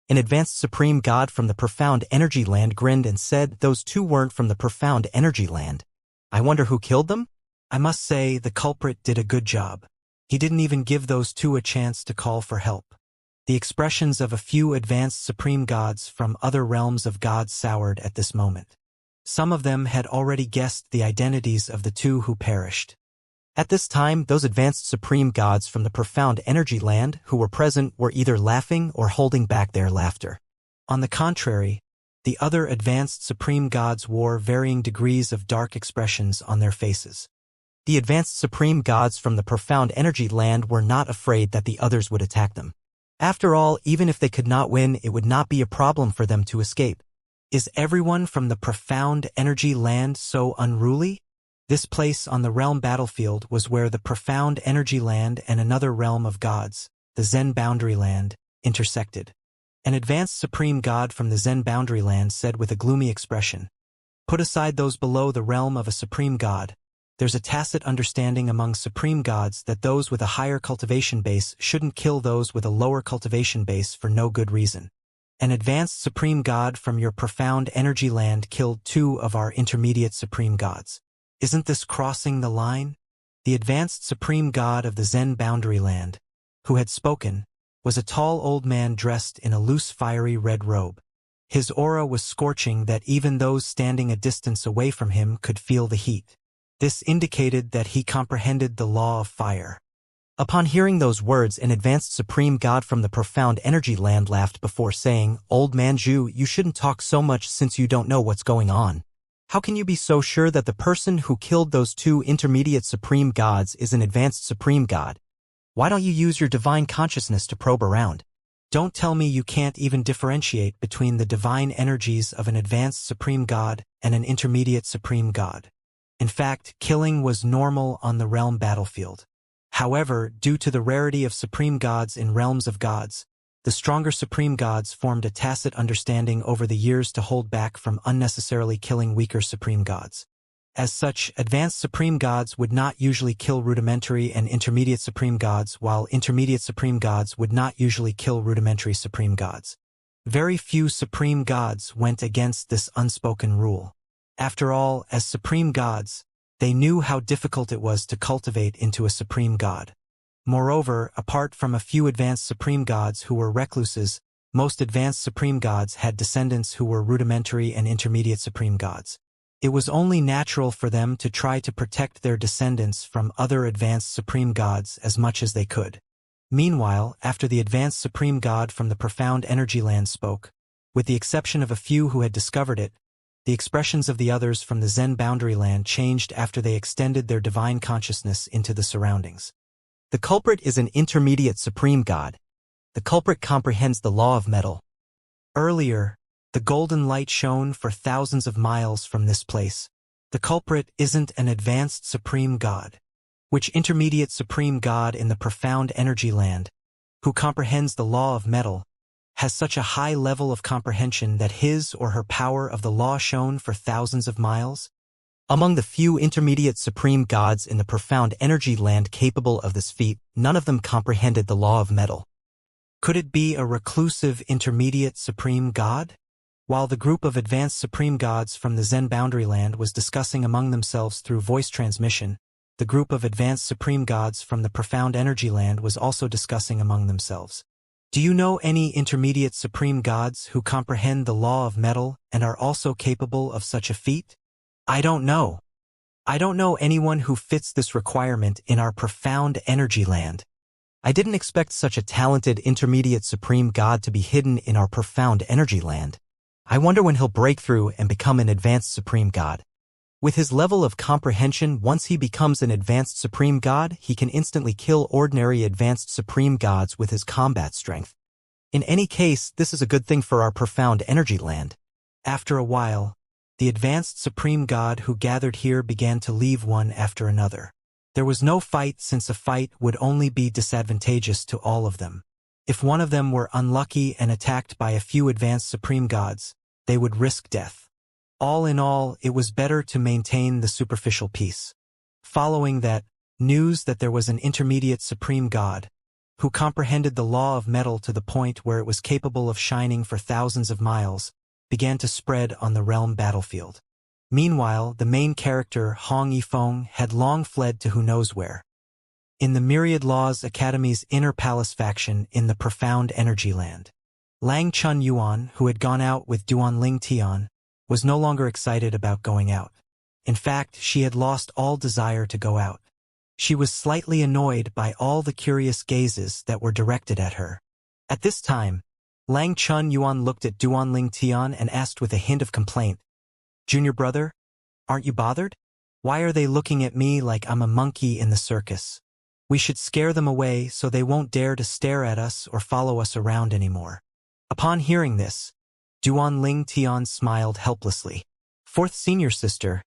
An advanced supreme god from the profound energy land grinned and said, "Those two weren't from the profound energy land. I wonder who killed them? I must say the culprit did a good job. He didn't even give those two a chance to call for help." The expressions of a few advanced supreme gods from other realms of gods soured at this moment. Some of them had already guessed the identities of the two who perished. At this time, those advanced supreme gods from the profound energy land who were present were either laughing or holding back their laughter. On the contrary, the other advanced supreme gods wore varying degrees of dark expressions on their faces. The advanced supreme gods from the profound energy land were not afraid that the others would attack them. After all, even if they could not win, it would not be a problem for them to escape. Is everyone from the profound energy land so unruly? This place on the realm battlefield was where the profound energy land and another realm of gods, the Zen boundary land, intersected. An advanced supreme god from the Zen boundary land said with a gloomy expression, "Put aside those below the realm of a supreme god. There's a tacit understanding among supreme gods that those with a higher cultivation base shouldn't kill those with a lower cultivation base for no good reason. An advanced supreme god from your profound energy land killed two of our intermediate supreme gods. Isn't this crossing the line?" The advanced supreme god of the Zen boundary land, who had spoken, was a tall old man dressed in a loose fiery red robe. His aura was scorching that even those standing a distance away from him could feel the heat. This indicated that he comprehended the law of fire. Upon hearing those words, an advanced supreme god from the profound energy land laughed before saying, "Old man Zhu, you shouldn't talk so much since you don't know what's going on. How can you be so sure that the person who killed those two intermediate supreme gods is an advanced supreme god? Why don't you use your divine consciousness to probe around? Don't tell me you can't even differentiate between the divine energies of an advanced supreme god and an intermediate supreme god." In fact, killing was normal on the realm battlefield. However, due to the rarity of supreme gods in realms of gods, the stronger supreme gods formed a tacit understanding over the years to hold back from unnecessarily killing weaker supreme gods. As such, advanced supreme gods would not usually kill rudimentary and intermediate supreme gods, while intermediate supreme gods would not usually kill rudimentary supreme gods. Very few supreme gods went against this unspoken rule. After all, as supreme gods, they knew how difficult it was to cultivate into a supreme god. Moreover, apart from a few advanced supreme gods who were recluses, most advanced supreme gods had descendants who were rudimentary and intermediate supreme gods. It was only natural for them to try to protect their descendants from other advanced supreme gods as much as they could. Meanwhile, after the advanced supreme god from the profound energy land spoke, with the exception of a few who had discovered it, the expressions of the others from the Zen boundary land changed after they extended their divine consciousness into the surroundings. The culprit is an intermediate supreme god. The culprit comprehends the law of metal. Earlier, the golden light shone for thousands of miles from this place. The culprit isn't an advanced supreme god. Which intermediate supreme god in the profound energy land, who comprehends the law of metal, has such a high level of comprehension that his or her power of the law shone for thousands of miles? Among the few intermediate supreme gods in the profound energy land capable of this feat, none of them comprehended the law of metal. Could it be a reclusive intermediate supreme god? While the group of advanced supreme gods from the Zen boundary land was discussing among themselves through voice transmission, the group of advanced supreme gods from the profound energy land was also discussing among themselves. Do you know any intermediate supreme gods who comprehend the law of metal and are also capable of such a feat? I don't know. I don't know anyone who fits this requirement in our profound energy land. I didn't expect such a talented intermediate supreme god to be hidden in our profound energy land. I wonder when he'll break through and become an advanced supreme god. With his level of comprehension, once he becomes an advanced supreme god, he can instantly kill ordinary advanced supreme gods with his combat strength. In any case, this is a good thing for our profound energy land. After a while, the advanced supreme god who gathered here began to leave one after another. There was no fight, since a fight would only be disadvantageous to all of them. If one of them were unlucky and attacked by a few advanced supreme gods, they would risk death. All in all, it was better to maintain the superficial peace. Following that, news that there was an intermediate supreme god, who comprehended the law of metal to the point where it was capable of shining for thousands of miles, began to spread on the realm battlefield. Meanwhile, the main character, Hong Yifeng, had long fled to who knows where. In the Myriad Laws Academy's inner palace faction in the profound energy land, Lang Chun Yuan, who had gone out with Duanling Tian, was no longer excited about going out. In fact, she had lost all desire to go out. She was slightly annoyed by all the curious gazes that were directed at her. At this time, Lang Chun Yuan looked at Duanling Tian and asked with a hint of complaint, "Junior brother, aren't you bothered? Why are they looking at me like I'm a monkey in the circus? We should scare them away so they won't dare to stare at us or follow us around anymore." Upon hearing this, Duanling Tian smiled helplessly. "Fourth senior sister,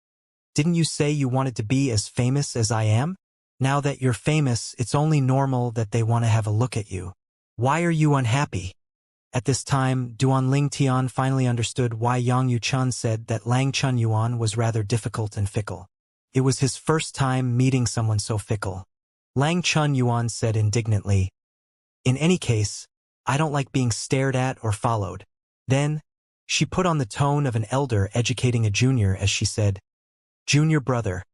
didn't you say you wanted to be as famous as I am? Now that you're famous, it's only normal that they want to have a look at you. Why are you unhappy?" At this time, Duanling Tian finally understood why Yang Yuchun said that Lang Chun Yuan was rather difficult and fickle. It was his first time meeting someone so fickle. Lang Chun Yuan said indignantly, "In any case, I don't like being stared at or followed." Then, she put on the tone of an elder educating a junior as she said, "Junior brother,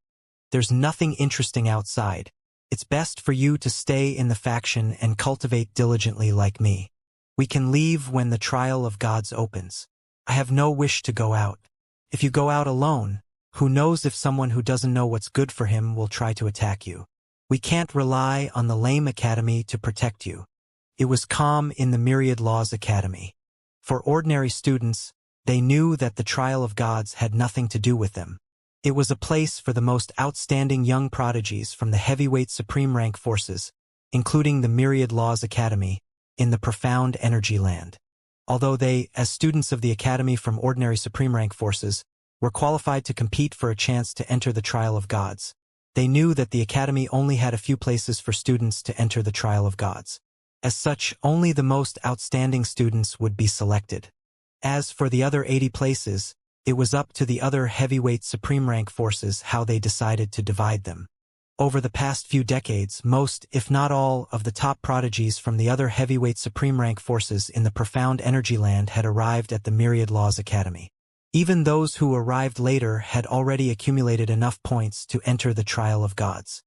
there's nothing interesting outside. It's best for you to stay in the faction and cultivate diligently like me. We can leave when the trial of gods opens. I have no wish to go out. If you go out alone, who knows if someone who doesn't know what's good for him will try to attack you. We can't rely on the lame academy to protect you." It was calm in the Myriad Laws Academy. For ordinary students, they knew that the trial of gods had nothing to do with them. It was a place for the most outstanding young prodigies from the heavyweight supreme rank forces, including the Myriad Laws Academy, in the profound energy land. Although they, as students of the academy from ordinary supreme rank forces, were qualified to compete for a chance to enter the trial of gods, they knew that the academy only had a few places for students to enter the trial of gods. As such, only the most outstanding students would be selected. As for the other 80 places, it was up to the other heavyweight supreme rank forces how they decided to divide them. Over the past few decades, most, if not all, of the top prodigies from the other heavyweight supreme rank forces in the profound energy land had arrived at the Myriad Laws Academy. Even those who arrived later had already accumulated enough points to enter the trial of gods.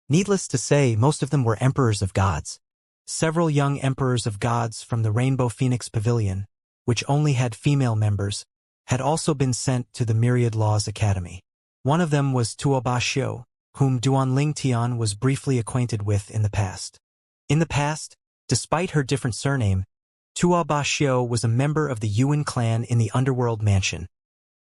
Needless to say, most of them were emperors of gods. Several young emperors of gods from the Rainbow Phoenix Pavilion, which only had female members, had also been sent to the Myriad Laws Academy. One of them was Tuoba Xiu, whom Duanling Tian was briefly acquainted with in the past. In the past, despite her different surname, Tuoba Xiu was a member of the Yuan clan in the Underworld Mansion,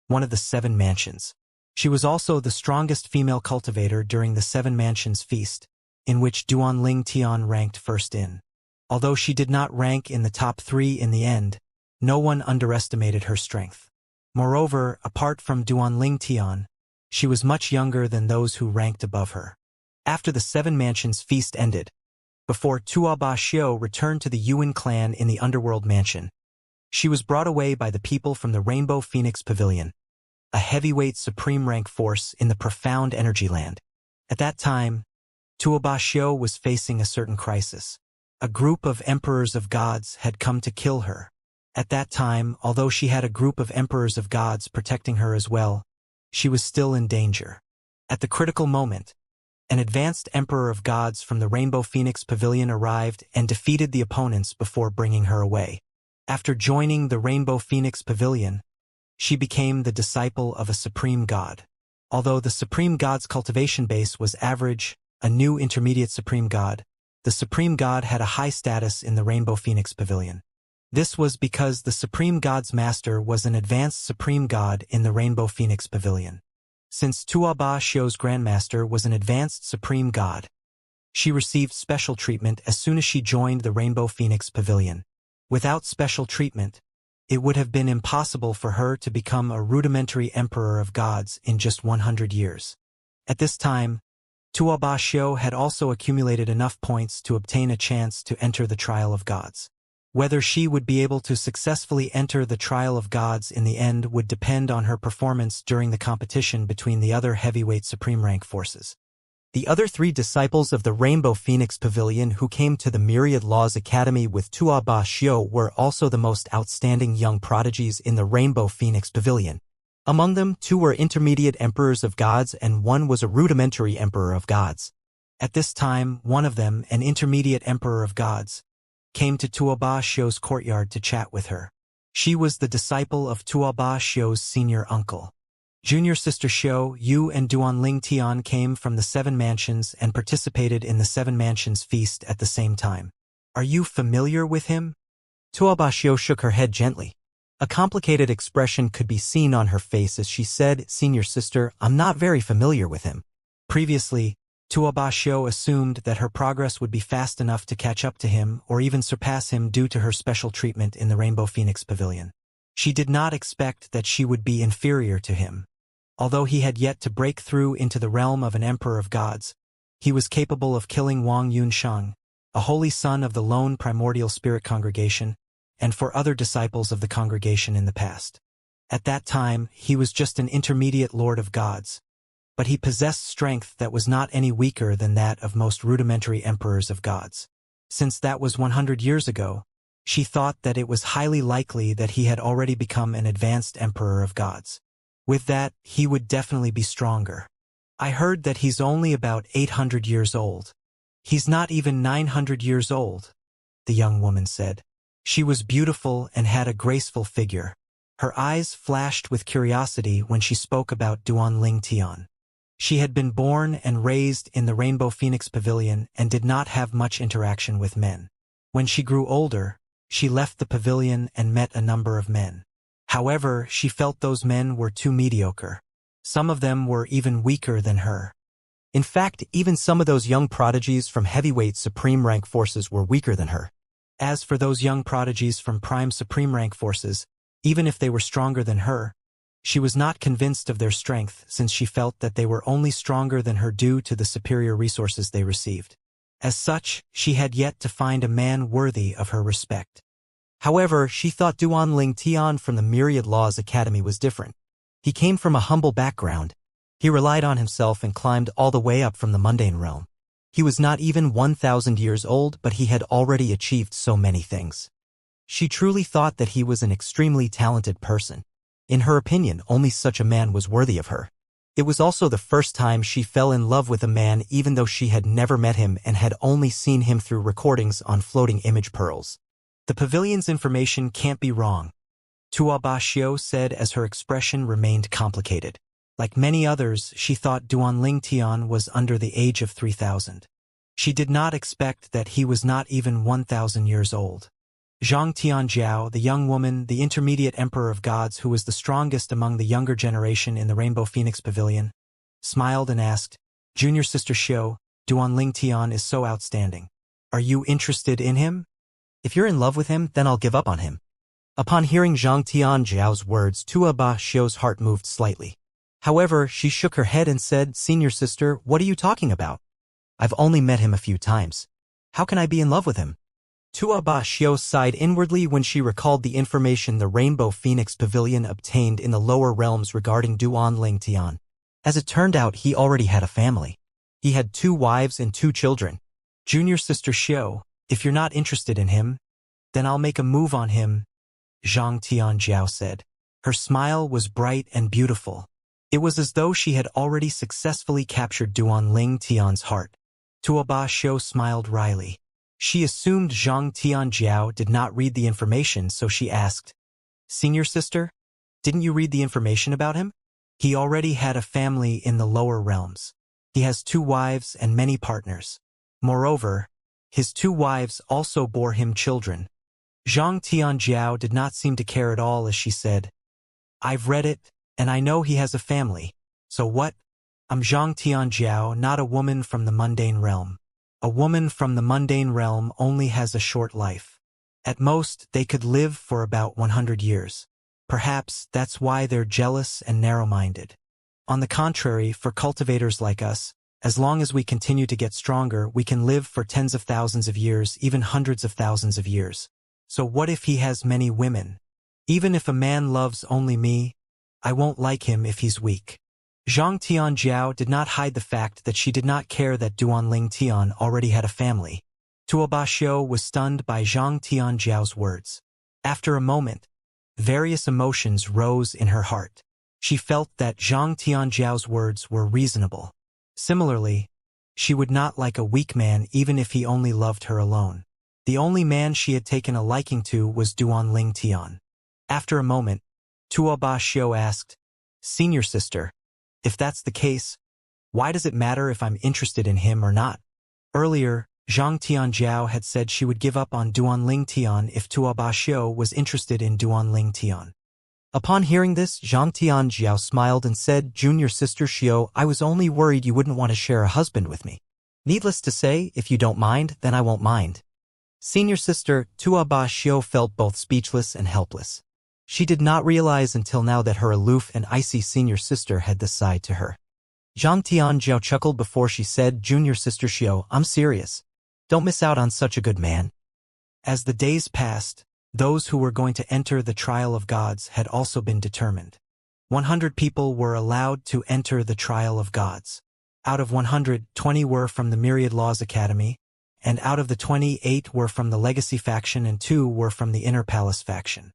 one of the 7 mansions. She was also the strongest female cultivator during the 7 Mansions Feast, in which Duanling Tian ranked first in. Although she did not rank in the top 3 in the end, no one underestimated her strength. Moreover, apart from Duanling Tian, she was much younger than those who ranked above her. After the 7 Mansions Feast ended, before Tuoba Xiu returned to the Yuan clan in the Underworld Mansion, she was brought away by the people from the Rainbow Phoenix Pavilion. a heavyweight supreme rank force in the profound energy land. At that time, Tuoba Xiu was facing a certain crisis. A group of emperors of gods had come to kill her. At that time, although she had a group of emperors of gods protecting her as well, she was still in danger. At the critical moment, an advanced emperor of gods from the Rainbow Phoenix Pavilion arrived and defeated the opponents before bringing her away. After joining the Rainbow Phoenix Pavilion, she became the disciple of a supreme god. Although the supreme god's cultivation base was average, a new intermediate supreme god, the supreme god had a high status in the Rainbow Phoenix Pavilion. This was because the supreme god's master was an advanced supreme god in the Rainbow Phoenix Pavilion. Since Tuoba Xiu's grandmaster was an advanced supreme god, she received special treatment as soon as she joined the Rainbow Phoenix Pavilion. Without special treatment, it would have been impossible for her to become a rudimentary emperor of gods in just 100 years. At this time, Tuoba Xiu had also accumulated enough points to obtain a chance to enter the Trial of Gods. Whether she would be able to successfully enter the Trial of Gods in the end would depend on her performance during the competition between the other heavyweight supreme rank forces. The other 3 disciples of the Rainbow Phoenix Pavilion who came to the Myriad Laws Academy with Tuoba Xiu were also the most outstanding young prodigies in the Rainbow Phoenix Pavilion. Among them, 2 were intermediate emperors of gods and 1 was a rudimentary emperor of gods. At this time, one of them, an intermediate emperor of gods, came to Tuoba Xiu's courtyard to chat with her. She was the disciple of Tuoba Xiu's senior uncle. Junior sister Xiu, Yu and Duanling Tian came from the 7 mansions and participated in the 7 mansions feast at the same time. Are you familiar with him? Tuoba Xiu shook her head gently. A complicated expression could be seen on her face as she said, Senior sister, I'm not very familiar with him. Previously, Tuoba Xiu assumed that her progress would be fast enough to catch up to him or even surpass him due to her special treatment in the Rainbow Phoenix Pavilion. She did not expect that she would be inferior to him. Although he had yet to break through into the realm of an emperor of gods, he was capable of killing Wang Yunsheng, a holy son of the lone primordial spirit congregation, and for other disciples of the congregation in the past. At that time, he was just an intermediate lord of gods, but he possessed strength that was not any weaker than that of most rudimentary emperors of gods. Since that was 100 years ago, she thought that it was highly likely that he had already become an advanced emperor of gods. With that, he would definitely be stronger. I heard that he's only about 800 years old. He's not even 900 years old, the young woman said. She was beautiful and had a graceful figure. Her eyes flashed with curiosity when she spoke about Duanling Tian. She had been born and raised in the Rainbow Phoenix Pavilion and did not have much interaction with men. When she grew older, she left the pavilion and met a number of men. However, she felt those men were too mediocre. Some of them were even weaker than her. In fact, even some of those young prodigies from heavyweight supreme rank forces were weaker than her. As for those young prodigies from prime supreme rank forces, even if they were stronger than her, she was not convinced of their strength since she felt that they were only stronger than her due to the superior resources they received. As such, she had yet to find a man worthy of her respect. However, she thought Duanling Tian from the Myriad Laws Academy was different. He came from a humble background. He relied on himself and climbed all the way up from the mundane realm. He was not even 1,000 years old, but he had already achieved so many things. She truly thought that he was an extremely talented person. In her opinion, only such a man was worthy of her. It was also the first time she fell in love with a man even though she had never met him and had only seen him through recordings on floating image pearls. The pavilion's information can't be wrong, Tuoba Xiu said as her expression remained complicated. Like many others, she thought Duanling Tian was under the age of 3,000. She did not expect that he was not even 1,000 years old. Zhang Tianjiao, the young woman, the intermediate emperor of gods who was the strongest among the younger generation in the Rainbow Phoenix Pavilion, smiled and asked, Junior sister Xiu, Duanling Tian is so outstanding. Are you interested in him? If you're in love with him, then I'll give up on him. Upon hearing Zhang Tianjiao's words, Tuoba Xiu's heart moved slightly. However, she shook her head and said, Senior sister, what are you talking about? I've only met him a few times. How can I be in love with him? Tua Ba Xiu sighed inwardly when she recalled the information the Rainbow Phoenix Pavilion obtained in the lower realms regarding Duan Ling Tian. As it turned out, he already had a family. He had 2 wives and 2 children. Junior sister Xiu, if you're not interested in him, then I'll make a move on him, Zhang Tianjiao said. Her smile was bright and beautiful. It was as though she had already successfully captured Duan Ling Tian's heart. Tua Ba Xiu smiled wryly. She assumed Zhang Tianjiao did not read the information, so she asked, "Senior sister, didn't you read the information about him? He already had a family in the lower realms. He has 2 wives and many partners. Moreover, his 2 wives also bore him children." Zhang Tianjiao did not seem to care at all as she said, "I've read it, and I know he has a family. So what? I'm Zhang Tianjiao, not a woman from the mundane realm. A woman from the mundane realm only has a short life. At most, they could live for about 100 years. Perhaps that's why they're jealous and narrow-minded. On the contrary, for cultivators like us, as long as we continue to get stronger, we can live for tens of thousands of years, even hundreds of thousands of years. So what if he has many women? Even if a man loves only me, I won't like him if he's weak." Zhang Tianjiao did not hide the fact that she did not care that Duan Ling Tian already had a family. Tua Ba Xiu was stunned by Zhang Tianjiao's words. After a moment, various emotions rose in her heart. She felt that Zhang Tianjiao's words were reasonable. Similarly, she would not like a weak man even if he only loved her alone. The only man she had taken a liking to was Duan Ling Tian. After a moment, Tua Ba Xiu asked, "Senior sister, if that's the case, why does it matter if I'm interested in him or not?" Earlier, Zhang Tianjiao had said she would give up on Duan Ling Tian if Tua Ba Xiu was interested in Duan Ling Tian. Upon hearing this, Zhang Tianjiao smiled and said, "Junior sister Xiu, I was only worried you wouldn't want to share a husband with me. Needless to say, if you don't mind, then I won't mind." Senior sister Tua Ba Xiu felt both speechless and helpless. She did not realize until now that her aloof and icy senior sister had this side to her. Zhang Tianjiao chuckled before she said, "Junior sister Xiu, I'm serious. Don't miss out on such a good man." As the days passed, those who were going to enter the trial of gods had also been determined. 100 people were allowed to enter the trial of gods. Out of 100, 20 were from the Myriad Laws Academy, and out of the 28 were from the Legacy faction and 2 were from the Inner Palace faction.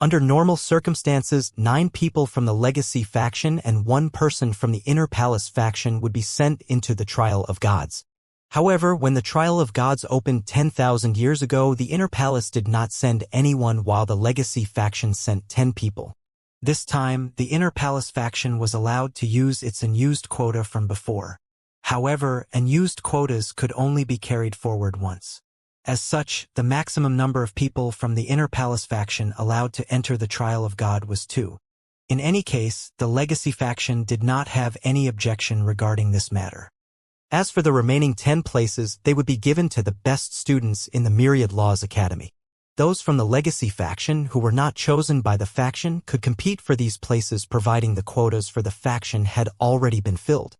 Under normal circumstances, 9 people from the Legacy faction and 1 person from the Inner Palace faction would be sent into the Trial of Gods. However, when the Trial of Gods opened 10,000 years ago, the Inner Palace did not send anyone while the Legacy faction sent 10 people. This time, the Inner Palace faction was allowed to use its unused quota from before. However, unused quotas could only be carried forward once. As such, the maximum number of people from the Inner Palace faction allowed to enter the Trial of God was 2. In any case, the Legacy faction did not have any objection regarding this matter. As for the remaining 10 places, they would be given to the best students in the Myriad Laws Academy. Those from the Legacy faction who were not chosen by the faction could compete for these places providing the quotas for the faction had already been filled.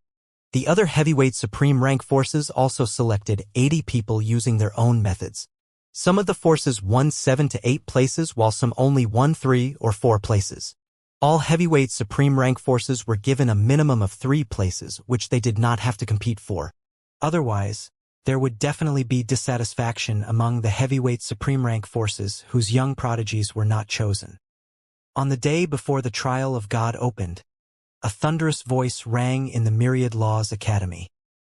The other heavyweight supreme rank forces also selected 80 people using their own methods. Some of the forces won 7 to 8 places while some only won 3 or 4 places. All heavyweight supreme rank forces were given a minimum of 3 places, which they did not have to compete for. Otherwise, there would definitely be dissatisfaction among the heavyweight supreme rank forces whose young prodigies were not chosen. On the day before the Trial of God opened, a thunderous voice rang in the Myriad Laws Academy.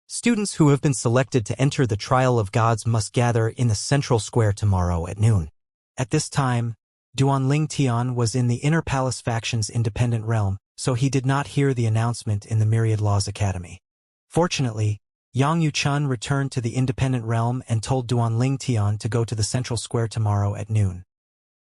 Students who have been selected to enter the Trial of Gods must gather in the central square tomorrow at noon. At this time, Duan Ling Tian was in the Inner Palace faction's independent realm, so he did not hear the announcement in the Myriad Laws Academy. Fortunately, Yang Yuchun returned to the independent realm and told Duan Ling Tian to go to the central square tomorrow at noon.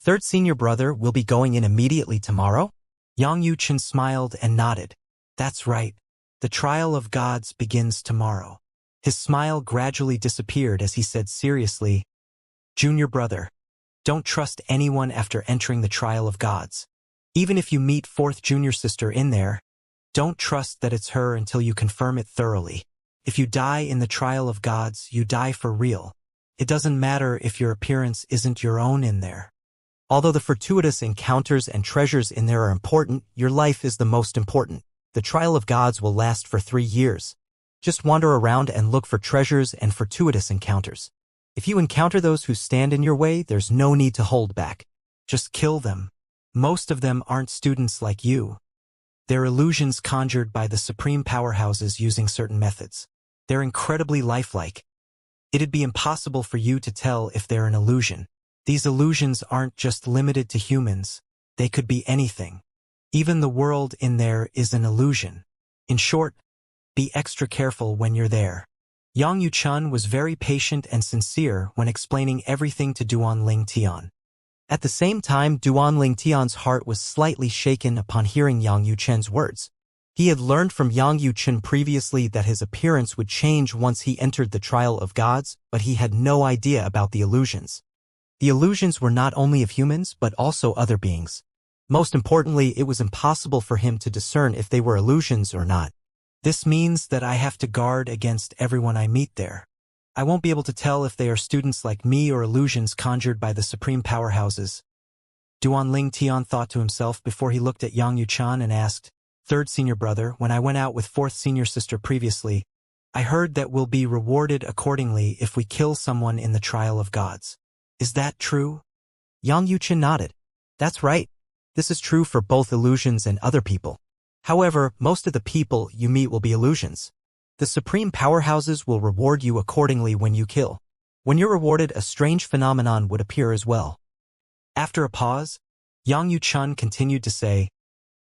"Third senior brother will be going in immediately tomorrow?" Yang Yuchun smiled and nodded. "That's right. The Trial of Gods begins tomorrow." His smile gradually disappeared as he said seriously, "Junior brother, don't trust anyone after entering the Trial of Gods. Even if you meet 4th junior sister in there, don't trust that it's her until you confirm it thoroughly. If you die in the Trial of Gods, you die for real. It doesn't matter if your appearance isn't your own in there. Although the fortuitous encounters and treasures in there are important, your life is the most important. The trial of gods will last for 3 years. Just wander around and look for treasures and fortuitous encounters. If you encounter those who stand in your way, there's no need to hold back. Just kill them. Most of them aren't students like you. They're illusions conjured by the supreme powerhouses using certain methods. They're incredibly lifelike. It'd be impossible for you to tell if they're an illusion. These illusions aren't just limited to humans. They could be anything. Even the world in there is an illusion. In short, be extra careful when you're there. Yang Yuchun was very patient and sincere when explaining everything to Duan Ling Tian. At the same time, Duan Ling Tian's heart was slightly shaken upon hearing Yang Yuchun's words. He had learned from Yang Yuchun previously that his appearance would change once he entered the trial of gods, but he had no idea about the illusions. The illusions were not only of humans, but also other beings. Most importantly, it was impossible for him to discern if they were illusions or not. This means that I have to guard against everyone I meet there. I won't be able to tell if they are students like me or illusions conjured by the supreme powerhouses. Duan Ling Tian thought to himself before he looked at Yang Yuchun and asked, "Third senior brother, when I went out with fourth senior sister previously, I heard that we'll be rewarded accordingly if we kill someone in the trial of gods. Is that true?" Yang Yuchun nodded. "That's right. This is true for both illusions and other people. However, most of the people you meet will be illusions. The supreme powerhouses will reward you accordingly when you kill. When you're rewarded, a strange phenomenon would appear as well." After a pause, Yang Yuchun continued to say,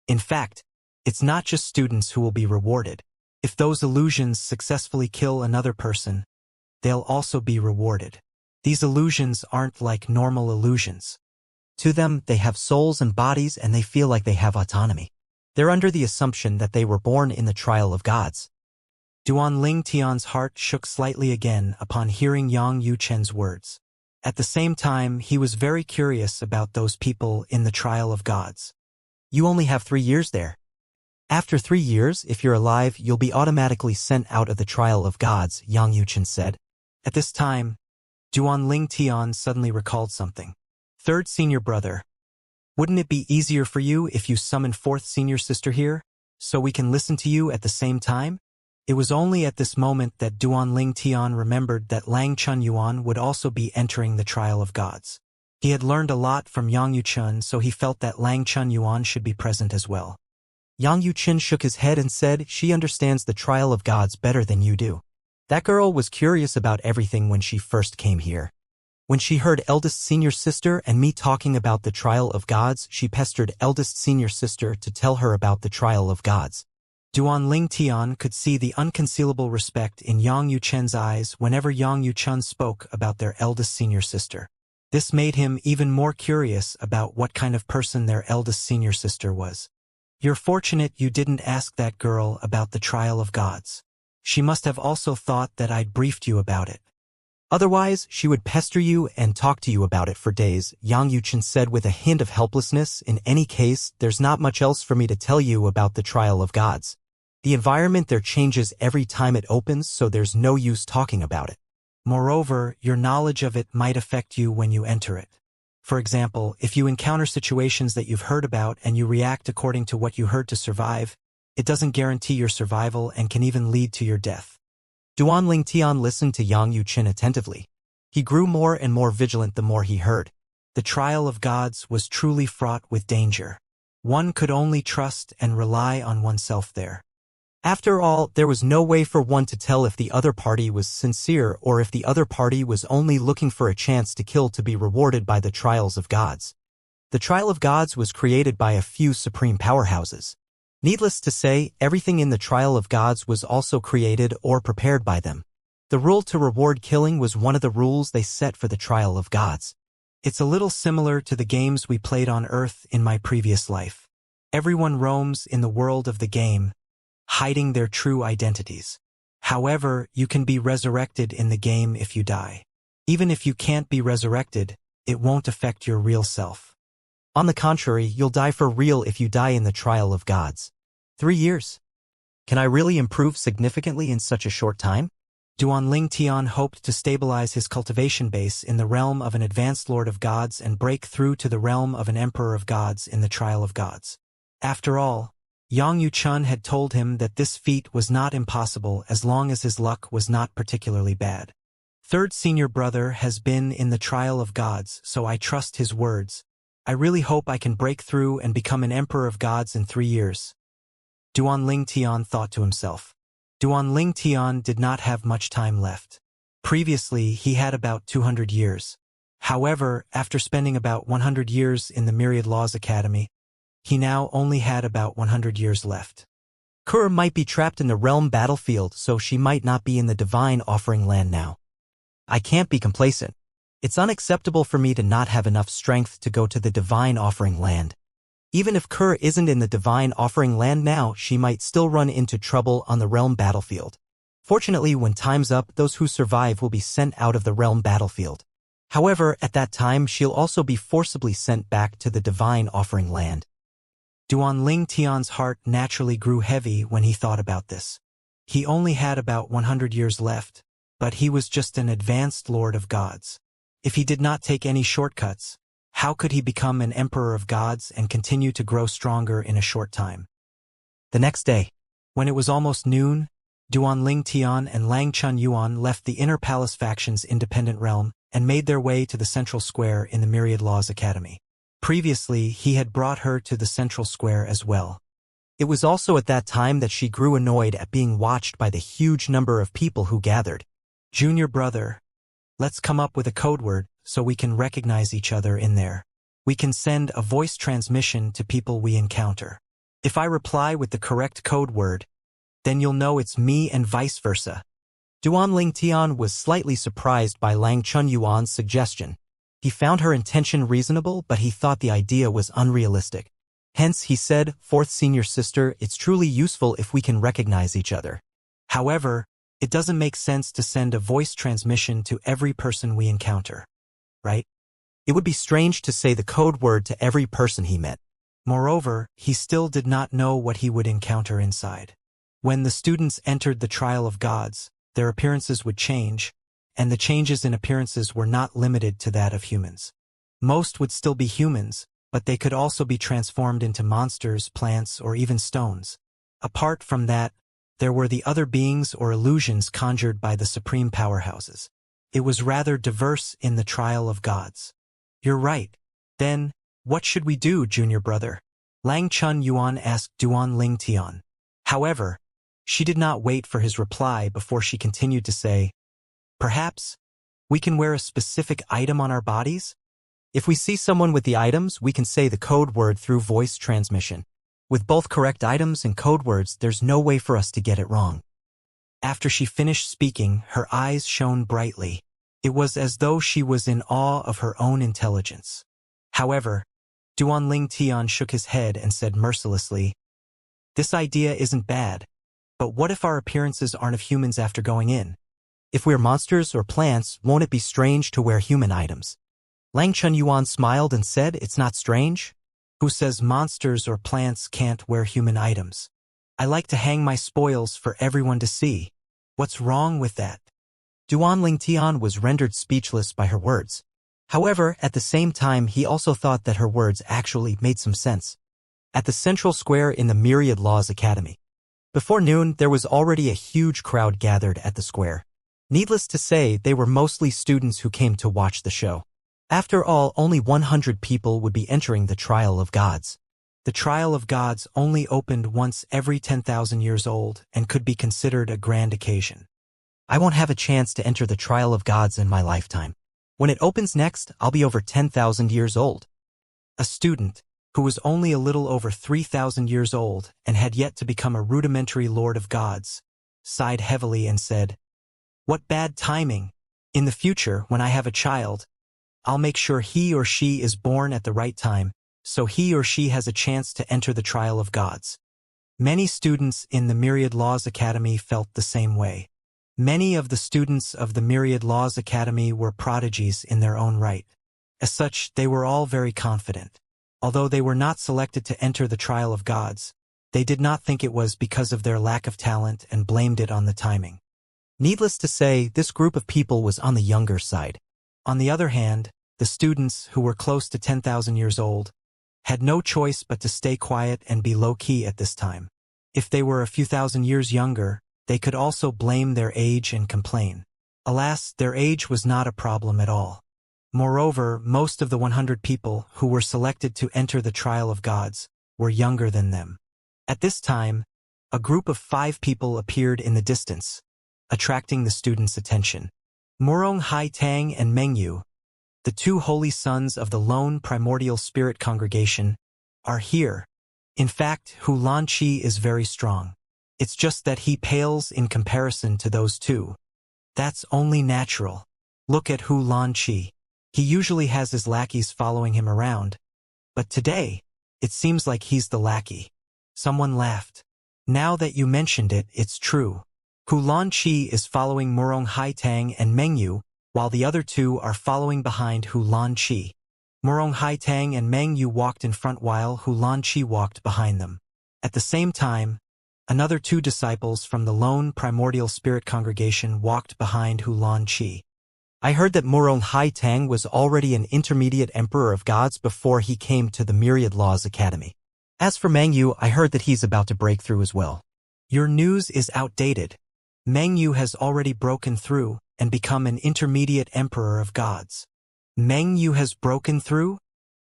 "In fact, it's not just students who will be rewarded. If those illusions successfully kill another person, they'll also be rewarded. These illusions aren't like normal illusions. To them, they have souls and bodies and they feel like they have autonomy. They're under the assumption that they were born in the trial of gods." Duan Ling Tian's heart shook slightly again upon hearing Yang Yuchun's words. At the same time, he was very curious about those people in the trial of gods. "You only have 3 years there. After 3 years, if you're alive, you'll be automatically sent out of the trial of gods," Yang Yuchun said. At this time, Duan Ling Tian suddenly recalled something. "Third senior brother, wouldn't it be easier for you if you summon fourth senior sister here, so we can listen to you at the same time?" It was only at this moment that Duan Ling Tian remembered that Lang Chunyuan would also be entering the trial of gods. He had learned a lot from Yang Yuchun, so he felt that Lang Chunyuan should be present as well. Yang Yuchun shook his head and said, "She understands the trial of gods better than you do. That girl was curious about everything when she first came here. When she heard eldest senior sister and me talking about the trial of gods, she pestered eldest senior sister to tell her about the trial of gods." Duan Ling Tian could see the unconcealable respect in Yang Yuchun's eyes whenever Yang Yuchun spoke about their eldest senior sister. This made him even more curious about what kind of person their eldest senior sister was. "You're fortunate you didn't ask that girl about the trial of gods. She must have also thought that I'd briefed you about it. Otherwise, she would pester you and talk to you about it for days," Yang Yuchun said with a hint of helplessness. "In any case, there's not much else for me to tell you about the trial of gods. The environment there changes every time it opens, so there's no use talking about it. Moreover, your knowledge of it might affect you when you enter it. For example, if you encounter situations that you've heard about and you react according to what you heard to survive, it doesn't guarantee your survival and can even lead to your death." Duan Ling Tian listened to Yang Yuchun attentively. He grew more and more vigilant the more he heard. The trial of gods was truly fraught with danger. One could only trust and rely on oneself there. After all, there was no way for one to tell if the other party was sincere or if the other party was only looking for a chance to kill to be rewarded by the trials of gods. The trial of gods was created by a few supreme powerhouses. Needless to say, everything in the trial of gods was also created or prepared by them. The rule to reward killing was one of the rules they set for the trial of gods. It's a little similar to the games we played on Earth in my previous life. Everyone roams in the world of the game, hiding their true identities. However, you can be resurrected in the game if you die. Even if you can't be resurrected, it won't affect your real self. On the contrary, you'll die for real if you die in the trial of gods. 3 years. Can I really improve significantly in such a short time? Duanling Tian hoped to stabilize his cultivation base in the realm of an advanced Lord of Gods and break through to the realm of an Emperor of Gods in the Trial of Gods. After all, Yang Yuchun had told him that this feat was not impossible as long as his luck was not particularly bad. Third senior brother has been in the Trial of Gods, so I trust his words. I really hope I can break through and become an Emperor of Gods in 3 years. Duanling Tian thought to himself. Duanling Tian did not have much time left. Previously, he had about 200 years. However, after spending about 100 years in the Myriad Laws Academy, he now only had about 100 years left. Kur might be trapped in the realm battlefield, so she might not be in the divine offering land now. I can't be complacent. It's unacceptable for me to not have enough strength to go to the divine offering land. Even if Kur isn't in the divine offering land now, she might still run into trouble on the realm battlefield. Fortunately, when time's up, those who survive will be sent out of the realm battlefield. However, at that time, she'll also be forcibly sent back to the divine offering land. Duanling Tian's heart naturally grew heavy when he thought about this. He only had about 100 years left, but he was just an advanced Lord of Gods. If he did not take any shortcuts, how could he become an Emperor of Gods and continue to grow stronger in a short time? The next day, when it was almost noon, Duanling Tian and Langchun Yuan left the Inner Palace faction's independent realm and made their way to the Central Square in the Myriad Laws Academy. Previously, he had brought her to the Central Square as well. It was also at that time that she grew annoyed at being watched by the huge number of people who gathered. Junior brother, let's come up with a code word so we can recognize each other in there. We can send a voice transmission to people we encounter. If I reply with the correct code word, then you'll know it's me and vice versa. Duanling Tian was slightly surprised by Langchun Yuan's suggestion. He found her intention reasonable, but he thought the idea was unrealistic. Hence, he said, "Fourth senior sister, it's truly useful if we can recognize each other. However, it doesn't make sense to send a voice transmission to every person we encounter. Right? It would be strange to say the code word to every person he met. Moreover, he still did not know what he would encounter inside. When the students entered the Trial of Gods, their appearances would change, and the changes in appearances were not limited to that of humans. Most would still be humans, but they could also be transformed into monsters, plants, or even stones. Apart from that, there were the other beings or illusions conjured by the supreme powerhouses. It was rather diverse in the Trial of Gods. You're right. Then, what should we do, junior brother? Langchun Yuan asked Duanling Tian. However, she did not wait for his reply before she continued to say, perhaps we can wear a specific item on our bodies? If we see someone with the items, we can say the code word through voice transmission. With both correct items and code words, there's no way for us to get it wrong. After she finished speaking, her eyes shone brightly. It was as though she was in awe of her own intelligence. However, Duanling Tian shook his head and said mercilessly, this idea isn't bad, but what if our appearances aren't of humans after going in? If we're monsters or plants, won't it be strange to wear human items? Langchun Yuan smiled and said, it's not strange. Who says monsters or plants can't wear human items? I like to hang my spoils for everyone to see. What's wrong with that? Duanling Tian was rendered speechless by her words. However, at the same time, he also thought that her words actually made some sense. At the Central Square in the Myriad Laws Academy. Before noon, there was already a huge crowd gathered at the square. Needless to say, they were mostly students who came to watch the show. After all, only 100 people would be entering the Trial of Gods. The Trial of Gods only opened once every 10,000 years old and could be considered a grand occasion. I won't have a chance to enter the Trial of Gods in my lifetime. When it opens next, I'll be over 10,000 years old. A student, who was only a little over 3,000 years old and had yet to become a rudimentary Lord of Gods, sighed heavily and said, what bad timing. In the future, when I have a child, I'll make sure he or she is born at the right time, so he or she has a chance to enter the Trial of Gods. Many students in the Myriad Laws Academy felt the same way. Many of the students of the Myriad Laws Academy were prodigies in their own right. As such, they were all very confident. Although they were not selected to enter the Trial of Gods, they did not think it was because of their lack of talent and blamed it on the timing. Needless to say, this group of people was on the younger side. On the other hand, the students, who were close to 10,000 years old, had no choice but to stay quiet and be low-key at this time. If they were a few thousand years younger, they could also blame their age and complain. Alas, their age was not a problem at all. Moreover, most of the 100 people who were selected to enter the trial of gods were younger than them. At this time, a group of 5 people appeared in the distance, attracting the students' attention. Murong Hai Tang and Mengyu, the 2 holy sons of the lone primordial spirit congregation, are here. In fact, Hu Lanqi is very strong. It's just that he pales in comparison to those 2. That's only natural. Look at Hu Lanqi. He usually has his lackeys following him around, but today, it seems like he's the lackey. Someone laughed. Now that you mentioned it, it's true. Hu Lanqi is following Murong Hai Tang and Mengyu, while the other 2 are following behind Hu Lanqi. Murong Hai Tang and Mengyu walked in front while Hu Lanqi walked behind them. At the same time, another 2 disciples from the lone primordial spirit congregation walked behind Hu Lanqi. I heard that Murong Hai Tang was already an intermediate emperor of gods before he came to the Myriad Laws Academy. As for Mengyu, I heard that he's about to break through as well. Your news is outdated. Mengyu has already broken through and become an intermediate emperor of gods. Mengyu has broken through?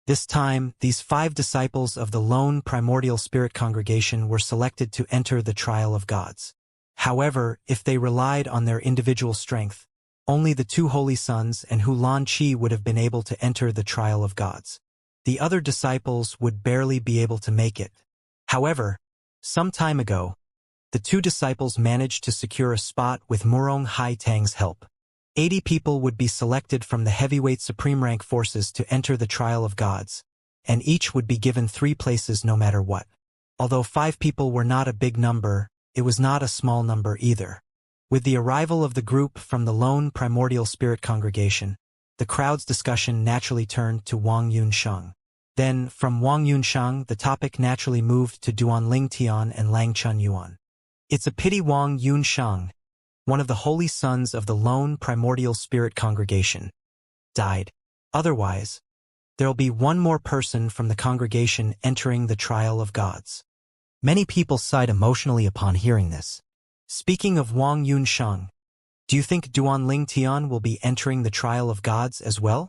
This time, these 5 disciples of the lone primordial spirit congregation were selected to enter the trial of gods. However, if they relied on their individual strength, only the 2 holy sons and Hu Lanqi would have been able to enter the trial of gods. The other disciples would barely be able to make it. However, some time ago, the 2 disciples managed to secure a spot with Murong Hai Tang's help. 80 people would be selected from the heavyweight supreme rank forces to enter the trial of gods, and each would be given 3 places no matter what. Although 5 people were not a big number, it was not a small number either. With the arrival of the group from the lone primordial spirit congregation, the crowd's discussion naturally turned to Wang Yunsheng. Then, from Wang Yunsheng, the topic naturally moved to Duanling Tian and Lang Chun Yuan. It's a pity Wang Yunsheng, one of the holy sons of the lone primordial spirit congregation, died. Otherwise, there'll be one more person from the congregation entering the trial of gods. Many people sighed emotionally upon hearing this. Speaking of Wang Yunsheng, do you think Duanling Tian will be entering the trial of gods as well?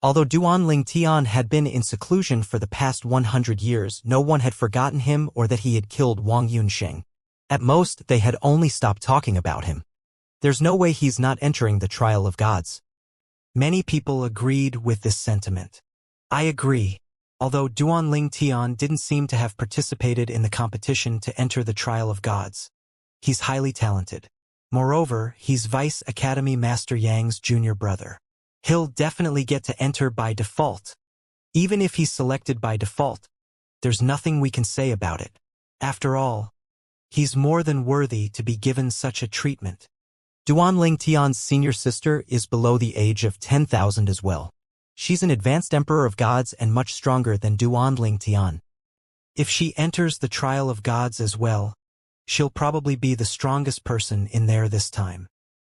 Although Duanling Tian had been in seclusion for the past 100 years, no one had forgotten him or that he had killed Wang Yunsheng. At most, they had only stopped talking about him. There's no way he's not entering the trial of gods. Many people agreed with this sentiment. I agree. Although Duanling Tian didn't seem to have participated in the competition to enter the trial of gods, he's highly talented. Moreover, he's Vice Academy Master Yang's junior brother. He'll definitely get to enter by default. Even if he's selected by default, there's nothing we can say about it. After all, he's more than worthy to be given such a treatment. Duanling Tian's senior sister is below the age of 10,000 as well. She's an advanced emperor of gods and much stronger than Duanling Tian. If she enters the trial of gods as well, she'll probably be the strongest person in there this time.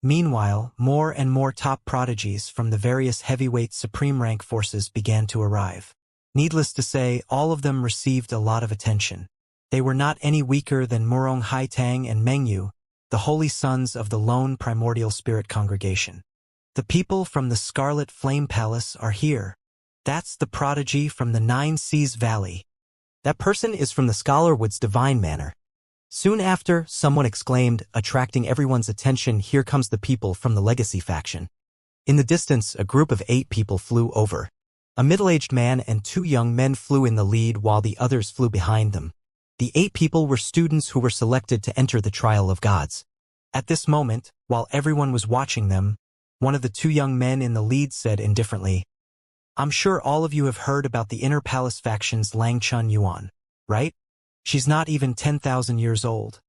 Meanwhile, more and more top prodigies from the various heavyweight supreme rank forces began to arrive. Needless to say, all of them received a lot of attention. They were not any weaker than Murong Hai Tang and Mengyu, the holy sons of the lone primordial spirit congregation. The people from the Scarlet Flame Palace are here. That's the prodigy from the Nine Seas Valley. That person is from the Scholarwood's Divine Manor. Soon after, someone exclaimed, attracting everyone's attention, here comes the people from the Legacy faction. In the distance, a group of 8 people flew over. A middle-aged man and 2 young men flew in the lead while the others flew behind them. The 8 people were students who were selected to enter the trial of gods. At this moment, while everyone was watching them, one of the 2 young men in the lead said indifferently, I'm sure all of you have heard about the Inner Palace faction's Lang Chun Yuan, right? She's not even 10,000 years old,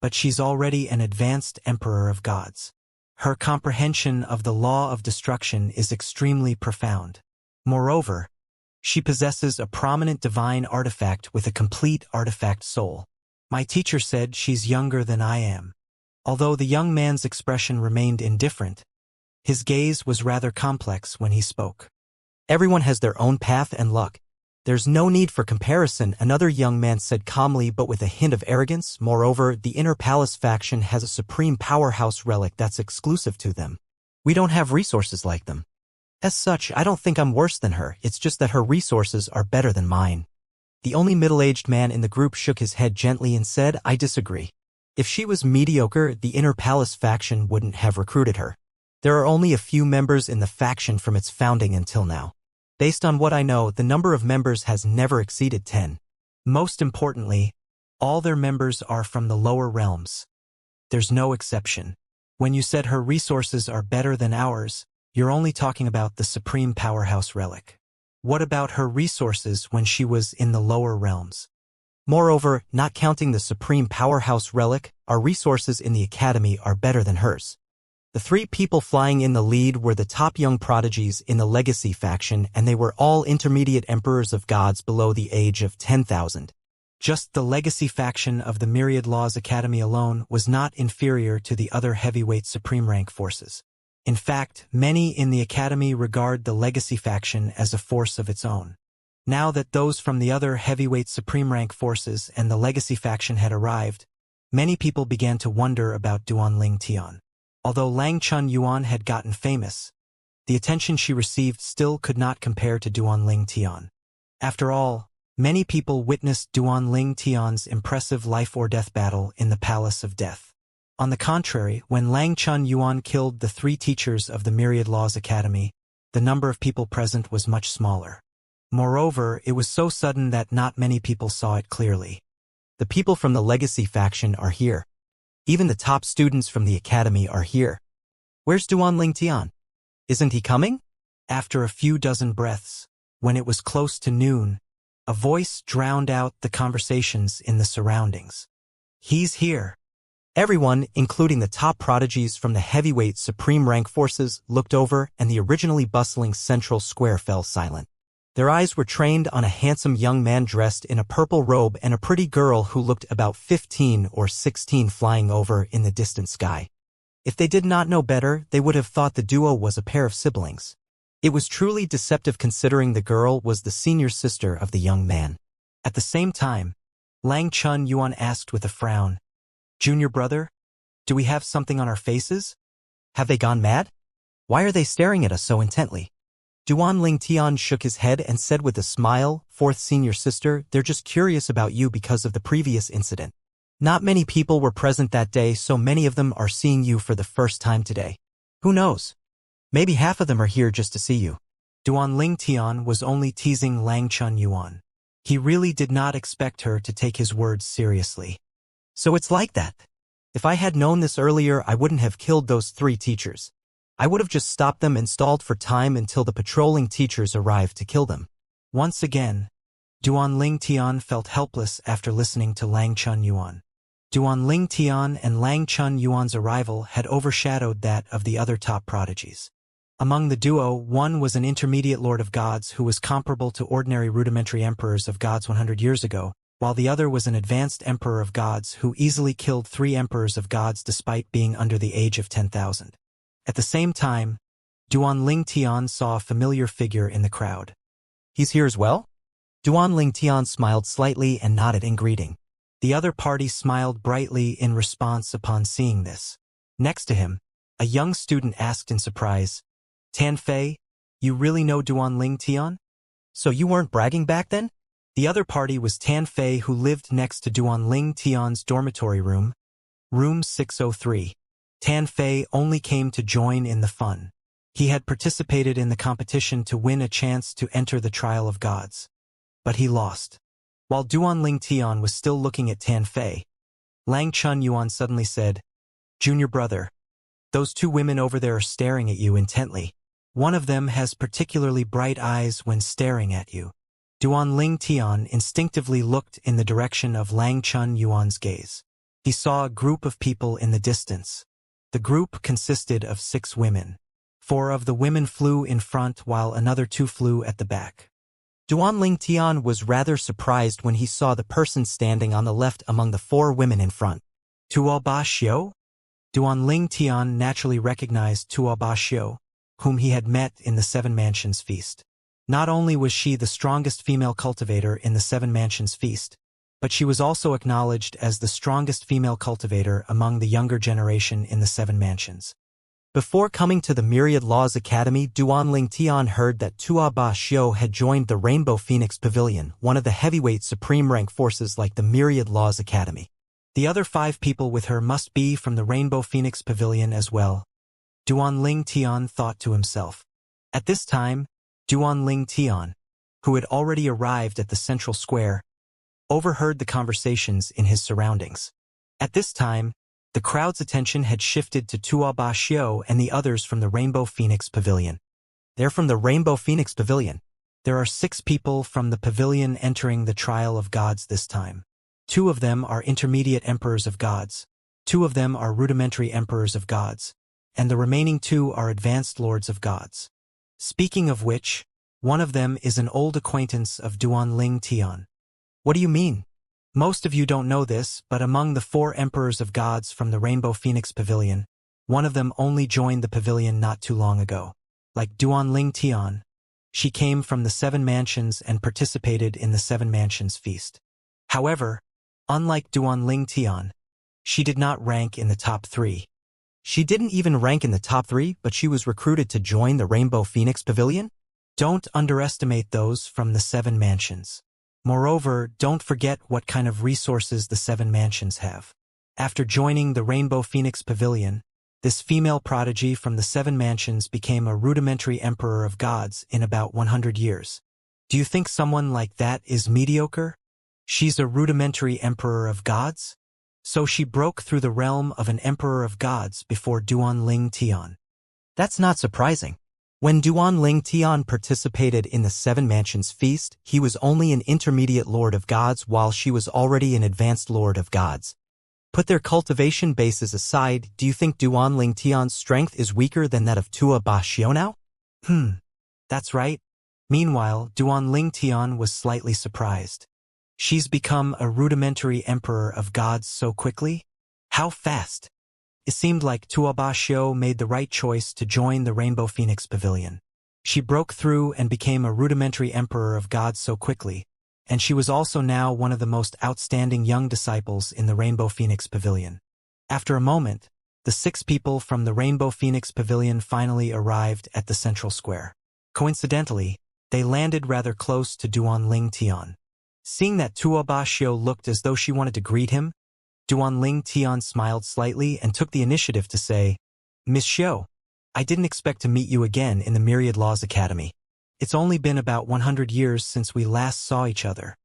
but she's already an advanced emperor of gods. Her comprehension of the law of destruction is extremely profound. Moreover, she possesses a prominent divine artifact with a complete artifact soul. My teacher said she's younger than I am. Although the young man's expression remained indifferent, his gaze was rather complex when he spoke. Everyone has their own path and luck. There's no need for comparison, another young man said calmly but with a hint of arrogance. Moreover, the Inner Palace faction has a supreme powerhouse relic that's exclusive to them. We don't have resources like them. As such, I don't think I'm worse than her, it's just that her resources are better than mine. The only middle-aged man in the group shook his head gently and said, I disagree. If she was mediocre, the Inner Palace faction wouldn't have recruited her. There are only a few members in the faction from its founding until now. Based on what I know, the number of members has never exceeded 10. Most importantly, all their members are from the lower realms. There's no exception. When you said her resources are better than ours, you're only talking about the supreme powerhouse relic. What about her resources when she was in the lower realms? Moreover, not counting the supreme powerhouse relic, our resources in the academy are better than hers. The three people flying in the lead were the top young prodigies in the legacy faction, and they were all intermediate emperors of gods below the age of 10,000. Just the legacy faction of the Myriad Laws Academy alone was not inferior to the other heavyweight supreme rank forces. In fact, many in the academy regard the legacy faction as a force of its own. Now that those from the other heavyweight supreme rank forces and the legacy faction had arrived, many people began to wonder about Duanling Tian. Although Lang Chun Yuan had gotten famous, the attention she received still could not compare to Duanling Tian. After all, many people witnessed Duanling Tian's impressive life-or-death battle in the Palace of Death. On the contrary, when Lang Chun Yuan killed the three teachers of the Myriad Laws Academy, the number of people present was much smaller. Moreover, it was so sudden that not many people saw it clearly. The people from the legacy faction are here. Even the top students from the academy are here. Where's Duanling Tian? Isn't he coming? After a few dozen breaths, when it was close to noon, a voice drowned out the conversations in the surroundings. He's here. Everyone, including the top prodigies from the heavyweight supreme rank forces, looked over, and the originally bustling central square fell silent. Their eyes were trained on a handsome young man dressed in a purple robe and a pretty girl who looked about 15 or 16 flying over in the distant sky. If they did not know better, they would have thought the duo was a pair of siblings. It was truly deceptive considering the girl was the senior sister of the young man. At the same time, Lang Chun Yuan asked with a frown, Junior brother, do we have something on our faces? Have they gone mad? Why are they staring at us so intently? Duanling Tian shook his head and said with a smile, fourth senior sister, they're just curious about you because of the previous incident. Not many people were present that day, so many of them are seeing you for the first time today. Who knows? Maybe half of them are here just to see you. Duanling Tian was only teasing Lang Chun Yuan. He really did not expect her to take his words seriously. So it's like that. If I had known this earlier, I wouldn't have killed those three teachers. I would have just stopped them and stalled for time until the patrolling teachers arrived to kill them. Once again, Duanling Tian felt helpless after listening to Lang Chun Yuan. Duanling Tian and Lang Chun Yuan's arrival had overshadowed that of the other top prodigies. Among the duo, one was an intermediate lord of gods who was comparable to ordinary rudimentary emperors of gods 100 years ago, while the other was an advanced emperor of gods who easily killed 3 emperors of gods despite being under the age of 10,000. At the same time, Duanling Tian saw a familiar figure in the crowd. He's here as well? Duanling Tian smiled slightly and nodded in greeting. The other party smiled brightly in response upon seeing this. Next to him, a young student asked in surprise, Tan Fei, you really know Duanling Tian? So you weren't bragging back then? The other party was Tan Fei, who lived next to Duanling Tian's dormitory room, room 603. Tan Fei only came to join in the fun. He had participated in the competition to win a chance to enter the trial of gods. But he lost. While Duanling Tian was still looking at Tan Fei, Lang Chun Yuan suddenly said, Junior brother, those 2 women over there are staring at you intently. One of them has particularly bright eyes when staring at you. Duanling Tian instinctively looked in the direction of Lang Chun Yuan's gaze. He saw a group of people in the distance. The group consisted of 6 women. 4 of the women flew in front while another 2 flew at the back. Duanling Tian was rather surprised when he saw the person standing on the left among the 4 women in front. Tuo Ba Xiu? Duanling Tian naturally recognized Tua Ba Xiu, whom he had met in the Seven Mansions Feast. Not only was she the strongest female cultivator in the Seven Mansions Feast, but she was also acknowledged as the strongest female cultivator among the younger generation in the Seven Mansions. Before coming to the Myriad Laws Academy, Duanling Tian heard that Tua Ba Xiu had joined the Rainbow Phoenix Pavilion, one of the heavyweight supreme rank forces like the Myriad Laws Academy. The other 5 people with her must be from the Rainbow Phoenix Pavilion as well, Duanling Tian thought to himself. At this time, Duanling Tian, who had already arrived at the central square, overheard the conversations in his surroundings. At this time, the crowd's attention had shifted to Tua Ba Xiu and the others from the Rainbow Phoenix Pavilion. They're from the Rainbow Phoenix Pavilion. There are 6 people from the pavilion entering the trial of gods this time. 2 of them are intermediate emperors of gods. 2 of them are rudimentary emperors of gods. And the remaining 2 are advanced lords of gods. Speaking of which, one of them is an old acquaintance of Duanling Tian. What do you mean? Most of you don't know this, but among the 4 emperors of gods from the Rainbow Phoenix Pavilion, one of them only joined the pavilion not too long ago. Like Duanling Tian, she came from the 7 mansions and participated in the 7 mansions feast. However, unlike Duanling Tian, she did not rank in the top 3. She didn't even rank in the top 3, but she was recruited to join the Rainbow Phoenix Pavilion? Don't underestimate those from the 7 mansions. Moreover, don't forget what kind of resources the 7 mansions have. After joining the Rainbow Phoenix Pavilion, this female prodigy from the 7 mansions became a rudimentary emperor of gods in about 100 years. Do you think someone like that is mediocre? She's a rudimentary emperor of gods? So she broke through the realm of an emperor of gods before Duanling Tian. That's not surprising. When Duanling Tian participated in the 7 Mansions Feast, he was only an intermediate lord of gods while she was already an advanced lord of gods. Put their cultivation bases aside, do you think Duanling Tian's strength is weaker than that of Tua Ba Xiu now? That's right. Meanwhile, Duanling Tian was slightly surprised. She's become a rudimentary emperor of gods so quickly? How fast? It seemed like Tua Ba Xiu made the right choice to join the Rainbow Phoenix Pavilion. She broke through and became a rudimentary emperor of gods so quickly, and she was also now one of the most outstanding young disciples in the Rainbow Phoenix Pavilion. After a moment, the 6 people from the Rainbow Phoenix Pavilion finally arrived at the central square. Coincidentally, they landed rather close to Duanling Tian. Seeing that Tua Ba Xiu looked as though she wanted to greet him, Duanling Tian smiled slightly and took the initiative to say, "Miss Xiu, I didn't expect to meet you again in the Myriad Laws Academy. It's only been about 100 years since we last saw each other.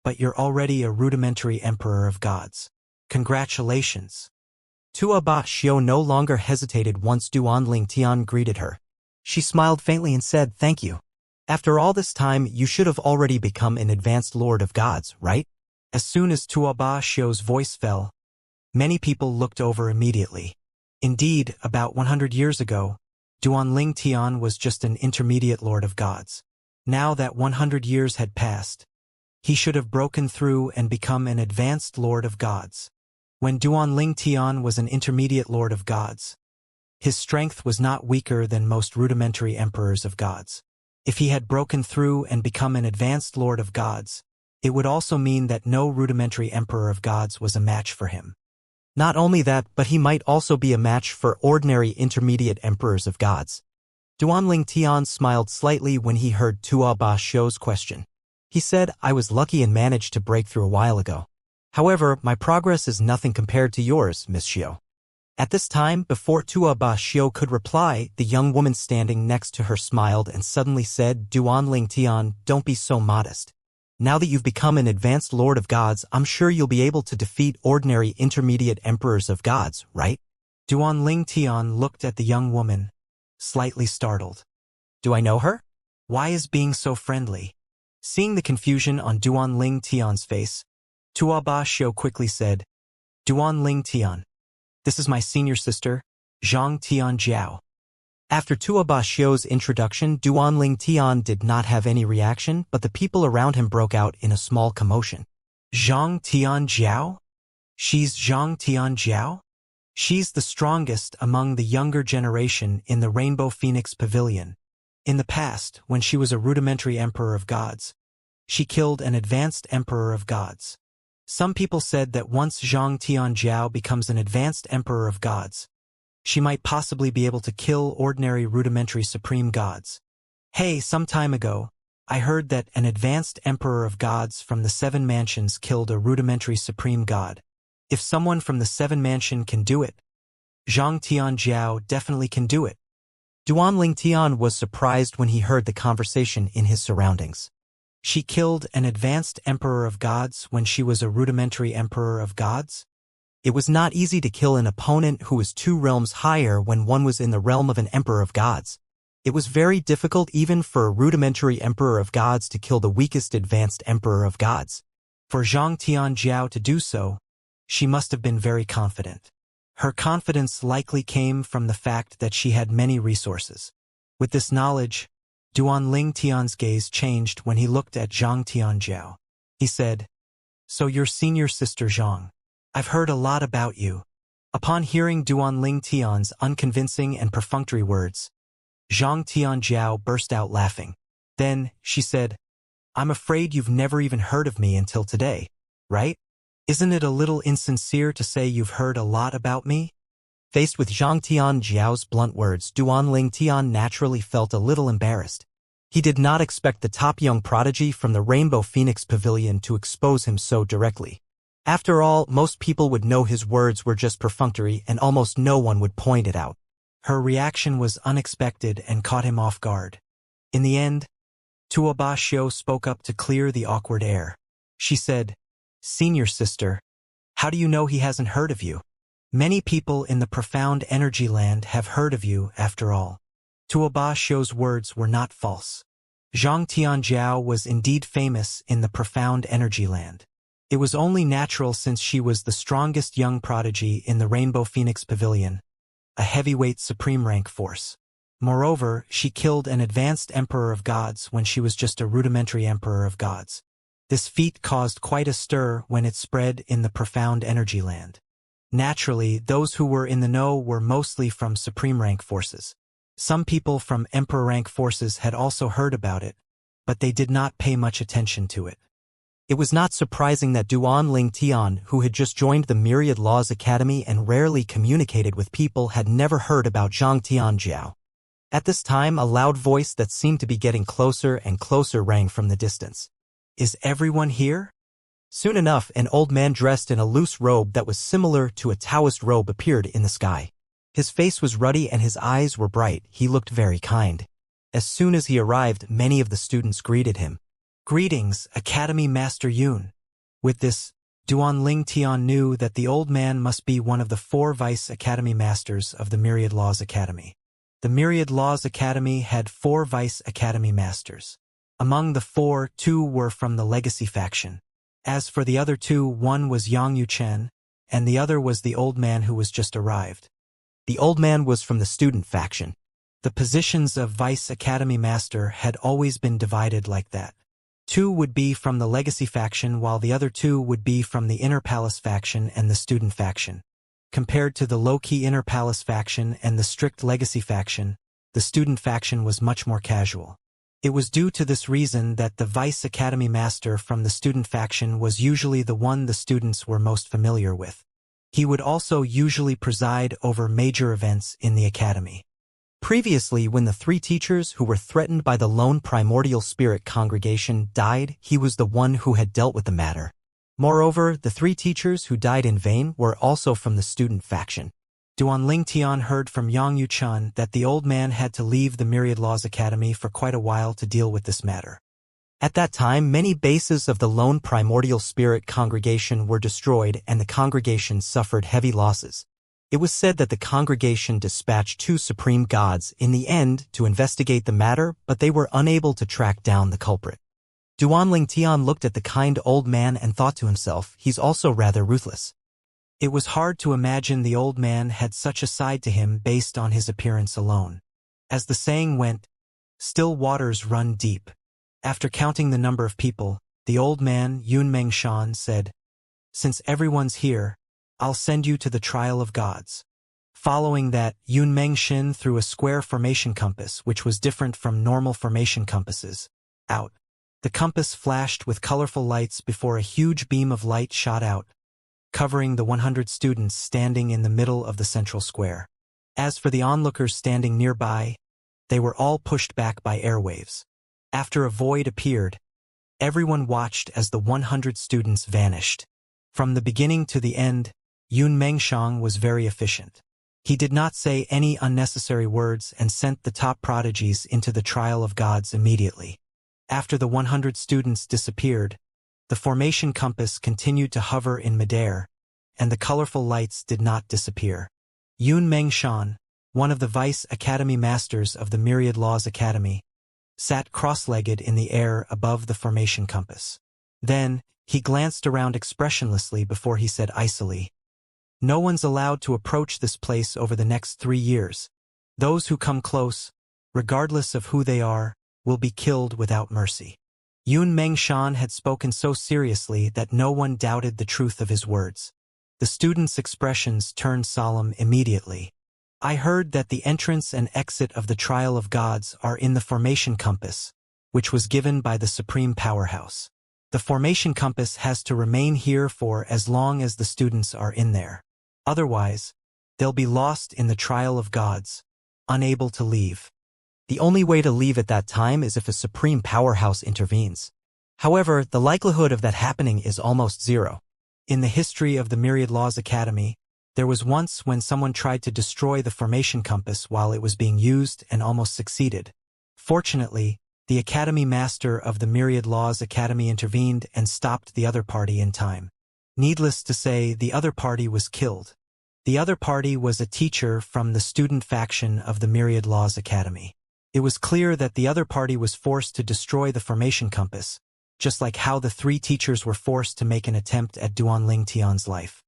But you're already a rudimentary emperor of gods. Congratulations." Tua Ba Xiu no longer hesitated once Duanling Tian greeted her. She smiled faintly and said, "Thank you. After all this time, you should have already become an advanced lord of gods, right?" As soon as Tua Ba Xiu's voice fell, many people looked over immediately. Indeed, about 100 years ago, Duanling Tian was just an intermediate lord of gods. Now that 100 years had passed, he should have broken through and become an advanced lord of gods. When Duanling Tian was an intermediate lord of gods, his strength was not weaker than most rudimentary emperors of gods. If he had broken through and become an advanced lord of gods, it would also mean that no rudimentary emperor of gods was a match for him. Not only that, but he might also be a match for ordinary intermediate emperors of gods. Duanling Tian smiled slightly when he heard Tua Ba Xiu's question. He said, "I was lucky and managed to break through a while ago. However, my progress is nothing compared to yours, Miss Xiu." At this time, before Tua Ba Xiu could reply, the young woman standing next to her smiled and suddenly said, "Duanling Tian, don't be so modest. Now that you've become an advanced lord of gods, I'm sure you'll be able to defeat ordinary intermediate emperors of gods, right?" Duanling Tian looked at the young woman, slightly startled. "Do I know her? Why is being so friendly?" Seeing the confusion on Duanling Tian's face, Tua Ba Xiu quickly said, "Duanling Tian, this is my senior sister, Zhang Tian Jiao." After Tua Ba Xiu's introduction, Duanling Tian did not have any reaction, but the people around him broke out in a small commotion. "Zhang Tian Jiao? She's Zhang Tian Jiao?" She's the strongest among the younger generation in the Rainbow Phoenix Pavilion. In the past, when she was a rudimentary emperor of gods, she killed an advanced emperor of gods. Some people said that once Zhang Tianjiao becomes an advanced emperor of gods, she might possibly be able to kill ordinary rudimentary supreme gods. Hey, some time ago, I heard that an advanced emperor of gods from the Seven Mansions killed a rudimentary supreme god. If someone from the Seven Mansion can do it, Zhang Tianjiao definitely can do it. Duan Tian was surprised when he heard the conversation in his surroundings. She killed an advanced emperor of gods when she was a rudimentary emperor of gods? It was not easy to kill an opponent who was 2 realms higher when one was in the realm of an emperor of gods. It was very difficult even for a rudimentary emperor of gods to kill the weakest advanced emperor of gods. For Zhang Tianjiao to do so, she must have been very confident. Her confidence likely came from the fact that she had many resources. With this knowledge, Duan Tian's gaze changed when he looked at Zhang Tianjiao. He said, "So you're senior sister Zhang. I've heard a lot about you." Upon hearing Duan Tian's unconvincing and perfunctory words, Zhang Tianjiao burst out laughing. Then, she said, "I'm afraid you've never even heard of me until today, right? Isn't it a little insincere to say you've heard a lot about me?" Faced with Zhang Tianjiao's blunt words, Duan Tian naturally felt a little embarrassed. He did not expect the top young prodigy from the Rainbow Phoenix Pavilion to expose him so directly. After all, most people would know his words were just perfunctory and almost no one would point it out. Her reaction was unexpected and caught him off guard. In the end, Tuoba Xiu spoke up to clear the awkward air. She said, "Senior sister, how do you know he hasn't heard of you? Many people in the profound energy land have heard of you, after all." Tuoba Xiu's words were not false. Zhang Tianjiao was indeed famous in the profound energy land. It was only natural since she was the strongest young prodigy in the Rainbow Phoenix Pavilion, a heavyweight supreme rank force. Moreover, she killed an advanced emperor of gods when she was just a rudimentary emperor of gods. This feat caused quite a stir when it spread in the profound energy land. Naturally, those who were in the know were mostly from supreme rank forces. Some people from emperor rank forces had also heard about it, but they did not pay much attention to it. It was not surprising that Duan Tian, who had just joined the Myriad Laws Academy and rarely communicated with people, had never heard about Zhang Tianjiao. At this time, a loud voice that seemed to be getting closer and closer rang from the distance. "Is everyone here?" Soon enough, an old man dressed in a loose robe that was similar to a Taoist robe appeared in the sky. His face was ruddy and his eyes were bright. He looked very kind. As soon as he arrived, many of the students greeted him. "Greetings, Academy Master Yun." With this, Duan Tian knew that the old man must be one of the 4 Vice Academy Masters of the Myriad Laws Academy. The Myriad Laws Academy had 4 Vice Academy Masters. Among the 4, 2 were from the Legacy faction. As for the other 2, one was Yang Yuchen, and the other was the old man who was just arrived. The old man was from the student faction. The positions of Vice Academy Master had always been divided like that. 2 would be from the Legacy faction while the other 2 would be from the Inner Palace faction and the student faction. Compared to the low-key Inner Palace faction and the strict Legacy faction, the student faction was much more casual. It was due to this reason that the Vice Academy Master from the student faction was usually the one the students were most familiar with. He would also usually preside over major events in the academy. Previously, when the 3 teachers who were threatened by the lone primordial spirit congregation died, he was the one who had dealt with the matter. Moreover, the 3 teachers who died in vain were also from the student faction. Duan Tian heard from Yang Yuchen that the old man had to leave the Myriad Laws Academy for quite a while to deal with this matter. At that time, many bases of the lone primordial spirit congregation were destroyed and the congregation suffered heavy losses. It was said that the congregation dispatched 2 supreme gods in the end to investigate the matter, but they were unable to track down the culprit. Duan Tian looked at the kind old man and thought to himself, he's also rather ruthless. It was hard to imagine the old man had such a side to him based on his appearance alone. As the saying went, still waters run deep. After counting the number of people, the old man, Yun Mengshan, said, "Since everyone's here, I'll send you to the trial of gods. Following that, Yun Mengshin threw a square formation compass, which was different from normal formation compasses, out. The compass flashed with colorful lights before a huge beam of light shot out, covering the 100 students standing in the middle of the central square. As for the onlookers standing nearby, they were all pushed back by airwaves. After a void appeared, everyone watched as the 100 students vanished. From the beginning to the end, Yun Mengshan was very efficient. He did not say any unnecessary words and sent the top prodigies into the trial of gods immediately. After the 100 students disappeared, the formation compass continued to hover in midair, and the colorful lights did not disappear. Yun Mengshan, one of the Vice Academy Masters of the Myriad Laws Academy, sat cross-legged in the air above the formation compass. Then, he glanced around expressionlessly before he said icily, "No one's allowed to approach this place over the next 3 years. Those who come close, regardless of who they are, will be killed without mercy." Yun Mengshan had spoken so seriously that no one doubted the truth of his words. The students' expressions turned solemn immediately. "I heard that the entrance and exit of the trial of gods are in the formation compass, which was given by the Supreme Powerhouse. The formation compass has to remain here for as long as the students are in there. Otherwise, they'll be lost in the trial of gods, unable to leave. The only way to leave at that time is if a Supreme Powerhouse intervenes. However, the likelihood of that happening is almost zero. In the history of the Myriad Laws Academy, there was once when someone tried to destroy the formation compass while it was being used and almost succeeded. Fortunately, the Academy Master of the Myriad Laws Academy intervened and stopped the other party in time. Needless to say, the other party was killed. The other party was a teacher from the student faction of the Myriad Laws Academy. It was clear that the other party was forced to destroy the formation compass, just like how the 3 teachers were forced to make an attempt at Duanling Tian's life.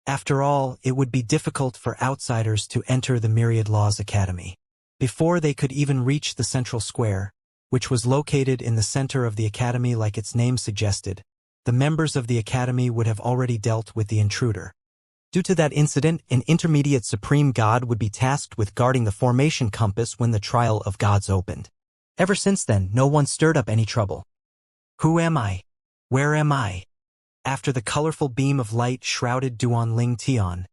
After all, it would be difficult for outsiders to enter the Myriad Laws Academy. Before they could even reach the central square, which was located in the center of the academy like its name suggested, the members of the academy would have already dealt with the intruder. Due to that incident, an intermediate supreme god would be tasked with guarding the formation compass when the trial of gods opened. Ever since then, no one stirred up any trouble. Who am I? Where am I? After the colorful beam of light shrouded Duanling Tian,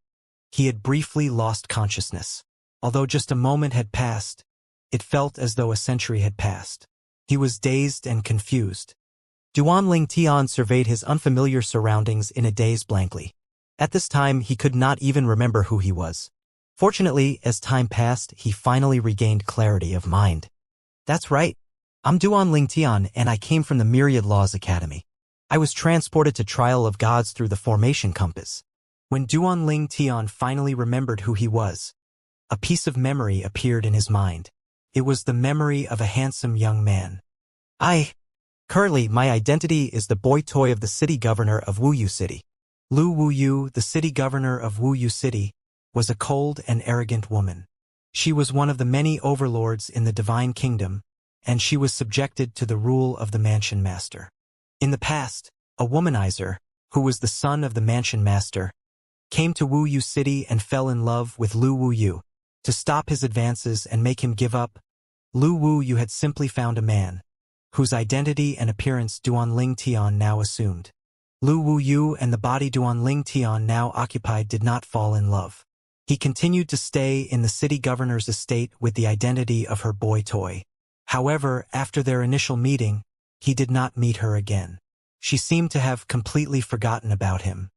he had briefly lost consciousness. Although just a moment had passed, it felt as though a century had passed. He was dazed and confused. Duanling Tian surveyed his unfamiliar surroundings in a daze blankly. At this time, he could not even remember who he was. Fortunately, as time passed, he finally regained clarity of mind. That's right. I'm Duanling Tian, and I came from the Myriad Laws Academy. I was transported to Trial of Gods through the formation compass. When Duanling Tian finally remembered who he was, a piece of memory appeared in his mind. It was the memory of a handsome young man. Currently, my identity is the boy toy of the city governor of Wuyu City. Lu Wuyu, the city governor of Wuyu City, was a cold and arrogant woman. She was one of the many overlords in the divine kingdom, and she was subjected to the rule of the mansion master. In the past, a womanizer, who was the son of the mansion master, came to Wuyu City and fell in love with Lu Wuyu. To stop his advances and make him give up, Lu Wuyu had simply found a man, whose identity and appearance Duanling Tian now assumed. Lu Wuyu and the body Duanling Tian now occupied did not fall in love. He continued to stay in the city governor's estate with the identity of her boy toy. However, after their initial meeting, he did not meet her again. She seemed to have completely forgotten about him.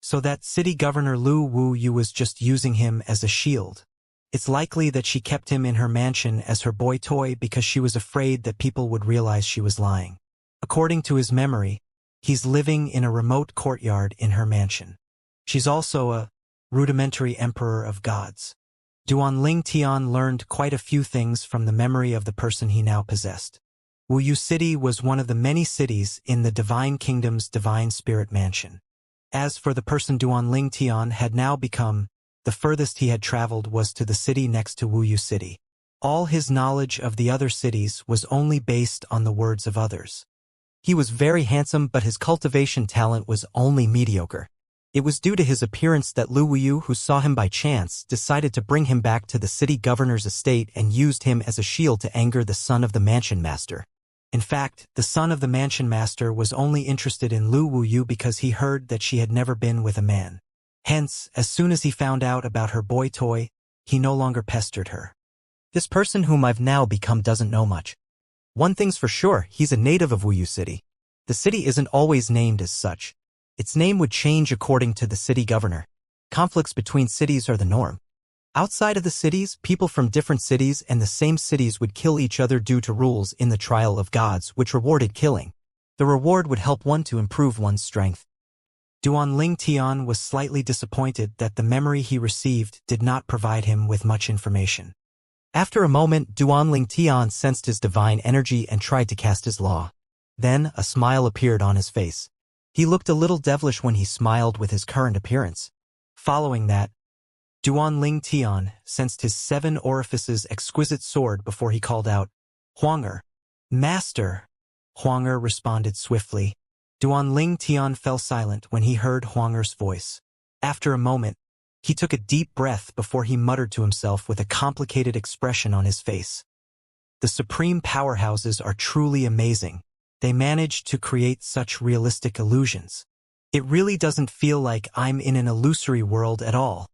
So that city governor Lu Wuyu was just using him as a shield. It's likely that she kept him in her mansion as her boy toy because she was afraid that people would realize she was lying. According to his memory, he's living in a remote courtyard in her mansion. She's also a rudimentary emperor of gods. Duanling Tian learned quite a few things from the memory of the person he now possessed. Wuyu City was one of the many cities in the Divine Kingdom's Divine Spirit Mansion. As for the person Duanling Tian had now become, the furthest he had traveled was to the city next to Wuyu City. All his knowledge of the other cities was only based on the words of others. He was very handsome, but his cultivation talent was only mediocre. It was due to his appearance that Lu Wuyu, who saw him by chance, decided to bring him back to the city governor's estate and used him as a shield to anger the son of the mansion master. In fact, the son of the mansion master was only interested in Lu Wuyu because he heard that she had never been with a man. Hence, as soon as he found out about her boy toy, he no longer pestered her. This person whom I've now become doesn't know much. One thing's for sure, he's a native of Wuyu City. The city isn't always named as such. Its name would change according to the city governor. Conflicts between cities are the norm. Outside of the cities, people from different cities and the same cities would kill each other due to rules in the trial of gods which rewarded killing. The reward would help one to improve one's strength. Duan Ling Tian was slightly disappointed that the memory he received did not provide him with much information. After a moment, Duan Ling Tian sensed his divine energy and tried to cast his law. Then, a smile appeared on his face. He looked a little devilish when he smiled with his current appearance. Following that, Duan Ling Tian sensed his 7 orifices exquisite sword before he called out, "Huanger." "Master." Huanger responded swiftly. Duan Ling Tian fell silent when he heard Huanger's voice. After a moment, he took a deep breath before he muttered to himself with a complicated expression on his face. The supreme powerhouses are truly amazing. They manage to create such realistic illusions. It really doesn't feel like I'm in an illusory world at all.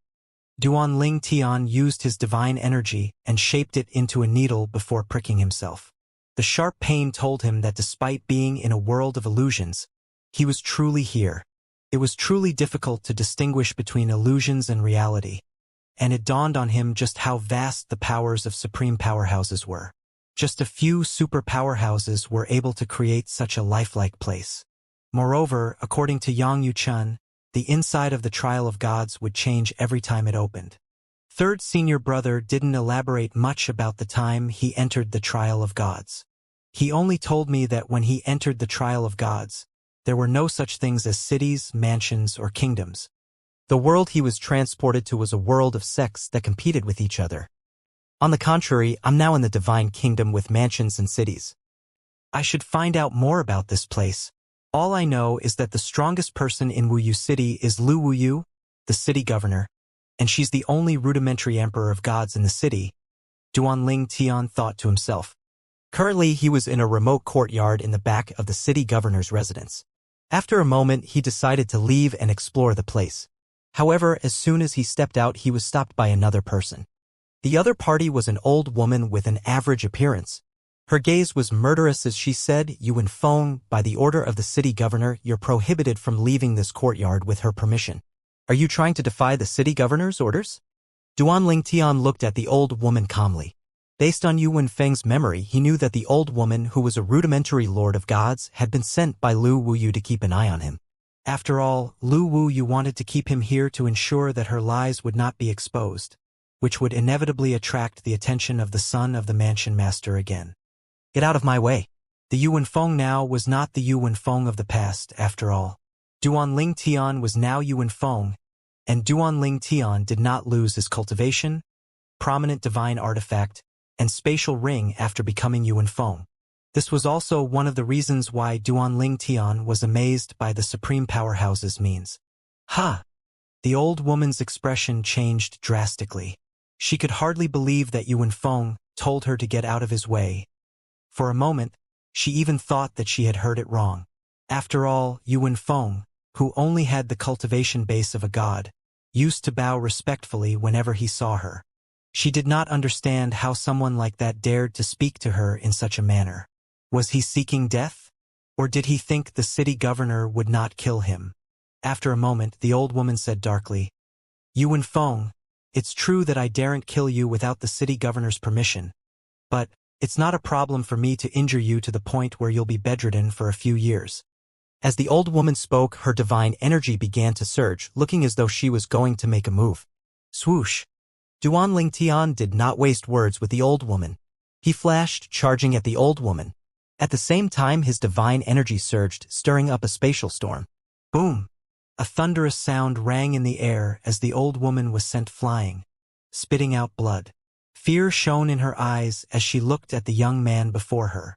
Duan Ling Tian used his divine energy and shaped it into a needle before pricking himself. The sharp pain told him that despite being in a world of illusions, he was truly here. It was truly difficult to distinguish between illusions and reality, and it dawned on him just how vast the powers of supreme powerhouses were. Just a few super powerhouses were able to create such a lifelike place. Moreover, according to Yang Yuchun, the inside of the Trial of Gods would change every time it opened. Third senior brother didn't elaborate much about the time he entered the Trial of Gods. He only told me that when he entered the Trial of Gods, there were no such things as cities, mansions, or kingdoms. The world he was transported to was a world of sects that competed with each other. On the contrary, I'm now in the divine kingdom with mansions and cities. I should find out more about this place. All I know is that the strongest person in Wuyu City is Lu Wuyu, the city governor, and she's the only rudimentary emperor of gods in the city, Duan Ling Tian thought to himself. Currently, he was in a remote courtyard in the back of the city governor's residence. After a moment, he decided to leave and explore the place. However, as soon as he stepped out, he was stopped by another person. The other party was an old woman with an average appearance. Her gaze was murderous as she said, "Yuan Feng, by the order of the city governor, you're prohibited from leaving this courtyard with her permission. Are you trying to defy the city governor's orders?" Duan Ling Tian looked at the old woman calmly. Based on Yuan Feng's memory, he knew that the old woman, who was a rudimentary lord of gods, had been sent by Lu Wuyu to keep an eye on him. After all, Lu Wuyu wanted to keep him here to ensure that her lies would not be exposed, which would inevitably attract the attention of the son of the mansion master again. Get out of my way. The Yuan Feng now was not the Yuan Feng of the past, after all. Duan Ling Tian was now Yuan Feng, and Duan Ling Tian did not lose his cultivation, prominent divine artifact, and spatial ring after becoming Yuan Feng. This was also one of the reasons why Duan Ling Tian was amazed by the supreme powerhouse's means. Ha! The old woman's expression changed drastically. She could hardly believe that Yuan Feng told her to get out of his way. For a moment, she even thought that she had heard it wrong. After all, Yuan Feng, who only had the cultivation base of a god, used to bow respectfully whenever he saw her. She did not understand how someone like that dared to speak to her in such a manner. Was he seeking death? Or did he think the city governor would not kill him? After a moment, the old woman said darkly, "Yuan Feng, it's true that I daren't kill you without the city governor's permission, but it's not a problem for me to injure you to the point where you'll be bedridden for a few years." As the old woman spoke, her divine energy began to surge, looking as though she was going to make a move. Swoosh! Duan Ling Tian did not waste words with the old woman. He flashed, charging at the old woman. At the same time, his divine energy surged, stirring up a spatial storm. Boom! A thunderous sound rang in the air as the old woman was sent flying, spitting out blood. Fear shone in her eyes as she looked at the young man before her.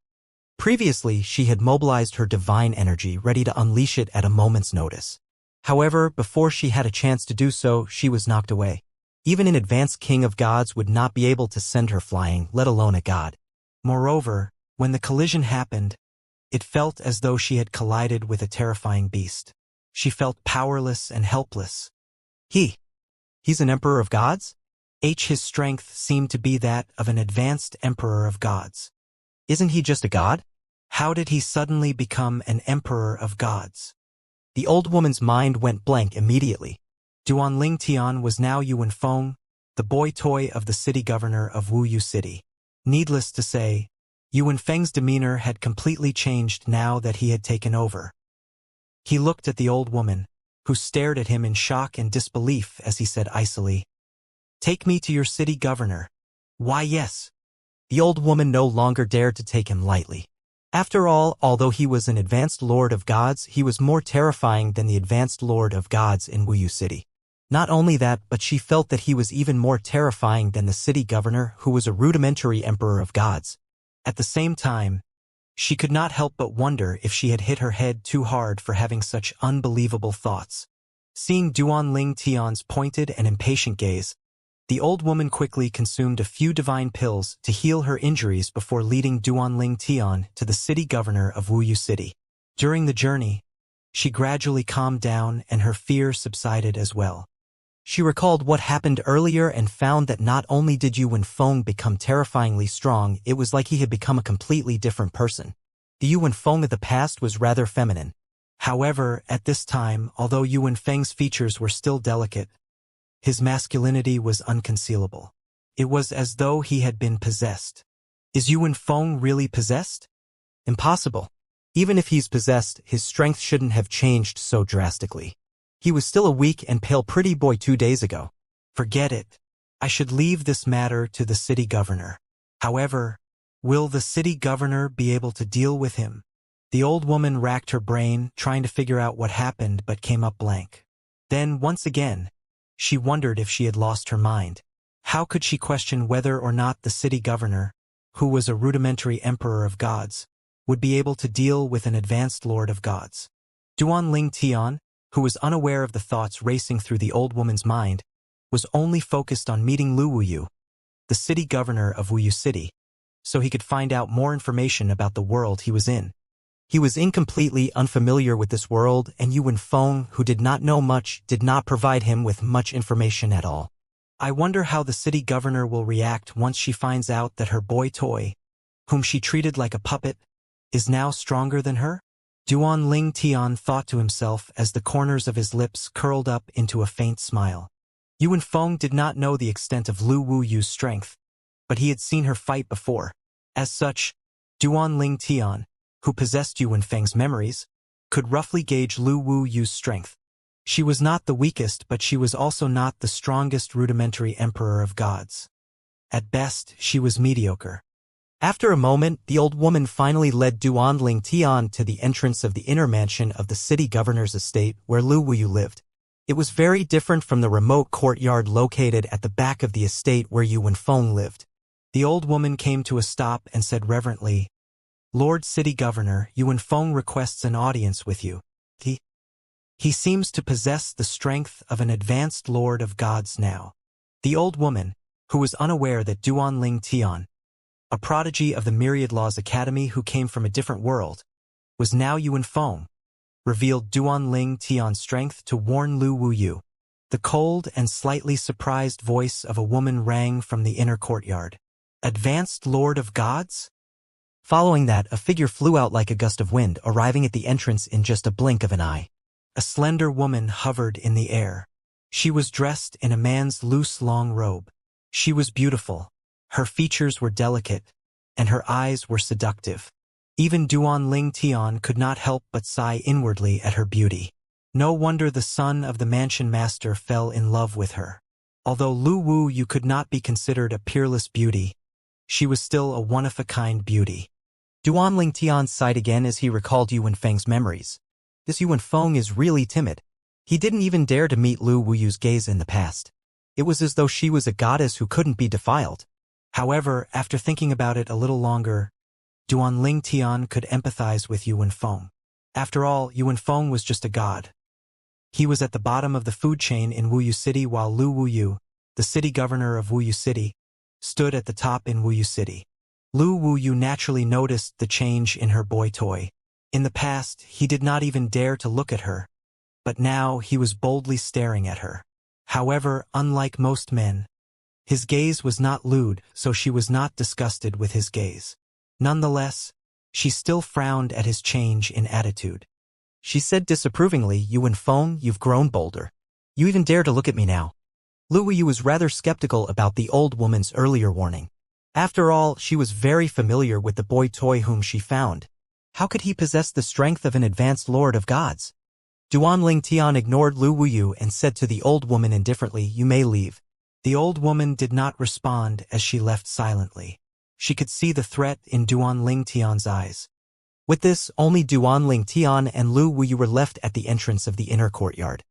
Previously, she had mobilized her divine energy, ready to unleash it at a moment's notice. However, before she had a chance to do so, she was knocked away. Even an advanced king of gods would not be able to send her flying, let alone a god. Moreover, when the collision happened, it felt as though she had collided with a terrifying beast. She felt powerless and helpless. He's an emperor of gods? His strength seemed to be that of an advanced emperor of gods. Isn't he just a god? How did he suddenly become an emperor of gods? The old woman's mind went blank immediately. Duanling Tian was now Yuan Feng, the boy toy of the city governor of Wuyu City. Needless to say, Yuan Feng's demeanor had completely changed now that he had taken over. He looked at the old woman, who stared at him in shock and disbelief as he said icily, "Take me to your city governor." Why, yes. The old woman no longer dared to take him lightly. After all, although he was an advanced lord of gods, he was more terrifying than the advanced lord of gods in Wuyu City. Not only that, but she felt that he was even more terrifying than the city governor, who was a rudimentary emperor of gods. At the same time, she could not help but wonder if she had hit her head too hard for having such unbelievable thoughts. Seeing Duanling Tian's pointed and impatient gaze, the old woman quickly consumed a few divine pills to heal her injuries before leading Duanling Tian to the city governor of Wuyu City. During the journey, she gradually calmed down and her fear subsided as well. She recalled what happened earlier and found that not only did Yuan Feng become terrifyingly strong, it was like he had become a completely different person. The Yuan Feng of the past was rather feminine. However, at this time, although Yuan Feng's features were still delicate, his masculinity was unconcealable. It was as though he had been possessed. Is Yuan Feng really possessed? Impossible. Even if he's possessed, his strength shouldn't have changed so drastically. He was still a weak and pale pretty boy 2 days ago. Forget it. I should leave this matter to the city governor. However, will the city governor be able to deal with him? The old woman racked her brain, trying to figure out what happened, but came up blank. Then, once again, she wondered if she had lost her mind. How could she question whether or not the city governor, who was a rudimentary emperor of gods, would be able to deal with an advanced lord of gods? Duanling Tian, who was unaware of the thoughts racing through the old woman's mind, was only focused on meeting Lu Wuyu, the city governor of Wuyu City, so he could find out more information about the world he was in. He was incompletely unfamiliar with this world, and Yuan Feng, who did not know much, did not provide him with much information at all. I wonder how the city governor will react once she finds out that her boy toy, whom she treated like a puppet, is now stronger than her? Duanling Tian thought to himself as the corners of his lips curled up into a faint smile. Yuan Feng did not know the extent of Lu Wuyu's strength, but he had seen her fight before. As such, Duanling Tian, who possessed Yuan Feng's memories, could roughly gauge Lu Wuyu's strength. She was not the weakest, but she was also not the strongest rudimentary emperor of gods. At best, she was mediocre. After a moment, the old woman finally led Duanling Tian to the entrance of the inner mansion of the city governor's estate where Lu Wuyu lived. It was very different from the remote courtyard located at the back of the estate where Yuan Feng lived. The old woman came to a stop and said reverently, "Lord City Governor, Yuan Feng requests an audience with you. He seems to possess the strength of an advanced lord of gods now." The old woman, who was unaware that Duanling Tian, a prodigy of the Myriad Laws Academy who came from a different world, was now Yuan Feng, revealed Duanling Tian's strength to warn Lu Wuyu. The cold and slightly surprised voice of a woman rang from the inner courtyard. Advanced Lord of Gods? Following that, a figure flew out like a gust of wind, arriving at the entrance in just a blink of an eye. A slender woman hovered in the air. She was dressed in a man's loose long robe. She was beautiful. Her features were delicate, and her eyes were seductive. Even Duanling Tian could not help but sigh inwardly at her beauty. No wonder the son of the mansion master fell in love with her. Although Lu Wuyu could not be considered a peerless beauty, she was still a one-of-a-kind beauty. Duanling Tian sighed again as he recalled Yuan Feng's memories. This Yuan Feng is really timid. He didn't even dare to meet Lu Wuyu's gaze in the past. It was as though she was a goddess who couldn't be defiled. However, after thinking about it a little longer, Duanling Tian could empathize with Yuan Feng. After all, Yuan Feng was just a god. He was at the bottom of the food chain in Wuyu City while Lu Wuyu, the city governor of Wuyu City, stood at the top in Wuyu City. Lu Wuyu naturally noticed the change in her boy toy. In the past, he did not even dare to look at her, but now he was boldly staring at her. However, unlike most men, his gaze was not lewd, so she was not disgusted with his gaze. Nonetheless, she still frowned at his change in attitude. She said disapprovingly, "You and Feng, you've grown bolder. You even dare to look at me now." Lu Wuyu was rather skeptical about the old woman's earlier warning. After all, she was very familiar with the boy toy whom she found. How could he possess the strength of an advanced lord of gods? Duanling Tian ignored Lu Wuyu and said to the old woman indifferently, "You may leave." The old woman did not respond as she left silently. She could see the threat in Duanling Tian's eyes. With this, only Duanling Tian and Lu Wuyu were left at the entrance of the inner courtyard.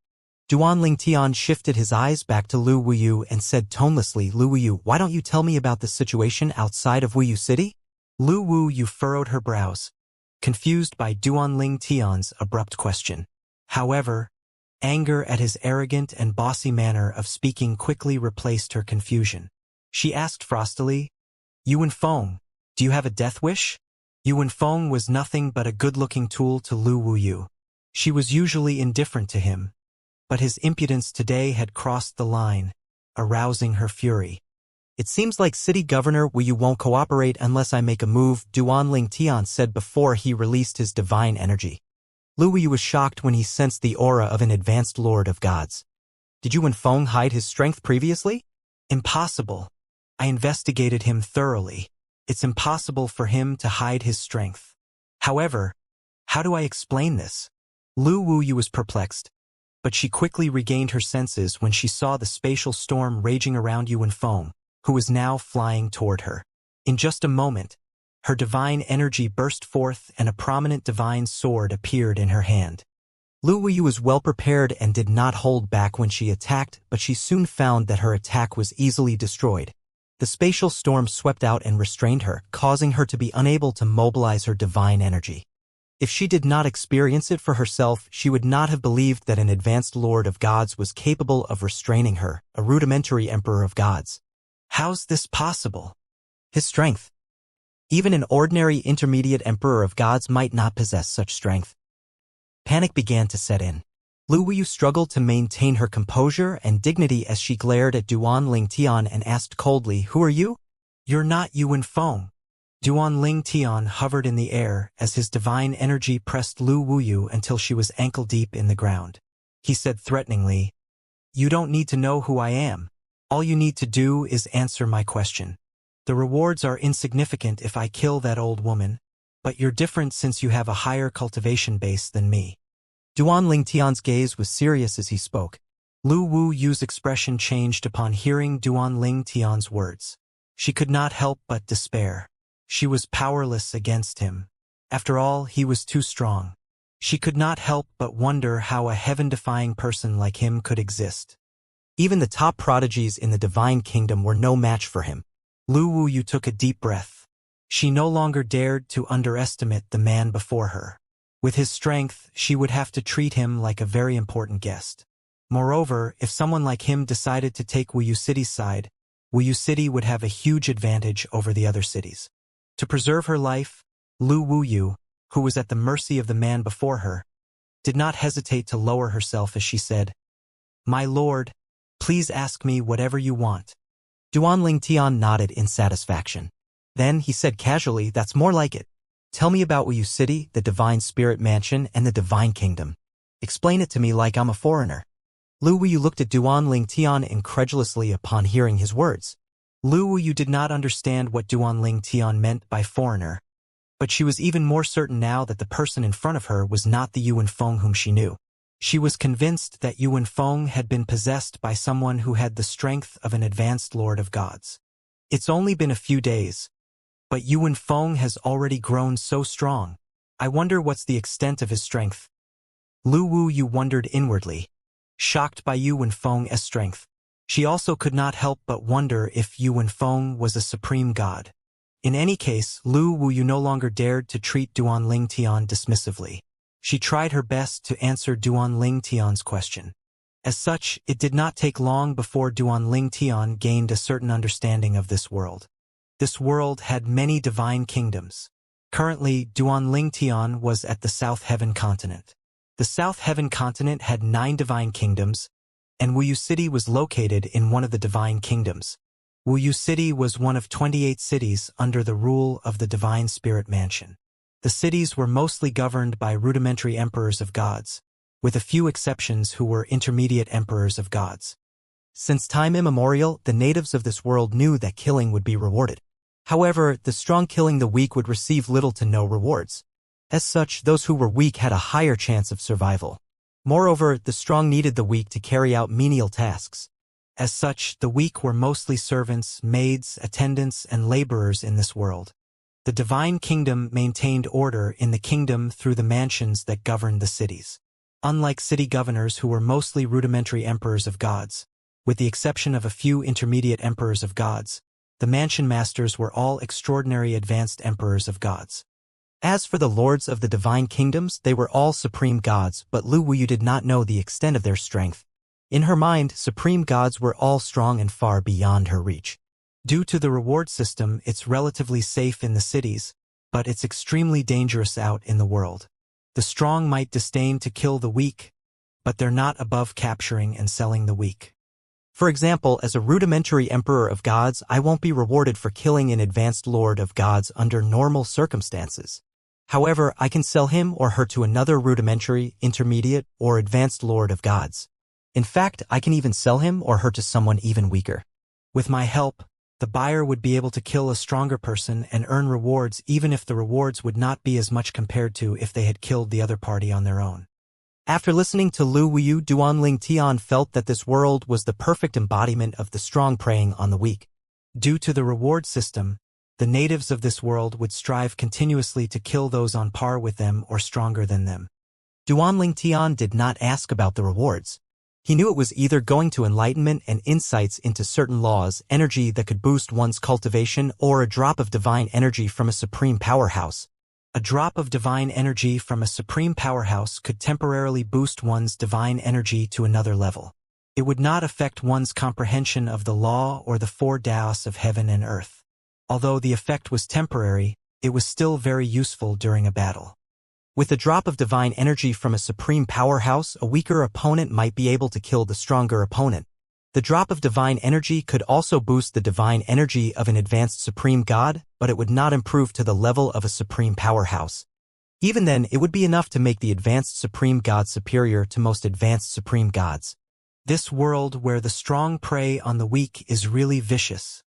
Duanling Tian shifted his eyes back to Lu Wuyu and said tonelessly, "Lu Wuyu, why don't you tell me about the situation outside of Wuyu City?" Lu Wuyu furrowed her brows, confused by Duanling Tian's abrupt question. However, anger at his arrogant and bossy manner of speaking quickly replaced her confusion. She asked frostily, "Yuan Feng, do you have a death wish?" Yuan Feng was nothing but a good-looking tool to Lu Wuyu. She was usually indifferent to him, but his impudence today had crossed the line, arousing her fury. "It seems like City Governor Wuyu won't cooperate unless I make a move," Duanling Tian said before he released his divine energy. Lu Wuyu was shocked when he sensed the aura of an advanced lord of gods. "Did Yuan Feng hide his strength previously?" "Impossible. I investigated him thoroughly. It's impossible for him to hide his strength. However, how do I explain this?" Lu Wuyu was perplexed, but she quickly regained her senses when she saw the spatial storm raging around Yuan Feng, who was now flying toward her. In just a moment, her divine energy burst forth and a prominent divine sword appeared in her hand. Lu Wuyu was well prepared and did not hold back when she attacked, but she soon found that her attack was easily destroyed. The spatial storm swept out and restrained her, causing her to be unable to mobilize her divine energy. If she did not experience it for herself, she would not have believed that an advanced lord of gods was capable of restraining her, a rudimentary emperor of gods. How's this possible? His strength. Even an ordinary intermediate emperor of gods might not possess such strength. Panic began to set in. Lu Wuyu struggled to maintain her composure and dignity as she glared at Duanling Tian and asked coldly, "Who are you?" "You're not Yuan Feng." Duanling Tian hovered in the air as his divine energy pressed Lu Wuyu until she was ankle-deep in the ground. He said threateningly, "You don't need to know who I am. All you need to do is answer my question. The rewards are insignificant if I kill that old woman, but you're different since you have a higher cultivation base than me." Duanling Tian's gaze was serious as he spoke. Lu Wuyu's expression changed upon hearing Duanling Tian's words. She could not help but despair. She was powerless against him. After all, he was too strong. She could not help but wonder how a heaven-defying person like him could exist. Even the top prodigies in the divine kingdom were no match for him. Lu Wuyu took a deep breath. She no longer dared to underestimate the man before her. With his strength, she would have to treat him like a very important guest. Moreover, if someone like him decided to take Wuyu City's side, Wuyu City would have a huge advantage over the other cities. To preserve her life, Lu Wuyu, who was at the mercy of the man before her, did not hesitate to lower herself as she said, "My lord, please ask me whatever you want." Duanling Tian nodded in satisfaction. Then he said casually, "That's more like it. Tell me about Wuyu City, the Divine Spirit Mansion, and the Divine Kingdom. Explain it to me like I'm a foreigner." Lu Wuyu looked at Duanling Tian incredulously upon hearing his words. Lu Wuyu did not understand what Duanling Tian meant by foreigner, but she was even more certain now that the person in front of her was not the Yuan Feng whom she knew. She was convinced that Yuan Feng had been possessed by someone who had the strength of an advanced lord of gods. It's only been a few days, but Yuan Feng has already grown so strong. I wonder what's the extent of his strength. Lu Wuyu wondered inwardly, shocked by Yuan Feng's strength. She also could not help but wonder if Yuan Feng was a supreme god. In any case, Lu Wuyu no longer dared to treat Duanling Tian dismissively. She tried her best to answer Duan Ling Tian's question. As such, it did not take long before Duan Ling Tian gained a certain understanding of this world. This world had many divine kingdoms. Currently, Duan Ling Tian was at the South Heaven continent. The South Heaven continent had 9 divine kingdoms, and Wuyu City was located in one of the divine kingdoms. Wuyu City was one of 28 cities under the rule of the Divine Spirit Mansion. The cities were mostly governed by rudimentary emperors of gods, with a few exceptions who were intermediate emperors of gods. Since time immemorial, the natives of this world knew that killing would be rewarded. However, the strong killing the weak would receive little to no rewards. As such, those who were weak had a higher chance of survival. Moreover, the strong needed the weak to carry out menial tasks. As such, the weak were mostly servants, maids, attendants, and laborers in this world. The divine kingdom maintained order in the kingdom through the mansions that governed the cities. Unlike city governors who were mostly rudimentary emperors of gods, with the exception of a few intermediate emperors of gods, the mansion masters were all extraordinary advanced emperors of gods. As for the lords of the divine kingdoms, they were all supreme gods, but Lu Wuyu did not know the extent of their strength. In her mind, supreme gods were all strong and far beyond her reach. Due to the reward system, it's relatively safe in the cities, but it's extremely dangerous out in the world. The strong might disdain to kill the weak, but they're not above capturing and selling the weak. For example, as a rudimentary emperor of gods, I won't be rewarded for killing an advanced lord of gods under normal circumstances. However, I can sell him or her to another rudimentary, intermediate, or advanced lord of gods. In fact, I can even sell him or her to someone even weaker. With my help, the buyer would be able to kill a stronger person and earn rewards even if the rewards would not be as much compared to if they had killed the other party on their own. After listening to Lu Wuyu, Duan Ling Tian felt that this world was the perfect embodiment of the strong preying on the weak. Due to the reward system, the natives of this world would strive continuously to kill those on par with them or stronger than them. Duan Ling Tian did not ask about the rewards. He knew it was either going to enlightenment and insights into certain laws, energy that could boost one's cultivation, or a drop of divine energy from a supreme powerhouse. A drop of divine energy from a supreme powerhouse could temporarily boost one's divine energy to another level. It would not affect one's comprehension of the law or the 4 Daos of heaven and earth. Although the effect was temporary, it was still very useful during a battle. With a drop of divine energy from a supreme powerhouse, a weaker opponent might be able to kill the stronger opponent. The drop of divine energy could also boost the divine energy of an advanced supreme god, but it would not improve to the level of a supreme powerhouse. Even then, it would be enough to make the advanced supreme god superior to most advanced supreme gods. This world where the strong prey on the weak is really vicious.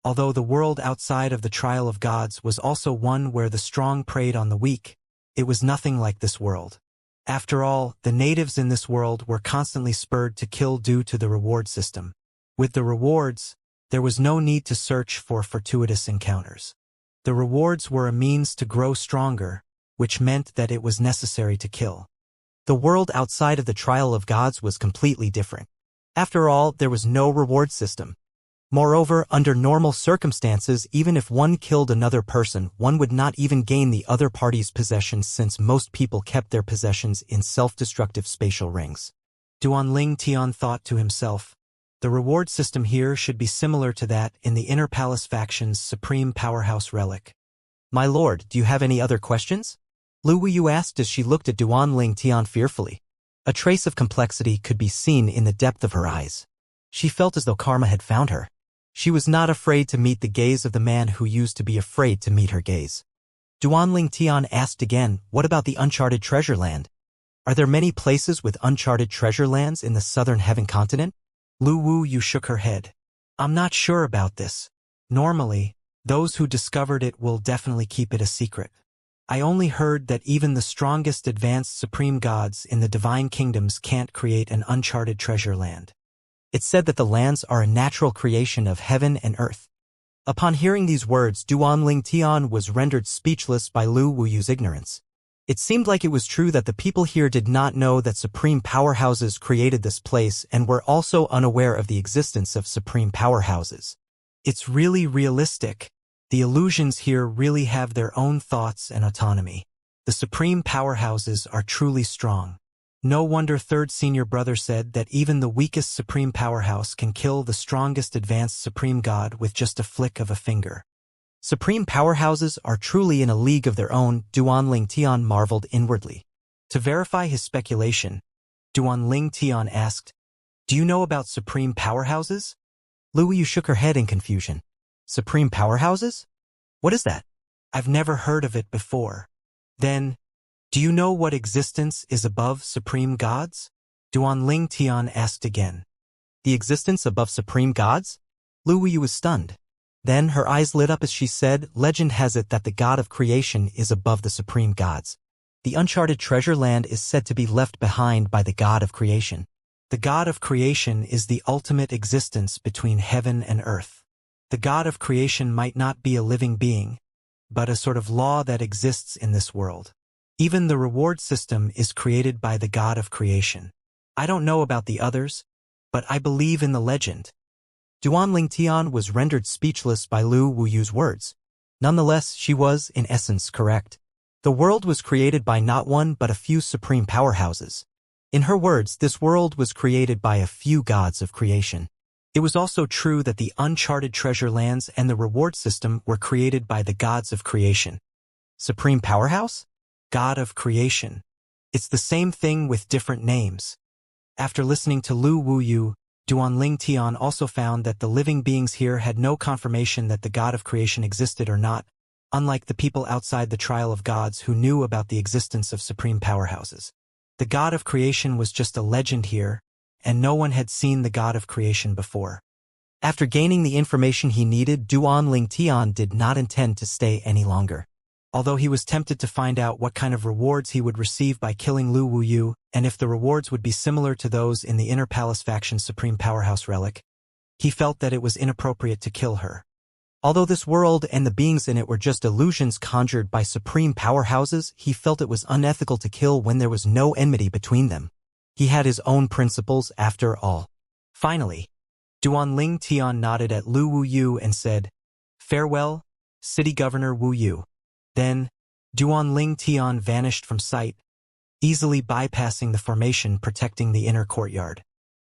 Although the world outside of the trial of gods was also one where the strong preyed on the weak, it was nothing like this world. After all, the natives in this world were constantly spurred to kill due to the reward system. With the rewards, there was no need to search for fortuitous encounters. The rewards were a means to grow stronger, which meant that it was necessary to kill. The world outside of the trial of gods was completely different. After all, there was no reward system. Moreover, under normal circumstances, even if one killed another person, one would not even gain the other party's possessions since most people kept their possessions in self-destructive spatial rings. Duan Ling Tian thought to himself, the reward system here should be similar to that in the Inner Palace faction's Supreme Powerhouse relic. My lord, do you have any other questions? Lu Wuyu asked as she looked at Duan Ling Tian fearfully. A trace of complexity could be seen in the depth of her eyes. She felt as though karma had found her. She was not afraid to meet the gaze of the man who used to be afraid to meet her gaze. Duan Ling Tian asked again, what about the uncharted treasure land? Are there many places with uncharted treasure lands in the southern heaven continent? Lu Wuyu shook her head. I'm not sure about this. Normally, those who discovered it will definitely keep it a secret. I only heard that even the strongest advanced supreme gods in the divine kingdoms can't create an uncharted treasure land. It said that the lands are a natural creation of heaven and earth. Upon hearing these words, Duan Ling Tian was rendered speechless by Lu Wuyu's ignorance. It seemed like it was true that the people here did not know that supreme powerhouses created this place and were also unaware of the existence of supreme powerhouses. It's really realistic. The illusions here really have their own thoughts and autonomy. The supreme powerhouses are truly strong. No wonder third senior brother said that even the weakest supreme powerhouse can kill the strongest advanced supreme god with just a flick of a finger. Supreme powerhouses are truly in a league of their own, Duan Tian marveled inwardly. To verify his speculation, Duan Tian asked, "Do you know about supreme powerhouses?" Lu Yu shook her head in confusion. Supreme powerhouses? What is that? I've never heard of it before. Then, do you know what existence is above supreme gods? Duan Tian asked again. The existence above supreme gods? Lu Yu was stunned. Then her eyes lit up as she said, legend has it that the god of creation is above the supreme gods. The uncharted treasure land is said to be left behind by the god of creation. The god of creation is the ultimate existence between heaven and earth. The god of creation might not be a living being, but a sort of law that exists in this world. Even the reward system is created by the god of creation. I don't know about the others, but I believe in the legend. Duan Tian was rendered speechless by Lu Wuyu's words. Nonetheless, she was, in essence, correct. The world was created by not one but a few supreme powerhouses. In her words, this world was created by a few gods of creation. It was also true that the uncharted treasure lands and the reward system were created by the gods of creation. Supreme powerhouse? God of creation. It's the same thing with different names. After listening to Lu Wuyu, Duan Tian also found that the living beings here had no confirmation that the god of creation existed or not, unlike the people outside the trial of gods who knew about the existence of supreme powerhouses. The god of creation was just a legend here, and no one had seen the god of creation before. After gaining the information he needed, Duan Tian did not intend to stay any longer. Although he was tempted to find out what kind of rewards he would receive by killing Lu Wuyu, and if the rewards would be similar to those in the Inner Palace faction's Supreme Powerhouse relic, he felt that it was inappropriate to kill her. Although this world and the beings in it were just illusions conjured by Supreme Powerhouses, he felt it was unethical to kill when there was no enmity between them. He had his own principles after all. Finally, Duan Tian nodded at Lu Wuyu and said, "Farewell, City Governor Wuyu." Then, Duan Tian vanished from sight, easily bypassing the formation protecting the inner courtyard.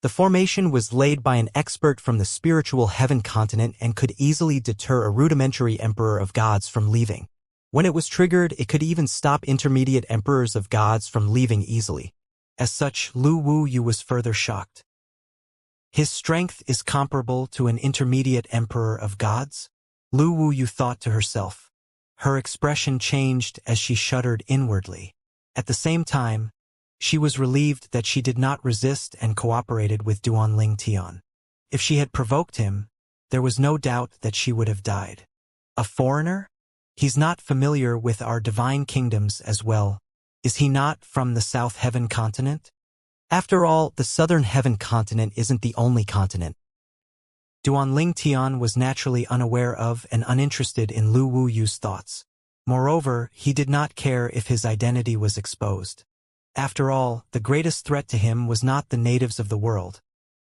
The formation was laid by an expert from the spiritual heaven continent and could easily deter a rudimentary emperor of gods from leaving. When it was triggered, it could even stop intermediate emperors of gods from leaving easily. As such, Lu Wuyu was further shocked. His strength is comparable to an intermediate emperor of gods? Lu Wuyu thought to herself. Her expression changed as she shuddered inwardly. At the same time, she was relieved that she did not resist and cooperated with Duan Tian. If she had provoked him, there was no doubt that she would have died. A foreigner? He's not familiar with our divine kingdoms as well. Is he not from the South Heaven continent? After all, the Southern Heaven continent isn't the only continent. Duan Tian was naturally unaware of and uninterested in Lu Wuyu's thoughts. Moreover, he did not care if his identity was exposed. After all, the greatest threat to him was not the natives of the world,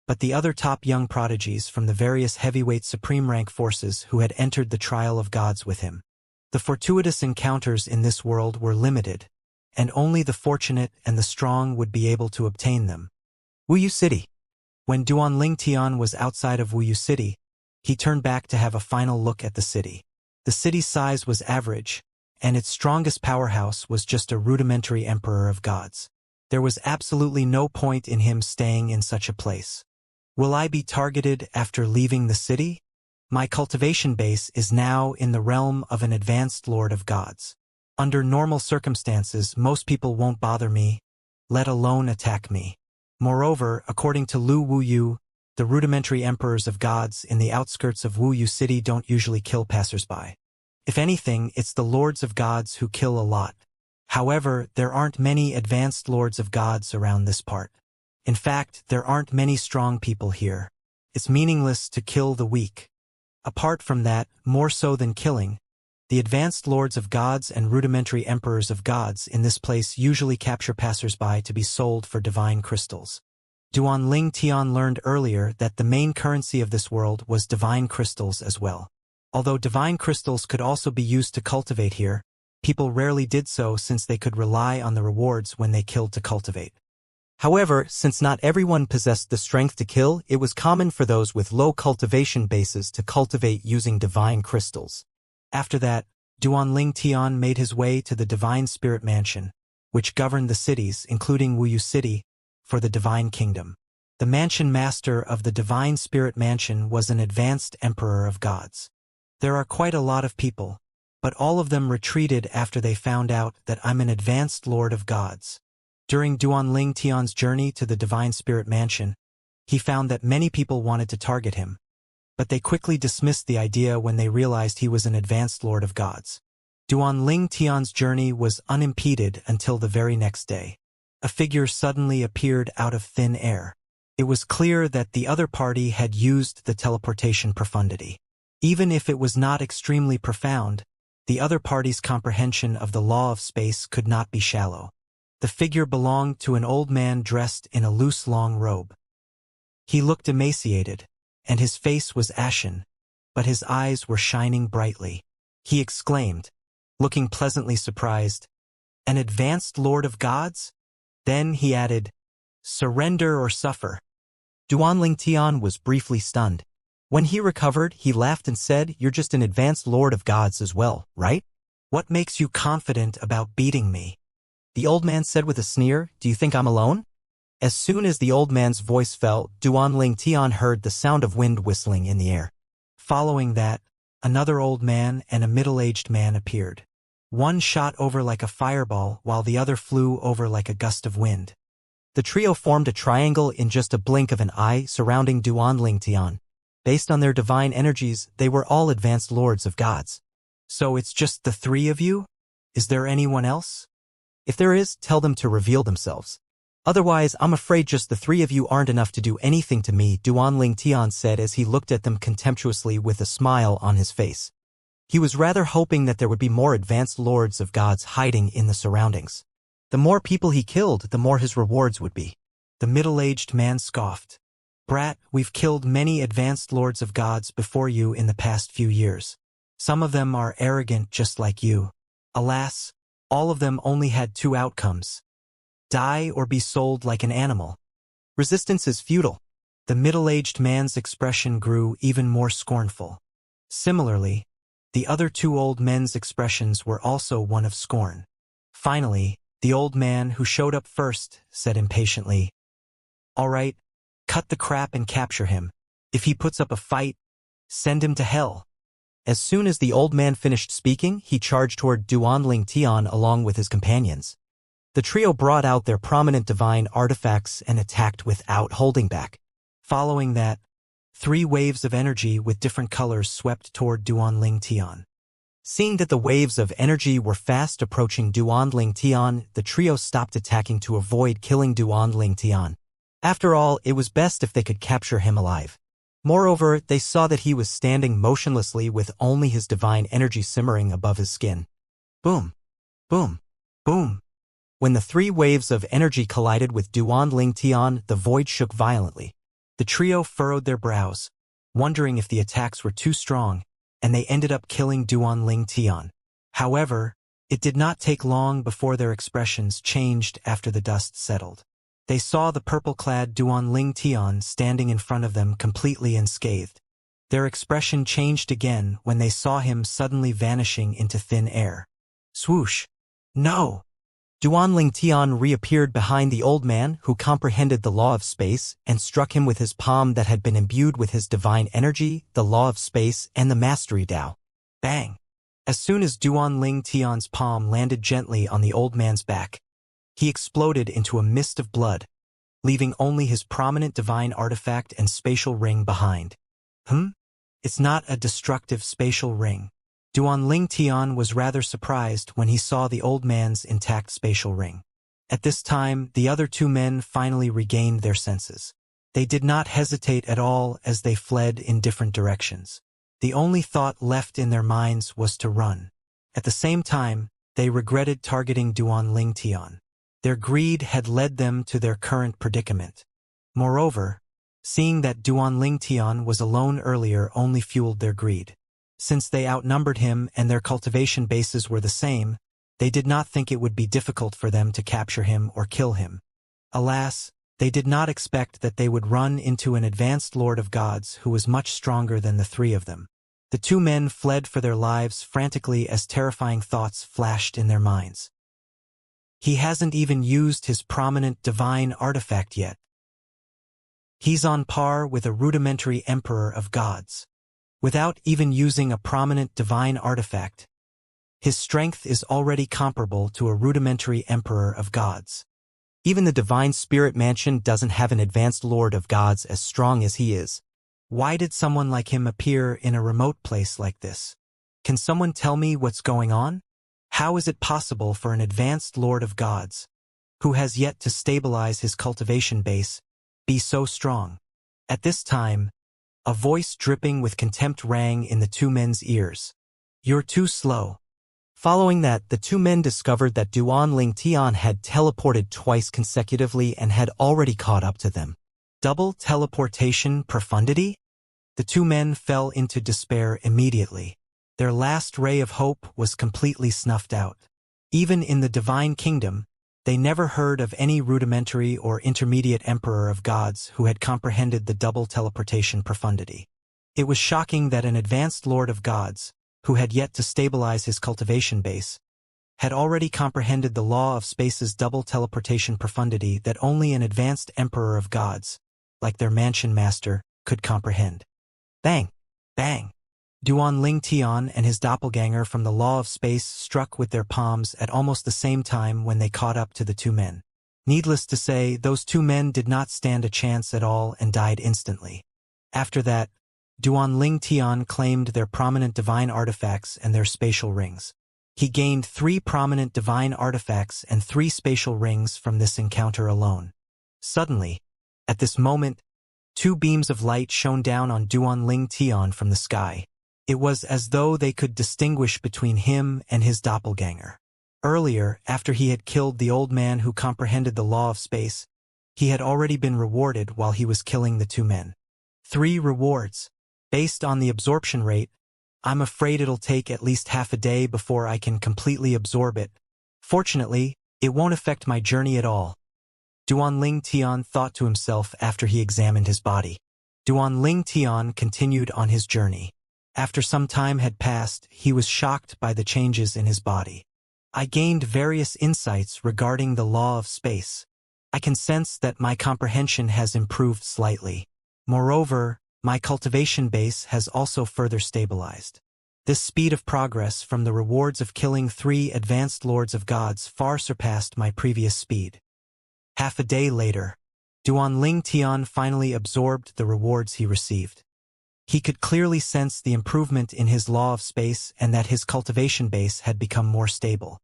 but the other top young prodigies from the various heavyweight supreme rank forces who had entered the trial of gods with him. The fortuitous encounters in this world were limited, and only the fortunate and the strong would be able to obtain them. Wuyu City. When Duan Tian was outside of Wuyu City, he turned back to have a final look at the city. The city's size was average, and its strongest powerhouse was just a rudimentary emperor of gods. There was absolutely no point in him staying in such a place. Will I be targeted after leaving the city? My cultivation base is now in the realm of an advanced lord of gods. Under normal circumstances, most people won't bother me, let alone attack me. Moreover, according to Lu Wuyu, the rudimentary emperors of gods in the outskirts of Wuyu City don't usually kill passersby. If anything, it's the lords of gods who kill a lot. However, there aren't many advanced lords of gods around this part. In fact, there aren't many strong people here. It's meaningless to kill the weak. Apart from that, more so than killing, the advanced lords of gods and rudimentary emperors of gods in this place usually capture passersby to be sold for divine crystals. Duan Tian learned earlier that the main currency of this world was divine crystals as well. Although divine crystals could also be used to cultivate here, People rarely did so since they could rely on the rewards when they killed to cultivate. However, since not everyone possessed the strength to kill, it was common for those with low cultivation bases to cultivate using divine crystals. After that, Duanling Tian made his way to the Divine Spirit Mansion, which governed the cities, including Wuyu City, for the Divine Kingdom. The mansion master of the Divine Spirit Mansion was an advanced emperor of gods. There are quite a lot of people, but all of them retreated after they found out that I'm an advanced lord of gods. During Duanling Tian's journey to the Divine Spirit Mansion, he found that many people wanted to target him, but they quickly dismissed the idea when they realized he was an advanced lord of gods. Duanling Tian's journey was unimpeded until the very next day. A figure suddenly appeared out of thin air. It was clear that the other party had used the teleportation profundity. Even if it was not extremely profound, the other party's comprehension of the law of space could not be shallow. The figure belonged to an old man dressed in a loose long robe. He looked emaciated, and his face was ashen, but his eyes were shining brightly. He exclaimed, looking pleasantly surprised, "An advanced lord of gods?" Then he added, "Surrender or suffer." Duanling Tian was briefly stunned. When he recovered, he laughed and said, "You're just an advanced lord of gods as well, right? What makes you confident about beating me?" The old man said with a sneer, "Do you think I'm alone?" As soon as the old man's voice fell, Duanling Tian heard the sound of wind whistling in the air. Following that, another old man and a middle-aged man appeared. One shot over like a fireball while the other flew over like a gust of wind. The trio formed a triangle in just a blink of an eye surrounding Duanling Tian. Based on their divine energies, they were all advanced lords of gods. "So it's just the three of you? Is there anyone else? If there is, tell them to reveal themselves. Otherwise, I'm afraid just the three of you aren't enough to do anything to me," Duanling Tian said as he looked at them contemptuously with a smile on his face. He was rather hoping that there would be more advanced lords of gods hiding in the surroundings. The more people he killed, the more his rewards would be. The middle-aged man scoffed. "Brat, we've killed many advanced lords of gods before you in the past few years. Some of them are arrogant just like you. Alas, all of them only had two outcomes: die or be sold like an animal. Resistance is futile." The middle-aged man's expression grew even more scornful. Similarly, the other two old men's expressions were also one of scorn. Finally, the old man who showed up first said impatiently, "All right, cut the crap and capture him. If he puts up a fight, send him to hell." As soon as the old man finished speaking, he charged toward Duanling Tian along with his companions. The trio brought out their prominent divine artifacts and attacked without holding back. Following that, 3 waves of energy with different colors swept toward Duanling Tian. Seeing that the waves of energy were fast approaching Duanling Tian, the trio stopped attacking to avoid killing Duanling Tian. After all, it was best if they could capture him alive. Moreover, they saw that he was standing motionlessly with only his divine energy simmering above his skin. Boom, boom, boom. When the 3 waves of energy collided with Duanling Tian, the void shook violently. The trio furrowed their brows, wondering if the attacks were too strong, and they ended up killing Duanling Tian. However, it did not take long before their expressions changed after the dust settled. They saw the purple-clad Duanling Tian standing in front of them completely unscathed. Their expression changed again when they saw him suddenly vanishing into thin air. Swoosh! No! Duanling Tian reappeared behind the old man, who comprehended the law of space, and struck him with his palm that had been imbued with his divine energy, the law of space, and the mastery Tao. Bang! As soon as Duanling Tian's palm landed gently on the old man's back, he exploded into a mist of blood, leaving only his prominent divine artifact and spatial ring behind. It's not a destructive spatial ring. Duanling Tian was rather surprised when he saw the old man's intact spatial ring. At this time, the other 2 men finally regained their senses. They did not hesitate at all as they fled in different directions. The only thought left in their minds was to run. At the same time, they regretted targeting Duanling Tian. Their greed had led them to their current predicament. Moreover, seeing that Duanling Tian was alone earlier only fueled their greed. Since they outnumbered him and their cultivation bases were the same, They did not think it would be difficult for them to capture him or kill him. Alas, they did not expect that they would run into an advanced Lord of Gods who was much stronger than the three of them. The two men fled for their lives frantically as terrifying thoughts flashed in their minds. He hasn't even used his prominent divine artifact yet. He's on par with a rudimentary emperor of gods. Without even using a prominent divine artifact, his strength is already comparable to a rudimentary emperor of gods. Even the divine spirit mansion doesn't have an advanced lord of gods as strong as he is. Why did someone like him appear in a remote place like this? Can someone tell me what's going on? How is it possible for an advanced lord of gods, who has yet to stabilize his cultivation base, be so strong? At this time, a voice dripping with contempt rang in the two men's ears. You're too slow. Following that, the two men discovered that Duan Tian had teleported twice consecutively and had already caught up to them. Double teleportation profundity? The two men fell into despair immediately. Their last ray of hope was completely snuffed out. Even in the divine kingdom, they never heard of any rudimentary or intermediate emperor of gods who had comprehended the double teleportation profundity. It was shocking that an advanced lord of gods, who had yet to stabilize his cultivation base, had already comprehended the law of space's double teleportation profundity that only an advanced emperor of gods, like their mansion master, could comprehend. Bang! Bang! Duan Tian and his doppelganger from the law of space struck with their palms at almost the same time when they caught up to the two men. Needless to say, those two men did not stand a chance at all and died instantly. After that, Duan Tian claimed their prominent divine artifacts and their spatial rings. He gained 3 prominent divine artifacts and 3 spatial rings from this encounter alone. Suddenly, at this moment, 2 beams of light shone down on Duan Tian from the sky. It was as though they could distinguish between him and his doppelganger. Earlier, after he had killed the old man who comprehended the law of space, he had already been rewarded while he was killing the 2 men. 3 rewards. Based on the absorption rate, I'm afraid it'll take at least half a day before I can completely absorb it. Fortunately, it won't affect my journey at all. Duan Tian thought to himself after he examined his body. Duan Tian continued on his journey. After some time had passed, he was shocked by the changes in his body. I gained various insights regarding the law of space. I can sense that my comprehension has improved slightly. Moreover, my cultivation base has also further stabilized. This speed of progress from the rewards of killing 3 advanced lords of gods far surpassed my previous speed. Half a day later, Duan Tian finally absorbed the rewards he received. He could clearly sense the improvement in his law of space and that his cultivation base had become more stable.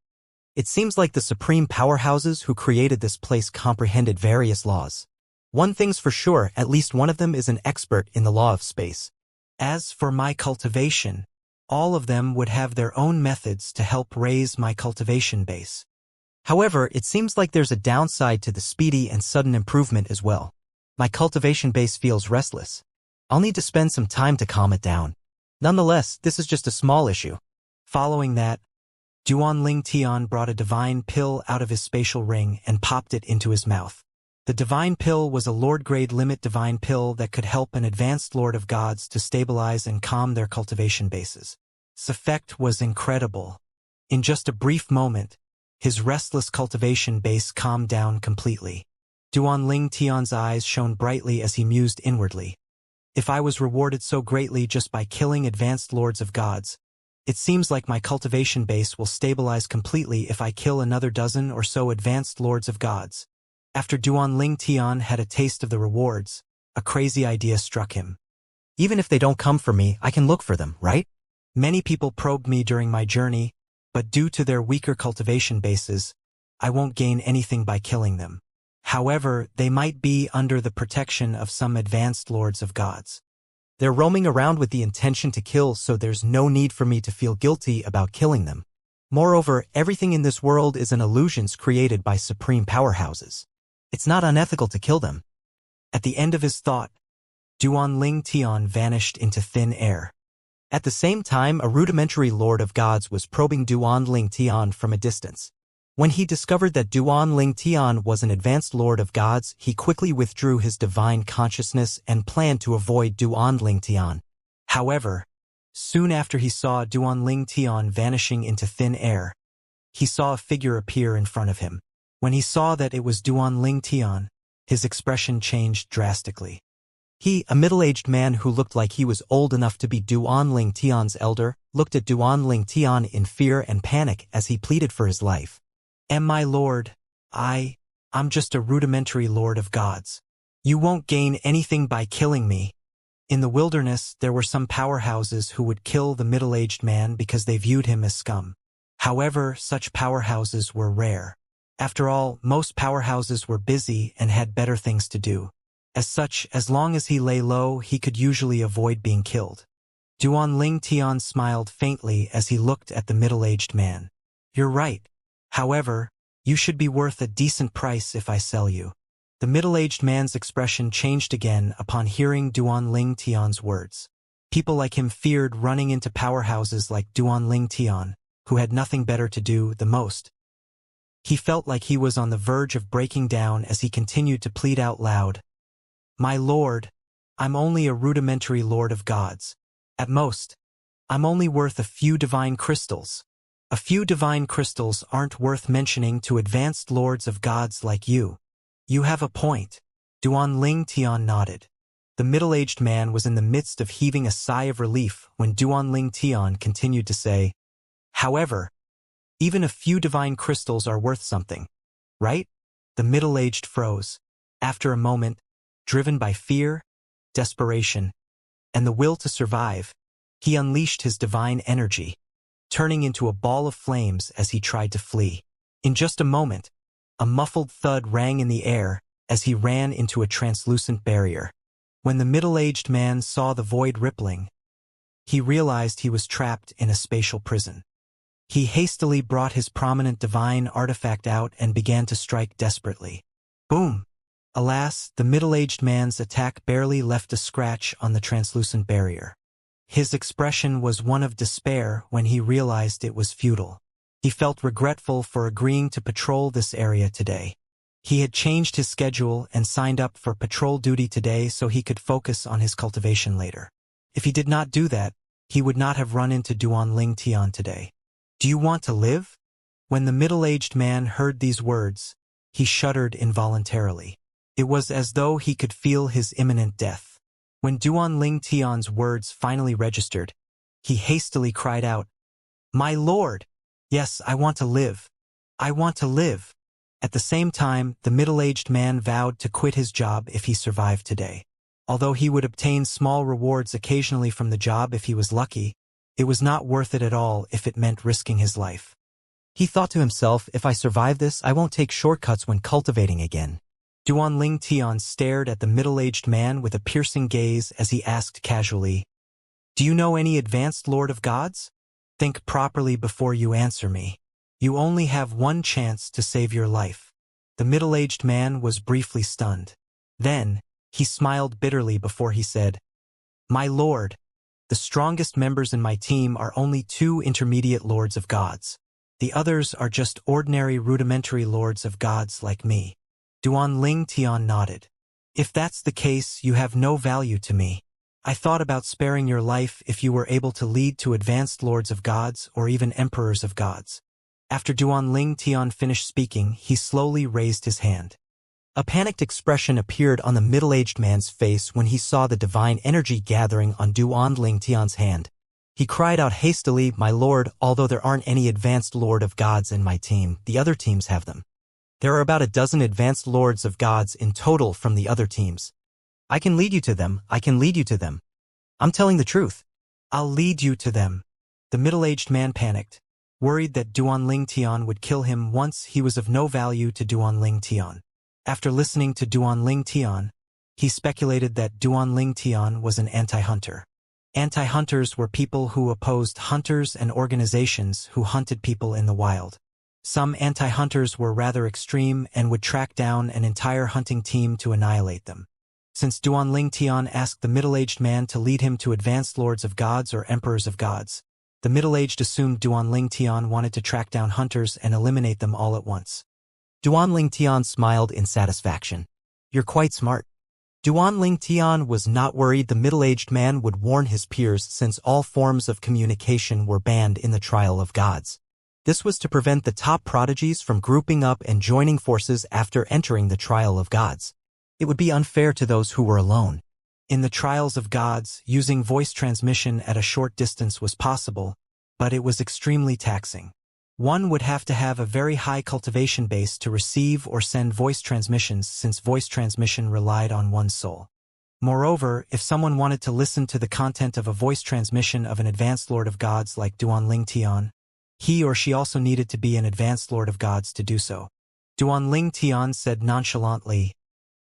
It seems like the supreme powerhouses who created this place comprehended various laws. One thing's for sure, at least one of them is an expert in the law of space. As for my cultivation, all of them would have their own methods to help raise my cultivation base. However, it seems like there's a downside to the speedy and sudden improvement as well. My cultivation base feels restless. I'll need to spend some time to calm it down. Nonetheless, this is just a small issue. Following that, Duan Tian brought a divine pill out of his spatial ring and popped it into his mouth. The divine pill was a Lord-grade limit divine pill that could help an advanced Lord of Gods to stabilize and calm their cultivation bases. Its effect was incredible. In just a brief moment, his restless cultivation base calmed down completely. Duan Tian's eyes shone brightly as he mused inwardly. If I was rewarded so greatly just by killing advanced Lords of Gods, it seems like my cultivation base will stabilize completely if I kill another dozen or so advanced Lords of Gods. After Duan Tian had a taste of the rewards, a crazy idea struck him. Even if they don't come for me, I can look for them, right? Many people probed me during my journey, but due to their weaker cultivation bases, I won't gain anything by killing them. However, they might be under the protection of some advanced Lords of Gods. They're roaming around with the intention to kill, so there's no need for me to feel guilty about killing them. Moreover, everything in this world is an illusion created by supreme powerhouses. It's not unethical to kill them. At the end of his thought, Duan Tian vanished into thin air. At the same time, a rudimentary Lord of Gods was probing Duan Ling Tian from a distance. When he discovered that Duan Ling Tian was an advanced Lord of Gods, he quickly withdrew his divine consciousness and planned to avoid Duan Ling Tian. However, soon after he saw Duan Ling Tian vanishing into thin air, he saw a figure appear in front of him. When he saw that it was Duan Ling Tian, his expression changed drastically. He, a middle-aged man who looked like he was old enough to be Duan Ling Tian's elder, looked at Duan Ling Tian in fear and panic as he pleaded for his life. My lord, I'm just a rudimentary Lord of Gods. You won't gain anything by killing me. In the wilderness, there were some powerhouses who would kill the middle-aged man because they viewed him as scum. However, such powerhouses were rare. After all, most powerhouses were busy and had better things to do. As such, as long as he lay low, he could usually avoid being killed. Duan Ling Tian smiled faintly as he looked at the middle-aged man. You're right. However, you should be worth a decent price if I sell you. The middle-aged man's expression changed again upon hearing Duan Ling Tian's words. People like him feared running into powerhouses like Duan Ling Tian, who had nothing better to do the most. He felt like he was on the verge of breaking down as he continued to plead out loud. My lord, I'm only a rudimentary Lord of Gods. At most, I'm only worth a few divine crystals. A few divine crystals aren't worth mentioning to advanced Lords of Gods like you. You have a point. Duan Ling Tian nodded. The middle-aged man was in the midst of heaving a sigh of relief when Duan Ling Tian continued to say, however, even a few divine crystals are worth something, right? The middle-aged froze. After a moment, driven by fear, desperation, and the will to survive, he unleashed his divine energy, turning into a ball of flames as he tried to flee. In just a moment, a muffled thud rang in the air as he ran into a translucent barrier. When the middle-aged man saw the void rippling, he realized he was trapped in a spatial prison. He hastily brought his prominent divine artifact out and began to strike desperately. Boom! Alas, the middle-aged man's attack barely left a scratch on the translucent barrier. His expression was one of despair when he realized it was futile. He felt regretful for agreeing to patrol this area today. He had changed his schedule and signed up for patrol duty today so he could focus on his cultivation later. If he did not do that, he would not have run into Duan Ling Tian today. Do you want to live? When the middle-aged man heard these words, he shuddered involuntarily. It was as though he could feel his imminent death. When Duan Ling Tian's words finally registered, he hastily cried out, My lord! Yes, I want to live. I want to live. At the same time, the middle-aged man vowed to quit his job if he survived today. Although he would obtain small rewards occasionally from the job if he was lucky, it was not worth it at all if it meant risking his life. He thought to himself, if I survive this, I won't take shortcuts when cultivating again. Duan Ling Tian stared at the middle-aged man with a piercing gaze as he asked casually, Do you know any advanced Lord of Gods? Think properly before you answer me. You only have one chance to save your life. The middle-aged man was briefly stunned. Then, he smiled bitterly before he said, My lord, the strongest members in my team are only 2 intermediate Lords of Gods. The others are just ordinary rudimentary Lords of Gods like me. Duan Ling Tian nodded. If that's the case, you have no value to me. I thought about sparing your life if you were able to lead to advanced Lords of Gods or even Emperors of Gods. After Duan Ling Tian finished speaking, he slowly raised his hand. A panicked expression appeared on the middle-aged man's face when he saw the divine energy gathering on Duan Ling Tian's hand. He cried out hastily, My lord, although there aren't any advanced Lord of Gods in my team, the other teams have them. There are about a dozen advanced Lords of Gods in total from the other teams. I can lead you to them. I can lead you to them. I'm telling the truth. I'll lead you to them. The middle-aged man panicked, worried that Duan Ling Tian would kill him once he was of no value to Duan Ling Tian. After listening to Duan Ling Tian, he speculated that Duan Ling Tian was an anti-hunter. Anti-hunters were people who opposed hunters and organizations who hunted people in the wild. Some anti-hunters were rather extreme and would track down an entire hunting team to annihilate them. Since Duanling Tian asked the middle-aged man to lead him to advanced lords of gods or emperors of gods, the middle-aged assumed Duanling Tian wanted to track down hunters and eliminate them all at once. Duanling Tian smiled in satisfaction. You're quite smart. Duanling Tian was not worried the middle-aged man would warn his peers since all forms of communication were banned in the trial of gods. This was to prevent the top prodigies from grouping up and joining forces after entering the trial of gods. It would be unfair to those who were alone. In the trials of gods, using voice transmission at a short distance was possible, but it was extremely taxing. One would have to have a very high cultivation base to receive or send voice transmissions since voice transmission relied on one's soul. Moreover, if someone wanted to listen to the content of a voice transmission of an advanced Lord of Gods like Duanling Tian, he or she also needed to be an advanced Lord of Gods to do so. Duanling Tian said nonchalantly,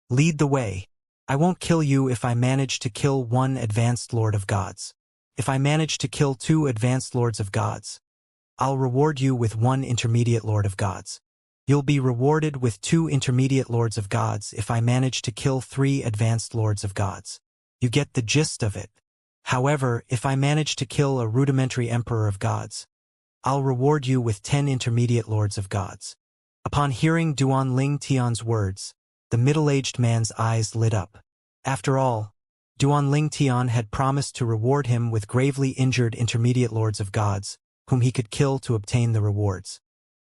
"Lead the way. I won't kill you if I manage to kill one advanced Lord of Gods. If I manage to kill 2 advanced Lords of Gods, I'll reward you with 1 intermediate Lord of Gods. You'll be rewarded with 2 intermediate Lords of Gods if I manage to kill 3 advanced Lords of Gods. You get the gist of it. However, if I manage to kill a rudimentary Emperor of Gods, I'll reward you with 10 intermediate Lords of Gods." Upon hearing Duanling Tian's words, the middle-aged man's eyes lit up. After all, Duanling Tian had promised to reward him with gravely injured intermediate Lords of Gods, whom he could kill to obtain the rewards.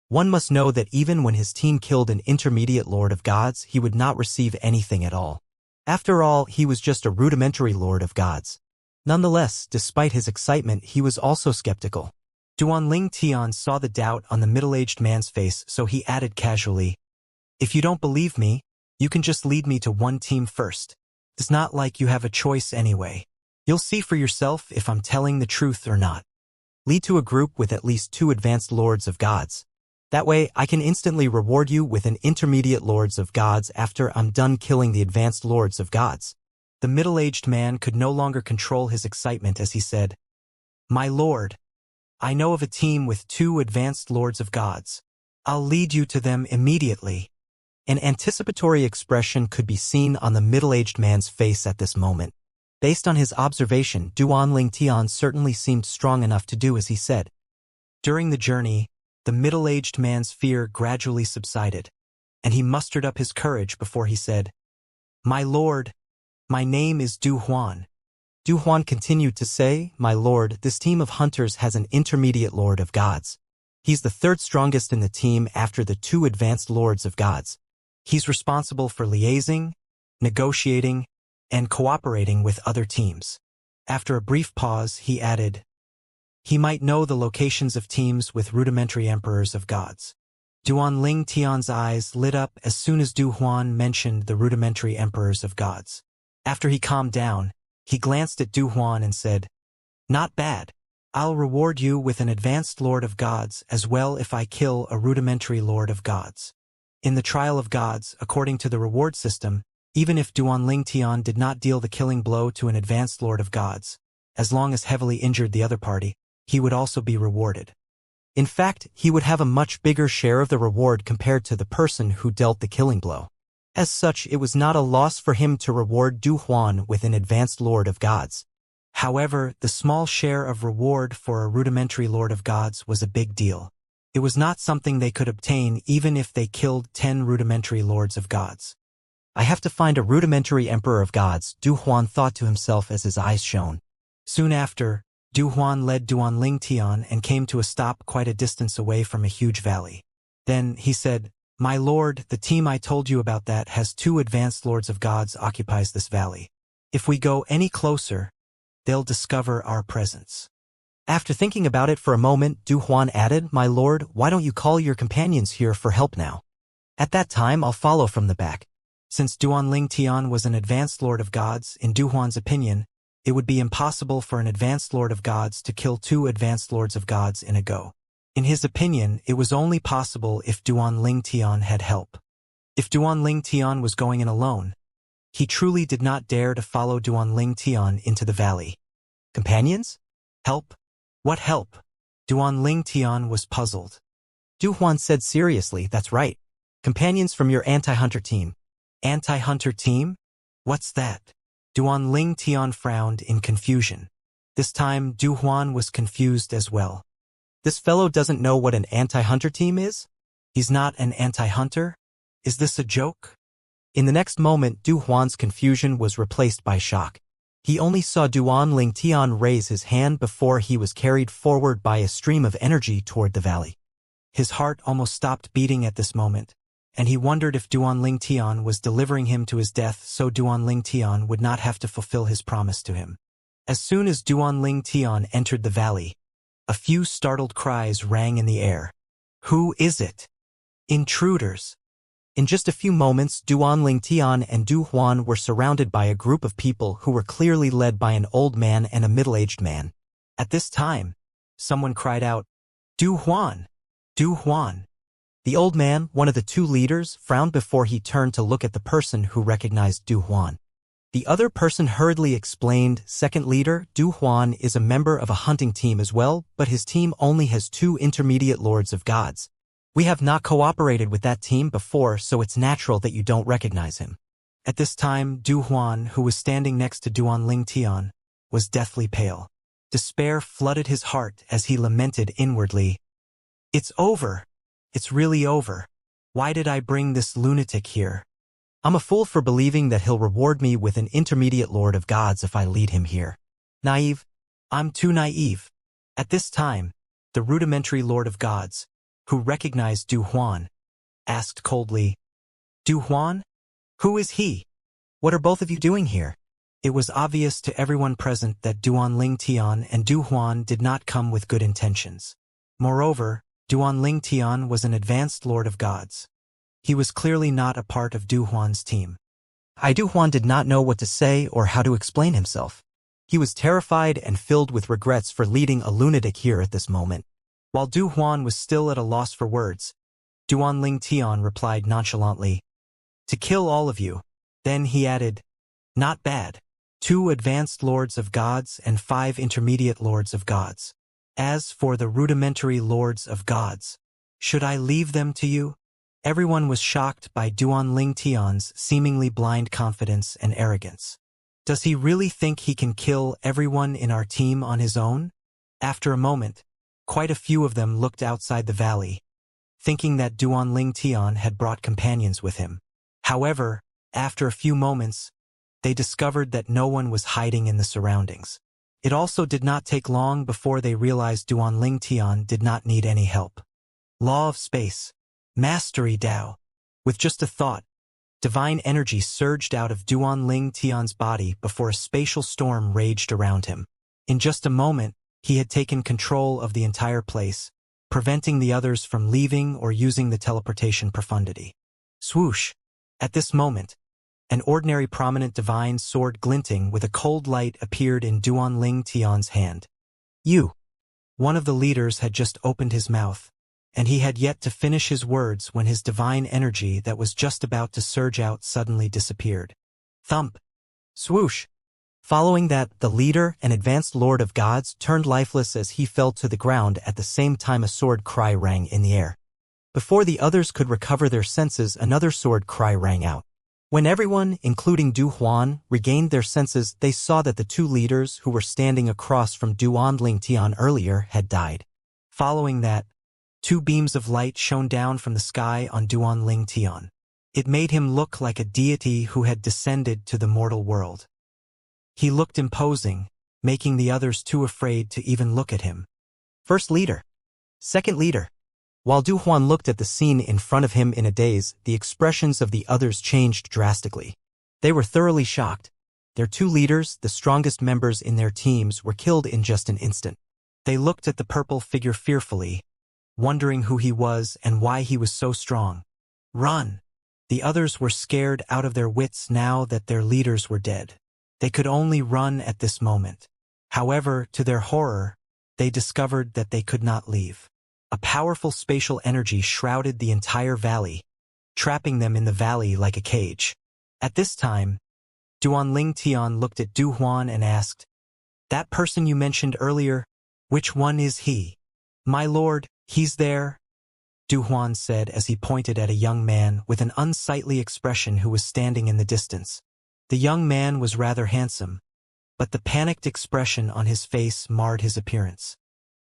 One must know that even when his team killed an intermediate Lord of Gods, he would not receive anything at all. After all, he was just a rudimentary Lord of Gods. Nonetheless, despite his excitement, he was also skeptical. Duanling Tian saw the doubt on the middle-aged man's face, so he added casually, "If you don't believe me, you can just lead me to one team first. It's not like you have a choice anyway. You'll see for yourself if I'm telling the truth or not. Lead to a group with at least 2 advanced Lords of Gods. That way, I can instantly reward you with an intermediate Lords of Gods after I'm done killing the advanced Lords of Gods." The middle-aged man could no longer control his excitement as he said, "My lord, I know of a team with 2 advanced Lords of Gods. I'll lead you to them immediately." An anticipatory expression could be seen on the middle-aged man's face at this moment. Based on his observation, Duanling Tian certainly seemed strong enough to do as he said. During the journey, the middle-aged man's fear gradually subsided, and he mustered up his courage before he said, "My lord, my name is Du Huan." Du Huan continued to say, "My lord, this team of hunters has an intermediate Lord of Gods. He's the 3rd strongest in the team after the 2 advanced Lords of Gods. He's responsible for liaising, negotiating, and cooperating with other teams." After a brief pause, he added, "He might know the locations of teams with rudimentary Emperors of Gods." Duanling Tian's eyes lit up as soon as Du Huan mentioned the rudimentary Emperors of Gods. After he calmed down, he glanced at Du Huan and said, "Not bad. I'll reward you with an advanced Lord of Gods as well if I kill a rudimentary Lord of Gods." In the trial of gods, according to the reward system, even if Duanling Tian did not deal the killing blow to an advanced Lord of Gods, as long as heavily injured the other party, he would also be rewarded. In fact, he would have a much bigger share of the reward compared to the person who dealt the killing blow. As such, it was not a loss for him to reward Du Huan with an advanced Lord of Gods. However, the small share of reward for a rudimentary Lord of Gods was a big deal. It was not something they could obtain even if they killed 10 rudimentary Lords of Gods. "I have to find a rudimentary Emperor of Gods," Du Huan thought to himself as his eyes shone. Soon after, Du Huan led Duanling Tian and came to a stop quite a distance away from a huge valley. Then he said, "My lord, the team I told you about that has 2 advanced Lords of Gods occupies this valley. If we go any closer, they'll discover our presence." After thinking about it for a moment, Du Huan added, "My lord, why don't you call your companions here for help now? At that time, I'll follow from the back." Since Duanling Tian was an advanced Lord of Gods, in Du Huan's opinion, it would be impossible for an advanced Lord of Gods to kill 2 advanced Lords of Gods in a go. In his opinion, it was only possible if Duanling Tian had help. If Duanling Tian was going in alone, he truly did not dare to follow Duanling Tian into the valley. Companions? Help? What help? Duanling Tian was puzzled. Du Huan said seriously, "That's right. Companions from your anti-hunter team." "Anti-hunter team? What's that? Duan Ling Tian frowned in confusion. This time, Du Huan was confused as well. This fellow doesn't know what an anti-hunter team is? He's not an anti-hunter? Is this a joke? In the next moment, Du Huan's confusion was replaced by shock. He only saw Duan Ling Tian raise his hand before he was carried forward by a stream of energy toward the valley. His heart almost stopped beating at this moment, and he wondered if Duan Ling Tian was delivering him to his death so Duan Ling Tian would not have to fulfill his promise to him. As soon as Duan Ling Tian entered the valley, a few startled cries rang in the air. Who is it? Intruders! In just a few moments, Duan Ling Tian and Du Huan were surrounded by a group of people who were clearly led by an old man and a middle-aged man. At this time, someone cried out, Du Huan! Du Huan! The old man, one of the two leaders, frowned before he turned to look at the person who recognized Du Huan. The other person hurriedly explained, second leader, Du Huan is a member of a hunting team as well, but his team only has 2 intermediate lords of gods. We have not cooperated with that team before, so it's natural that you don't recognize him. At this time, Du Huan, who was standing next to Duan Ling Tian, was deathly pale. Despair flooded his heart as he lamented inwardly. It's over. It's really over. Why did I bring this lunatic here? I'm a fool for believing that he'll reward me with an intermediate lord of gods if I lead him here. Naive? I'm too naive. At this time, the rudimentary lord of gods, who recognized Du Huan, asked coldly, Du Huan? Who is he? What are both of you doing here? It was obvious to everyone present that Duan Ling Tian and Du Huan did not come with good intentions. Moreover, Duan Ling Tian was an advanced lord of gods. He was clearly not a part of Du Huan's team. Du Huan did not know what to say or how to explain himself. He was terrified and filled with regrets for leading a lunatic here at this moment. While Du Huan was still at a loss for words, Duan Ling Tian replied nonchalantly, To kill all of you. Then he added, Not bad. 2 advanced lords of gods and 5 intermediate lords of gods. As for the rudimentary lords of gods, should I leave them to you? Everyone was shocked by Duan Ling Tian's seemingly blind confidence and arrogance. Does he really think he can kill everyone in our team on his own? After a moment, quite a few of them looked outside the valley, thinking that Duan Ling Tian had brought companions with him. However, after a few moments, they discovered that no one was hiding in the surroundings. It also did not take long before they realized Duan Ling Tian did not need any help. Law of space. Mastery Tao. With just a thought, divine energy surged out of Duan Ling Tian's body before a spatial storm raged around him. In just a moment, he had taken control of the entire place, preventing the others from leaving or using the teleportation profundity. Swoosh! At this moment, an ordinary prominent divine sword glinting with a cold light appeared in Duan Ling Tian's hand. You! One of the leaders had just opened his mouth, and he had yet to finish his words when his divine energy that was just about to surge out suddenly disappeared. Thump! Swoosh! Following that, the leader, an advanced lord of gods, turned lifeless as he fell to the ground at the same time a sword cry rang in the air. Before the others could recover their senses, another sword cry rang out. When everyone, including Du Huan, regained their senses, they saw that the 2 leaders who were standing across from Duan Ling Tian earlier had died. Following that, 2 beams of light shone down from the sky on Duan Ling Tian. It made him look like a deity who had descended to the mortal world. He looked imposing, making the others too afraid to even look at him. First leader. Second leader. While Du Huan looked at the scene in front of him in a daze, the expressions of the others changed drastically. They were thoroughly shocked. Their 2 leaders, the strongest members in their teams, were killed in just an instant. They looked at the purple figure fearfully, wondering who he was and why he was so strong. Run! The others were scared out of their wits now that their leaders were dead. They could only run at this moment. However, to their horror, they discovered that they could not leave. A powerful spatial energy shrouded the entire valley, trapping them in the valley like a cage. At this time, Duan Ling Tian looked at Du Huan and asked, That person you mentioned earlier, which one is he? My lord, he's there, Du Huan said as he pointed at a young man with an unsightly expression who was standing in the distance. The young man was rather handsome, but the panicked expression on his face marred his appearance.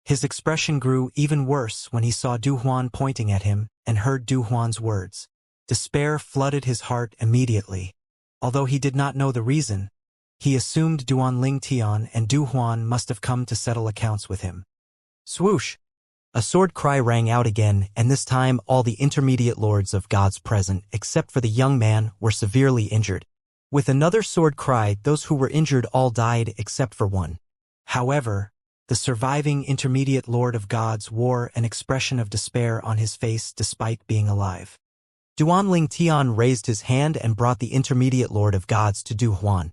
His expression grew even worse when he saw Du Huan pointing at him and heard Du Huan's words. Despair flooded his heart immediately. Although he did not know the reason, he assumed Duan Tian and Du Huan must have come to settle accounts with him. Swoosh! A sword cry rang out again, and this time all the intermediate lords of gods present, except for the young man, were severely injured. With another sword cry, those who were injured all died except for one. However, the surviving intermediate lord of gods wore an expression of despair on his face despite being alive. Duan Tian raised his hand and brought the intermediate lord of gods to Du Huan.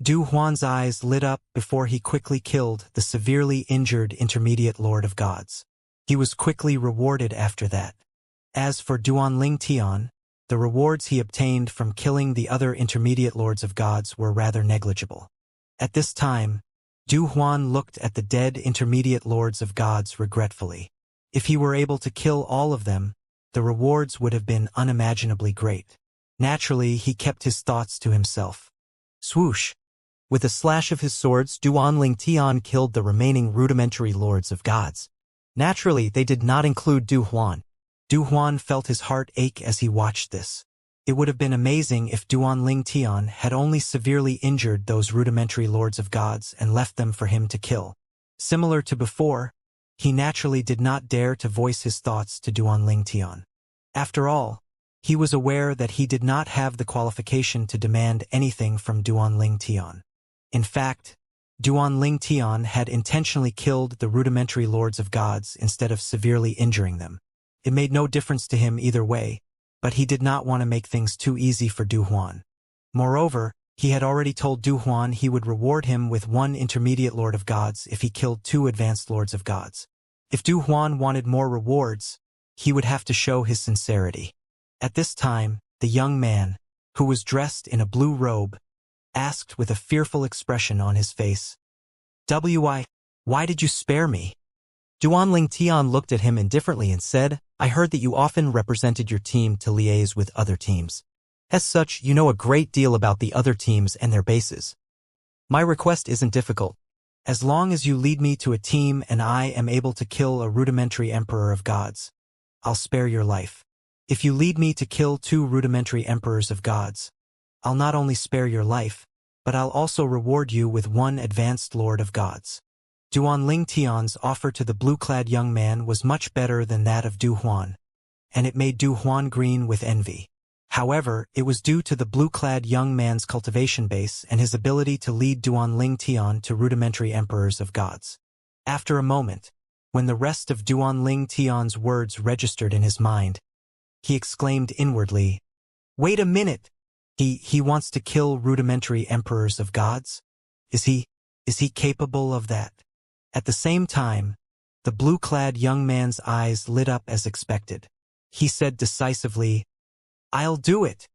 Du Huan's eyes lit up before he quickly killed the severely injured intermediate lord of gods. He was quickly rewarded after that. As for Duan Tian, the rewards he obtained from killing the other intermediate lords of gods were rather negligible. At this time, Du Huan looked at the dead intermediate lords of gods regretfully. If he were able to kill all of them, the rewards would have been unimaginably great. Naturally, he kept his thoughts to himself. Swoosh! With a slash of his swords, Duan Tian killed the remaining rudimentary lords of gods. Naturally, they did not include Du Huan. Du Huan felt his heart ache as he watched this. It would have been amazing if Duan Tian had only severely injured those rudimentary lords of gods and left them for him to kill. Similar to before, he naturally did not dare to voice his thoughts to Duan Tian. After all, he was aware that he did not have the qualification to demand anything from Duan Tian. In fact, Duan Tian had intentionally killed the rudimentary lords of gods instead of severely injuring them. It made no difference to him either way, but he did not want to make things too easy for Du Huan. Moreover, he had already told Du Huan he would reward him with one intermediate lord of gods if he killed 2 advanced lords of gods. If Du Huan wanted more rewards, he would have to show his sincerity. At this time, the young man, who was dressed in a blue robe, asked with a fearful expression on his face, Why did you spare me? Duan Tian looked at him indifferently and said, I heard that you often represented your team to liaise with other teams. As such, you know a great deal about the other teams and their bases. My request isn't difficult. As long as you lead me to a team and I am able to kill a rudimentary emperor of gods, I'll spare your life. If you lead me to kill 2 rudimentary emperors of gods, I'll not only spare your life, but I'll also reward you with 1 advanced lord of gods. Duan Tian's offer to the blue-clad young man was much better than that of Du Huan, and it made Du Huan green with envy. However, it was due to the blue-clad young man's cultivation base and his ability to lead Duan Tian to rudimentary emperors of gods. After a moment, when the rest of Duan Tian's words registered in his mind, he exclaimed inwardly, Wait a minute! He wants to kill rudimentary emperors of gods? Is he capable of that? At the same time, the blue-clad young man's eyes lit up as expected. He said decisively, I'll do it.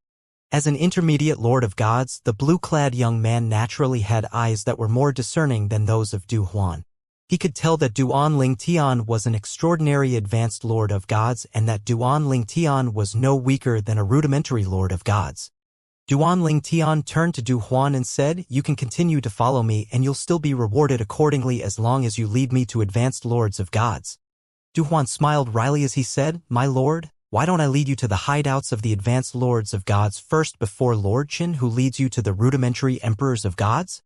As an intermediate lord of gods, the blue-clad young man naturally had eyes that were more discerning than those of Du Huan. He could tell that Duan Tian was an extraordinary advanced lord of gods and that Duan Tian was no weaker than a rudimentary lord of gods. Duan Tian turned to Du Huan and said, You can continue to follow me and you'll still be rewarded accordingly as long as you lead me to advanced lords of gods. Du Huan smiled wryly as he said, My lord, why don't I lead you to the hideouts of the advanced lords of gods first before Lord Qin, who leads you to the rudimentary emperors of gods?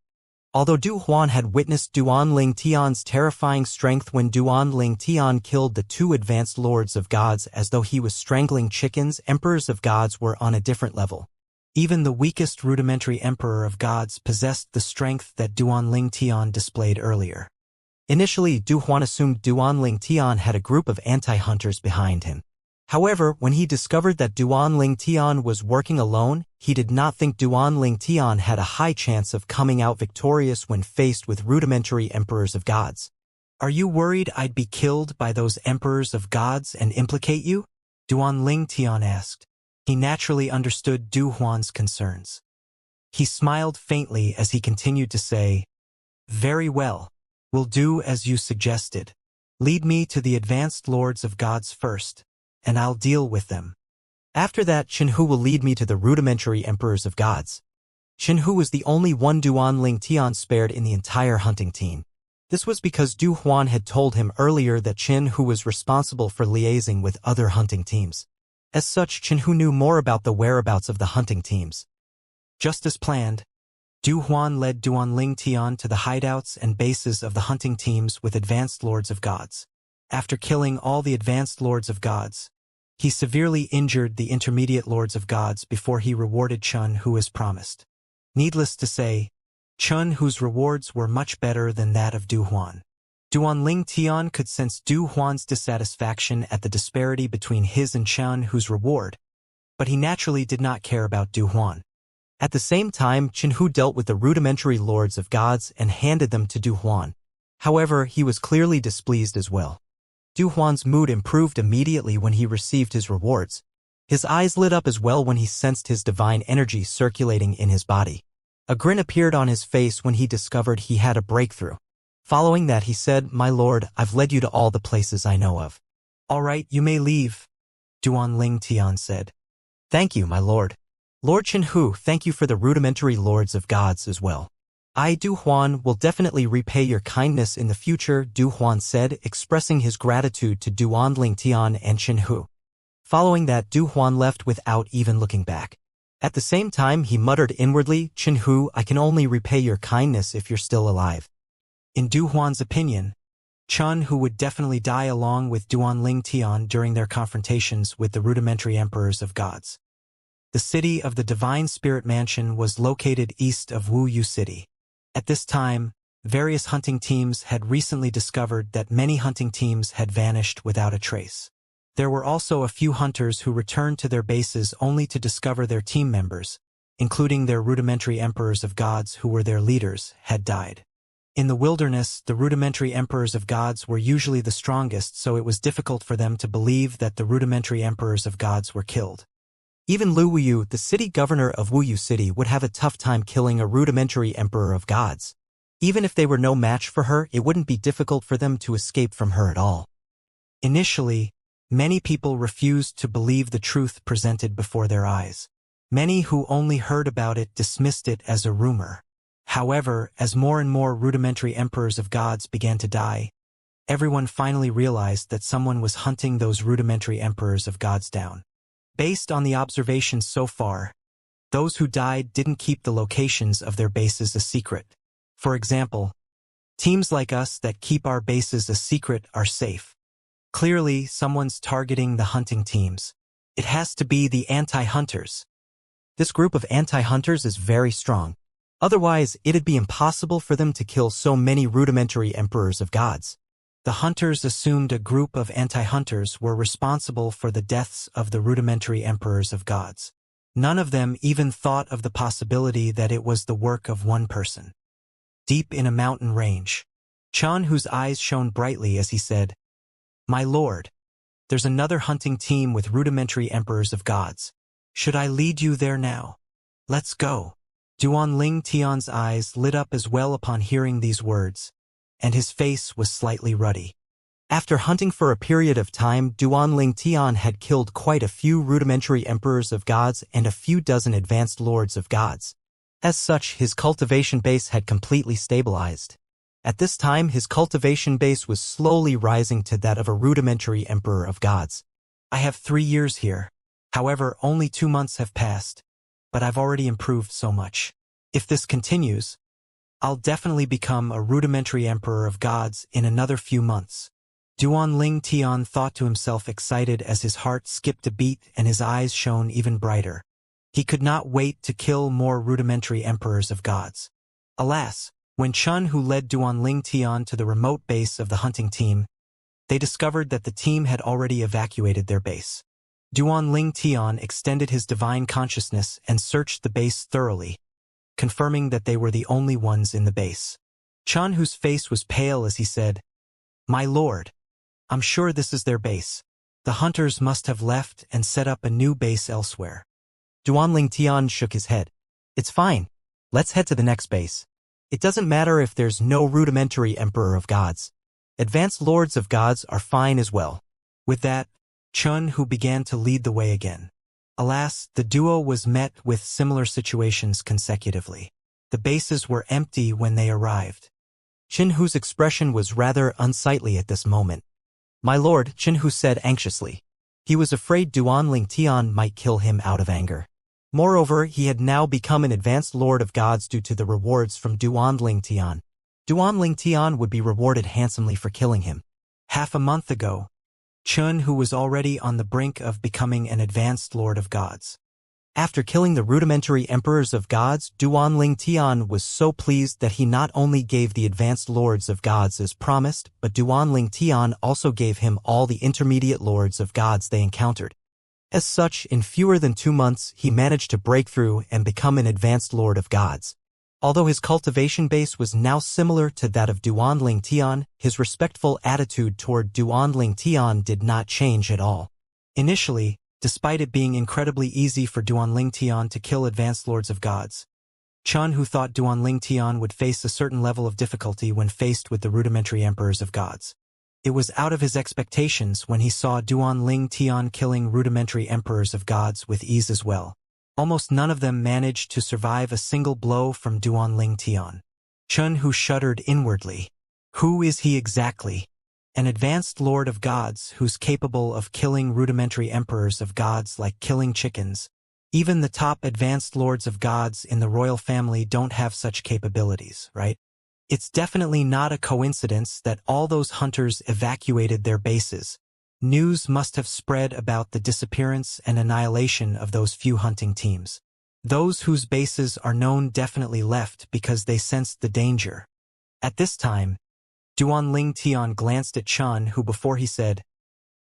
Although Du Huan had witnessed Duan Tian's terrifying strength when Duan Tian killed the 2 advanced lords of gods as though he was strangling chickens, emperors of gods were on a different level. Even the weakest rudimentary emperor of gods possessed the strength that Duan Tian displayed earlier. Initially, Du Huan assumed Duan Tian had a group of anti-hunters behind him. However, when he discovered that Duan Tian was working alone, he did not think Duan Tian had a high chance of coming out victorious when faced with rudimentary emperors of gods. Are you worried I'd be killed by those emperors of gods and implicate you? Duan Tian asked. He naturally understood Du Huan's concerns. He smiled faintly as he continued to say, Very well, we'll do as you suggested. Lead me to the advanced lords of gods first, and I'll deal with them. After that, Qin Hu will lead me to the rudimentary emperors of gods. Hu was the only one Duan Tian spared in the entire hunting team. This was because Du Huan had told him earlier that Hu was responsible for liaising with other hunting teams. As such, Hu knew more about the whereabouts of the hunting teams. Just as planned, Du Huan led Duan Tian to the hideouts and bases of the hunting teams with advanced lords of gods. After killing all the advanced lords of gods, he severely injured the intermediate lords of gods before he rewarded Hu as promised. Needless to say, Hu's rewards were much better than that of Du Huan. Duan Tian could sense Du Huan's dissatisfaction at the disparity between his and Hu's reward, but he naturally did not care about Du Huan. At the same time, Hu dealt with the rudimentary lords of gods and handed them to Du Huan. However, he was clearly displeased as well. Du Huan's mood improved immediately when he received his rewards. His eyes lit up as well when he sensed his divine energy circulating in his body. A grin appeared on his face when he discovered he had a breakthrough. Following that, he said, "My lord, I've led you to all the places I know of." "All right, you may leave," Duan Tian said. "Thank you, my lord." "Lord Hu, thank you for the rudimentary lords of gods as well. I, Du Huan, will definitely repay your kindness in the future," Du Huan said, expressing his gratitude to Duan Tian and Hu. Following that, Du Huan left without even looking back. At the same time, he muttered inwardly, "Hu, I can only repay your kindness if you're still alive." In Du Huan's opinion, Hu would definitely die along with Duan Tian during their confrontations with the rudimentary emperors of gods. The city of the Divine Spirit Mansion was located east of Wuxia City. At this time, various hunting teams had recently discovered that many hunting teams had vanished without a trace. There were also a few hunters who returned to their bases only to discover their team members, including their rudimentary emperors of gods who were their leaders, had died. In the wilderness, the rudimentary emperors of gods were usually the strongest, so it was difficult for them to believe that the rudimentary emperors of gods were killed. Even Lu Wuyu, the city governor of Wuxia City, would have a tough time killing a rudimentary emperor of gods. Even if they were no match for her, it wouldn't be difficult for them to escape from her at all. Initially, many people refused to believe the truth presented before their eyes. Many who only heard about it dismissed it as a rumor. However, as more and more rudimentary emperors of gods began to die, everyone finally realized that someone was hunting those rudimentary emperors of gods down. Based on the observations so far, those who died didn't keep the locations of their bases a secret. For example, teams like us that keep our bases a secret are safe. Clearly, someone's targeting the hunting teams. It has to be the anti-hunters. This group of anti-hunters is very strong. Otherwise, it'd be impossible for them to kill so many rudimentary emperors of gods. The hunters assumed a group of anti-hunters were responsible for the deaths of the rudimentary emperors of gods. None of them even thought of the possibility that it was the work of one person. Deep in a mountain range, Hu's eyes shone brightly as he said, "My lord, there's another hunting team with rudimentary emperors of gods. Should I lead you there now? Let's go." Duan Tian's eyes lit up as well upon hearing these words, and his face was slightly ruddy. After hunting for a period of time, Duan Tian had killed quite a few rudimentary emperors of gods and a few dozen advanced lords of gods. As such, his cultivation base had completely stabilized. At this time, his cultivation base was slowly rising to that of a rudimentary emperor of gods. "I have 3 years here. However, only 2 months have passed, but I've already improved so much. If this continues, I'll definitely become a rudimentary emperor of gods in another few months." Duan Tian thought to himself, excited as his heart skipped a beat and his eyes shone even brighter. He could not wait to kill more rudimentary emperors of gods. Alas, when Hu led Duan Tian to the remote base of the hunting team, they discovered that the team had already evacuated their base. Duan Tian extended his divine consciousness and searched the base thoroughly, confirming that they were the only ones in the base. Hu's face was pale as he said, "My lord, I'm sure this is their base. The hunters must have left and set up a new base elsewhere." Duan Tian shook his head. "It's fine. Let's head to the next base. It doesn't matter if there's no rudimentary emperor of gods. Advanced lords of gods are fine as well." With that, Hu began to lead the way again. Alas, the duo was met with similar situations consecutively. The bases were empty when they arrived. Qinhu's expression was rather unsightly at this moment. "My lord," Qinhu said anxiously. He was afraid Duan Lingtian might kill him out of anger. Moreover, he had now become an advanced lord of gods due to the rewards from Duan Lingtian. Duan Lingtian would be rewarded handsomely for killing him. Half a month ago, Qinhu was already on the brink of becoming an advanced lord of gods. After killing the rudimentary emperors of gods, Duan Lingtian was so pleased that he not only gave the advanced lords of gods as promised, but Duan Lingtian also gave him all the intermediate lords of gods they encountered. As such, in fewer than 2 months, he managed to break through and become an advanced lord of gods. Although his cultivation base was now similar to that of Duan Lingtian, his respectful attitude toward Duan Lingtian did not change at all. Initially, despite it being incredibly easy for Duan Lingtian to kill advanced lords of gods, Qinhu thought Duan Lingtian would face a certain level of difficulty when faced with the rudimentary emperors of gods. It was out of his expectations when he saw Duan Lingtian killing rudimentary emperors of gods with ease as well. Almost none of them managed to survive a single blow from Duan Lingtian. Qinhu shuddered inwardly. Who is he exactly? An advanced lord of gods who's capable of killing rudimentary emperors of gods like killing chickens. Even the top advanced lords of gods in the royal family don't have such capabilities, right? It's definitely not a coincidence that all those hunters evacuated their bases. News must have spread about the disappearance and annihilation of those few hunting teams. Those whose bases are known definitely left because they sensed the danger. At this time, Duan Lingtian glanced at Qinhu before he said,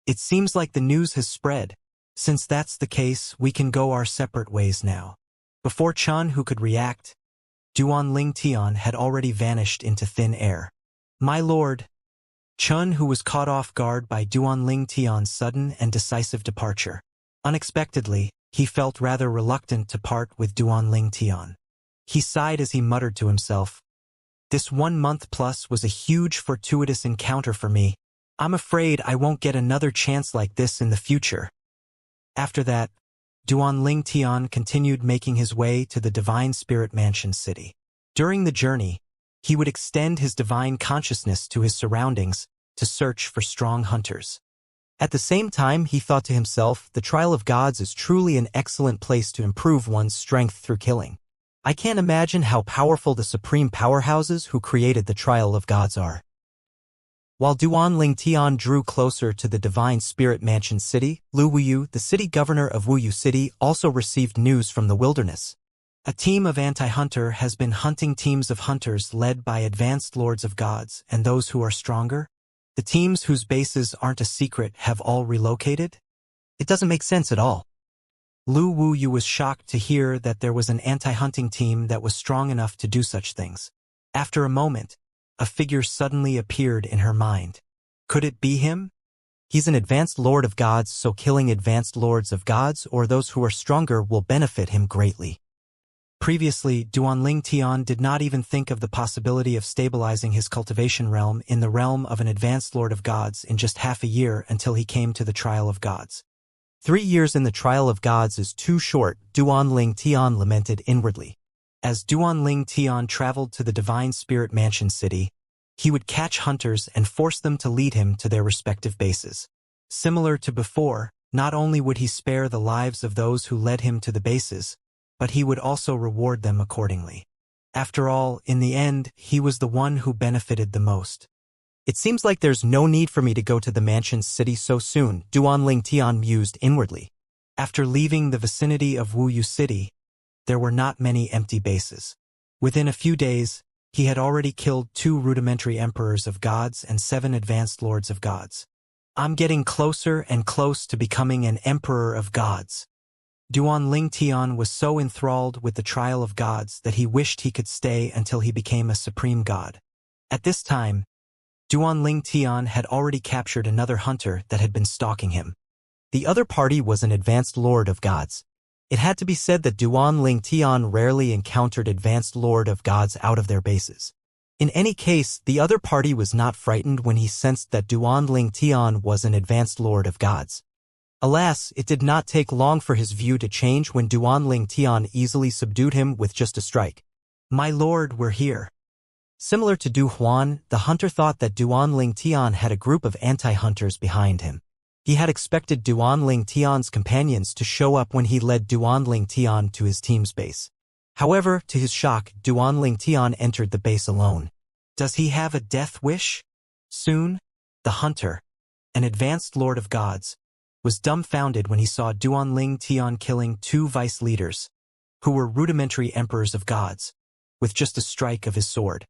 "It seems like the news has spread. Since that's the case, we can go our separate ways now." Before Qinhu could react, Duan Lingtian had already vanished into thin air. "My lord." Qinhu was caught off guard by Duan Lingtian's sudden and decisive departure. Unexpectedly, he felt rather reluctant to part with Duan Lingtian. He sighed as he muttered to himself, "This 1 month plus was a huge fortuitous encounter for me. I'm afraid I won't get another chance like this in the future." After that, Duan Lingtian continued making his way to the Divine Spirit Mansion city. During the journey, he would extend his divine consciousness to his surroundings to search for strong hunters. At the same time, he thought to himself, the trial of gods is truly an excellent place to improve one's strength through killing. I can't imagine how powerful the supreme powerhouses who created the trial of gods are. While Duan Lingtian drew closer to the Divine Spirit Mansion city, Lu Wuyu, the city governor of Wuyu City, also received news from the wilderness. A team of anti-hunter has been hunting teams of hunters led by advanced lords of gods and those who are stronger. The teams whose bases aren't a secret have all relocated? It doesn't make sense at all. Lu Wuyu was shocked to hear that there was an anti-hunting team that was strong enough to do such things. After a moment, a figure suddenly appeared in her mind. Could it be him? He's an advanced lord of gods, so killing advanced lords of gods or those who are stronger will benefit him greatly. Previously, Duan Lingtian did not even think of the possibility of stabilizing his cultivation realm in the realm of an advanced lord of gods in just half a year until he came to the trial of gods. 3 years in the trial of gods is too short, Duan Lingtian lamented inwardly. As Duan Lingtian traveled to the Divine Spirit Mansion city, he would catch hunters and force them to lead him to their respective bases. Similar to before, not only would he spare the lives of those who led him to the bases, but he would also reward them accordingly. After all, in the end, he was the one who benefited the most. It seems like there's no need for me to go to the mansion city so soon, Duan Lingtian mused inwardly. After leaving the vicinity of Wuyu City, there were not many empty bases. Within a few days, he had already killed 2 rudimentary emperors of gods and 7 advanced lords of gods. I'm getting closer and close to becoming an emperor of gods. Duan Lingtian was so enthralled with the trial of gods that he wished he could stay until he became a supreme god. At this time, Duan Lingtian had already captured another hunter that had been stalking him. The other party was an advanced lord of gods. It had to be said that Duan Lingtian rarely encountered advanced lord of gods out of their bases. In any case, the other party was not frightened when he sensed that Duan Lingtian was an advanced lord of gods. Alas, it did not take long for his view to change when Duanling Tian easily subdued him with just a strike. "My lord, we're here." Similar to Du Huan, the hunter thought that Duanling Tian had a group of anti-hunters behind him. He had expected Duanling Tian's companions to show up when he led Duanling Tian to his team's base. However, to his shock, Duanling Tian entered the base alone. Does he have a death wish? Soon, the hunter, an advanced lord of gods, was dumbfounded when he saw Duanling Tian killing 2 vice leaders, who were rudimentary emperors of gods, with just a strike of his sword.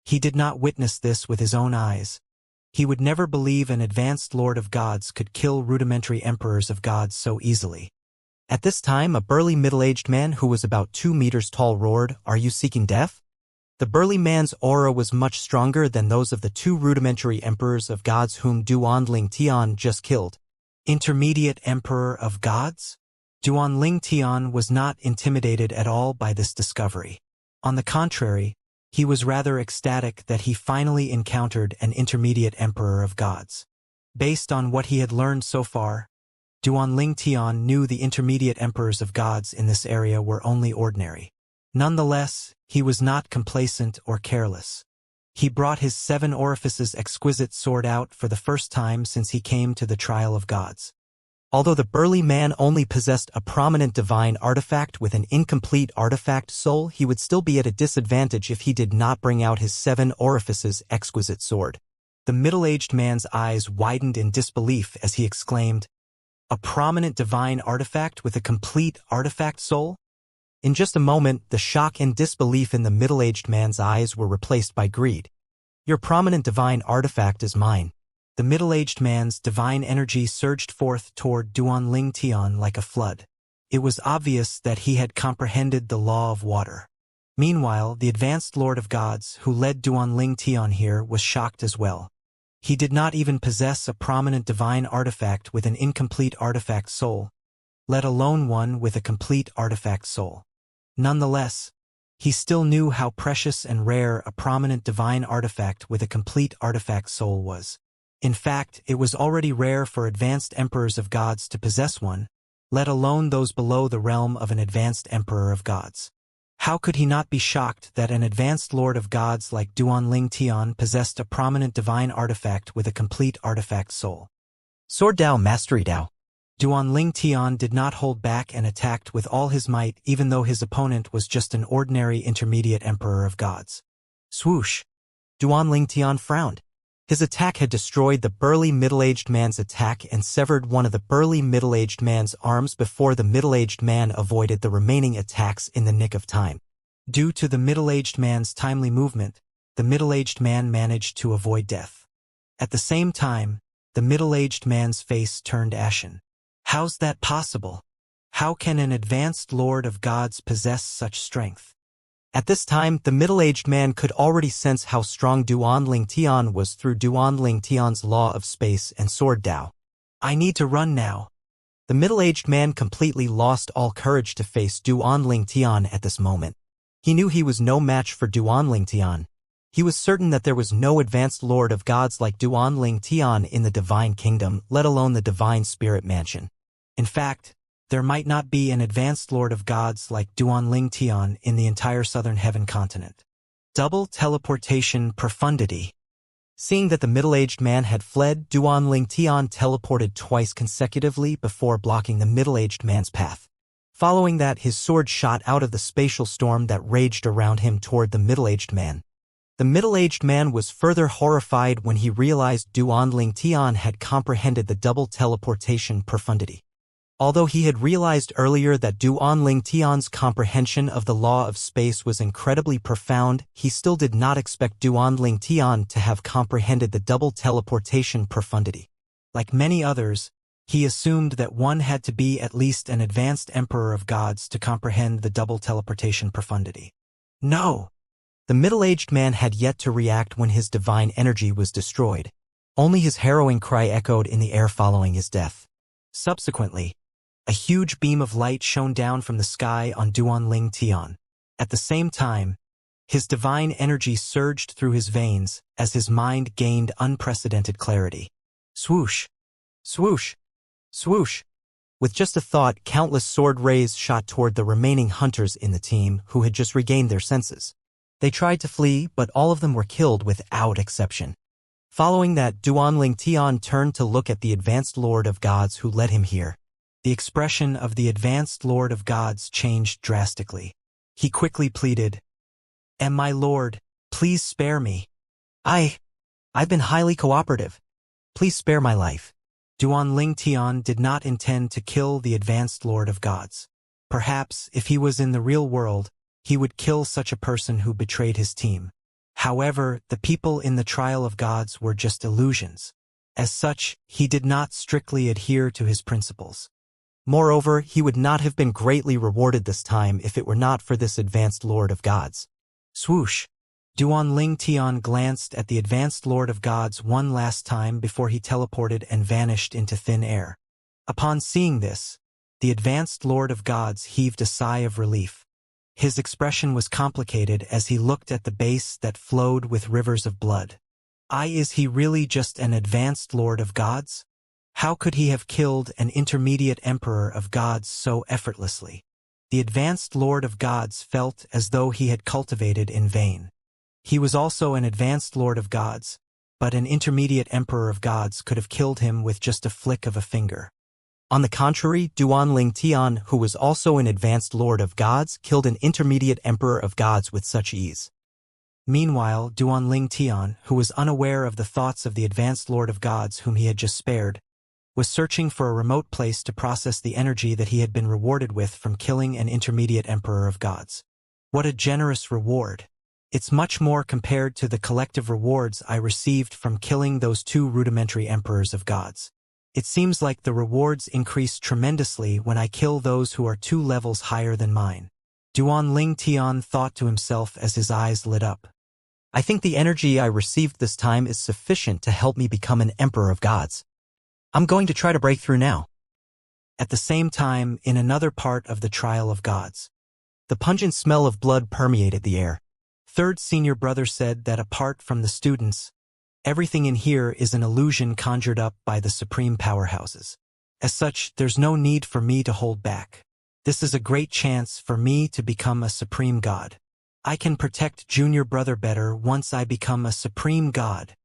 He did not witness this with his own eyes. He would never believe an advanced lord of gods could kill rudimentary emperors of gods so easily. At this time, a burly middle-aged man who was about 2 meters tall roared, "Are you seeking death?" The burly man's aura was much stronger than those of the 2 rudimentary emperors of gods whom Duanling Tian just killed. Intermediate emperor of gods? Duanling Tian was not intimidated at all by this discovery. On the contrary, he was rather ecstatic that he finally encountered an intermediate emperor of gods. Based on what he had learned so far, Duanling Tian knew the intermediate emperors of gods in this area were only ordinary. Nonetheless, he was not complacent or careless. He brought his 7 orifices exquisite sword out for the first time since he came to the trial of gods. Although the burly man only possessed a prominent divine artifact with an incomplete artifact soul, he would still be at a disadvantage if he did not bring out his 7 orifices exquisite sword. The middle-aged man's eyes widened in disbelief as he exclaimed, "A prominent divine artifact with a complete artifact soul?" In just a moment, the shock and disbelief in the middle-aged man's eyes were replaced by greed. "Your prominent divine artifact is mine." The middle-aged man's divine energy surged forth toward Duanling Tian like a flood. It was obvious that he had comprehended the law of water. Meanwhile, the advanced Lord of Gods, who led Duanling Tian here, was shocked as well. He did not even possess a prominent divine artifact with an incomplete artifact soul, let alone one with a complete artifact soul. Nonetheless, he still knew how precious and rare a prominent divine artifact with a complete artifact soul was. In fact, it was already rare for advanced emperors of gods to possess one, let alone those below the realm of an advanced emperor of gods. How could he not be shocked that an advanced lord of gods like Duanling Tian possessed a prominent divine artifact with a complete artifact soul? Sword Dao Mastery Dao. Duanling Tian did not hold back and attacked with all his might even though his opponent was just an ordinary intermediate emperor of gods. Swoosh! Duanling Tian frowned. His attack had destroyed the burly middle-aged man's attack and severed one of the burly middle-aged man's arms before the middle-aged man avoided the remaining attacks in the nick of time. Due to the middle-aged man's timely movement, the middle-aged man managed to avoid death. At the same time, the middle-aged man's face turned ashen. How's that possible? How can an advanced lord of gods possess such strength? At this time, the middle-aged man could already sense how strong Duanling Tian was through Duanling Tian's law of space and sword Dao. "I need to run now." The middle-aged man completely lost all courage to face Duanling Tian at this moment. He knew he was no match for Duanling Tian. He was certain that there was no advanced lord of gods like Duanling Tian in the Divine Kingdom, let alone the Divine Spirit Mansion. In fact, there might not be an advanced lord of gods like Duanling Tian in the entire southern heaven continent. Double teleportation profundity. Seeing that the middle-aged man had fled, Duanling Tian teleported twice consecutively before blocking the middle-aged man's path. Following that, his sword shot out of the spatial storm that raged around him toward the middle-aged man. The middle-aged man was further horrified when he realized Duanling Tian had comprehended the double teleportation profundity. Although he had realized earlier that Duanling Tian's comprehension of the law of space was incredibly profound, he still did not expect Duanling Tian to have comprehended the double teleportation profundity. Like many others, he assumed that one had to be at least an advanced emperor of gods to comprehend the double teleportation profundity. No! The middle-aged man had yet to react when his divine energy was destroyed. Only his harrowing cry echoed in the air following his death. Subsequently, a huge beam of light shone down from the sky on Duanling Tian. At the same time, his divine energy surged through his veins as his mind gained unprecedented clarity. Swoosh! Swoosh! Swoosh! With just a thought, countless sword rays shot toward the remaining hunters in the team who had just regained their senses. They tried to flee, but all of them were killed without exception. Following that, Duanling Tian turned to look at the Advanced Lord of Gods who led him here. The expression of the Advanced Lord of Gods changed drastically. He quickly pleaded, My lord, please spare me. I've been highly cooperative. Please spare my life." Duanling Tian did not intend to kill the Advanced Lord of Gods. Perhaps, if he was in the real world, he would kill such a person who betrayed his team. However, the people in the trial of gods were just illusions. As such, he did not strictly adhere to his principles. Moreover, he would not have been greatly rewarded this time if it were not for this Advanced Lord of Gods. Swoosh! Duanling Tian glanced at the Advanced Lord of Gods one last time before he teleported and vanished into thin air. Upon seeing this, the Advanced Lord of Gods heaved a sigh of relief. His expression was complicated as he looked at the base that flowed with rivers of blood. Is he really just an Advanced Lord of Gods? How could he have killed an intermediate Emperor of Gods so effortlessly? The Advanced Lord of Gods felt as though he had cultivated in vain. He was also an Advanced Lord of Gods, but an intermediate Emperor of Gods could have killed him with just a flick of a finger. On the contrary, Duanling Tian, who was also an Advanced Lord of Gods, killed an intermediate Emperor of Gods with such ease. Meanwhile, Duanling Tian, who was unaware of the thoughts of the Advanced Lord of Gods whom he had just spared, was searching for a remote place to process the energy that he had been rewarded with from killing an intermediate Emperor of Gods. What a generous reward! It's much more compared to the collective rewards I received from killing those 2 rudimentary Emperors of Gods. It seems like the rewards increase tremendously when I kill those who are 2 levels higher than mine. Duanling Tian thought to himself as his eyes lit up. I think the energy I received this time is sufficient to help me become an Emperor of Gods. I'm going to try to break through now. At the same time, in another part of the trial of gods, the pungent smell of blood permeated the air. Third senior brother said that apart from the students, everything in here is an illusion conjured up by the supreme powerhouses. As such, there's no need for me to hold back. This is a great chance for me to become a supreme god. I can protect junior brother better once I become a supreme god.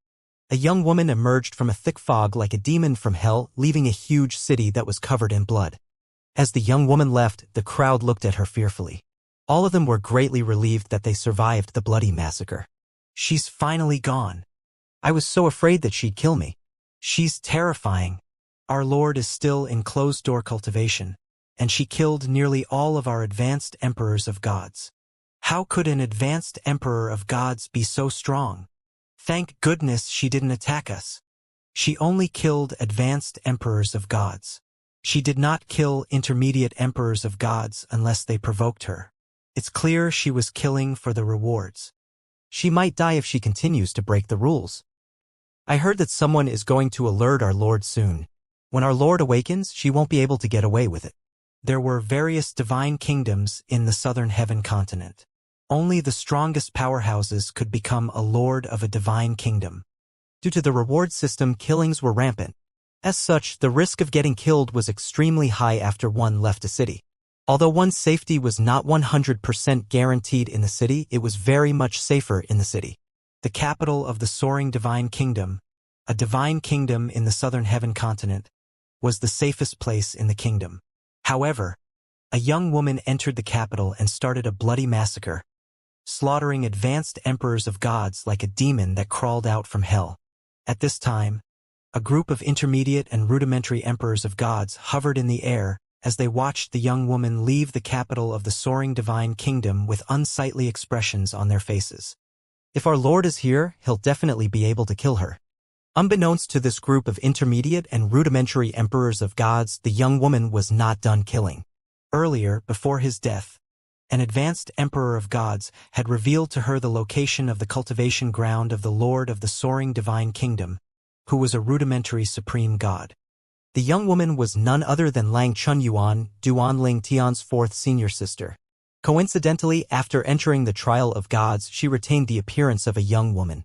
A young woman emerged from a thick fog like a demon from hell, leaving a huge city that was covered in blood. As the young woman left, the crowd looked at her fearfully. All of them were greatly relieved that they survived the bloody massacre. She's finally gone. I was so afraid that she'd kill me. She's terrifying. Our Lord is still in closed-door cultivation, and she killed nearly all of our advanced emperors of gods. How could an advanced emperor of gods be so strong? Thank goodness she didn't attack us. She only killed advanced emperors of gods. She did not kill intermediate emperors of gods unless they provoked her. It's clear she was killing for the rewards. She might die if she continues to break the rules. I heard that someone is going to alert our Lord soon. When our Lord awakens, she won't be able to get away with it. There were various divine kingdoms in the southern heaven continent. Only the strongest powerhouses could become a lord of a divine kingdom. Due to the reward system, killings were rampant. As such, the risk of getting killed was extremely high after one left a city. Although one's safety was not 100% guaranteed in the city, it was very much safer in the city. The capital of the soaring divine kingdom, a divine kingdom in the southern heaven continent, was the safest place in the kingdom. However, a young woman entered the capital and started a bloody massacre, slaughtering advanced emperors of gods like a demon that crawled out from hell. At this time, a group of intermediate and rudimentary emperors of gods hovered in the air as they watched the young woman leave the capital of the soaring divine kingdom with unsightly expressions on their faces. If our Lord is here, he'll definitely be able to kill her. Unbeknownst to this group of intermediate and rudimentary emperors of gods, the young woman was not done killing. Earlier, before his death, an advanced emperor of gods had revealed to her the location of the cultivation ground of the Lord of the soaring divine kingdom, who was a rudimentary supreme god. The young woman was none other than Lang Chunyuan, Duanling Tian's fourth senior sister. Coincidentally, after entering the trial of gods, she retained the appearance of a young woman.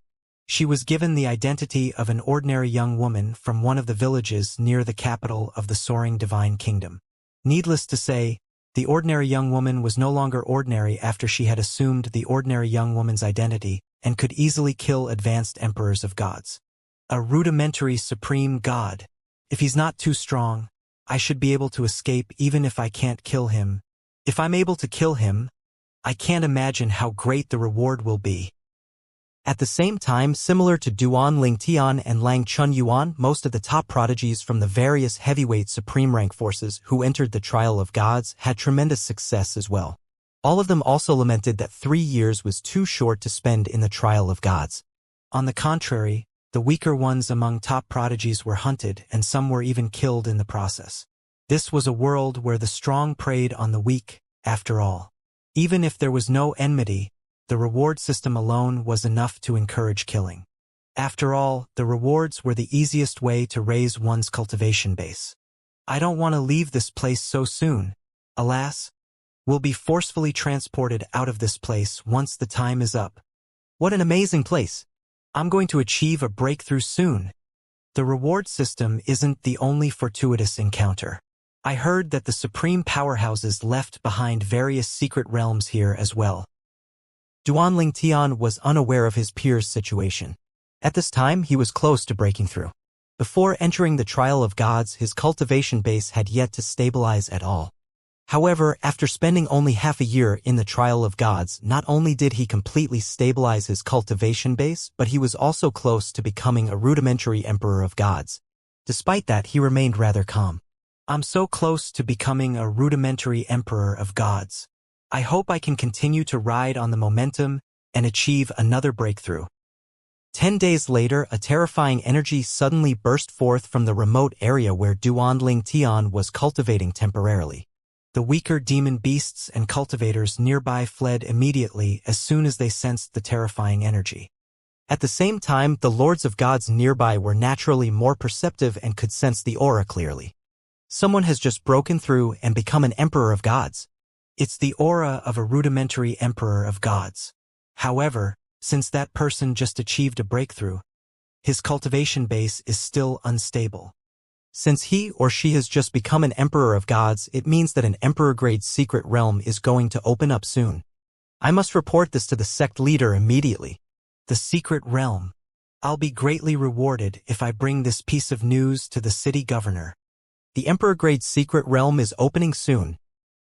She was given the identity of an ordinary young woman from one of the villages near the capital of the soaring divine kingdom. Needless to say, the ordinary young woman was no longer ordinary after she had assumed the ordinary young woman's identity and could easily kill advanced emperors of gods. A rudimentary supreme god. If he's not too strong, I should be able to escape even if I can't kill him. If I'm able to kill him, I can't imagine how great the reward will be. At the same time, similar to Duan Lingtian and Lang Chun Yuan, most of the top prodigies from the various heavyweight supreme rank forces who entered the trial of gods had tremendous success as well. All of them also lamented that 3 years was too short to spend in the trial of gods. On the contrary, the weaker ones among top prodigies were hunted and some were even killed in the process. This was a world where the strong preyed on the weak, after all. Even if there was no enmity, the reward system alone was enough to encourage killing. After all, the rewards were the easiest way to raise one's cultivation base. I don't want to leave this place so soon. Alas, we'll be forcefully transported out of this place once the time is up. What an amazing place! I'm going to achieve a breakthrough soon. The reward system isn't the only fortuitous encounter. I heard that the supreme powerhouses left behind various secret realms here as well. Duan Lingtian was unaware of his peer's situation. At this time, he was close to breaking through. Before entering the trial of gods, his cultivation base had yet to stabilize at all. However, after spending only half a year in the trial of gods, not only did he completely stabilize his cultivation base, but he was also close to becoming a rudimentary emperor of gods. Despite that, he remained rather calm. I'm so close to becoming a rudimentary emperor of gods. I hope I can continue to ride on the momentum and achieve another breakthrough. 10 days later, a terrifying energy suddenly burst forth from the remote area where Duan Lingtian was cultivating temporarily. The weaker demon beasts and cultivators nearby fled immediately as soon as they sensed the terrifying energy. At the same time, the lords of gods nearby were naturally more perceptive and could sense the aura clearly. Someone has just broken through and become an emperor of gods. It's the aura of a rudimentary emperor of gods. However, since that person just achieved a breakthrough, his cultivation base is still unstable. Since he or she has just become an emperor of gods, it means that an emperor-grade secret realm is going to open up soon. I must report this to the sect leader immediately. The secret realm. I'll be greatly rewarded if I bring this piece of news to the city governor. The emperor-grade secret realm is opening soon.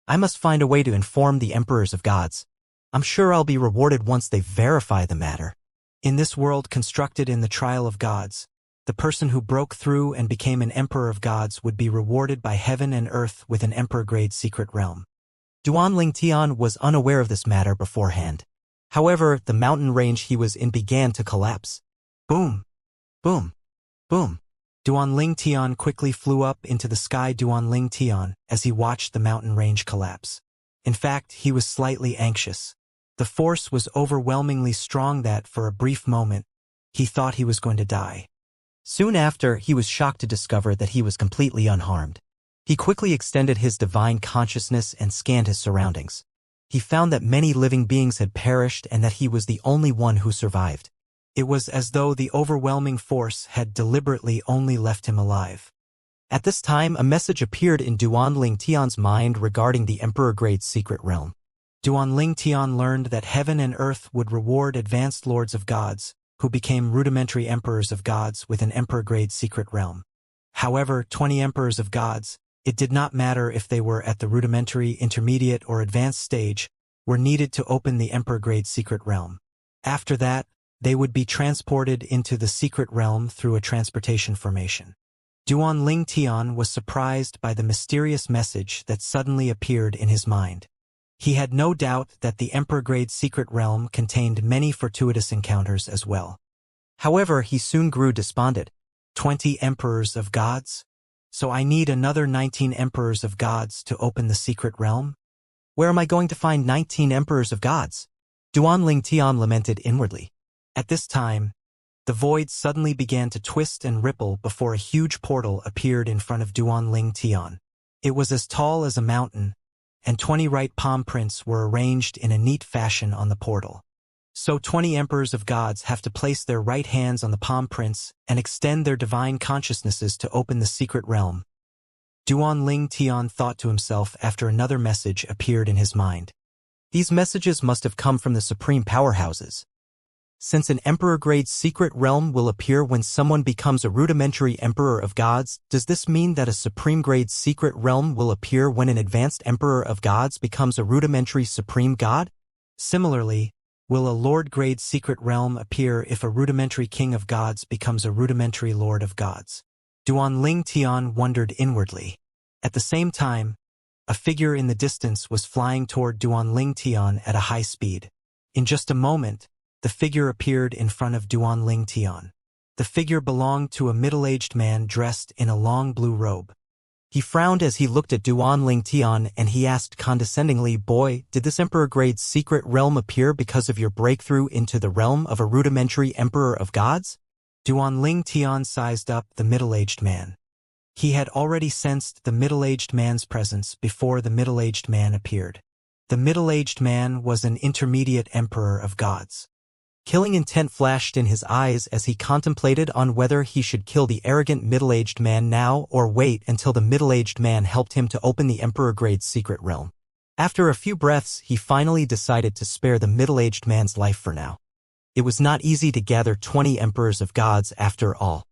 I must find a way to inform the emperors of gods. I'm sure I'll be rewarded once they verify the matter. In this world constructed in the trial of gods, the person who broke through and became an emperor of gods would be rewarded by heaven and earth with an emperor-grade secret realm. Duan Lingtian was unaware of this matter beforehand. However, the mountain range he was in began to collapse. Boom! Boom! Boom! Duan Lingtian quickly flew up into the sky Duan Lingtian as he watched the mountain range collapse. In fact, he was slightly anxious. The force was overwhelmingly strong that, for a brief moment, he thought he was going to die. Soon after, he was shocked to discover that he was completely unharmed. He quickly extended his divine consciousness and scanned his surroundings. He found that many living beings had perished and that he was the only one who survived. It was as though the overwhelming force had deliberately only left him alive. At this time, a message appeared in Duan Lingtian's mind regarding the emperor-grade secret realm. Duan Lingtian learned that heaven and earth would reward advanced lords of gods, who became rudimentary emperors of gods with an emperor-grade secret realm. However, 20 emperors of gods, it did not matter if they were at the rudimentary, intermediate, or advanced stage, were needed to open the emperor-grade secret realm. After that, they would be transported into the secret realm through a transportation formation. Duan Lingtian was surprised by the mysterious message that suddenly appeared in his mind. He had no doubt that the emperor-grade secret realm contained many fortuitous encounters as well. However, he soon grew despondent. 20 emperors of gods? So I need another 19 emperors of gods to open the secret realm? Where am I going to find 19 emperors of gods? Duan Lingtian lamented inwardly. At this time, the void suddenly began to twist and ripple before a huge portal appeared in front of Duan Lingtian. It was as tall as a mountain, and 20 right palm prints were arranged in a neat fashion on the portal. So 20 emperors of gods have to place their right hands on the palm prints and extend their divine consciousnesses to open the secret realm. Duan Ling Tian thought to himself after another message appeared in his mind. These messages must have come from the supreme powerhouses. Since an emperor-grade secret realm will appear when someone becomes a rudimentary emperor of gods, does this mean that a supreme-grade secret realm will appear when an advanced emperor of gods becomes a rudimentary supreme god? Similarly, will a lord-grade secret realm appear if a rudimentary king of gods becomes a rudimentary lord of gods? Duan Ling Tian wondered inwardly. At the same time, a figure in the distance was flying toward Duan Ling Tian at a high speed. In just a moment, the figure appeared in front of Duan Ling Tian. The figure belonged to a middle-aged man dressed in a long blue robe. He frowned as he looked at Duan Ling Tian and he asked condescendingly, "Boy, did this emperor-grade secret realm appear because of your breakthrough into the realm of a rudimentary emperor of gods?" Duan Ling Tian sized up the middle-aged man. He had already sensed the middle-aged man's presence before the middle-aged man appeared. The middle-aged man was an intermediate emperor of gods. Killing intent flashed in his eyes as he contemplated on whether he should kill the arrogant middle-aged man now or wait until the middle-aged man helped him to open the emperor-grade secret realm. After a few breaths, he finally decided to spare the middle-aged man's life for now. It was not easy to gather 20 emperors of gods after all.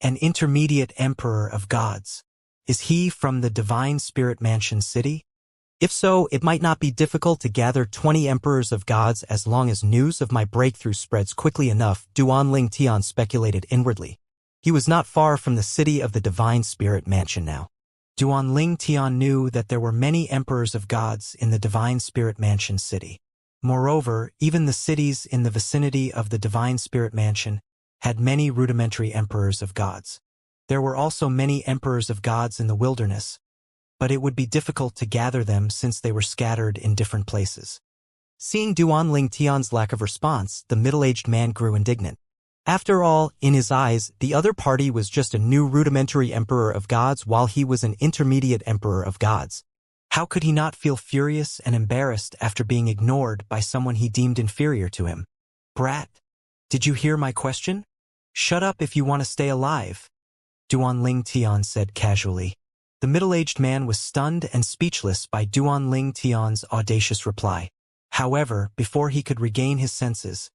An intermediate emperor of gods. Is he from the Divine Spirit Mansion City? If so, it might not be difficult to gather 20 emperors of gods as long as news of my breakthrough spreads quickly enough, Duan Ling Tian speculated inwardly. He was not far from the city of the Divine Spirit Mansion now. Duan Ling Tian knew that there were many emperors of gods in the Divine Spirit Mansion city. Moreover, even the cities in the vicinity of the Divine Spirit Mansion had many rudimentary emperors of gods. There were also many emperors of gods in the wilderness, but it would be difficult to gather them since they were scattered in different places. Seeing Duan Ling Tian's lack of response, the middle-aged man grew indignant. After all, in his eyes, the other party was just a new rudimentary emperor of gods while he was an intermediate emperor of gods. How could he not feel furious and embarrassed after being ignored by someone he deemed inferior to him? "Brat, did you hear my question? Shut up if you want to stay alive," Duan Ling Tian said casually. The middle-aged man was stunned and speechless by Duan Ling Tian's audacious reply. However, before he could regain his senses,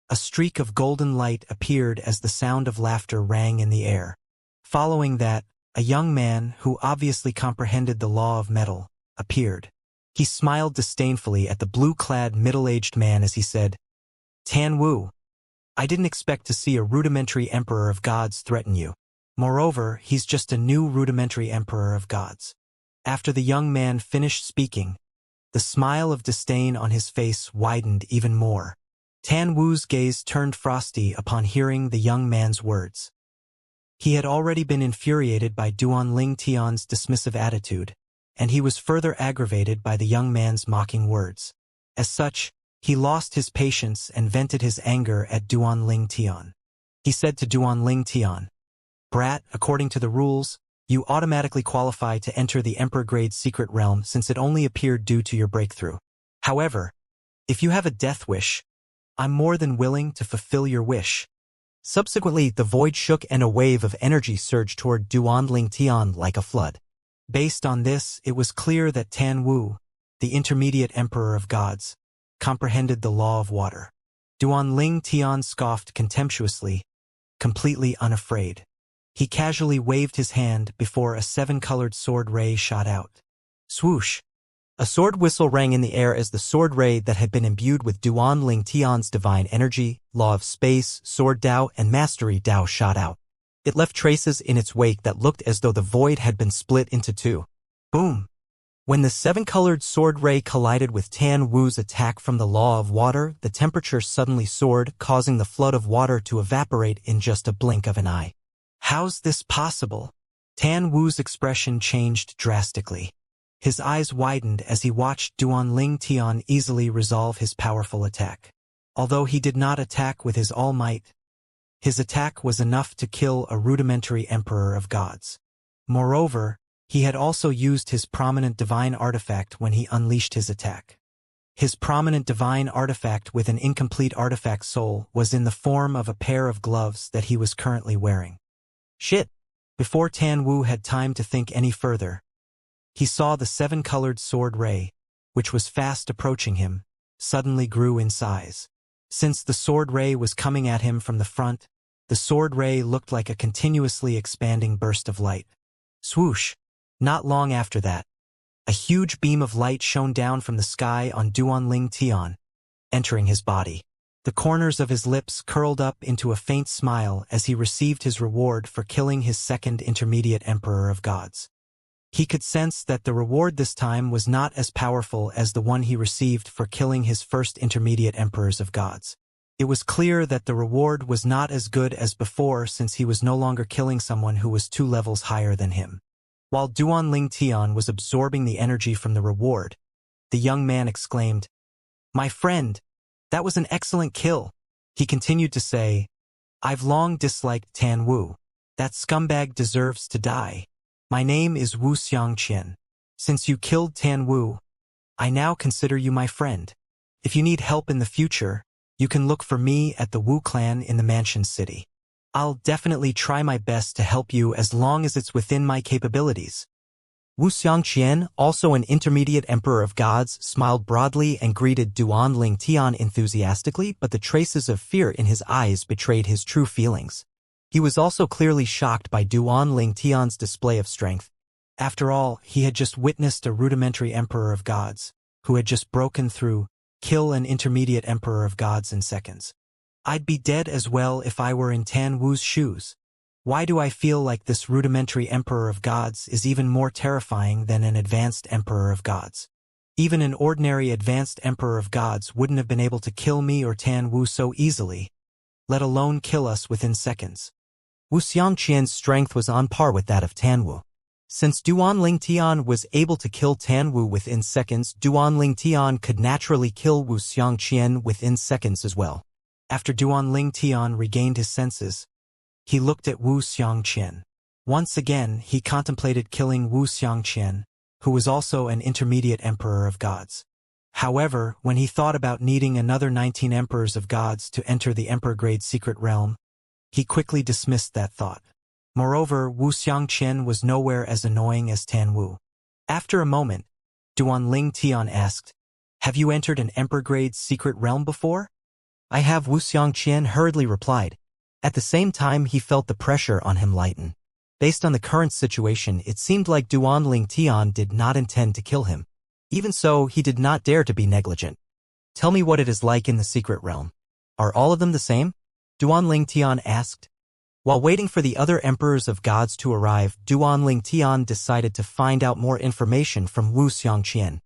a streak of golden light appeared as the sound of laughter rang in the air. Following that, a young man, who obviously comprehended the law of metal, appeared. He smiled disdainfully at the blue-clad middle-aged man as he said, "Tan Wu, I didn't expect to see a rudimentary emperor of gods threaten you. Moreover, he's just a new rudimentary emperor of gods." After the young man finished speaking, the smile of disdain on his face widened even more. Tan Wu's gaze turned frosty upon hearing the young man's words. He had already been infuriated by Duan Ling Tian's dismissive attitude, and he was further aggravated by the young man's mocking words. As such, he lost his patience and vented his anger at Duan Ling Tian. He said to Duan Ling Tian, "Brat, according to the rules, you automatically qualify to enter the Emperor-grade secret realm since it only appeared due to your breakthrough. However, if you have a death wish, I'm more than willing to fulfill your wish." Subsequently, the void shook and a wave of energy surged toward Duan Ling Tian like a flood. Based on this, it was clear that Tan Wu, the intermediate emperor of gods, comprehended the law of water. Duan Ling Tian scoffed contemptuously, completely unafraid. He casually waved his hand before a seven-colored sword ray shot out. Swoosh! A sword whistle rang in the air as the sword ray that had been imbued with Duan Ling Tian's divine energy, law of space, sword Dao, and mastery Dao shot out. It left traces in its wake that looked as though the void had been split into two. Boom! When the seven-colored sword ray collided with Tan Wu's attack from the law of water, the temperature suddenly soared, causing the flood of water to evaporate in just a blink of an eye. How's this possible? Tan Wu's expression changed drastically. His eyes widened as he watched Duan Ling Tian easily resolve his powerful attack. Although he did not attack with his all might, his attack was enough to kill a rudimentary emperor of gods. Moreover, he had also used his prominent divine artifact when he unleashed his attack. His prominent divine artifact with an incomplete artifact soul was in the form of a pair of gloves that he was currently wearing. Shit! Before Tan Wu had time to think any further, he saw the seven-colored sword ray, which was fast approaching him, suddenly grew in size. Since the sword ray was coming at him from the front, the sword ray looked like a continuously expanding burst of light. Swoosh! Not long after that, a huge beam of light shone down from the sky on Duanling Tian, entering his body. The corners of his lips curled up into a faint smile as he received his reward for killing his second intermediate Emperor of Gods. He could sense that the reward this time was not as powerful as the one he received for killing his first intermediate Emperors of Gods. It was clear that the reward was not as good as before since he was no longer killing someone who was 2 levels higher than him. While Duanling Tian was absorbing the energy from the reward, the young man exclaimed, "My friend, that was an excellent kill." He continued to say, "I've long disliked Tan Wu. That scumbag deserves to die. My name is Wu Xianxia. Since you killed Tan Wu, I now consider you my friend. If you need help in the future, you can look for me at the Wu clan in the Mansion City. I'll definitely try my best to help you as long as it's within my capabilities." Wu Xianxian, also an intermediate Emperor of Gods, smiled broadly and greeted Duanling Tian enthusiastically, but the traces of fear in his eyes betrayed his true feelings. He was also clearly shocked by Duanling Tian's display of strength. After all, he had just witnessed a rudimentary Emperor of Gods, who had just broken through, kill an intermediate Emperor of Gods in seconds. I'd be dead as well if I were in Tan Wu's shoes. Why do I feel like this rudimentary Emperor of Gods is even more terrifying than an advanced Emperor of Gods? Even an ordinary advanced Emperor of Gods wouldn't have been able to kill me or Tan Wu so easily, let alone kill us within seconds. Wu Xianxian's strength was on par with that of Tan Wu. Since Duanling Tian was able to kill Tan Wu within seconds, Duanling Tian could naturally kill Wu Xianxian within seconds as well. After Duanling Tian regained his senses, he looked at Wu Xianxian. Once again, he contemplated killing Wu Xianxian, who was also an intermediate Emperor of Gods. However, when he thought about needing another 19 Emperors of Gods to enter the Emperor-grade secret realm, he quickly dismissed that thought. Moreover, Wu Xianxian was nowhere as annoying as Tan Wu. After a moment, Duanling Tian asked, "Have you entered an Emperor-grade secret realm before?" "I have," Wu Xianxian hurriedly replied. At the same time, he felt the pressure on him lighten. Based on the current situation, it seemed like Duanling Tian did not intend to kill him. Even so, he did not dare to be negligent. "Tell me what it is like in the secret realm. Are all of them the same?" Duanling Tian asked. While waiting for the other Emperors of Gods to arrive, Duanling Tian decided to find out more information from Wu Xianxian.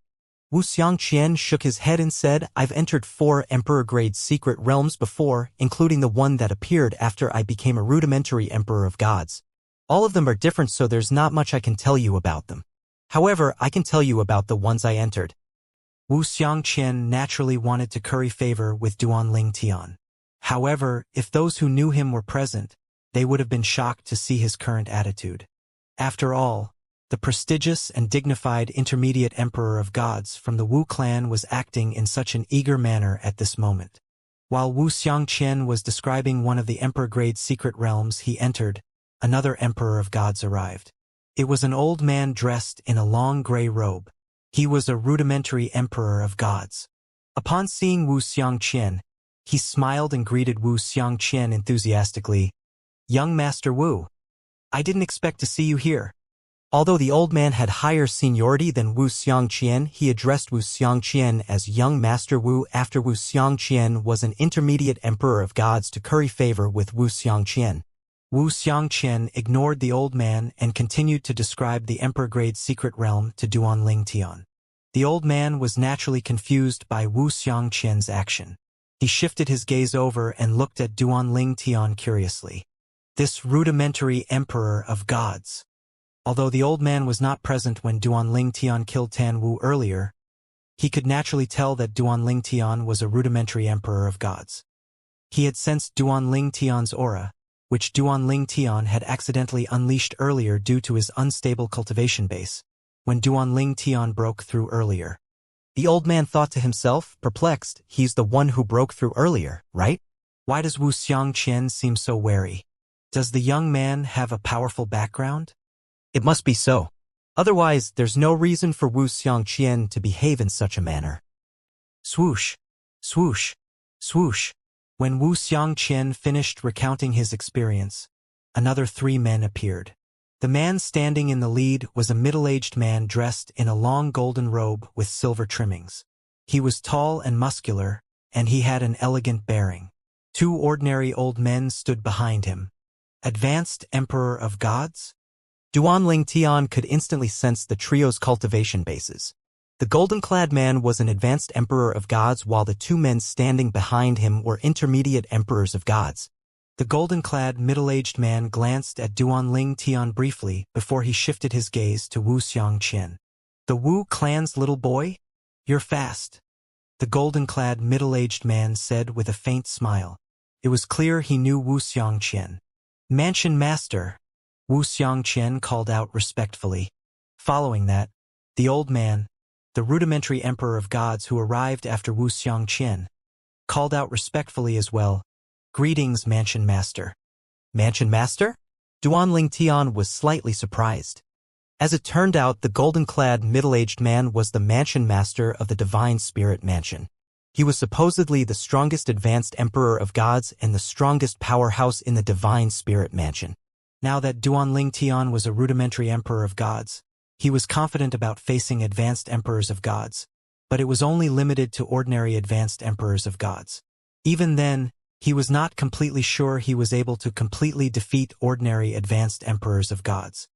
Wu Xianxian shook his head and said, "I've entered 4 Emperor-grade secret realms before, including the one that appeared after I became a rudimentary Emperor of Gods. All of them are different, so there's not much I can tell you about them. However, I can tell you about the ones I entered." Wu Xianxian naturally wanted to curry favor with Duanling Tian. However, if those who knew him were present, they would have been shocked to see his current attitude. After all, the prestigious and dignified intermediate Emperor of Gods from the Wu clan was acting in such an eager manner at this moment. While Wu Xianxian was describing one of the Emperor-grade secret realms he entered, another Emperor of Gods arrived. It was an old man dressed in a long gray robe. He was a rudimentary Emperor of Gods. Upon seeing Wu Xianxian, he smiled and greeted Wu Xianxian enthusiastically. "Young Master Wu, I didn't expect to see you here." Although the old man had higher seniority than Wu Xianxian, he addressed Wu Xianxian as Young Master Wu after Wu Xianxian was an intermediate Emperor of Gods to curry favor with Wu Xianxian. Wu Xianxian ignored the old man and continued to describe the Emperor-grade secret realm to Duanling Tian. The old man was naturally confused by Wu Xianxian's action. He shifted his gaze over and looked at Duanling Tian curiously. This rudimentary Emperor of Gods. Although the old man was not present when Duanling Tian killed Tan Wu earlier, he could naturally tell that Duanling Tian was a rudimentary Emperor of Gods. He had sensed Duanling Tian's aura, which Duanling Tian had accidentally unleashed earlier due to his unstable cultivation base, when Duanling Tian broke through earlier. The old man thought to himself, perplexed, he's the one who broke through earlier, right? Why does Xianxia seem so wary? Does the young man have a powerful background? It must be so. Otherwise, there's no reason for Xianxia to behave in such a manner. Swoosh, swoosh, swoosh. When Xianxia finished recounting his experience, another 3 men appeared. The man standing in the lead was a middle-aged man dressed in a long golden robe with silver trimmings. He was tall and muscular, and he had an elegant bearing. 2 ordinary old men stood behind him. Advanced Emperor of Gods? Duanling Tian could instantly sense the trio's cultivation bases. The golden-clad man was an advanced Emperor of Gods while the 2 men standing behind him were intermediate Emperors of Gods. The golden-clad, middle-aged man glanced at Duanling Tian briefly before he shifted his gaze to Xianxia. The Wu clan's little boy? You're fast. The golden-clad, middle-aged man said with a faint smile. It was clear he knew Xianxia. Mansion Master, Xianxia called out respectfully. Following that, the old man, the rudimentary Emperor of Gods who arrived after Xianxia, called out respectfully as well. Greetings, Mansion Master. Mansion Master? Duanling Tian was slightly surprised. As it turned out, the golden-clad, middle-aged man was the Mansion Master of the Divine Spirit Mansion. He was supposedly the strongest advanced Emperor of Gods and the strongest powerhouse in the Divine Spirit Mansion. Now that Duanling Tian was a rudimentary Emperor of Gods, he was confident about facing advanced Emperors of Gods, but it was only limited to ordinary advanced Emperors of Gods. Even then, he was not completely sure he was able to completely defeat ordinary advanced Emperors of Gods.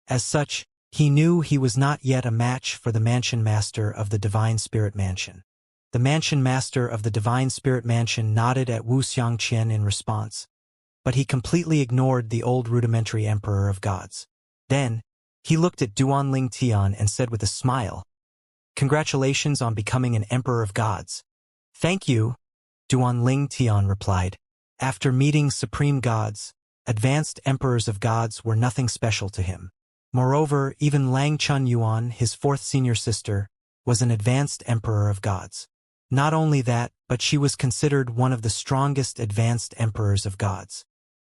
As such, he knew he was not yet a match for the Mansion Master of the Divine Spirit Mansion. The Mansion Master of the Divine Spirit Mansion nodded at Xianxia in response, but he completely ignored the old rudimentary Emperor of Gods. Then, he looked at Duanling Tian and said with a smile, "Congratulations on becoming an Emperor of Gods." "Thank you," Duanling Tian replied. After meeting supreme gods, advanced Emperors of Gods were nothing special to him. Moreover, even Lang Chunyuan, his 4th senior sister, was an advanced Emperor of Gods. Not only that, but she was considered one of the strongest advanced Emperors of Gods.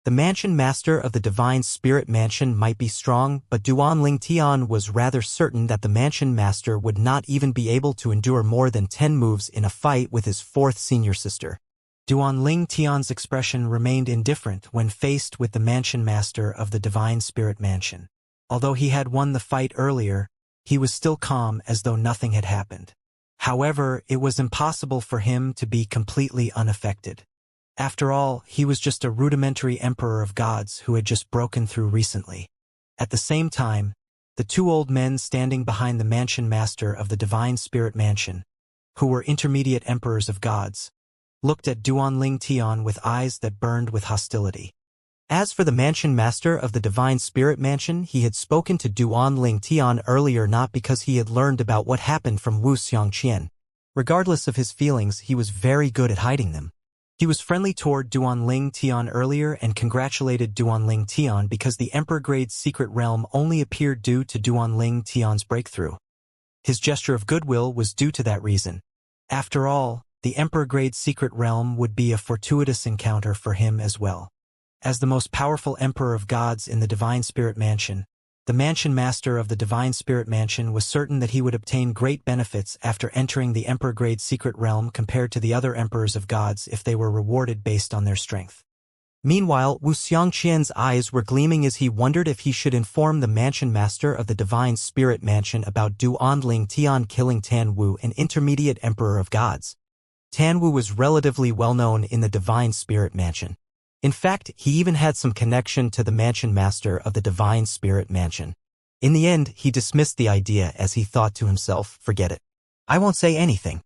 The Mansion Master of the Divine Spirit Mansion might be strong, but Duanling Tian was rather certain that the Mansion Master would not even be able to endure more than 10 moves in a fight with his 4th senior sister. Duanling Tian's expression remained indifferent when faced with the Mansion Master of the Divine Spirit Mansion. Although he had won the fight earlier, he was still calm as though nothing had happened. However, it was impossible for him to be completely unaffected. After all, he was just a rudimentary Emperor of Gods who had just broken through recently. At the same time, the 2 old men standing behind the Mansion Master of the Divine Spirit Mansion, who were intermediate Emperors of Gods, looked at Duanling Tian with eyes that burned with hostility. As for the Mansion Master of the Divine Spirit Mansion, he had spoken to Duanling Tian earlier not because he had learned about what happened from Xianxia. Regardless of his feelings, he was very good at hiding them. He was friendly toward Duanling Tian earlier and congratulated Duanling Tian because the Emperor-grade secret realm only appeared due to Duanling Tian's breakthrough. His gesture of goodwill was due to that reason. After all, the Emperor-grade secret realm would be a fortuitous encounter for him as well. As the most powerful Emperor of Gods in the Divine Spirit Mansion, the Mansion Master of the Divine Spirit Mansion was certain that he would obtain great benefits after entering the Emperor-grade secret realm compared to the other Emperors of Gods if they were rewarded based on their strength. Meanwhile, Xianxia's eyes were gleaming as he wondered if he should inform the Mansion Master of the Divine Spirit Mansion about Duanling Tian killing Tan Wu, an intermediate Emperor of Gods. Tan Wu was relatively well known in the Divine Spirit Mansion. In fact, he even had some connection to the Mansion Master of the Divine Spirit Mansion. In the end, he dismissed the idea as he thought to himself, forget it. I won't say anything.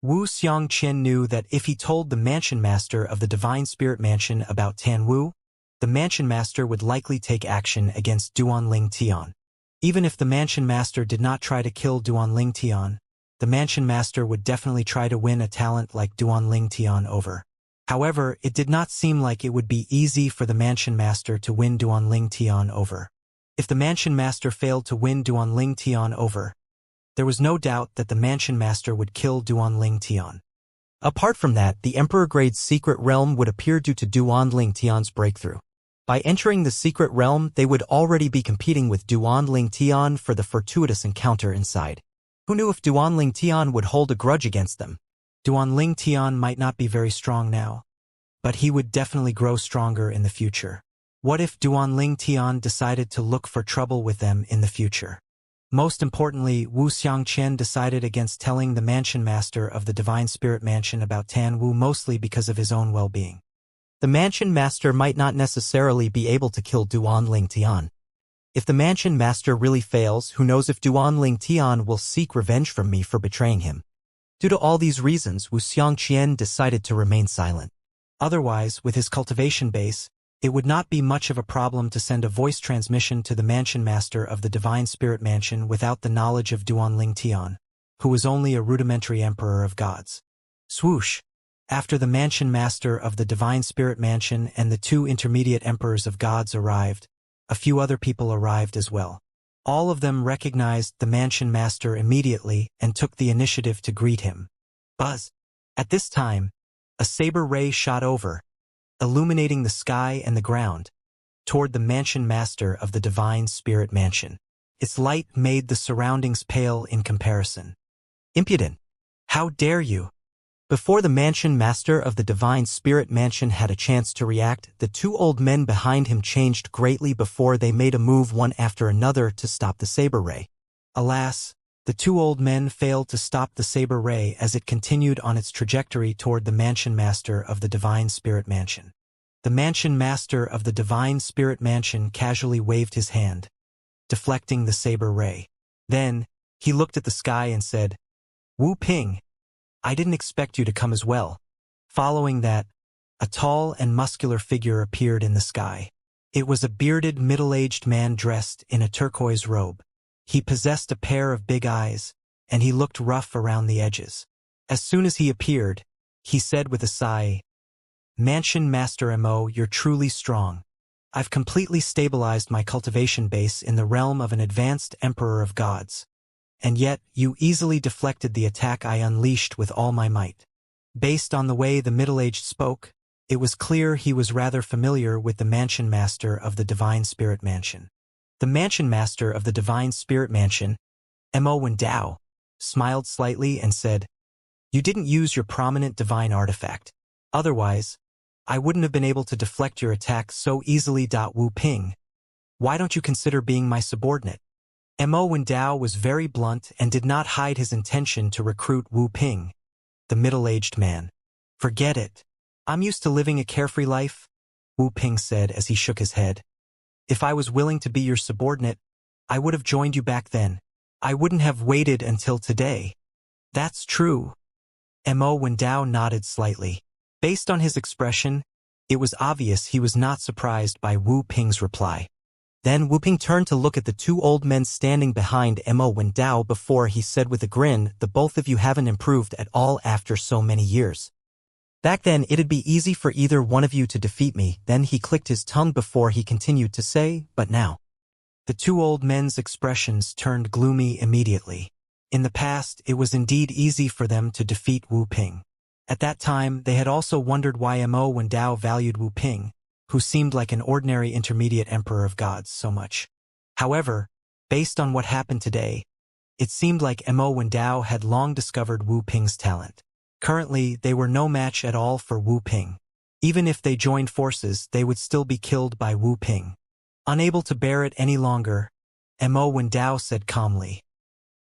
Xianxia knew that if he told the Mansion Master of the Divine Spirit Mansion about Tan Wu, the Mansion Master would likely take action against Duanling Tian. Even if the Mansion Master did not try to kill Duanling Tian, the Mansion Master would definitely try to win a talent like Duanling Tian over. However, it did not seem like it would be easy for the Mansion Master to win Duanling Tian over. If the Mansion Master failed to win Duanling Tian over, There was no doubt that the Mansion Master would kill Duanling Tian. Apart from that, the Emperor-grade secret realm would appear due to Duanling Tian's breakthrough. By entering the secret realm, they would already be competing with Duanling Tian for the fortuitous encounter inside. Who knew if Duanling Tian would hold a grudge against them? Duanling Tian might not be very strong now, but he would definitely grow stronger in the future. What if Duanling Tian decided to look for trouble with them in the future? Most importantly, Wu Xianxia decided against telling the Mansion Master of the Divine Spirit Mansion about Tan Wu, mostly because of his own well-being. The Mansion Master might not necessarily be able to kill Duanling Tian. If the Mansion Master really fails, who knows if Duanling Tian will seek revenge from me for betraying him. Due to all these reasons, Wu Xianxia decided to remain silent. Otherwise, with his cultivation base, it would not be much of a problem to send a voice transmission to the Mansion Master of the Divine Spirit Mansion without the knowledge of Duanling Tian, who was only a rudimentary emperor of gods. Swoosh! After the Mansion Master of the Divine Spirit Mansion and the two intermediate emperors of gods arrived, a few other people arrived as well. All of them recognized the Mansion Master immediately and took the initiative to greet him. Buzz! At this time, a saber ray shot over, illuminating the sky and the ground, toward the Mansion Master of the Divine Spirit Mansion. Its light made the surroundings pale in comparison. Impudent! How dare you! Before the Mansion Master of the Divine Spirit Mansion had a chance to react, the two old men behind him changed greatly before they made a move one after another to stop the saber ray. Alas, the two old men failed to stop the saber ray as it continued on its trajectory toward the Mansion Master of the Divine Spirit Mansion. The Mansion Master of the Divine Spirit Mansion casually waved his hand, deflecting the saber ray. Then, he looked at the sky and said, "Wu Ping, I didn't expect you to come as well." Following that, a tall and muscular figure appeared in the sky. It was a bearded, middle-aged man dressed in a turquoise robe. He possessed a pair of big eyes, and he looked rough around the edges. As soon as he appeared, he said with a sigh, "Mansion Master Mo, you're truly strong. I've completely stabilized my cultivation base in the realm of an advanced emperor of gods. And yet, you easily deflected the attack I unleashed with all my might." Based on the way the middle-aged spoke, it was clear he was rather familiar with the Mansion Master of the Divine Spirit Mansion. The Mansion Master of the Divine Spirit Mansion, Mo Wendao, smiled slightly and said, "You didn't use your prominent divine artifact. Otherwise, I wouldn't have been able to deflect your attack so easily. Wu Ping, why don't you consider being my subordinate?" Mo Wendao was very blunt and did not hide his intention to recruit Wu Ping, the middle-aged man. "Forget it. I'm used to living a carefree life," Wu Ping said as he shook his head. "If I was willing to be your subordinate, I would have joined you back then. I wouldn't have waited until today." "That's true." Mo Wendao nodded slightly. Based on his expression, it was obvious he was not surprised by Wu Ping's reply. Then Wu Ping turned to look at the two old men standing behind Mo Wendao before he said with a grin, "The both of you haven't improved at all after so many years. Back then it'd be easy for either one of you to defeat me." Then he clicked his tongue before he continued to say, "But now." The two old men's expressions turned gloomy immediately. In the past, it was indeed easy for them to defeat Wu Ping. At that time, they had also wondered why Mo Wendao valued Wu Ping, who seemed like an ordinary intermediate emperor of gods, so much. However, based on what happened today, it seemed like Mo Wendao had long discovered Wu Ping's talent. Currently, they were no match at all for Wu Ping. Even if they joined forces, they would still be killed by Wu Ping. Unable to bear it any longer, Mo Wendao said calmly,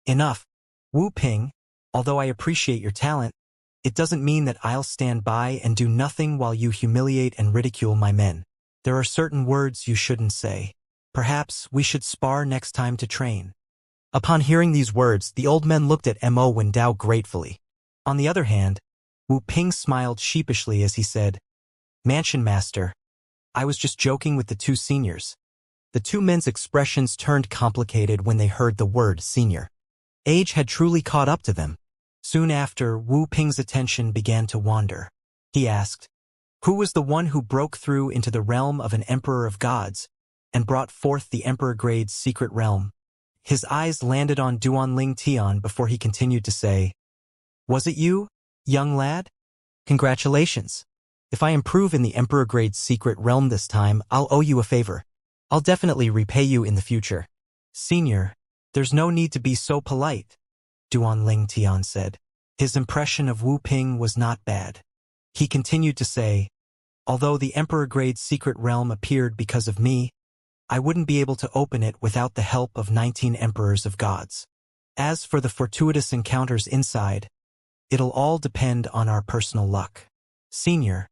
"Enough. Wu Ping, although I appreciate your talent, it doesn't mean that I'll stand by and do nothing while you humiliate and ridicule my men. There are certain words you shouldn't say. Perhaps we should spar next time to train." Upon hearing these words, the old men looked at Mo Wendao gratefully. On the other hand, Wu Ping smiled sheepishly as he said, "Mansion Master, I was just joking with the two seniors." The two men's expressions turned complicated when they heard the word senior. Age had truly caught up to them. Soon after, Wu Ping's attention began to wander. He asked, "Who was the one who broke through into the realm of an emperor of gods and brought forth the emperor-grade secret realm?" His eyes landed on Duanling Tian before he continued to say, "Was it you, young lad? Congratulations. If I improve in the Emperor-grade secret realm this time, I'll owe you a favor. I'll definitely repay you in the future." "Senior, there's no need to be so polite," Duanling Tian said. His impression of Wu Ping was not bad. He continued to say, "Although the Emperor-grade secret realm appeared because of me, I wouldn't be able to open it without the help of 19 Emperors of Gods. As for the fortuitous encounters inside, it'll all depend on our personal luck. Senior,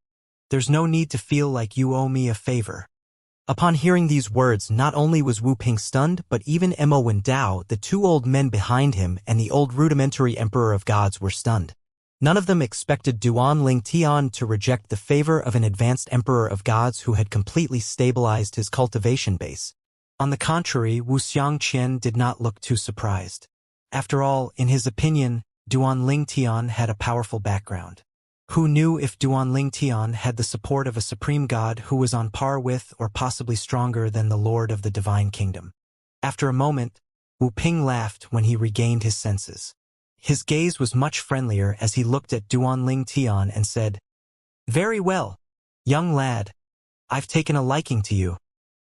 there's no need to feel like you owe me a favor." Upon hearing these words, not only was Wu Ping stunned, but even Mo and Dao, the two old men behind him, and the old rudimentary Emperor of Gods were stunned. None of them expected Duanling Tian to reject the favor of an advanced Emperor of Gods who had completely stabilized his cultivation base. On the contrary, Wu Xianxia did not look too surprised. After all, in his opinion, Duanling Tian had a powerful background. Who knew if Duanling Tian had the support of a supreme god who was on par with or possibly stronger than the Lord of the Divine Kingdom? After a moment, Wu Ping laughed when he regained his senses. His gaze was much friendlier as he looked at Duanling Tian and said, "Very well, young lad. I've taken a liking to you.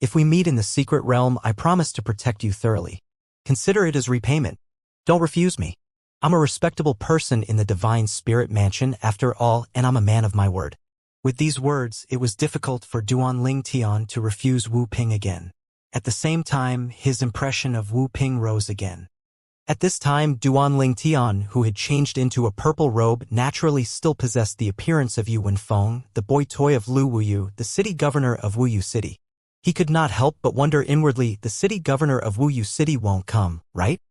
If we meet in the secret realm, I promise to protect you thoroughly. Consider it as repayment. Don't refuse me. I'm a respectable person in the Divine Spirit Mansion after all, and I'm a man of my word." With these words, it was difficult for Duanling Tian to refuse Wu Ping again. At the same time, his impression of Wu Ping rose again. At this time, Duanling Tian, who had changed into a purple robe, naturally still possessed the appearance of Yu Wenfeng, the boy toy of Lu Wuyu, the city governor of Wuyu City. He could not help but wonder inwardly, the city governor of Wuyu City won't come, right?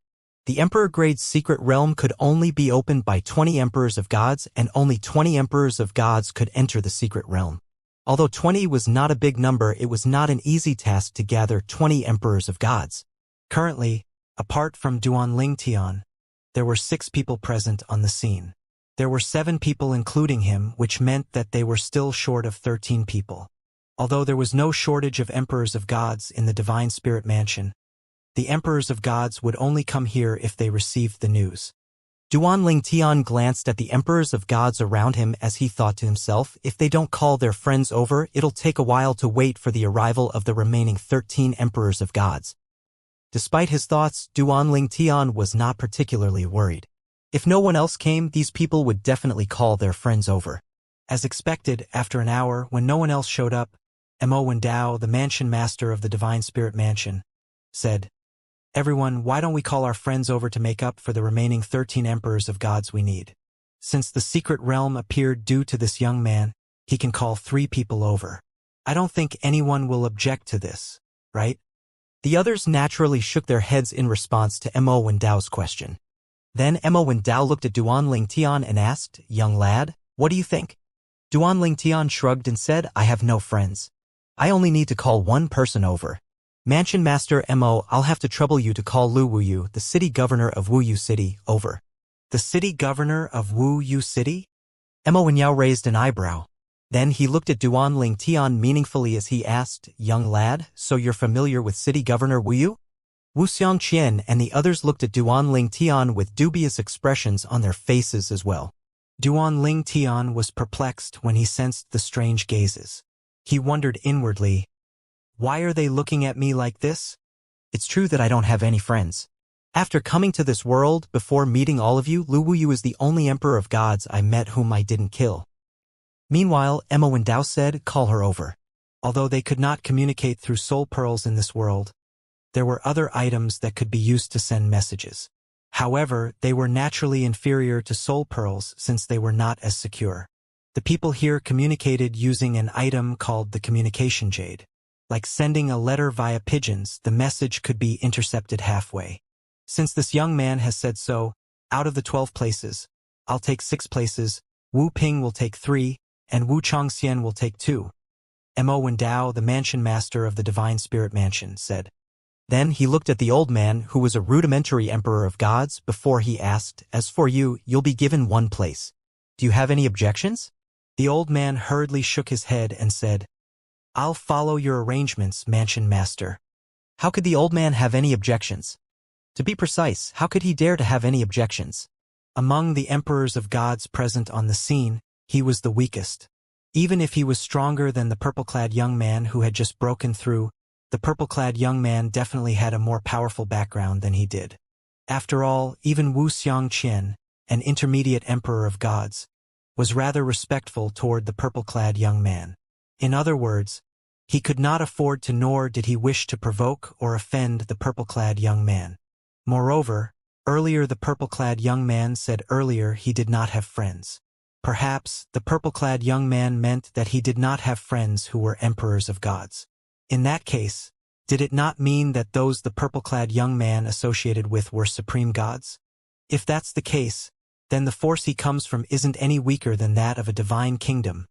The Emperor-grade secret realm could only be opened by 20 Emperors of Gods, and only 20 Emperors of Gods could enter the secret realm. Although 20 was not a big number, it was not an easy task to gather 20 Emperors of Gods. Currently, apart from Duanling Tian, there were 6 people present on the scene. There were 7 people including him, which meant that they were still short of 13 people. Although there was no shortage of Emperors of Gods in the Divine Spirit Mansion, the Emperors of Gods would only come here if they received the news. Duanling Tian glanced at the Emperors of Gods around him as he thought to himself, if they don't call their friends over, it'll take a while to wait for the arrival of the remaining 13 Emperors of Gods. Despite his thoughts, Duanling Tian was not particularly worried. If no one else came, these people would definitely call their friends over. As expected, after an hour, when no one else showed up, Mo and Dao, the mansion master of the Divine Spirit Mansion, said, "Everyone, why don't we call our friends over to make up for the remaining 13 Emperors of Gods we need? Since the secret realm appeared due to this young man, he can call 3 people over. I don't think anyone will object to this, right?" The others naturally shook their heads in response to Mo and Dao's question. Then Mo and Dao looked at Duanling Tian and asked, "Young lad, what do you think?" Duanling Tian shrugged and said, "I have no friends. I only need to call one person over. Mansion Master Mo, I'll have to trouble you to call Lu Wuyu, the city governor of Wuyu City, over." "The city governor of Wuyu City?" Mo and Yao raised an eyebrow. Then he looked at Duanling Tian meaningfully as he asked, "Young lad, so you're familiar with city governor Wuyu?" Wu Xianxia and the others looked at Duanling Tian with dubious expressions on their faces as well. Duanling Tian was perplexed when he sensed the strange gazes. He wondered inwardly, why are they looking at me like this? It's true that I don't have any friends. After coming to this world, before meeting all of you, Lu Wuyu is the only Emperor of Gods I met whom I didn't kill. Meanwhile, Mo and Dao said, "Call her over." Although they could not communicate through soul pearls in this world, there were other items that could be used to send messages. However, they were naturally inferior to soul pearls since they were not as secure. The people here communicated using an item called the communication jade. Like sending a letter via pigeons, the message could be intercepted halfway. Since this young man has said so, out of the 12 places, I'll take 6 places, Wu Ping will take 3, and Wu Changxian will take 2. Mo and Dao, the mansion master of the Divine Spirit Mansion, said. Then he looked at the old man, who was a rudimentary Emperor of Gods, before he asked, "As for you, you'll be given 1 place. Do you have any objections?" The old man hurriedly shook his head and said, "I'll follow your arrangements, mansion master." How could the old man have any objections? To be precise, how could he dare to have any objections? Among the emperors of gods present on the scene, he was the weakest. Even if he was stronger than the purple-clad young man who had just broken through, the purple-clad young man definitely had a more powerful background than he did. After all, even Xianxia, an intermediate emperor of gods, was rather respectful toward the purple-clad young man. In other words, he could not afford to, nor did he wish to provoke or offend the purple-clad young man. Moreover, earlier the purple-clad young man said earlier he did not have friends. Perhaps the purple-clad young man meant that he did not have friends who were emperors of gods. In that case, did it not mean that those the purple-clad young man associated with were supreme gods? If that's the case, then the force he comes from isn't any weaker than that of a divine kingdom.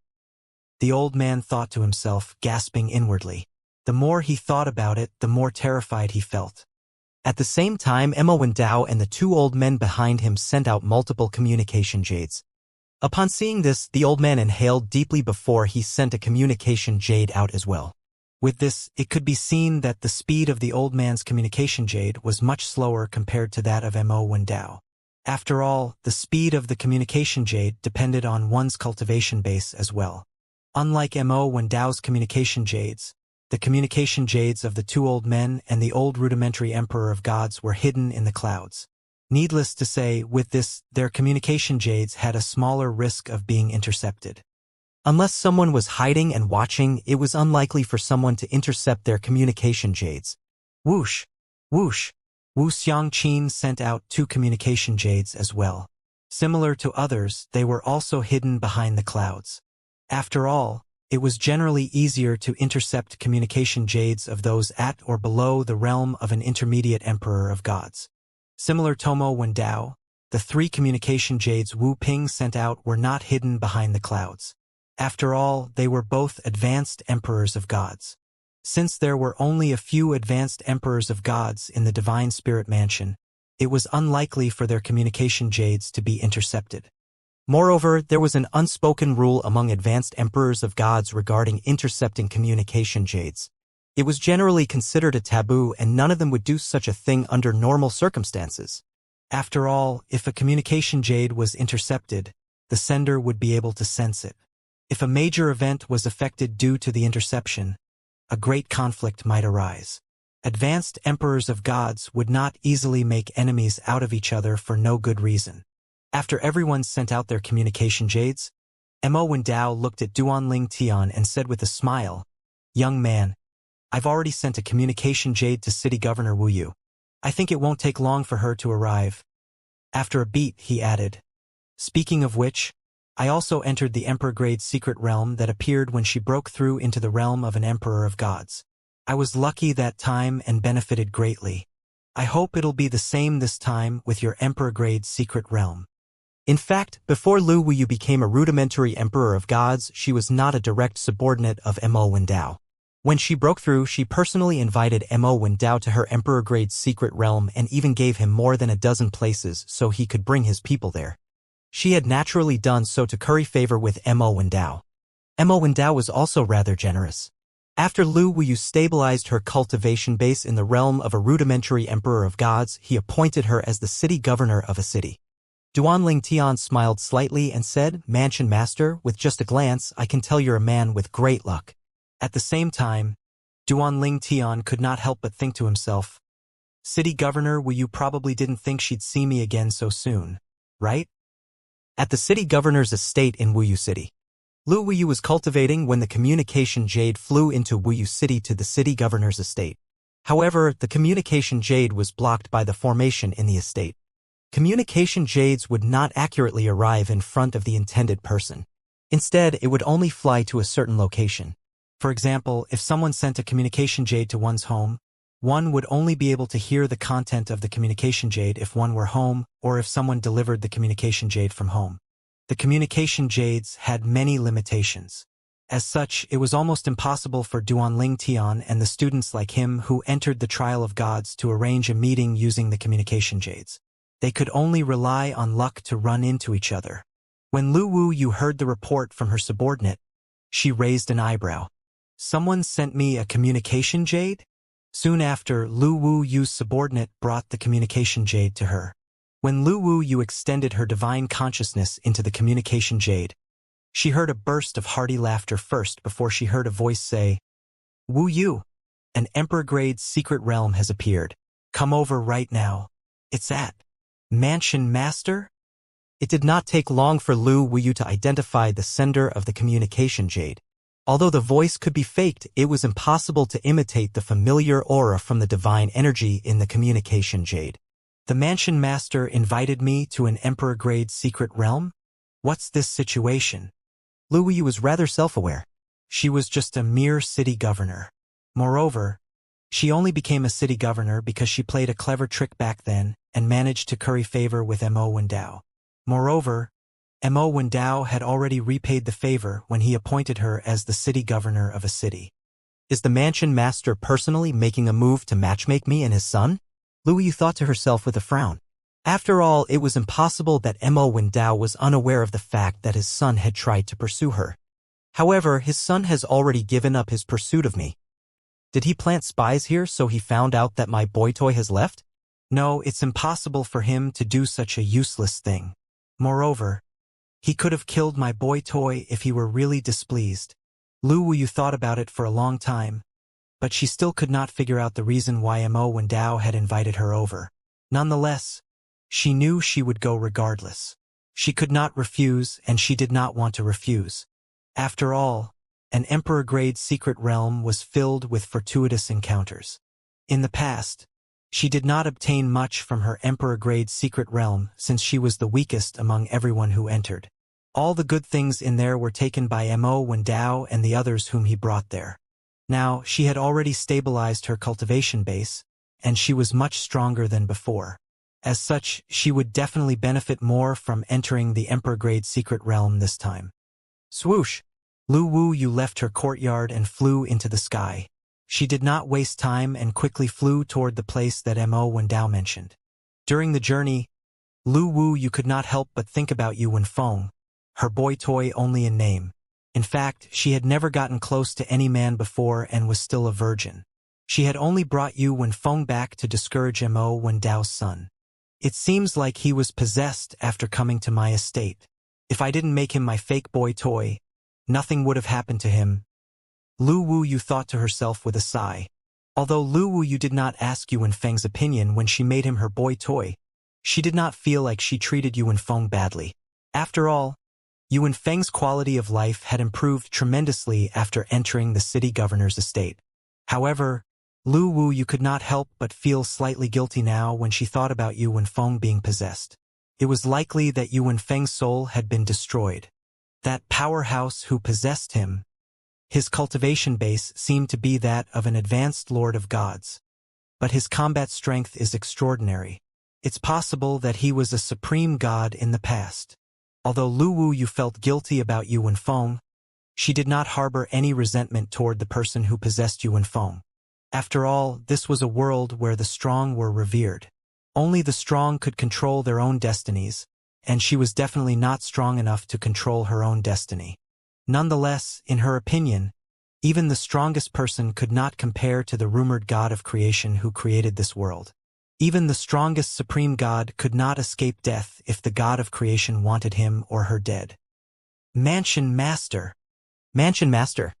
The old man thought to himself, gasping inwardly. The more he thought about it, the more terrified he felt. At the same time, Dao and the two old men behind him sent out multiple communication jades. Upon seeing this, the old man inhaled deeply before he sent a communication jade out as well. With this, it could be seen that the speed of the old man's communication jade was much slower compared to that of Dao. After all, the speed of the communication jade depended on one's cultivation base as well. Unlike Dao's communication jades, the communication jades of the two old men and the old rudimentary emperor of gods were hidden in the clouds. Needless to say, with this, their communication jades had a smaller risk of being intercepted. Unless someone was hiding and watching, it was unlikely for someone to intercept their communication jades. Whoosh! Whoosh! Wu Xianxia sent out two communication jades as well. Similar to others, they were also hidden behind the clouds. After all, it was generally easier to intercept communication jades of those at or below the realm of an intermediate emperor of gods. Similar to Dao, the three communication jades Wu Ping sent out were not hidden behind the clouds. After all, they were both advanced emperors of gods. Since there were only a few advanced emperors of gods in the Divine Spirit Mansion, it was unlikely for their communication jades to be intercepted. Moreover, there was an unspoken rule among advanced emperors of gods regarding intercepting communication jades. It was generally considered a taboo, and none of them would do such a thing under normal circumstances. After all, if a communication jade was intercepted, the sender would be able to sense it. If a major event was affected due to the interception, a great conflict might arise. Advanced emperors of gods would not easily make enemies out of each other for no good reason. After everyone sent out their communication jades, Dao looked at Duanling Tian and said with a smile, "Young man, I've already sent a communication jade to City Governor Wu Yu. I think it won't take long for her to arrive." After a beat, he added, "Speaking of which, I also entered the Emperor-grade secret realm that appeared when she broke through into the realm of an emperor of gods. I was lucky that time and benefited greatly. I hope it'll be the same this time with your Emperor-grade secret realm." In fact, before Lu Wuyu became a rudimentary emperor of gods, she was not a direct subordinate of Dao. When she broke through, she personally invited Dao to her emperor-grade secret realm and even gave him more than a dozen places so he could bring his people there. She had naturally done so to curry favor with Dao. Dao was also rather generous. After Lu Wuyu stabilized her cultivation base in the realm of a rudimentary emperor of gods, he appointed her as the city governor of a city. Duanling Tian smiled slightly and said, "Mansion Master, with just a glance, I can tell you're a man with great luck." At the same time, Duanling Tian could not help but think to himself, "City Governor Wu Yu probably didn't think she'd see me again so soon, right?" At the city governor's estate in Wuyu City, Lu Wuyu was cultivating when the communication jade flew into Wuyu City to the city governor's estate. However, the communication jade was blocked by the formation in the estate. Communication jades would not accurately arrive in front of the intended person. Instead, it would only fly to a certain location. For example, if someone sent a communication jade to one's home, one would only be able to hear the content of the communication jade if one were home, or if someone delivered the communication jade from home. The communication jades had many limitations. As such, it was almost impossible for Duanling Tian and the students like him who entered the trial of gods to arrange a meeting using the communication jades. They could only rely on luck to run into each other. When Lu Wuyu heard the report from her subordinate, she raised an eyebrow. "Someone sent me a communication jade?" Soon after, Lu Wu Yu's subordinate brought the communication jade to her. When Lu Wu Yu extended her divine consciousness into the communication jade, she heard a burst of hearty laughter first before she heard a voice say, "Wu Yu, an Emperor-grade secret realm has appeared. Come over right now. It's at Mansion Master?" It did not take long for Lu Wu Yu to identify the sender of the communication jade. Although the voice could be faked, it was impossible to imitate the familiar aura from the divine energy in the communication jade. "The Mansion Master invited me to an Emperor-grade secret realm? What's this situation?" Lu Wu Yu was rather self-aware. She was just a mere city governor. Moreover, she only became a city governor because she played a clever trick back then and managed to curry favor with Mo Wendao. Moreover, Mo Wendao had already repaid the favor when he appointed her as the city governor of a city. Is the Mansion Master personally making a move to matchmake me and his son? Lu Yu thought to herself with a frown. After all, it was impossible that Mo Wendao was unaware of the fact that his son had tried to pursue her. However, his son has already given up his pursuit of me. Did he plant spies here so he found out that my boy toy has left? No, it's impossible for him to do such a useless thing. Moreover, he could have killed my boy toy if he were really displeased. Lu Wu Yu thought about it for a long time, but she still could not figure out the reason why Mo Wendao had invited her over. Nonetheless, she knew she would go regardless. She could not refuse, and she did not want to refuse. After all, an Emperor-grade secret realm was filled with fortuitous encounters. In the past, she did not obtain much from her Emperor-grade secret realm since she was the weakest among everyone who entered. All the good things in there were taken by Mo Wendao and the others whom he brought there. Now, she had already stabilized her cultivation base, and she was much stronger than before. As such, she would definitely benefit more from entering the Emperor-grade secret realm this time. Swoosh! Lu Wu Yu left her courtyard and flew into the sky. She did not waste time and quickly flew toward the place that Mo Wendao mentioned. During the journey, Lu Wu Yu could not help but think about Yu Wenfeng, her boy toy only in name. In fact, she had never gotten close to any man before and was still a virgin. She had only brought Yu Wenfeng back to discourage Mo Wendao's son. It seems like he was possessed after coming to my estate. If I didn't make him my fake boy toy, nothing would have happened to him. Lu Wu Yu thought to herself with a sigh. Although Lu Wu Yu did not ask Yu Wenfeng's opinion when she made him her boy toy, she did not feel like she treated Yu Wenfeng badly. After all, Yu Wenfeng's quality of life had improved tremendously after entering the city governor's estate. However, Lu Wu Yu could not help but feel slightly guilty now when she thought about Yu Wenfeng being possessed. It was likely that Yu Wenfeng's soul had been destroyed. That powerhouse who possessed him, his cultivation base seemed to be that of an advanced lord of gods. But his combat strength is extraordinary. It's possible that he was a supreme god in the past. Although Lu Wu Yu felt guilty about Yu Wenfeng, she did not harbor any resentment toward the person who possessed Yu Wenfeng. After all, this was a world where the strong were revered. Only the strong could control their own destinies, and she was definitely not strong enough to control her own destiny. Nonetheless, in her opinion, even the strongest person could not compare to the rumored god of creation who created this world. Even the strongest supreme god could not escape death if the god of creation wanted him or her dead. Mansion Master. Mansion Master.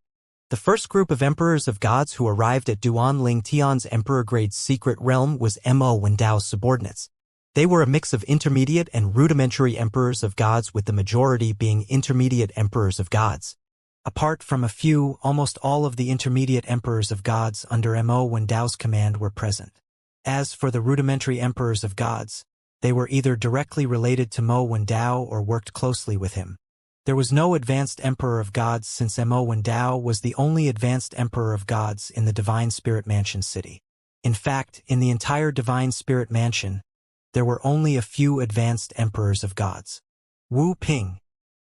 The first group of emperors of gods who arrived at Duan Ling Tian's emperor-grade secret realm was Mo Wendao's subordinates. They were a mix of intermediate and rudimentary emperors of gods, with the majority being intermediate emperors of gods. Apart from a few, almost all of the intermediate emperors of gods under Mo Wendao's command were present. As for the rudimentary emperors of gods, they were either directly related to Mo Wendao or worked closely with him. There was no advanced emperor of gods since Mo Wendao was the only advanced emperor of gods in the Divine Spirit Mansion city. In fact, in the entire Divine Spirit Mansion, there were only a few advanced emperors of gods. Wu Ping.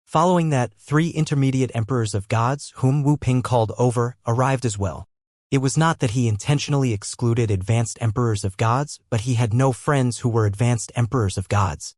Following that, 3 intermediate emperors of gods, whom Wu Ping called over, arrived as well. It was not that he intentionally excluded advanced emperors of gods, but he had no friends who were advanced emperors of gods.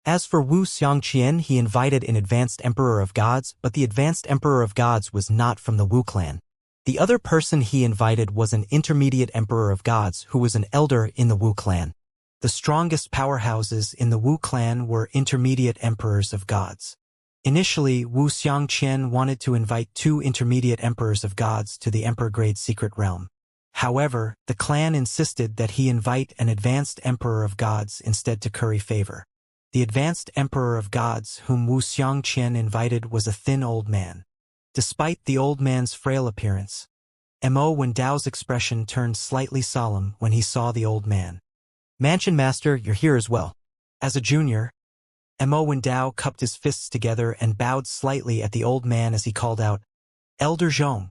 As for Wu Xianxia, he invited an advanced emperor of gods, but the advanced emperor of gods was not from the Wu clan. The other person he invited was an intermediate emperor of gods who was an elder in the Wu clan. The strongest powerhouses in the Wu clan were intermediate emperors of gods. Initially, Wu Xianxia wanted to invite 2 intermediate emperors of gods to the emperor-grade secret realm. However, the clan insisted that he invite an advanced emperor of gods instead to curry favor. The advanced emperor of gods whom Wu Xianxia invited was a thin old man. Despite the old man's frail appearance, Mo Wendao's expression turned slightly solemn when he saw the old man. "Mansion Master, you're here as well." As a junior, Mo Wendao cupped his fists together and bowed slightly at the old man as he called out, "Elder Zhong."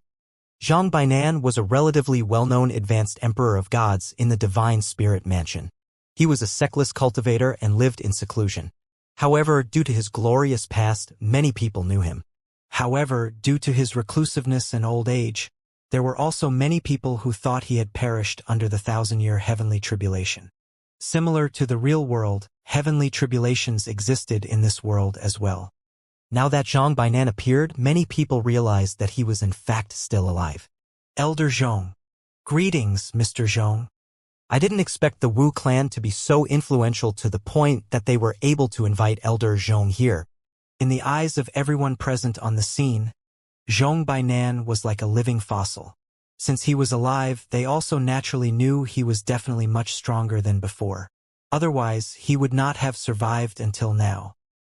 Zhang Bainan was a relatively well-known advanced emperor of gods in the Divine Spirit Mansion. He was a sectless cultivator and lived in seclusion. However, due to his glorious past, many people knew him. However, due to his reclusiveness and old age, there were also many people who thought he had perished under the 1,000-year heavenly tribulation. Similar to the real world, heavenly tribulations existed in this world as well. Now that Zhang Bainan appeared, many people realized that he was in fact still alive. "Elder Zhong." "Greetings, Mr. Zhong." I didn't expect the Wu clan to be so influential to the point that they were able to invite Elder Zhong here. In the eyes of everyone present on the scene, Zhong Bainan was like a living fossil. Since he was alive, they also naturally knew he was definitely much stronger than before. Otherwise, he would not have survived until now.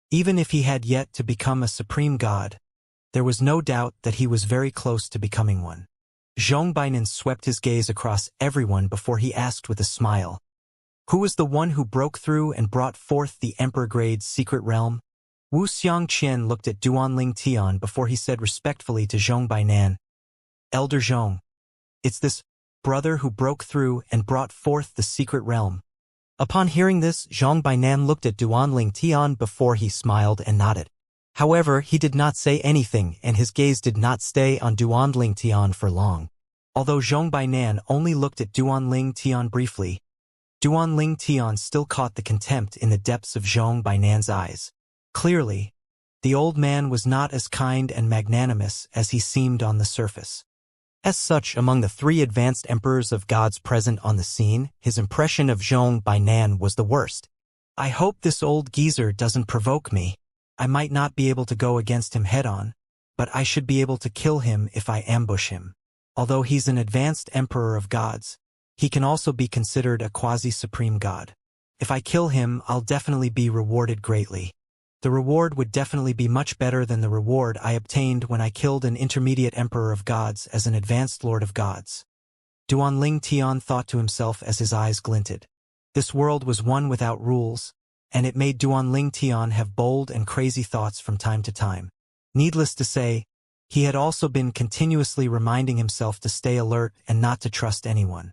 Even if he had yet to become a supreme god, there was no doubt that he was very close to becoming one. Zhong Bainan swept his gaze across everyone before he asked with a smile, "Who was the one who broke through and brought forth the Emperor-grade secret realm?" Wu Xianxia looked at Duanling Tian before he said respectfully to Zhong Bainan, "Elder Zhong, it's this brother who broke through and brought forth the secret realm." Upon hearing this, Zhong Bainan looked at Duanling Tian before he smiled and nodded. However, he did not say anything and his gaze did not stay on Duanling Tian for long. Although Zhong Bainan only looked at Duanling Tian briefly, Duanling Tian still caught the contempt in the depths of Zhong Bainan's eyes. Clearly, the old man was not as kind and magnanimous as he seemed on the surface. As such, among the 3 advanced emperors of gods present on the scene, his impression of Zhong Bainan was the worst. "I hope this old geezer doesn't provoke me. I might not be able to go against him head-on, but I should be able to kill him if I ambush him. Although he's an advanced emperor of gods, he can also be considered a quasi-supreme god. If I kill him, I'll definitely be rewarded greatly. The reward would definitely be much better than the reward I obtained when I killed an intermediate emperor of gods as an advanced lord of gods." Duanling Tian thought to himself as his eyes glinted. This world was one without rules, and it made Duanling Tian have bold and crazy thoughts from time to time. Needless to say, he had also been continuously reminding himself to stay alert and not to trust anyone.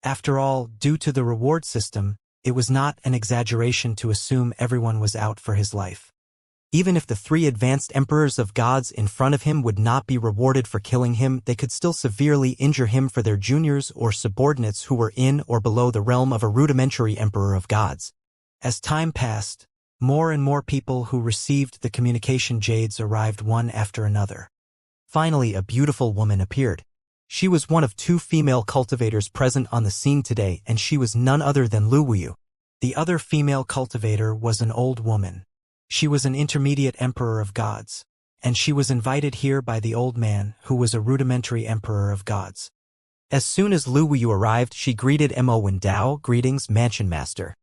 After all, due to the reward system, it was not an exaggeration to assume everyone was out for his life. Even if the 3 advanced emperors of gods in front of him would not be rewarded for killing him, they could still severely injure him for their juniors or subordinates who were in or below the realm of a rudimentary emperor of gods. As time passed, more and more people who received the communication jades arrived one after another. Finally, a beautiful woman appeared. She was one of 2 female cultivators present on the scene today, and she was none other than Lu Wuyu. The other female cultivator was an old woman. She was an intermediate emperor of gods, and she was invited here by the old man, who was a rudimentary emperor of gods. As soon as Lu Wuyu arrived, she greeted Mo Wendao, "Greetings, Mansion Master."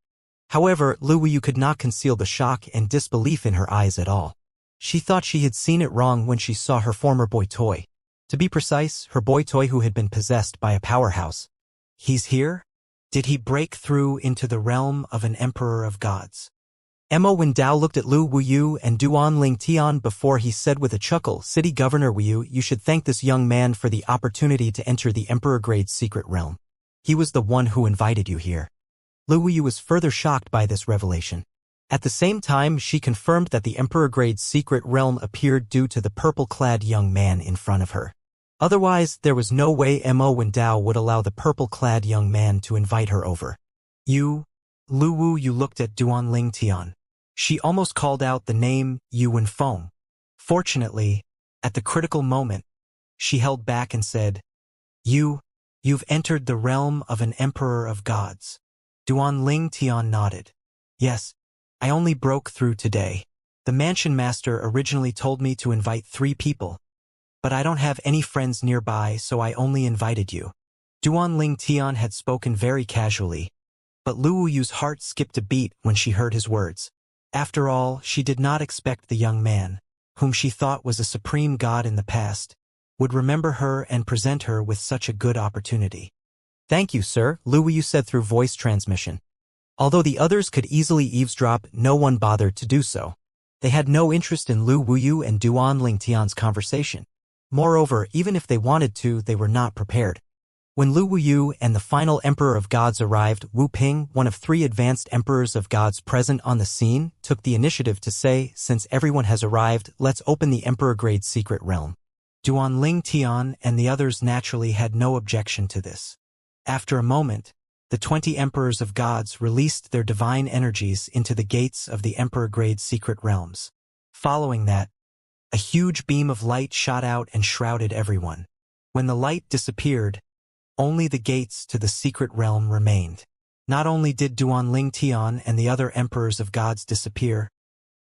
However, Lu Wuyu could not conceal the shock and disbelief in her eyes at all. She thought she had seen it wrong when she saw her former boy toy. To be precise, her boy toy who had been possessed by a powerhouse. "He's here? Did he break through into the realm of an emperor of gods?" Mo Wendao looked at Lu Wuyu and Duanling Tian before he said with a chuckle, "City Governor Wuyu, you should thank this young man for the opportunity to enter the emperor-grade secret realm. He was the one who invited you here." Lu Wuyu was further shocked by this revelation. At the same time, she confirmed that the emperor-grade secret realm appeared due to the purple-clad young man in front of her. Otherwise, there was no way Mo Wendao would allow the purple-clad young man to invite her over. "You?" Lu Wuyu looked at Duanling Tian. She almost called out the name Yu Wenfeng. Fortunately, at the critical moment, she held back and said, You've entered the realm of an emperor of gods. Duan Tian nodded. Yes, I only broke through today. The mansion master originally told me to invite 3 people, but I don't have any friends nearby, so I only invited you. Duan Tian had spoken very casually, but Lu Wuyu's heart skipped a beat when she heard his words. After all, she did not expect the young man, whom she thought was a supreme god in the past, would remember her and present her with such a good opportunity. Thank you, sir, Lu Wuyu said through voice transmission. Although the others could easily eavesdrop, no one bothered to do so. They had no interest in Lu Wuyu and Duan Tian's conversation. Moreover, even if they wanted to, they were not prepared. When Lu Wuyu and the final Emperor of Gods arrived, Wu Ping, one of 3 advanced Emperors of Gods present on the scene, took the initiative to say, since everyone has arrived, let's open the Emperor-grade secret realm. Duan Tian and the others naturally had no objection to this. After a moment, the 20 Emperors of Gods released their divine energies into the gates of the Emperor-grade secret realms. Following that, a huge beam of light shot out and shrouded everyone. When the light disappeared, only the gates to the secret realm remained. Not only did Duan Tian and the other Emperors of Gods disappear,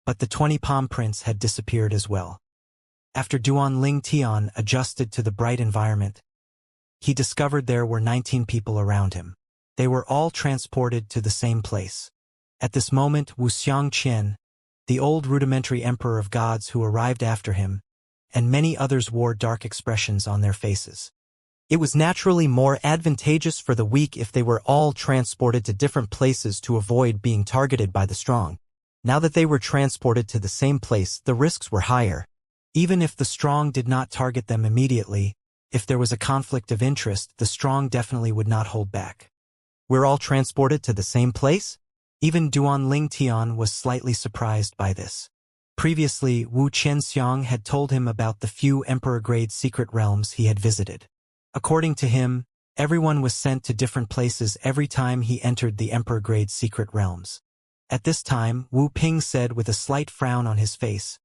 but the 20 Palm Prince had disappeared as well. After Duan Tian adjusted to the bright environment, he discovered there were 19 people around him. They were all transported to the same place. At this moment, Xianxia, the old rudimentary Emperor of Gods who arrived after him, and many others wore dark expressions on their faces. It was naturally more advantageous for the weak if they were all transported to different places to avoid being targeted by the strong. Now that they were transported to the same place, the risks were higher. Even if the strong did not target them immediately, if there was a conflict of interest, the strong definitely would not hold back. We're all transported to the same place? Even Duan Tian was slightly surprised by this. Previously, Wu Qianxiang had told him about the few Emperor-grade secret realms he had visited. According to him, everyone was sent to different places every time he entered the Emperor-grade secret realms. At this time, Wu Ping said with a slight frown on his face,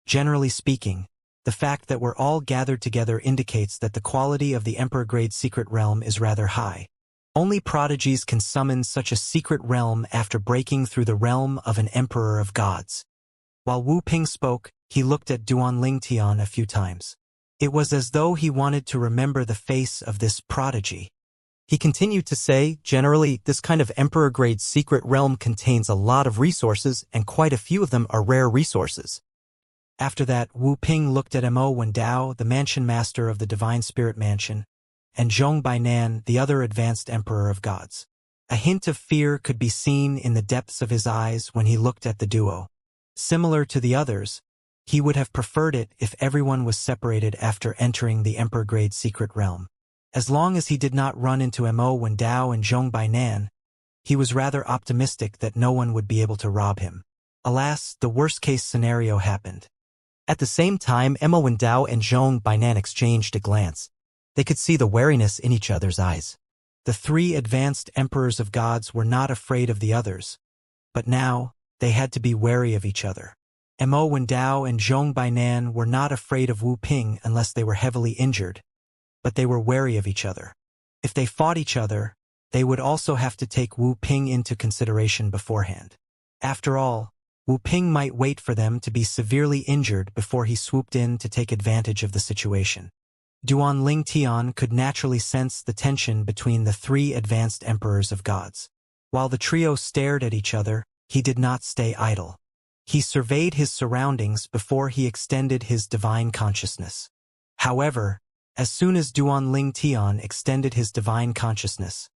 generally speaking, the fact that we're all gathered together indicates that the quality of the Emperor-grade secret realm is rather high. Only prodigies can summon such a secret realm after breaking through the realm of an Emperor of Gods. While Wu Ping spoke, he looked at Duan Tian a few times. It was as though he wanted to remember the face of this prodigy. He continued to say, generally, this kind of Emperor-grade secret realm contains a lot of resources, and quite a few of them are rare resources. After that, Wu Ping looked at Mo Wendao, the mansion master of the Divine Spirit Mansion, and Zhong Bainan, the other advanced Emperor of Gods. A hint of fear could be seen in the depths of his eyes when he looked at the duo. Similar to the others, he would have preferred it if everyone was separated after entering the Emperor-grade secret realm. As long as he did not run into Mo Wendao and Zhong Bainan, he was rather optimistic that no one would be able to rob him. Alas, the worst-case scenario happened. At the same time, Mo Wendao and Zhong Bainan exchanged a glance. They could see the wariness in each other's eyes. The 3 advanced Emperors of Gods were not afraid of the others, but now they had to be wary of each other. Mo Wendao and Zhong Bainan were not afraid of Wu Ping unless they were heavily injured, but they were wary of each other. If they fought each other, they would also have to take Wu Ping into consideration beforehand. After all, Wu Ping might wait for them to be severely injured before he swooped in to take advantage of the situation. Duan Tian could naturally sense the tension between the 3 advanced Emperors of Gods. While the trio stared at each other, he did not stay idle. He surveyed his surroundings before he extended his divine consciousness. However, as soon as Duan Tian extended his divine consciousness,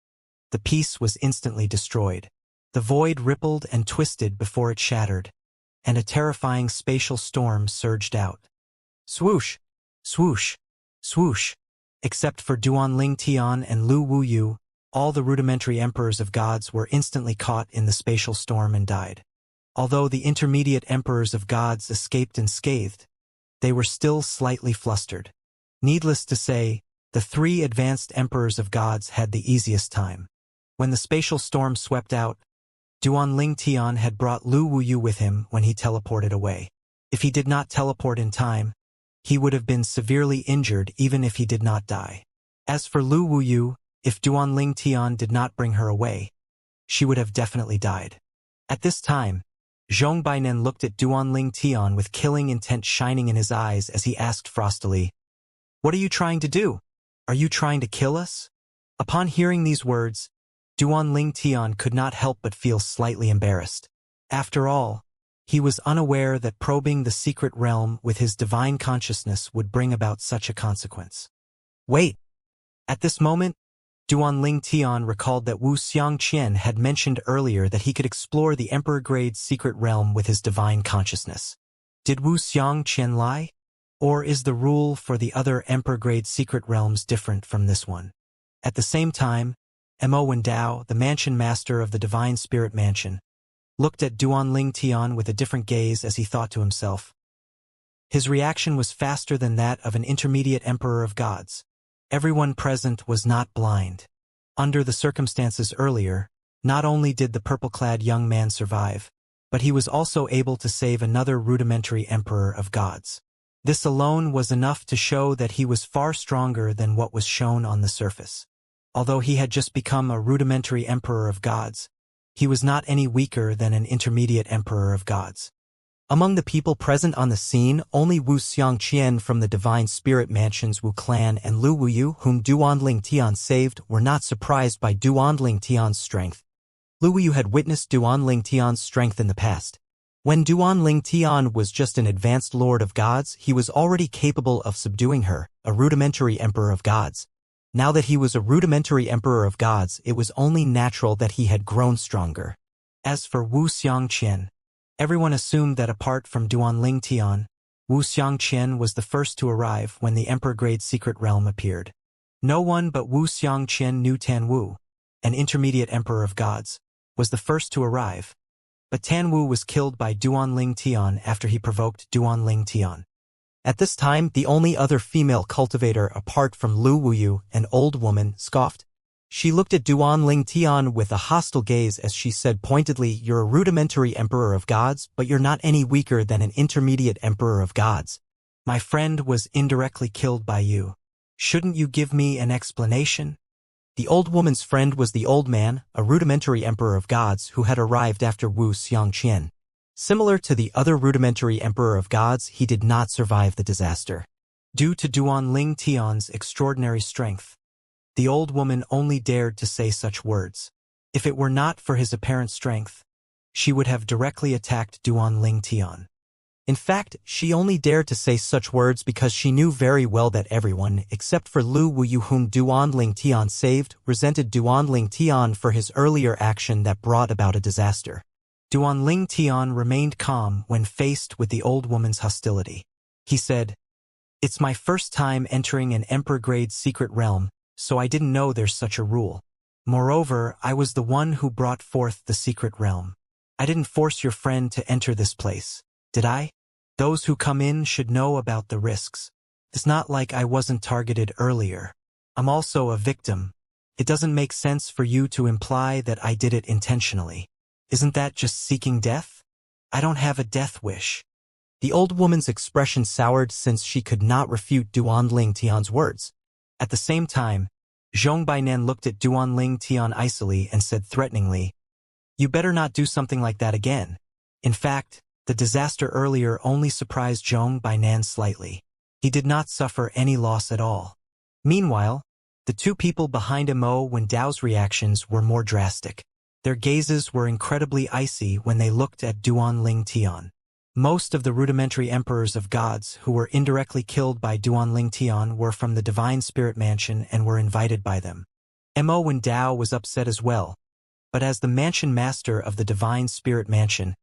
the peace was instantly destroyed. The void rippled and twisted before it shattered, and a terrifying spatial storm surged out. Swoosh! Swoosh! Swoosh! Except for Duan Tian and Lu Wuyu, all the rudimentary Emperors of Gods were instantly caught in the spatial storm and died. Although the intermediate Emperors of Gods escaped unscathed, they were still slightly flustered. Needless to say, the 3 advanced Emperors of Gods had the easiest time. When the spatial storm swept out, Duan Tian had brought Lu Wuyu with him when he teleported away. If he did not teleport in time, he would have been severely injured even if he did not die. As for Lu Wuyu, if Duanling Tian did not bring her away, she would have definitely died. At this time, Zhong Bainan looked at Duanling Tian with killing intent shining in his eyes as he asked frostily, "What are you trying to do? Are you trying to kill us?" Upon hearing these words, Duanling Tian could not help but feel slightly embarrassed. After all, he was unaware that probing the secret realm with his divine consciousness would bring about such a consequence. Wait! At this moment, Duanling Tian recalled that Wu Xianxia had mentioned earlier that he could explore the Emperor-grade secret realm with his divine consciousness. Did Wu Xianxia lie? Or is the rule for the other Emperor-grade secret realms different from this one? At the same time, Mo Wendao, the mansion master of the Divine Spirit Mansion, looked at Duanling Tian with a different gaze as he thought to himself. His reaction was faster than that of an intermediate Emperor of Gods. Everyone present was not blind. Under the circumstances earlier, not only did the purple-clad young man survive, but he was also able to save another rudimentary Emperor of Gods. This alone was enough to show that he was far stronger than what was shown on the surface. Although he had just become a rudimentary Emperor of Gods, he was not any weaker than an intermediate Emperor of Gods. Among the people present on the scene, only Wu Xianxia from the Divine Spirit Mansion's Wu clan and Lu Wuyu, whom Duanling Tian saved, were not surprised by Duanling Tian's strength. Lu Wuyu had witnessed Duanling Tian's strength in the past. When Duanling Tian was just an advanced Lord of Gods, he was already capable of subduing her, a rudimentary Emperor of Gods. Now that he was a rudimentary Emperor of Gods, it was only natural that he had grown stronger. As for Wu Xianxia, everyone assumed that apart from Duanling Tian, Wu Xianxia was the first to arrive when the Emperor-grade secret realm appeared. No one but Wu Xianxia knew Tan Wu, an intermediate Emperor of Gods, was the first to arrive. But Tan Wu was killed by Duanling Tian after he provoked Duanling Tian. At this time, the only other female cultivator apart from Lu Wuyu, an old woman, scoffed. She looked at Duanling Tian with a hostile gaze as she said pointedly, "You're a rudimentary Emperor of Gods, but you're not any weaker than an intermediate Emperor of Gods. My friend was indirectly killed by you. Shouldn't you give me an explanation?" The old woman's friend was the old man, a rudimentary Emperor of Gods who had arrived after Wu Xianxia. Similar to the other rudimentary Emperor of Gods, he did not survive the disaster. Due to Duanling Tian's extraordinary strength, the old woman only dared to say such words. If it were not for his apparent strength, she would have directly attacked Duanling Tian. In fact, she only dared to say such words because she knew very well that everyone, except for Lu Wuyu whom Duanling Tian saved, resented Duanling Tian for his earlier action that brought about a disaster. Duanling Tian remained calm when faced with the old woman's hostility. He said, "It's my first time entering an Emperor-grade secret realm, so I didn't know there's such a rule. Moreover, I was the one who brought forth the secret realm. I didn't force your friend to enter this place, did I? Those who come in should know about the risks. It's not like I wasn't targeted earlier. I'm also a victim. It doesn't make sense for you to imply that I did it intentionally. Isn't that just seeking death? I don't have a death wish." The old woman's expression soured since she could not refute Duanling Tian's words. At the same time, Zhong Bainan looked at Duanling Tian icily and said threateningly, "You better not do something like that again." In fact, the disaster earlier only surprised Zhong Bainan slightly. He did not suffer any loss at all. Meanwhile, the two people behind Mo Wendao's reactions were more drastic. Their gazes were incredibly icy when they looked at Duanling Tian. Most of the rudimentary Emperors of Gods who were indirectly killed by Duanling Tian were from the Divine Spirit Mansion and were invited by them. Mo Wendao was upset as well, but as the mansion master of the Divine Spirit Mansion,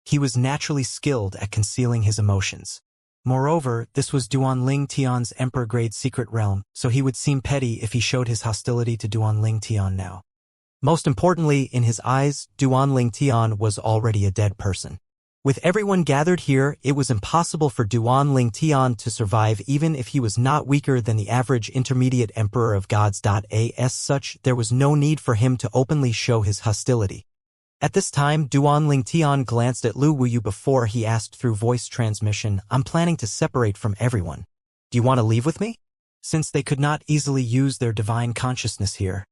he was naturally skilled at concealing his emotions. Moreover, this was Duanling Tian's Emperor-grade secret realm, so he would seem petty if he showed his hostility to Duanling Tian now. Most importantly, in his eyes, Duanling Tian was already a dead person. With everyone gathered here, it was impossible for Duanling Tian to survive even if he was not weaker than the average intermediate Emperor of Gods. As such, there was no need for him to openly show his hostility. At this time, Duanling Tian glanced at Lu Wuyu before he asked through voice transmission, "I'm planning to separate from everyone. Do you want to leave with me? Since they could not easily use their divine consciousness here,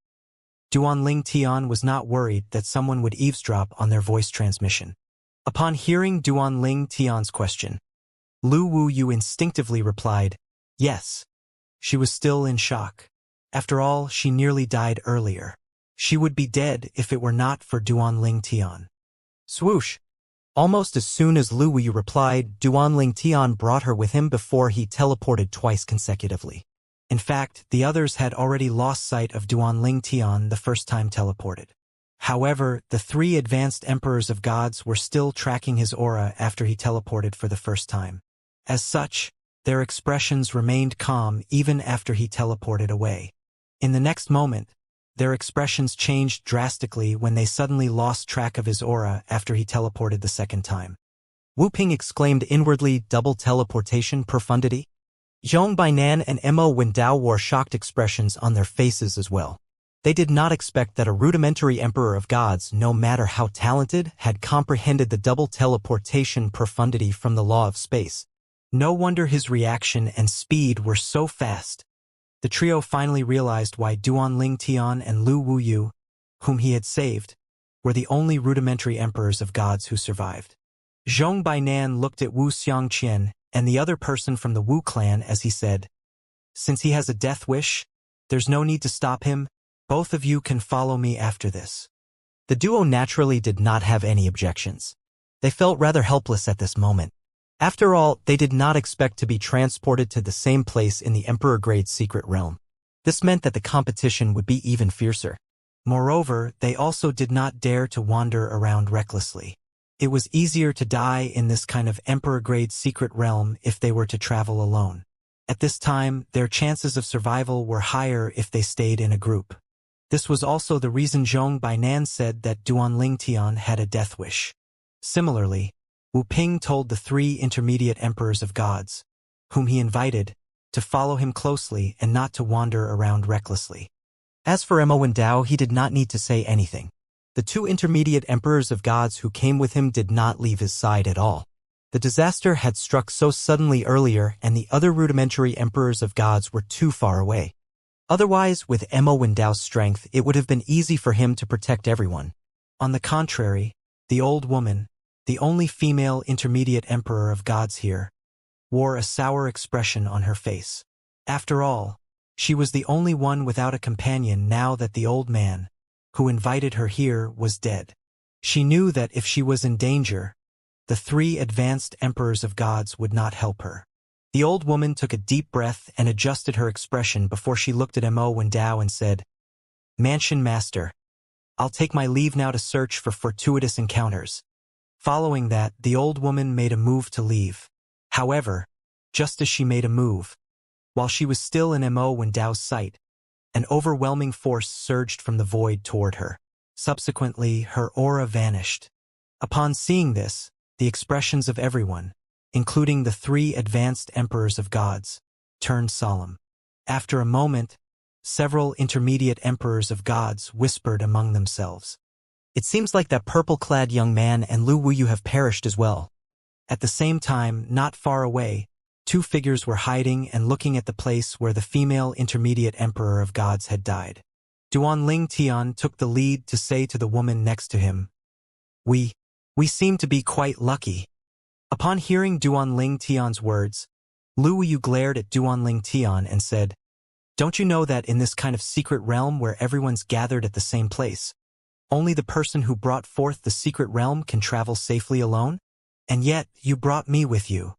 Duanling Tian was not worried that someone would eavesdrop on their voice transmission. Upon hearing Duanling Tian's question, Lu Wuyu instinctively replied, yes. She was still in shock. After all, she nearly died earlier. She would be dead if it were not for Duanling Tian. Swoosh! Almost as soon as Lu Wuyu replied, Duanling Tian brought her with him before he teleported twice consecutively. In fact, the others had already lost sight of Duanling Tian the first time teleported. However, the three advanced emperors of gods were still tracking his aura after he teleported for the first time. As such, their expressions remained calm even after he teleported away. In the next moment, their expressions changed drastically when they suddenly lost track of his aura after he teleported the second time. Wu Ping exclaimed inwardly, double teleportation profundity? Zhong Bainan and Mo Wendao wore shocked expressions on their faces as well. They did not expect that a rudimentary emperor of gods, no matter how talented, had comprehended the double teleportation profundity from the law of space. No wonder his reaction and speed were so fast. The trio finally realized why Duanling Tian and Lu Wuyu, whom he had saved, were the only rudimentary emperors of gods who survived. Zhong Bainan looked at Wu Xianxia and the other person from the Wu clan as he said, since he has a death wish, there's no need to stop him. Both of you can follow me after this. The duo naturally did not have any objections. They felt rather helpless at this moment. After all, they did not expect to be transported to the same place in the Emperor-grade secret realm. This meant that the competition would be even fiercer. Moreover, they also did not dare to wander around recklessly. It was easier to die in this kind of Emperor-grade secret realm if they were to travel alone. At this time, their chances of survival were higher if they stayed in a group. This was also the reason Zhong Bainan said that Duanling Tian had a death wish. Similarly, Wu Ping told the three intermediate emperors of gods, whom he invited, to follow him closely and not to wander around recklessly. As for Mo Wendao, he did not need to say anything. The two intermediate emperors of gods who came with him did not leave his side at all. The disaster had struck so suddenly earlier and the other rudimentary emperors of gods were too far away. Otherwise, with Mo Wendao's strength, it would have been easy for him to protect everyone. On the contrary, the old woman, the only female intermediate emperor of gods here, wore a sour expression on her face. After all, she was the only one without a companion now that the old man, who invited her here, was dead. She knew that if she was in danger, the three advanced emperors of gods would not help her. The old woman took a deep breath and adjusted her expression before she looked at Mo Wendao and said, Mansion Master, I'll take my leave now to search for fortuitous encounters. Following that, the old woman made a move to leave. However, just as she made a move, while she was still in Mo Wendao's sight, an overwhelming force surged from the void toward her. Subsequently, her aura vanished. Upon seeing this, the expressions of everyone, including the three advanced emperors of gods, turned solemn. After a moment, several intermediate emperors of gods whispered among themselves. It seems like that purple-clad young man and Lu Wuyu have perished as well. At the same time, not far away, two figures were hiding and looking at the place where the female intermediate emperor of gods had died. Duanling Tian took the lead to say to the woman next to him, We seem to be quite lucky. Upon hearing Duanling Tian's words, Lu Wuyu glared at Duanling Tian and said, Don't you know that in this kind of secret realm where everyone's gathered at the same place, only the person who brought forth the secret realm can travel safely alone? And yet, you brought me with you.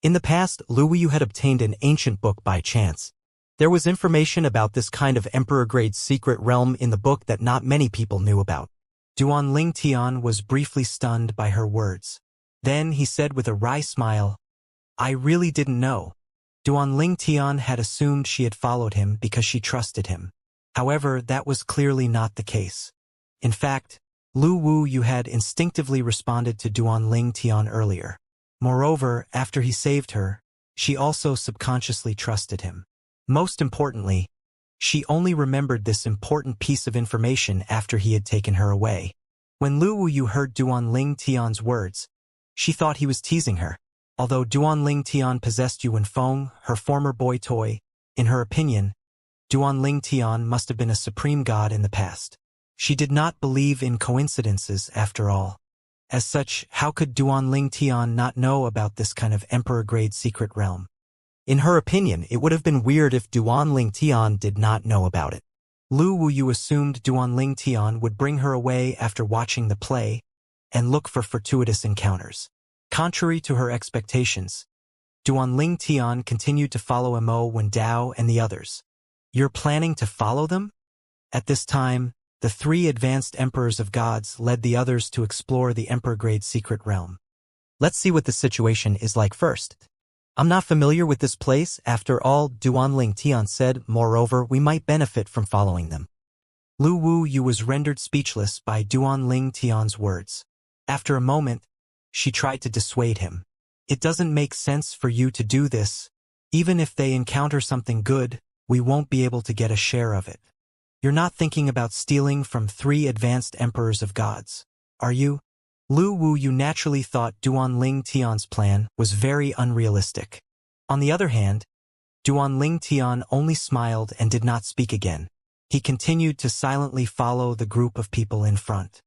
In the past, Lu Wuyu had obtained an ancient book by chance. There was information about this kind of emperor-grade secret realm in the book that not many people knew about. Duanling Tian was briefly stunned by her words. Then he said with a wry smile, I really didn't know. Duanling Tian had assumed she had followed him because she trusted him. However, that was clearly not the case. In fact, Lu Wuyu had instinctively responded to Duanling Tian earlier. Moreover, after he saved her, she also subconsciously trusted him. Most importantly, she only remembered this important piece of information after he had taken her away. When Lu Wuyu heard Duanling Tian's words, she thought he was teasing her. Although Duanling Tian possessed Yuan Feng, her former boy toy, in her opinion, Duanling Tian must have been a supreme god in the past. She did not believe in coincidences after all. As such, how could Duanling Tian not know about this kind of emperor-grade secret realm? In her opinion, it would have been weird if Duanling Tian did not know about it. Lu Wuyu assumed Duanling Tian would bring her away after watching the play and look for fortuitous encounters. Contrary to her expectations, Duanling Tian continued to follow Mo Wen Dao and the others. You're planning to follow them? At this time, the three advanced emperors of gods led the others to explore the emperor-grade secret realm. Let's see what the situation is like first. I'm not familiar with this place, after all, Duanling Tian said. Moreover, we might benefit from following them. Lu Wuyu was rendered speechless by Duanling Tian's words. After a moment, she tried to dissuade him. It doesn't make sense for you to do this. Even if they encounter something good, we won't be able to get a share of it. You're not thinking about stealing from three advanced emperors of gods, are you? Lu Wuyu naturally thought Duanling Tian's plan was very unrealistic. On the other hand, Duanling Tian only smiled and did not speak again. He continued to silently follow the group of people in front.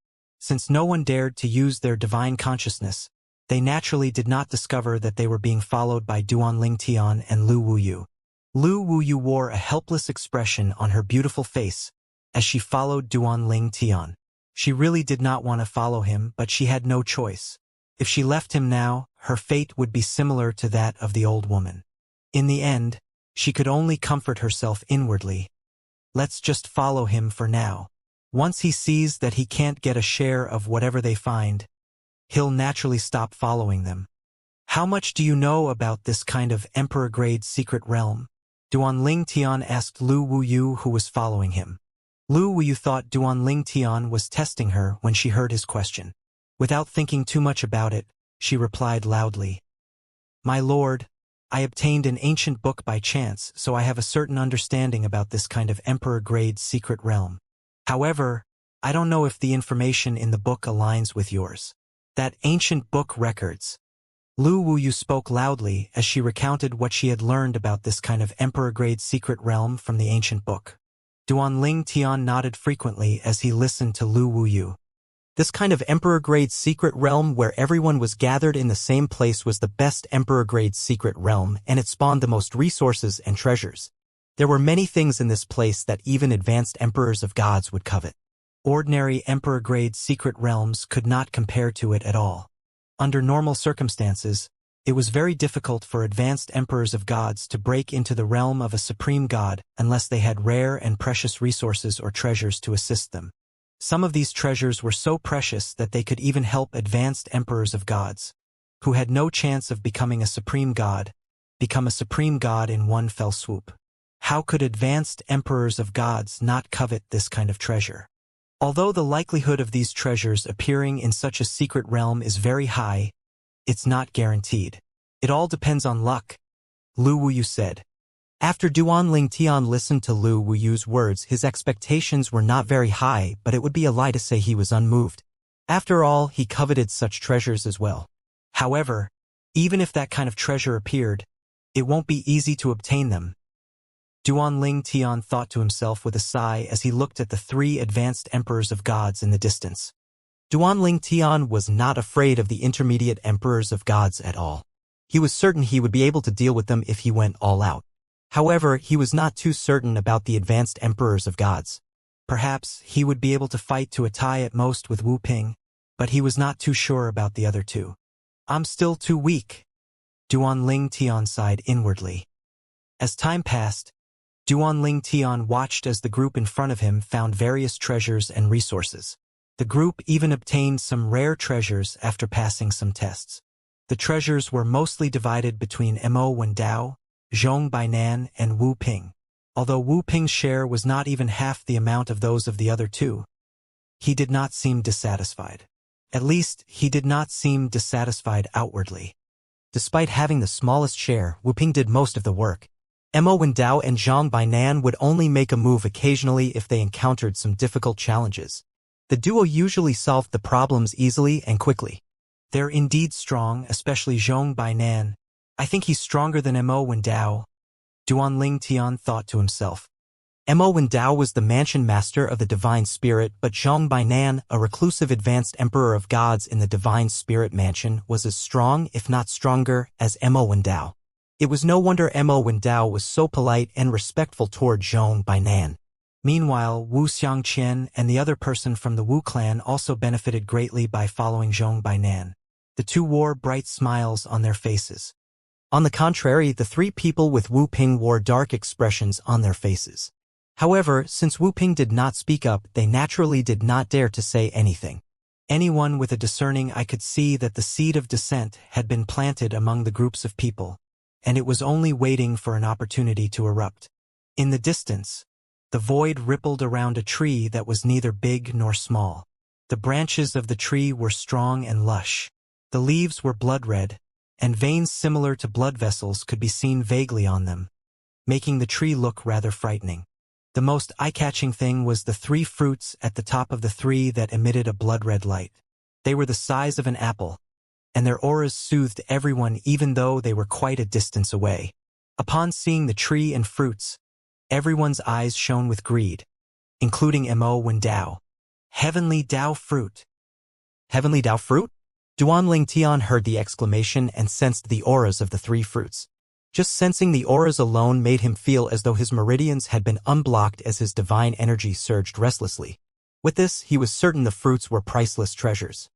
Since no one dared to use their divine consciousness, they naturally did not discover that they were being followed by Duanling Tian and Lu Wuyu. Lu Wuyu wore a helpless expression on her beautiful face as she followed Duanling Tian. She really did not want to follow him, but she had no choice. If she left him now, her fate would be similar to that of the old woman. In the end, she could only comfort herself inwardly. Let's just follow him for now. Once he sees that he can't get a share of whatever they find, he'll naturally stop following them. How much do you know about this kind of emperor-grade secret realm? Duanling Tian asked Lu Wuyu, who was following him. Lu Wuyu thought Duanling Tian was testing her when she heard his question. Without thinking too much about it, she replied loudly. My lord, I obtained an ancient book by chance, so I have a certain understanding about this kind of emperor-grade secret realm. However, I don't know if the information in the book aligns with yours. That ancient book records. Lu Wuyu spoke loudly as she recounted what she had learned about this kind of emperor-grade secret realm from the ancient book. Duanling Tian nodded frequently as he listened to Lu Wuyu. This kind of emperor-grade secret realm where everyone was gathered in the same place was the best emperor-grade secret realm, and it spawned the most resources and treasures. There were many things in this place that even advanced emperors of gods would covet. Ordinary emperor-grade secret realms could not compare to it at all. Under normal circumstances, it was very difficult for advanced emperors of gods to break into the realm of a supreme god unless they had rare and precious resources or treasures to assist them. Some of these treasures were so precious that they could even help advanced emperors of gods, who had no chance of becoming a supreme god, become a supreme god in one fell swoop. How could advanced emperors of gods not covet this kind of treasure? Although the likelihood of these treasures appearing in such a secret realm is very high, it's not guaranteed. It all depends on luck, Lu Wuyu said. After Duanling Tian listened to Lu Wuyu's words, his expectations were not very high, but it would be a lie to say he was unmoved. After all, he coveted such treasures as well. However, even if that kind of treasure appeared, it won't be easy to obtain them. Duanling Tian thought to himself with a sigh as he looked at the three advanced emperors of gods in the distance. Duanling Tian was not afraid of the intermediate emperors of gods at all. He was certain he would be able to deal with them if he went all out. However, he was not too certain about the advanced emperors of gods. Perhaps he would be able to fight to a tie at most with Wu Ping, but he was not too sure about the other two. I'm still too weak. Duanling Tian sighed inwardly. As time passed, Duanling Tian watched as the group in front of him found various treasures and resources. The group even obtained some rare treasures after passing some tests. The treasures were mostly divided between Mo Wen Dao, Zhong Bainan, and Wu Ping. Although Wu Ping's share was not even half the amount of those of the other two, he did not seem dissatisfied. At least, he did not seem dissatisfied outwardly. Despite having the smallest share, Wu Ping did most of the work. Mo Wen Dao and Zhong Bainan would only make a move occasionally if they encountered some difficult challenges. The duo usually solved the problems easily and quickly. They're indeed strong, especially Zhong Bainan. I think he's stronger than Mo Wendao, Duanling Tian thought to himself. Mo Wendao was the mansion master of the Divine Spirit, but Zhong Bainan, a reclusive advanced emperor of gods in the Divine Spirit mansion, was as strong, if not stronger, as Mo Wendao. It was no wonder Mo Wendao was so polite and respectful toward Zhong Bainan. Meanwhile, Wu Xianxia and the other person from the Wu clan also benefited greatly by following Zhong Bainan. The two wore bright smiles on their faces. On the contrary, the three people with Wu Ping wore dark expressions on their faces. However, since Wu Ping did not speak up, they naturally did not dare to say anything. Anyone with a discerning eye could see that the seed of dissent had been planted among the groups of people, and it was only waiting for an opportunity to erupt. In the distance, the void rippled around a tree that was neither big nor small. The branches of the tree were strong and lush. The leaves were blood-red, and veins similar to blood vessels could be seen vaguely on them, making the tree look rather frightening. The most eye-catching thing was the three fruits at the top of the tree that emitted a blood-red light. They were the size of an apple, and their auras soothed everyone even though they were quite a distance away. Upon seeing the tree and fruits, everyone's eyes shone with greed, including Mo Wendao. Heavenly Dao Fruit. Heavenly Dao Fruit? Duanling Tian heard the exclamation and sensed the auras of the three fruits. Just sensing the auras alone made him feel as though his meridians had been unblocked as his divine energy surged restlessly. With this, he was certain the fruits were priceless treasures.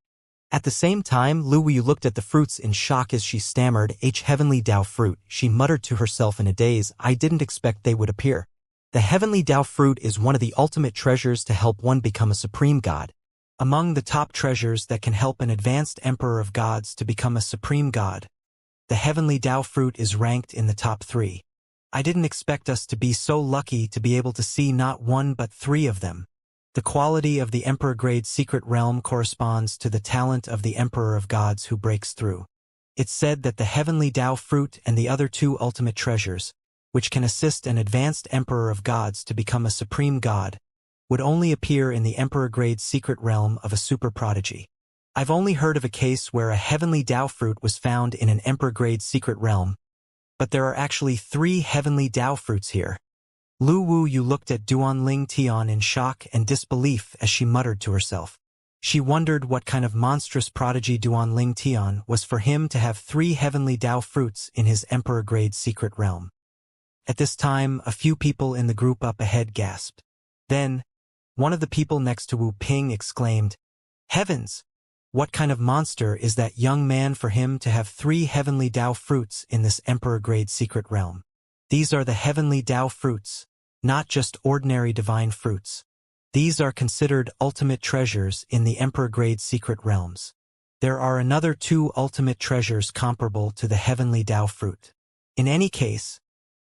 At the same time, Lu Wu looked at the fruits in shock as she stammered, Heavenly Dao Fruit. She muttered to herself in a daze, I didn't expect they would appear. The Heavenly Dao Fruit is one of the ultimate treasures to help one become a supreme god. Among the top treasures that can help an advanced emperor of gods to become a supreme god, the Heavenly Dao Fruit is ranked in the top 3. I didn't expect us to be so lucky to be able to see not one but 3 of them. The quality of the Emperor-grade secret realm corresponds to the talent of the Emperor of Gods who breaks through. It's said that the Heavenly Dao Fruit and the other 2 ultimate treasures, which can assist an advanced Emperor of Gods to become a supreme god, would only appear in the Emperor-grade secret realm of a super prodigy. I've only heard of a case where a Heavenly Dao Fruit was found in an Emperor-grade secret realm, but there are actually 3 Heavenly Dao Fruits here. Lu Wu Yu looked at Duanling Tian in shock and disbelief as she muttered to herself. She wondered what kind of monstrous prodigy Duanling Tian was for him to have 3 Heavenly Dao Fruits in his Emperor-grade secret realm. At this time, a few people in the group up ahead gasped. Then, one of the people next to Wu Ping exclaimed, Heavens! What kind of monster is that young man for him to have 3 Heavenly Dao Fruits in this Emperor-grade secret realm? These are the Heavenly Dao Fruits, not just ordinary divine fruits. These are considered ultimate treasures in the Emperor-grade secret realms. There are another 2 ultimate treasures comparable to the Heavenly Dao Fruit. In any case,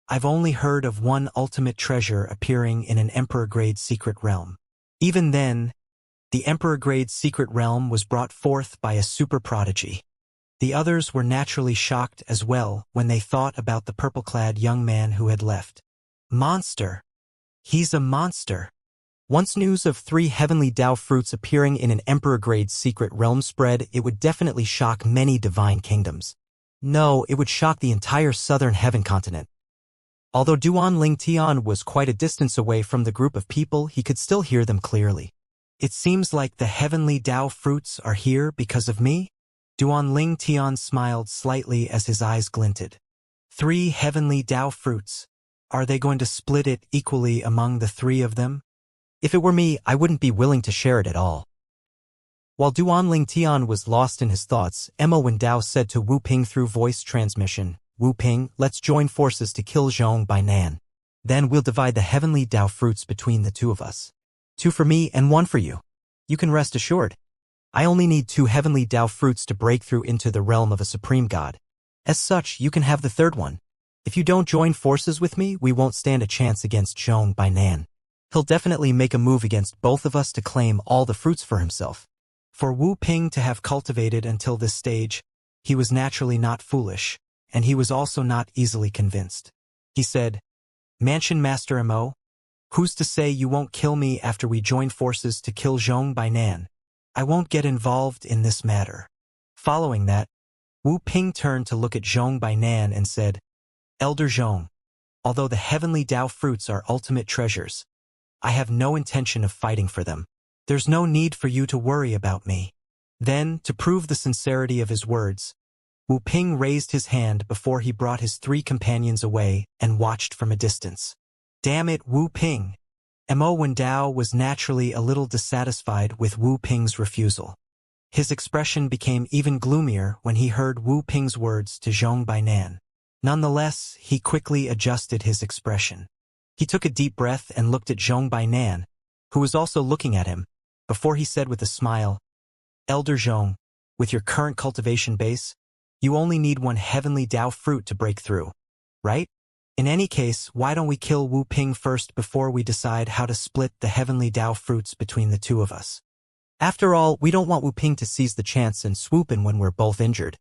I've only heard of 1 ultimate treasure appearing in an Emperor-grade secret realm. Even then, the Emperor-grade secret realm was brought forth by a super prodigy. The others were naturally shocked as well when they thought about the purple-clad young man who had left. Monster! He's a monster! Once news of 3 Heavenly Dao Fruits appearing in an Emperor-grade secret realm spread, it would definitely shock many divine kingdoms. No, it would shock the entire southern heaven continent. Although Duanling Tian was quite a distance away from the group of people, he could still hear them clearly. It seems like the Heavenly Dao Fruits are here because of me? Duanling Tian smiled slightly as his eyes glinted. 3 Heavenly Dao Fruits. Are they going to split it equally among the 3 of them? If it were me, I wouldn't be willing to share it at all. While Duanling Tian was lost in his thoughts, Mo Wendao said to Wu Ping through voice transmission, Wu Ping, let's join forces to kill Zhong Bainan. Then we'll divide the Heavenly Dao Fruits between the 2 of us. 2 for me and 1 for you. You can rest assured. I only need 2 Heavenly Dao Fruits to break through into the realm of a supreme god. As such, you can have the 3rd one. If you don't join forces with me, we won't stand a chance against Zhong Bainan. He'll definitely make a move against both of us to claim all the fruits for himself. For Wu Ping to have cultivated until this stage, he was naturally not foolish, and he was also not easily convinced. He said, Mansion Master Mo, who's to say you won't kill me after we join forces to kill Zhong Bainan? I won't get involved in this matter. Following that, Wu Ping turned to look at Zhong Bainan and said, Elder Zhong, although the heavenly Tao fruits are ultimate treasures, I have no intention of fighting for them. There's no need for you to worry about me. Then, to prove the sincerity of his words, Wu Ping raised his hand before he brought his 3 companions away and watched from a distance. Damn it, Wu Ping! Mo Wendao was naturally a little dissatisfied with Wu Ping's refusal. His expression became even gloomier when he heard Wu Ping's words to Zhong Bainan. Nonetheless, he quickly adjusted his expression. He took a deep breath and looked at Zhong Bainan, who was also looking at him, before he said with a smile, Elder Zhong, with your current cultivation base, you only need 1 heavenly Tao fruit to break through, right? In any case, why don't we kill Wu Ping first before we decide how to split the heavenly Tao fruits between the 2 of us? After all, we don't want Wu Ping to seize the chance and swoop in when we're both injured.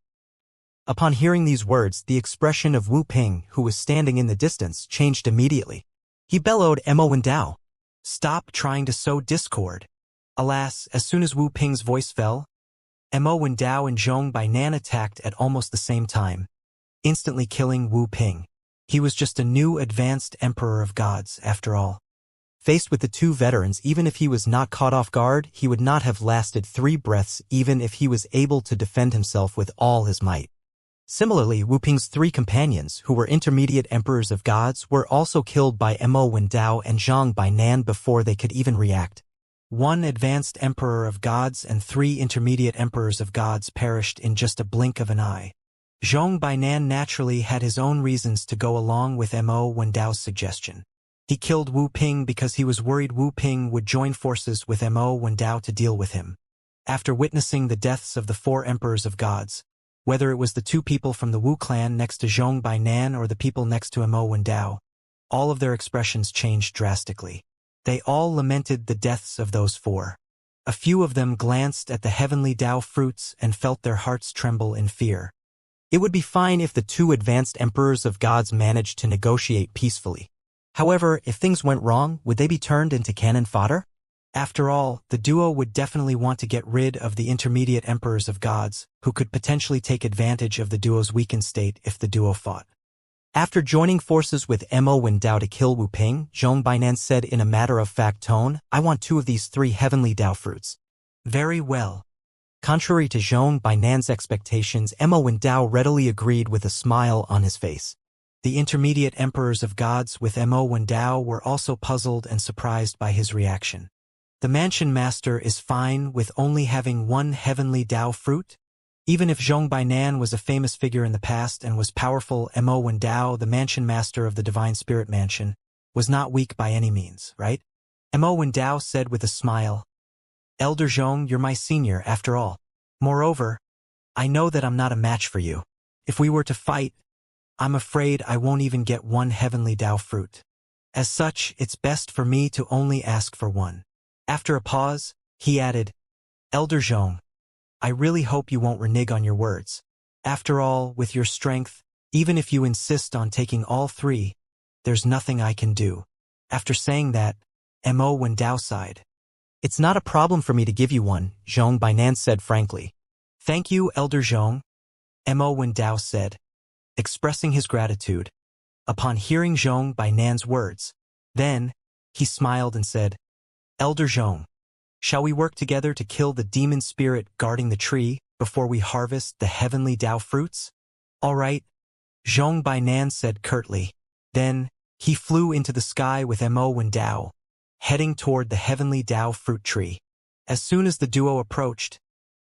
Upon hearing these words, the expression of Wu Ping, who was standing in the distance, changed immediately. He bellowed, Mo Wendao, stop trying to sow discord. Alas, as soon as Wu Ping's voice fell, Mo Wendao and Zhong Bainan attacked at almost the same time, instantly killing Wu Ping. He was just a new advanced Emperor of Gods, after all. Faced with the 2 veterans, even if he was not caught off guard, he would not have lasted 3 breaths even if he was able to defend himself with all his might. Similarly, Wu Ping's 3 companions, who were intermediate Emperors of Gods, were also killed by Mo Wendao and Zhong Bainan before they could even react. 1 advanced Emperor of Gods and 3 intermediate Emperors of Gods perished in just a blink of an eye. Zhong Bainan naturally had his own reasons to go along with Mo Wendao's suggestion. He killed Wu Ping because he was worried Wu Ping would join forces with Mo Wendao to deal with him. After witnessing the deaths of the 4 Emperors of Gods, whether it was the 2 people from the Wu clan next to Zhong Bainan or the people next to Mo Wendao, all of their expressions changed drastically. They all lamented the deaths of those 4. A few of them glanced at the heavenly Tao fruits and felt their hearts tremble in fear. It would be fine if the 2 advanced Emperors of Gods managed to negotiate peacefully. However, if things went wrong, would they be turned into cannon fodder? After all, the duo would definitely want to get rid of the intermediate Emperors of Gods, who could potentially take advantage of the duo's weakened state if the duo fought. After joining forces with Mo Wendao to kill Wu Ping, Zhong Bainan said in a matter-of-fact tone, I want 2 of these 3 heavenly Tao fruits. Very well. Contrary to Zhong Bainan's expectations, Mo Wendao readily agreed with a smile on his face. The intermediate Emperors of Gods with Mo Wendao were also puzzled and surprised by his reaction. The Mansion Master is fine with only having 1 heavenly Tao fruit? Even if Zhong Bainan was a famous figure in the past and was powerful, Mo Wendao, the Mansion Master of the Divine Spirit Mansion, was not weak by any means, right? Mo Wendao said with a smile, Elder Zhong, you're my senior, after all. Moreover, I know that I'm not a match for you. If we were to fight, I'm afraid I won't even get 1 heavenly Tao fruit. As such, it's best for me to only ask for 1. After a pause, he added, Elder Zhong, I really hope you won't renege on your words. After all, with your strength, even if you insist on taking all 3, there's nothing I can do. After saying that, Mo Wendao sighed. It's not a problem for me to give you 1, Zhong Bainan said frankly. Thank you, Elder Zhong, Mo Wendao said, expressing his gratitude. Upon hearing Zhong Bainan's words, then, he smiled and said, Elder Zhong, shall we work together to kill the demon spirit guarding the tree before we harvest the heavenly Tao fruits? All right, Zhong Bainan said curtly. Then, he flew into the sky with Mo Wendao, heading toward the heavenly Tao fruit tree. As soon as the duo approached,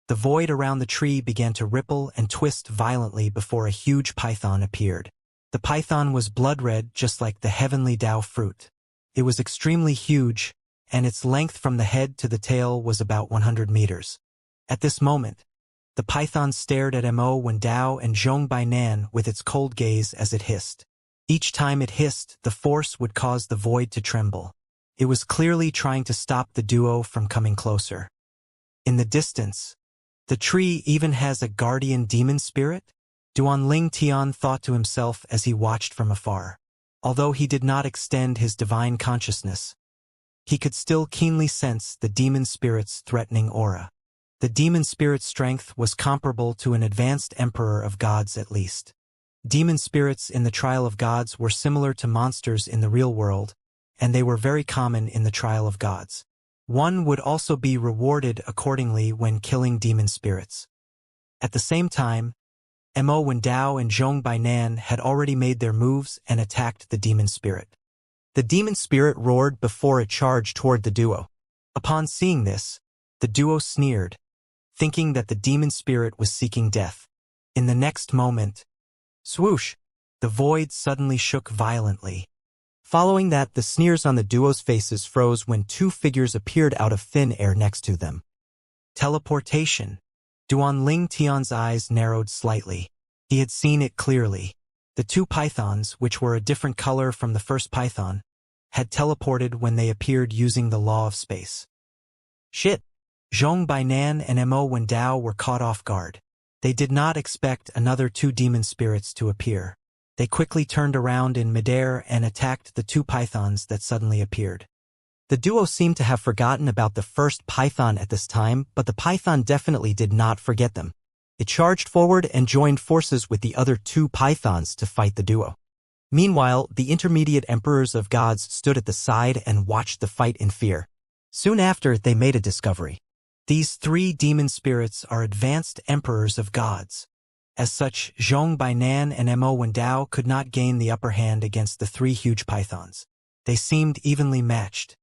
the void around the tree began to ripple and twist violently before a huge python appeared. The python was blood-red just like the heavenly Tao fruit. It was extremely huge, and its length from the head to the tail was about 100 meters. At this moment, the python stared at Mo Wendao and Zhong Bainan with its cold gaze as it hissed. Each time it hissed, the force would cause the void to tremble. It was clearly trying to stop the duo from coming closer. In the distance, the tree even has a guardian demon spirit? Duan Ling Tian thought to himself as he watched from afar. Although he did not extend his divine consciousness, he could still keenly sense the demon spirit's threatening aura. The demon spirit's strength was comparable to an advanced emperor of gods at least. Demon spirits in the trial of gods were similar to monsters in the real world, and they were very common in the trial of gods. One would also be rewarded accordingly when killing demon spirits. At the same time, Mo Wendao and Zhong Bainan had already made their moves and attacked the demon spirit. The demon spirit roared before it charged toward the duo. Upon seeing this, the duo sneered, thinking that the demon spirit was seeking death. In the next moment, swoosh, the void suddenly shook violently. Following that, the sneers on the duo's faces froze when two figures appeared out of thin air next to them. Teleportation. Duan Ling Tian's eyes narrowed slightly. He had seen it clearly. The two pythons, which were a different color from the first python, had teleported when they appeared using the law of space. Shit! Zhong Bainan and Mo Wendao were caught off guard. They did not expect another two demon spirits to appear. They quickly turned around in midair and attacked the two pythons that suddenly appeared. The duo seemed to have forgotten about the first python at this time, but the python definitely did not forget them. It charged forward and joined forces with the other two pythons to fight the duo. Meanwhile, the intermediate emperors of gods stood at the side and watched the fight in fear. Soon after, they made a discovery. These three demon spirits are advanced emperors of gods. As such, Zhong Bainan and Mo Wendao could not gain the upper hand against the three huge pythons. They seemed evenly matched.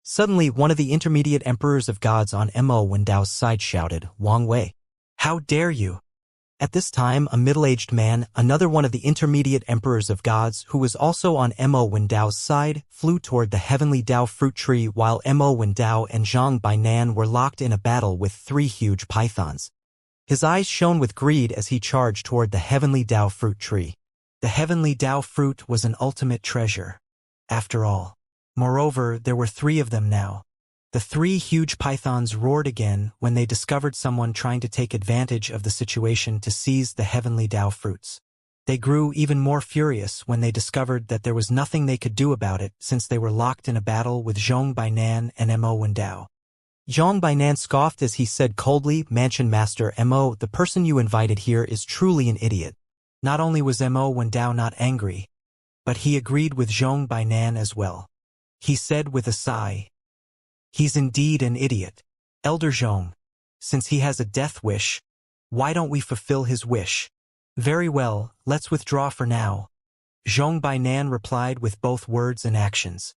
Suddenly, one of the intermediate emperors of gods on Mo Wendao's side shouted, "Wang Wei! How dare you!" At this time, a middle-aged man, another one of the intermediate emperors of gods, who was also on Mo Wendao's side, flew toward the heavenly Dao fruit tree while Mo Wendao and Zhong Bainan were locked in a battle with three huge pythons. His eyes shone with greed as he charged toward the heavenly Dao fruit tree. The heavenly Dao fruit was an ultimate treasure, after all. Moreover, there were three of them now. The three huge pythons roared again when they discovered someone trying to take advantage of the situation to seize the heavenly Dao fruits. They grew even more furious when they discovered that there was nothing they could do about it since they were locked in a battle with Zhong Bainan and Mo Wendao. Zhong Bainan scoffed as he said coldly, "Mansion Master Mo, the person you invited here is truly an idiot." Not only was Mo Wendao not angry, but he agreed with Zhong Bainan as well. He said with a sigh, "He's indeed an idiot. Elder Zhong, since he has a death wish, why don't we fulfill his wish?" "Very well, let's withdraw for now," Zhong Bainan replied with both words and actions.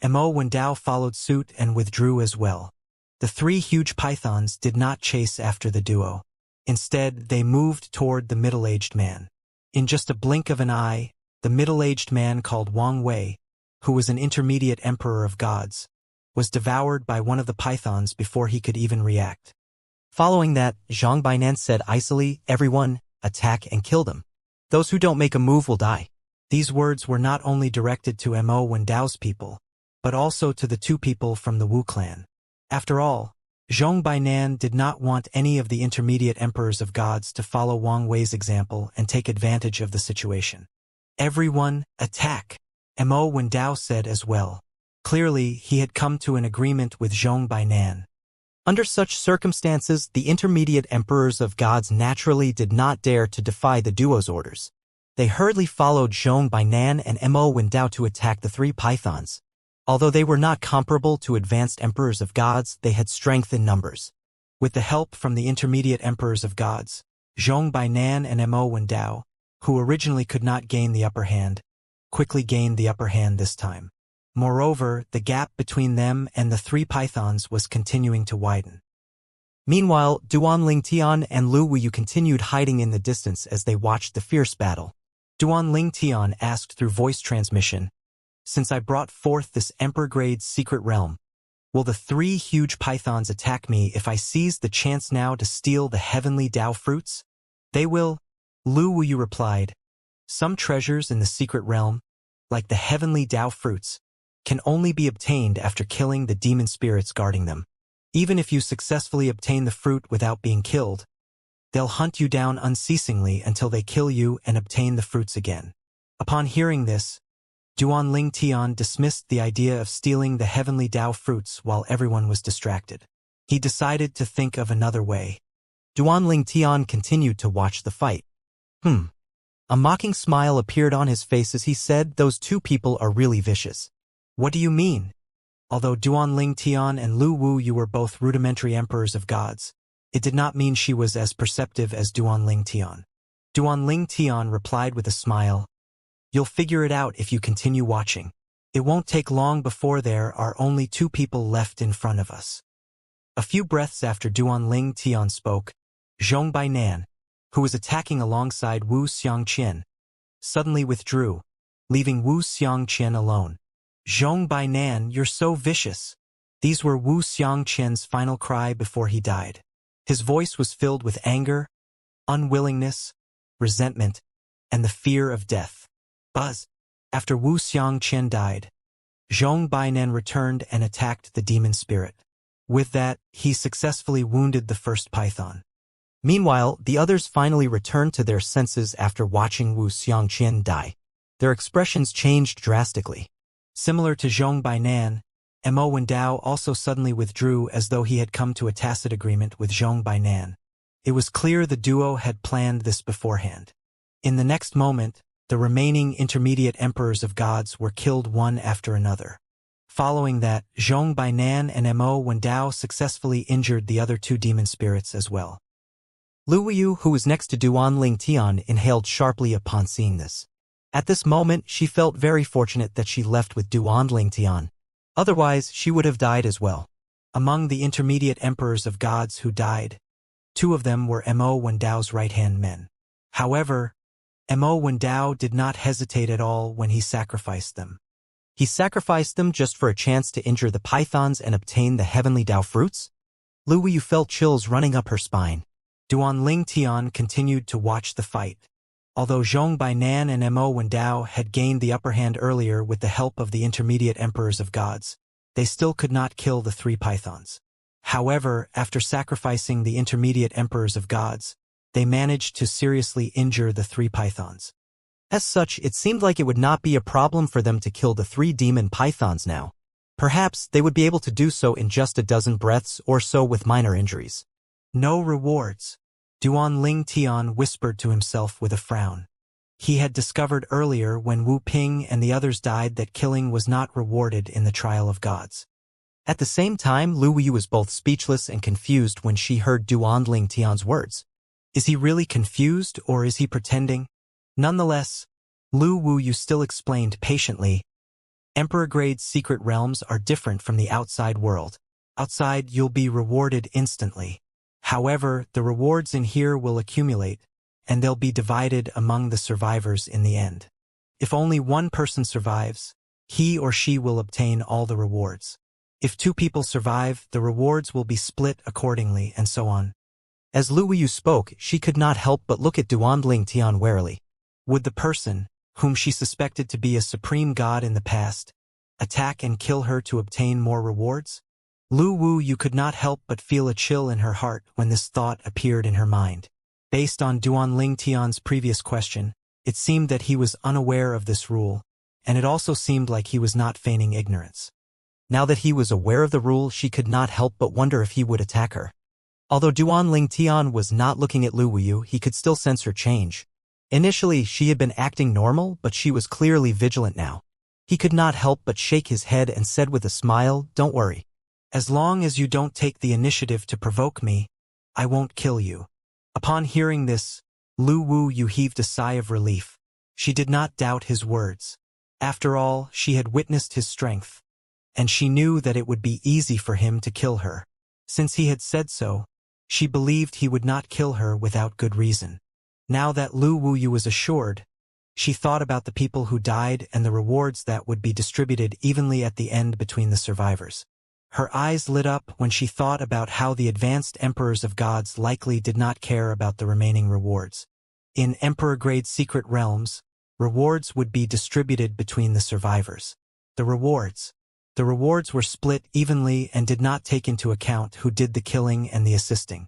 Mo Wendao followed suit and withdrew as well. The three huge pythons did not chase after the duo. Instead, they moved toward the middle-aged man. In just a blink of an eye, the middle-aged man called Wang Wei, who was an intermediate emperor of gods, was devoured by one of the pythons before he could even react. Following that, Zhong Bainan said icily, "Everyone, attack and kill them. Those who don't make a move will die." These words were not only directed to Mo Wendao's people, but also to the two people from the Wu clan. After all, Zhong Bainan did not want any of the intermediate emperors of gods to follow Wang Wei's example and take advantage of the situation. "Everyone, attack," Mo Wendao said as well. Clearly, he had come to an agreement with Zhong Bainan. Under such circumstances, the intermediate emperors of gods naturally did not dare to defy the duo's orders. They hurriedly followed Zhong Bainan and Mo Wendao to attack the three pythons. Although they were not comparable to advanced emperors of gods, they had strength in numbers. With the help from the intermediate emperors of gods, Zhong Bainan and Mo Wendao, who originally could not gain the upper hand, quickly gained the upper hand this time. Moreover, the gap between them and the three pythons was continuing to widen. Meanwhile, Duan Lingtian and Lu Wuyu continued hiding in the distance as they watched the fierce battle. Duan Lingtian asked through voice transmission, "Since I brought forth this Emperor-grade secret realm, will the three huge pythons attack me if I seize the chance now to steal the heavenly Dao fruits?" "They will," Lu Wuyu replied. "Some treasures in the secret realm, like the heavenly Dao fruits, can only be obtained after killing the demon spirits guarding them. Even if you successfully obtain the fruit without being killed, they'll hunt you down unceasingly until they kill you and obtain the fruits again." Upon hearing this, Duan Lingtian dismissed the idea of stealing the heavenly Dao fruits while everyone was distracted. He decided to think of another way. Duanling Tian continued to watch the fight. A mocking smile appeared on his face as he said, "Those two people are really vicious." "What do you mean?" Although Duanling Tian and Lu Wu Yu were both rudimentary emperors of gods, it did not mean she was as perceptive as Duanling Tian. Duanling Tian replied with a smile, "You'll figure it out if you continue watching. It won't take long before there are only two people left in front of us." A few breaths after Duanling Tian spoke, Zhong Bainan, who was attacking alongside Wu Xianxia, suddenly withdrew, leaving Wu Xianxia alone. "Zhong Bainan, you're so vicious." These were Wu Xianxia's final cry before he died. His voice was filled with anger, unwillingness, resentment, and the fear of death. Buzz. After Wu Xianxia died, Zhong Bainan returned and attacked the demon spirit. With that, he successfully wounded the first python. Meanwhile, the others finally returned to their senses after watching Wu Xianxia die. Their expressions changed drastically. Similar to Zhong Bainan, Mo Wendao also suddenly withdrew as though he had come to a tacit agreement with Zhong Bainan. It was clear the duo had planned this beforehand. In the next moment, the remaining intermediate emperors of gods were killed one after another. Following that, Zhong Bainan and Mo Wendao successfully injured the other two demon spirits as well. Lu Wuyu, who was next to Duanling Tian, inhaled sharply upon seeing this. At this moment, she felt very fortunate that she left with Duanling Tian. Otherwise, she would have died as well. Among the intermediate emperors of gods who died, two of them were Mo Wendao's right-hand men. However, Mo Wendao did not hesitate at all when he sacrificed them. He sacrificed them just for a chance to injure the pythons and obtain the heavenly Dao fruits? Lu Wuyu felt chills running up her spine. Duanling Tian continued to watch the fight. Although Zhong Bainan and Mo Wendao had gained the upper hand earlier with the help of the intermediate emperors of gods, they still could not kill the three pythons. However, after sacrificing the intermediate emperors of gods, they managed to seriously injure the three pythons. As such, it seemed like it would not be a problem for them to kill the three demon pythons now. Perhaps they would be able to do so in just a dozen breaths or so with minor injuries. No rewards, Duanling Tian whispered to himself with a frown. He had discovered earlier when Wu Ping and the others died that killing was not rewarded in the trial of gods. At the same time, Lu Wuyu was both speechless and confused when she heard Duanling Tian's words. Is he really confused or is he pretending? Nonetheless, Lu Wuyu still explained patiently, Emperor-grade secret realms are different from the outside world. Outside, you'll be rewarded instantly. However, the rewards in here will accumulate, and they'll be divided among the survivors in the end. If only one person survives, he or she will obtain all the rewards. If two people survive, the rewards will be split accordingly, and so on. As Lu Wuyu spoke, she could not help but look at Duanling Tian warily. Would the person, whom she suspected to be a supreme god in the past, attack and kill her to obtain more rewards? Lu Wuyu could not help but feel a chill in her heart when this thought appeared in her mind. Based on Duanling Tian's previous question, it seemed that he was unaware of this rule, and it also seemed like he was not feigning ignorance. Now that he was aware of the rule, she could not help but wonder if he would attack her. Although Duanling Tian was not looking at Lu Wuyu, he could still sense her change. Initially, she had been acting normal, but she was clearly vigilant now. He could not help but shake his head and said with a smile, "Don't worry. As long as you don't take the initiative to provoke me, I won't kill you." Upon hearing this, Lu Wuyu heaved a sigh of relief. She did not doubt his words. After all, she had witnessed his strength, and she knew that it would be easy for him to kill her. Since he had said so, she believed he would not kill her without good reason. Now that Lu Wuyu was assured, she thought about the people who died and the rewards that would be distributed evenly at the end between the survivors. Her eyes lit up when she thought about how the advanced emperors of gods likely did not care about the remaining rewards. In emperor-grade secret realms, rewards would be distributed between the survivors. The rewards were split evenly and did not take into account who did the killing and the assisting.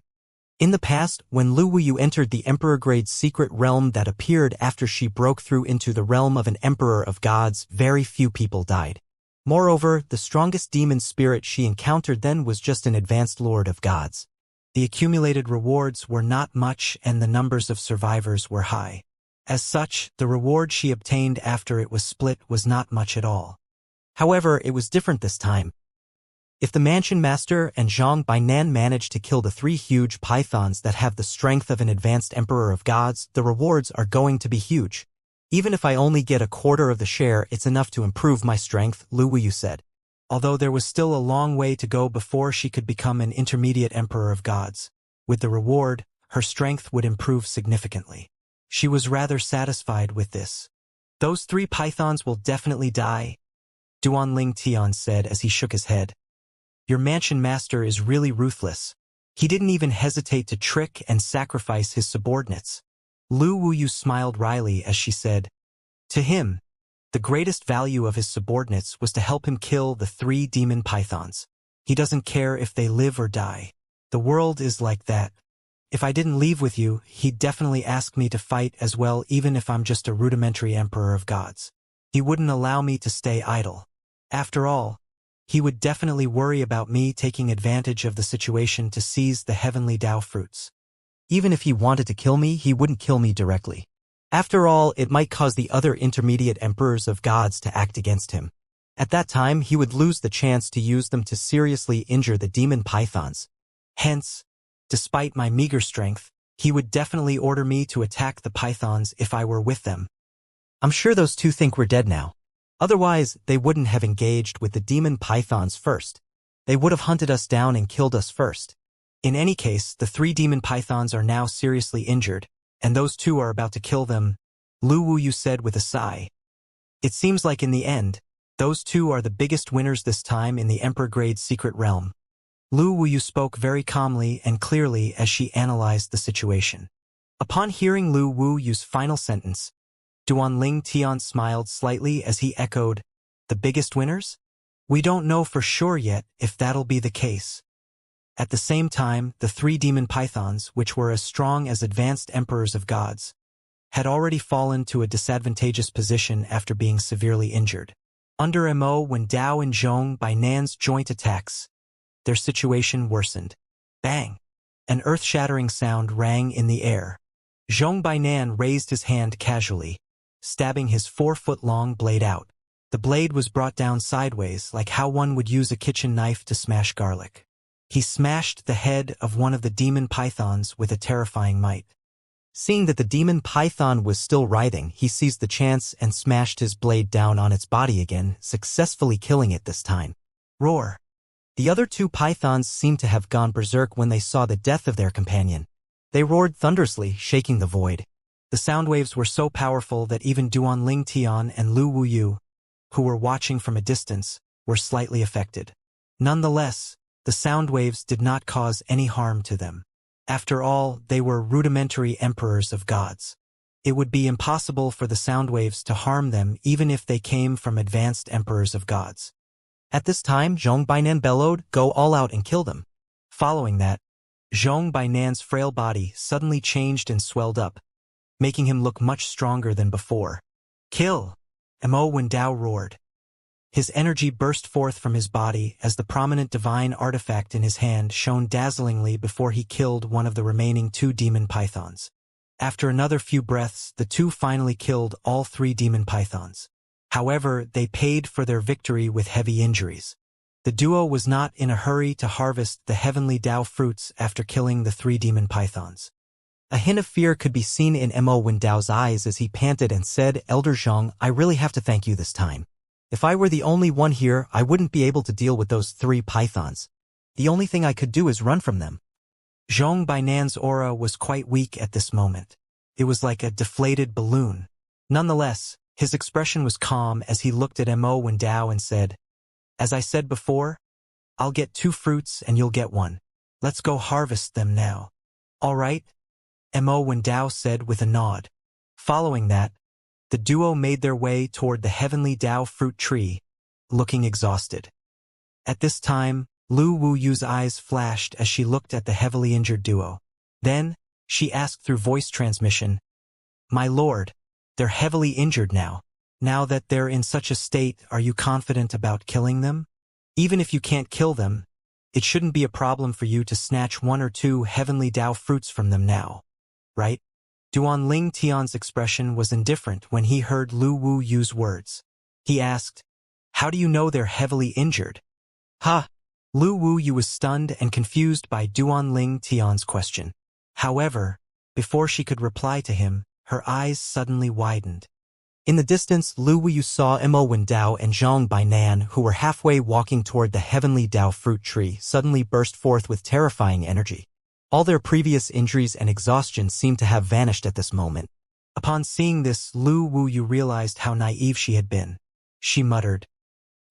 In the past, when Lu Wuyu entered the emperor-grade secret realm that appeared after she broke through into the realm of an emperor of gods, very few people died. Moreover, the strongest demon spirit she encountered then was just an advanced lord of gods. The accumulated rewards were not much and the numbers of survivors were high. As such, the reward she obtained after it was split was not much at all. However, it was different this time. If the Mansion Master and Zhang Bainan manage to kill the 3 huge pythons that have the strength of an advanced Emperor of Gods, the rewards are going to be huge. Even if I only get a quarter of the share, it's enough to improve my strength, Lu Wuyu said. Although there was still a long way to go before she could become an intermediate Emperor of Gods. With the reward, her strength would improve significantly. She was rather satisfied with this. Those 3 pythons will definitely die, Duanling Tian said as he shook his head. Your Mansion Master is really ruthless. He didn't even hesitate to trick and sacrifice his subordinates. Lu Wuyu smiled wryly as she said, to him, the greatest value of his subordinates was to help him kill the 3 demon pythons. He doesn't care if they live or die. The world is like that. If I didn't leave with you, he'd definitely ask me to fight as well, even if I'm just a rudimentary Emperor of Gods. He wouldn't allow me to stay idle. After all, he would definitely worry about me taking advantage of the situation to seize the heavenly Dao fruits. Even if he wanted to kill me, he wouldn't kill me directly. After all, it might cause the other intermediate emperors of gods to act against him. At that time, he would lose the chance to use them to seriously injure the demon pythons. Hence, despite my meager strength, he would definitely order me to attack the pythons if I were with them. I'm sure those 2 think we're dead now. Otherwise, they wouldn't have engaged with the demon pythons first. They would have hunted us down and killed us first. In any case, the 3 demon pythons are now seriously injured, and those 2 are about to kill them, Lu Wuyu said with a sigh. It seems like in the end, those 2 are the biggest winners this time in the Emperor-grade secret realm. Lu Wuyu spoke very calmly and clearly as she analyzed the situation. Upon hearing Lu Wuyu's final sentence, Duanling Tian smiled slightly as he echoed, the biggest winners? We don't know for sure yet if that'll be the case. At the same time, the 3 demon pythons, which were as strong as advanced emperors of gods, had already fallen to a disadvantageous position after being severely injured. Under Mo when Dao and Zhong Bainan's joint attacks, their situation worsened. Bang! An earth-shattering sound rang in the air. Zhong Bainan raised his hand casually, stabbing his 4-foot-long blade out. The blade was brought down sideways like how one would use a kitchen knife to smash garlic. He smashed the head of one of the demon pythons with a terrifying might. Seeing that the demon python was still writhing, he seized the chance and smashed his blade down on its body again, successfully killing it this time. Roar! The other 2 pythons seemed to have gone berserk when they saw the death of their companion. They roared thunderously, shaking the void. The sound waves were so powerful that even Duanling Tian and Lu Wuyu, who were watching from a distance, were slightly affected. Nonetheless, the sound waves did not cause any harm to them. After all, they were rudimentary emperors of gods. It would be impossible for the sound waves to harm them even if they came from advanced emperors of gods. At this time, Zhong Bainan bellowed, "Go all out and kill them." Following that, Zhong Bainan's frail body suddenly changed and swelled up, making him look much stronger than before. "Kill!" Mo Wendao roared. His energy burst forth from his body as the prominent divine artifact in his hand shone dazzlingly before he killed one of the remaining 2 demon pythons. After another few breaths, the 2 finally killed all 3 demon pythons. However, they paid for their victory with heavy injuries. The duo was not in a hurry to harvest the heavenly Dao fruits after killing the 3 demon pythons. A hint of fear could be seen in Mo Wendao's eyes as he panted and said, "Elder Zhang, I really have to thank you this time. If I were the only one here, I wouldn't be able to deal with those 3 pythons. The only thing I could do is run from them." Zhong Bainan's aura was quite weak at this moment. It was like a deflated balloon. Nonetheless, his expression was calm as he looked at Mo Wendao and said, "As I said before, I'll get 2 fruits and you'll get 1. Let's go harvest them now." "All right," Mo Wendao said with a nod. Following that, the duo made their way toward the heavenly Dao fruit tree, looking exhausted. At this time, Lu Wuyu's eyes flashed as she looked at the heavily injured duo. Then, she asked through voice transmission, "My lord, they're heavily injured now. Now that they're in such a state, are you confident about killing them? Even if you can't kill them, it shouldn't be a problem for you to snatch 1 or 2 heavenly Tao fruits from them now, right? Duan Ling Tian's expression was indifferent when he heard Lu Wu use words. He asked, "How do you know they're heavily injured?" "Ha!" Lu Wu Yu was stunned and confused by Duan Ling Tian's question. However, before she could reply to him, her eyes suddenly widened. In the distance, Lu Wu Yu saw Mo Wendao and Zhang Bainan, who were halfway walking toward the heavenly Dao fruit tree, suddenly burst forth with terrifying energy. All their previous injuries and exhaustion seemed to have vanished at this moment. Upon seeing this, Lu Wu Yu realized how naive she had been. She muttered,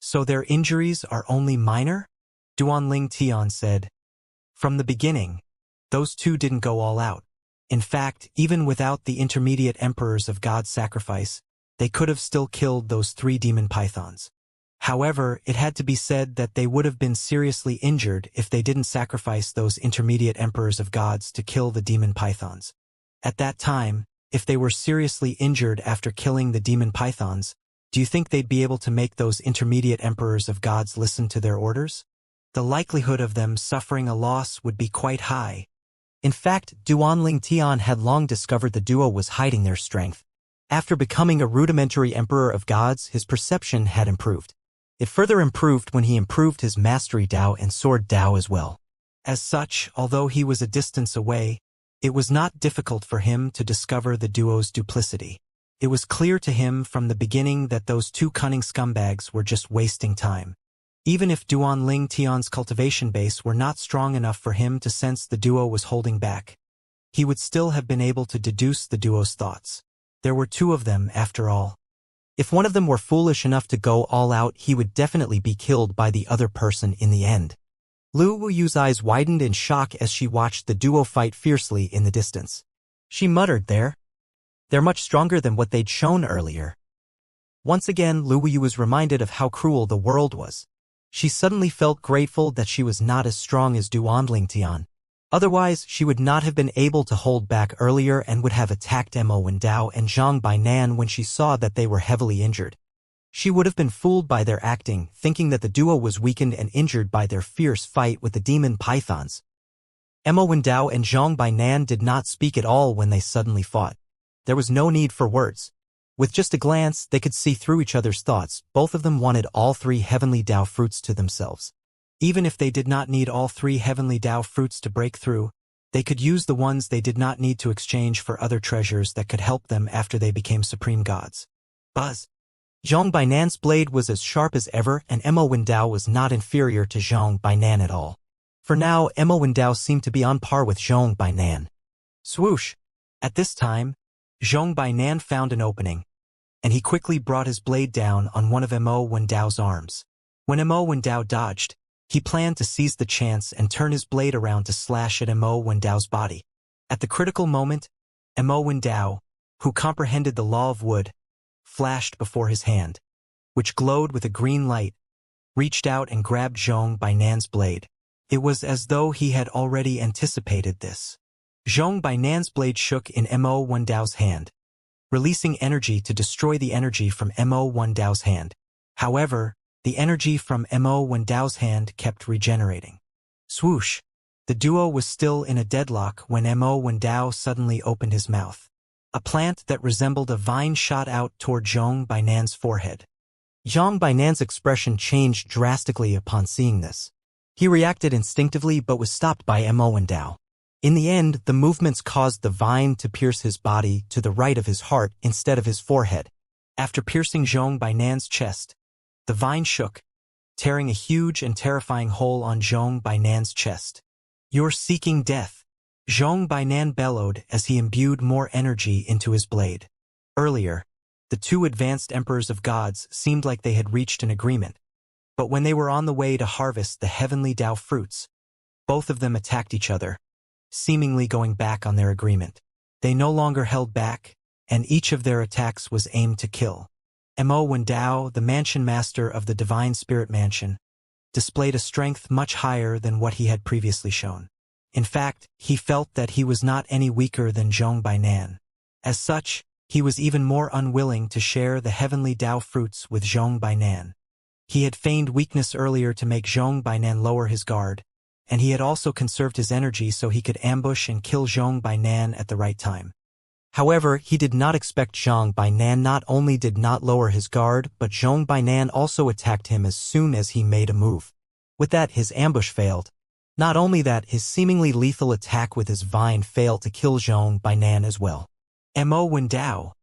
"So their injuries are only minor?" Duan Ling Tian said, "From the beginning, those two didn't go all out. In fact, even without the intermediate emperors of God's sacrifice, they could have still killed those 3 demon pythons. However, it had to be said that they would have been seriously injured if they didn't sacrifice those intermediate emperors of gods to kill the demon pythons. At that time, if they were seriously injured after killing the demon pythons, do you think they'd be able to make those intermediate emperors of gods listen to their orders? The likelihood of them suffering a loss would be quite high." In fact, Duan Ling Tian had long discovered the duo was hiding their strength. After becoming a rudimentary emperor of gods, his perception had improved. It further improved when he improved his mastery Dao and sword Dao as well. As such, although he was a distance away, it was not difficult for him to discover the duo's duplicity. It was clear to him from the beginning that those 2 cunning scumbags were just wasting time. Even if Duan Ling Tian's cultivation base were not strong enough for him to sense the duo was holding back, he would still have been able to deduce the duo's thoughts. There were 2 of them, after all. If one of them were foolish enough to go all out, he would definitely be killed by the other person in the end. Lu Wu Yu's eyes widened in shock as she watched the duo fight fiercely in the distance. She muttered, They're much stronger than what they'd shown earlier." Once again, Lu Wu Yu was reminded of how cruel the world was. She suddenly felt grateful that she was not as strong as Duan Ling Tian. Otherwise, she would not have been able to hold back earlier and would have attacked Mo Wendao and Zhang Bainan when she saw that they were heavily injured. She would have been fooled by their acting, thinking that the duo was weakened and injured by their fierce fight with the demon pythons. Mo Wendao and Zhang Bainan did not speak at all when they suddenly fought. There was no need for words. With just a glance, they could see through each other's thoughts. Both of them wanted all 3 heavenly Dao fruits to themselves. Even if they did not need all 3 heavenly Dao fruits to break through, they could use the ones they did not need to exchange for other treasures that could help them after they became supreme gods. Buzz. Zhang Bainan's blade was as sharp as ever, and Mo Wendao was not inferior to Zhang Bainan at all. For now, Mo Wendao seemed to be on par with Zhang Bainan. Swoosh! At this time, Zhang Bainan found an opening, and he quickly brought his blade down on one of Mo Wendao's arms. When Mo Wendao dodged, he planned to seize the chance and turn his blade around to slash at Mo Wendao's body. At the critical moment, Mo Wendao, who comprehended the law of wood, flashed before his hand, which glowed with a green light, reached out and grabbed Zhang Bainan's blade. It was as though he had already anticipated this. Zhang Bainan's blade shook in Mo Wendao's hand, releasing energy to destroy the energy from Mo Wendao's hand. However, the energy from Mo Wendao's hand kept regenerating. Swoosh! The duo was still in a deadlock when Mo Wendao suddenly opened his mouth. A plant that resembled a vine shot out toward Zhang Bainan's forehead. Zhang Bainan's expression changed drastically upon seeing this. He reacted instinctively but was stopped by Mo Wendao. In the end, the movements caused the vine to pierce his body to the right of his heart instead of his forehead. After piercing Zhang Bainan's chest, the vine shook, tearing a huge and terrifying hole on Zhang Bainan's chest. "You're seeking death," Zhang Bainan bellowed as he imbued more energy into his blade. Earlier, the 2 advanced emperors of gods seemed like they had reached an agreement. But when they were on the way to harvest the heavenly Dao fruits, both of them attacked each other, seemingly going back on their agreement. They no longer held back, and each of their attacks was aimed to kill. Mo Wendao, the mansion master of the Divine Spirit Mansion, displayed a strength much higher than what he had previously shown. In fact, he felt that he was not any weaker than Zhang Bainan. As such, He was even more unwilling to share the heavenly Dao fruits with Zhong Bainan. He had feigned weakness earlier to make Zhong Bainan lower his guard, and he had also conserved his energy so he could ambush and kill Zhong Bainan at the right time. However, he did not expect Zhong Bainan not only did not lower his guard, but Zhong Bainan also attacked him as soon as he made a move. With that, his ambush failed. Not only that, his seemingly lethal attack with his vine failed to kill Zhong Bainan as well. Mo Wendao,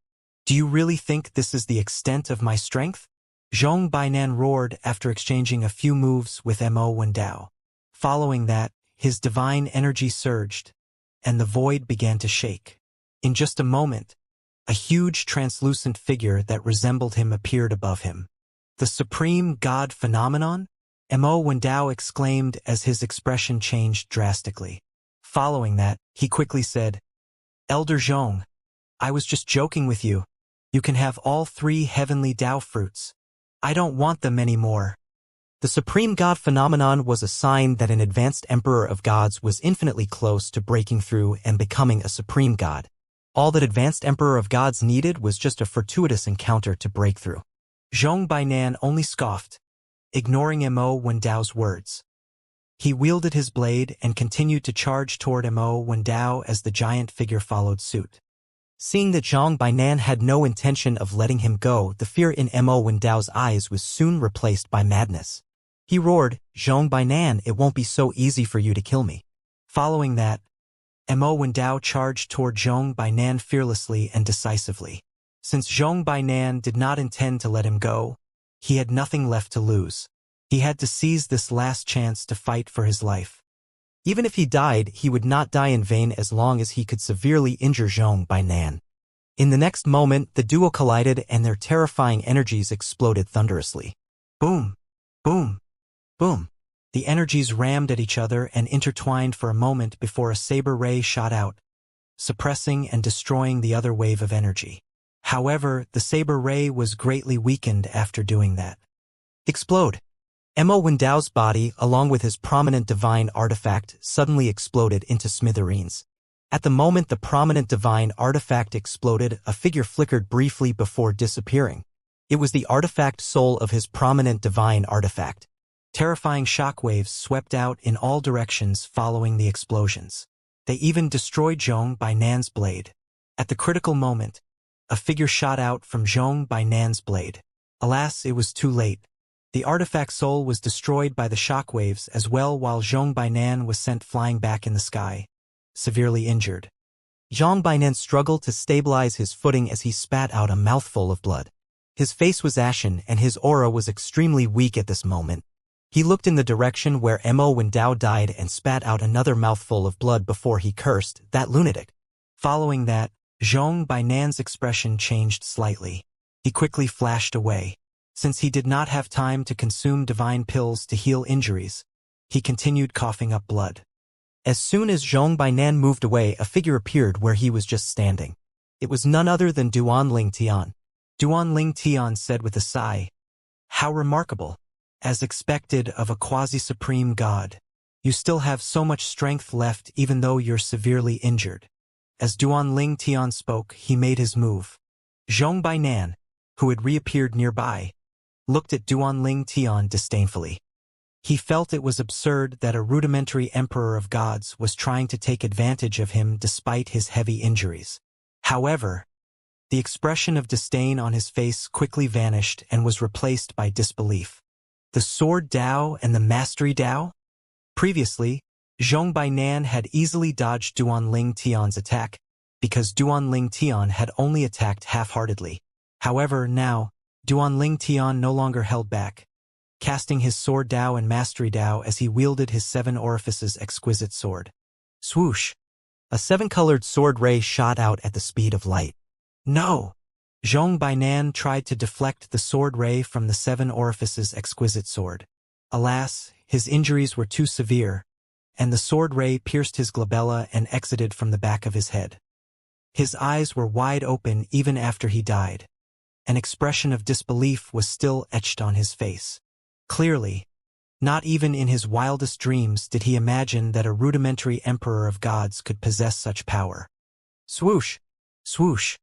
do you really think this is the extent of my strength? Zhong Bainan roared after exchanging a few moves with Mo Wendao. Following that, his divine energy surged, and the void began to shake. In just a moment, a huge translucent figure that resembled him appeared above him. The Supreme God Phenomenon? Mo Wendao exclaimed as his expression changed drastically. Following that, he quickly said, Elder Zhong, I was just joking with you. You can have all 3 heavenly Dao fruits. I don't want them anymore. The Supreme God Phenomenon was a sign that an advanced Emperor of Gods was infinitely close to breaking through and becoming a Supreme God. All that advanced Emperor of Gods needed was just a fortuitous encounter to break through. Zhong Bainan only scoffed, ignoring Mo Wendao's words. He wielded his blade and continued to charge toward Mo Wendao as the giant figure followed suit. Seeing that Zhong Bainan had no intention of letting him go, the fear in Mo Wendao's eyes was soon replaced by madness. He roared, Zhong Bainan, it won't be so easy for you to kill me. Following that, Mo Wendao charged toward Zhong Bainan fearlessly and decisively. Since Zhong Bainan did not intend to let him go, he had nothing left to lose. He had to seize this last chance to fight for his life. Even if he died, he would not die in vain as long as he could severely injure Zhong Bainan. In the next moment, the duo collided and their terrifying energies exploded thunderously. Boom! Boom! Boom! The energies rammed at each other and intertwined for a moment before a saber ray shot out, suppressing and destroying the other wave of energy. However, the saber ray was greatly weakened after doing that. Explode! Mo Wendao's body, along with his prominent divine artifact, suddenly exploded into smithereens. At the moment the prominent divine artifact exploded, a figure flickered briefly before disappearing. It was the artifact soul of his prominent divine artifact. Terrifying shockwaves swept out in all directions following the explosions. They even destroyed Zhong Bainan's blade. At the critical moment, a figure shot out from Zhong Bainan's blade. Alas, it was too late. The artifact soul was destroyed by the shockwaves as well, while Zhong Bainan was sent flying back in the sky, severely injured. Zhong Bainan struggled to stabilize his footing as he spat out a mouthful of blood. His face was ashen and his aura was extremely weak at this moment. He looked in the direction where Mo Wendao died and spat out another mouthful of blood before he cursed, that lunatic. Following that, Zhong Bainan's expression changed slightly. He quickly flashed away. Since he did not have time to consume divine pills to heal injuries, he continued coughing up blood. As soon as Zhong Bainan moved away, a figure appeared where he was just standing. It was none other than Duanling Tian. Duanling Tian said with a sigh, "How remarkable. As expected of a quasi-supreme god. You still have so much strength left even though you're severely injured." As Duanling Tian spoke, he made his move. Zhong Bainan, who had reappeared nearby, looked at Duanling Tian disdainfully. He felt it was absurd that a rudimentary emperor of gods was trying to take advantage of him despite his heavy injuries. However, the expression of disdain on his face quickly vanished and was replaced by disbelief. The Sword Dao and the Mastery Dao? Previously, Zhong Bainan had easily dodged Duanling Tian's attack because Duanling Tian had only attacked half-heartedly. However, now, Duanling Tian no longer held back, casting his Sword Dao and Mastery Dao as he wielded his 7 orifices exquisite sword. Swoosh! A 7-colored sword ray shot out at the speed of light. No! Zhong Bainan tried to deflect the sword ray from the 7 orifices exquisite sword. Alas, his injuries were too severe, and the sword ray pierced his glabella and exited from the back of his head. His eyes were wide open even after he died. An expression of disbelief was still etched on his face. Clearly, not even in his wildest dreams did he imagine that a rudimentary emperor of gods could possess such power. Swoosh! Swoosh!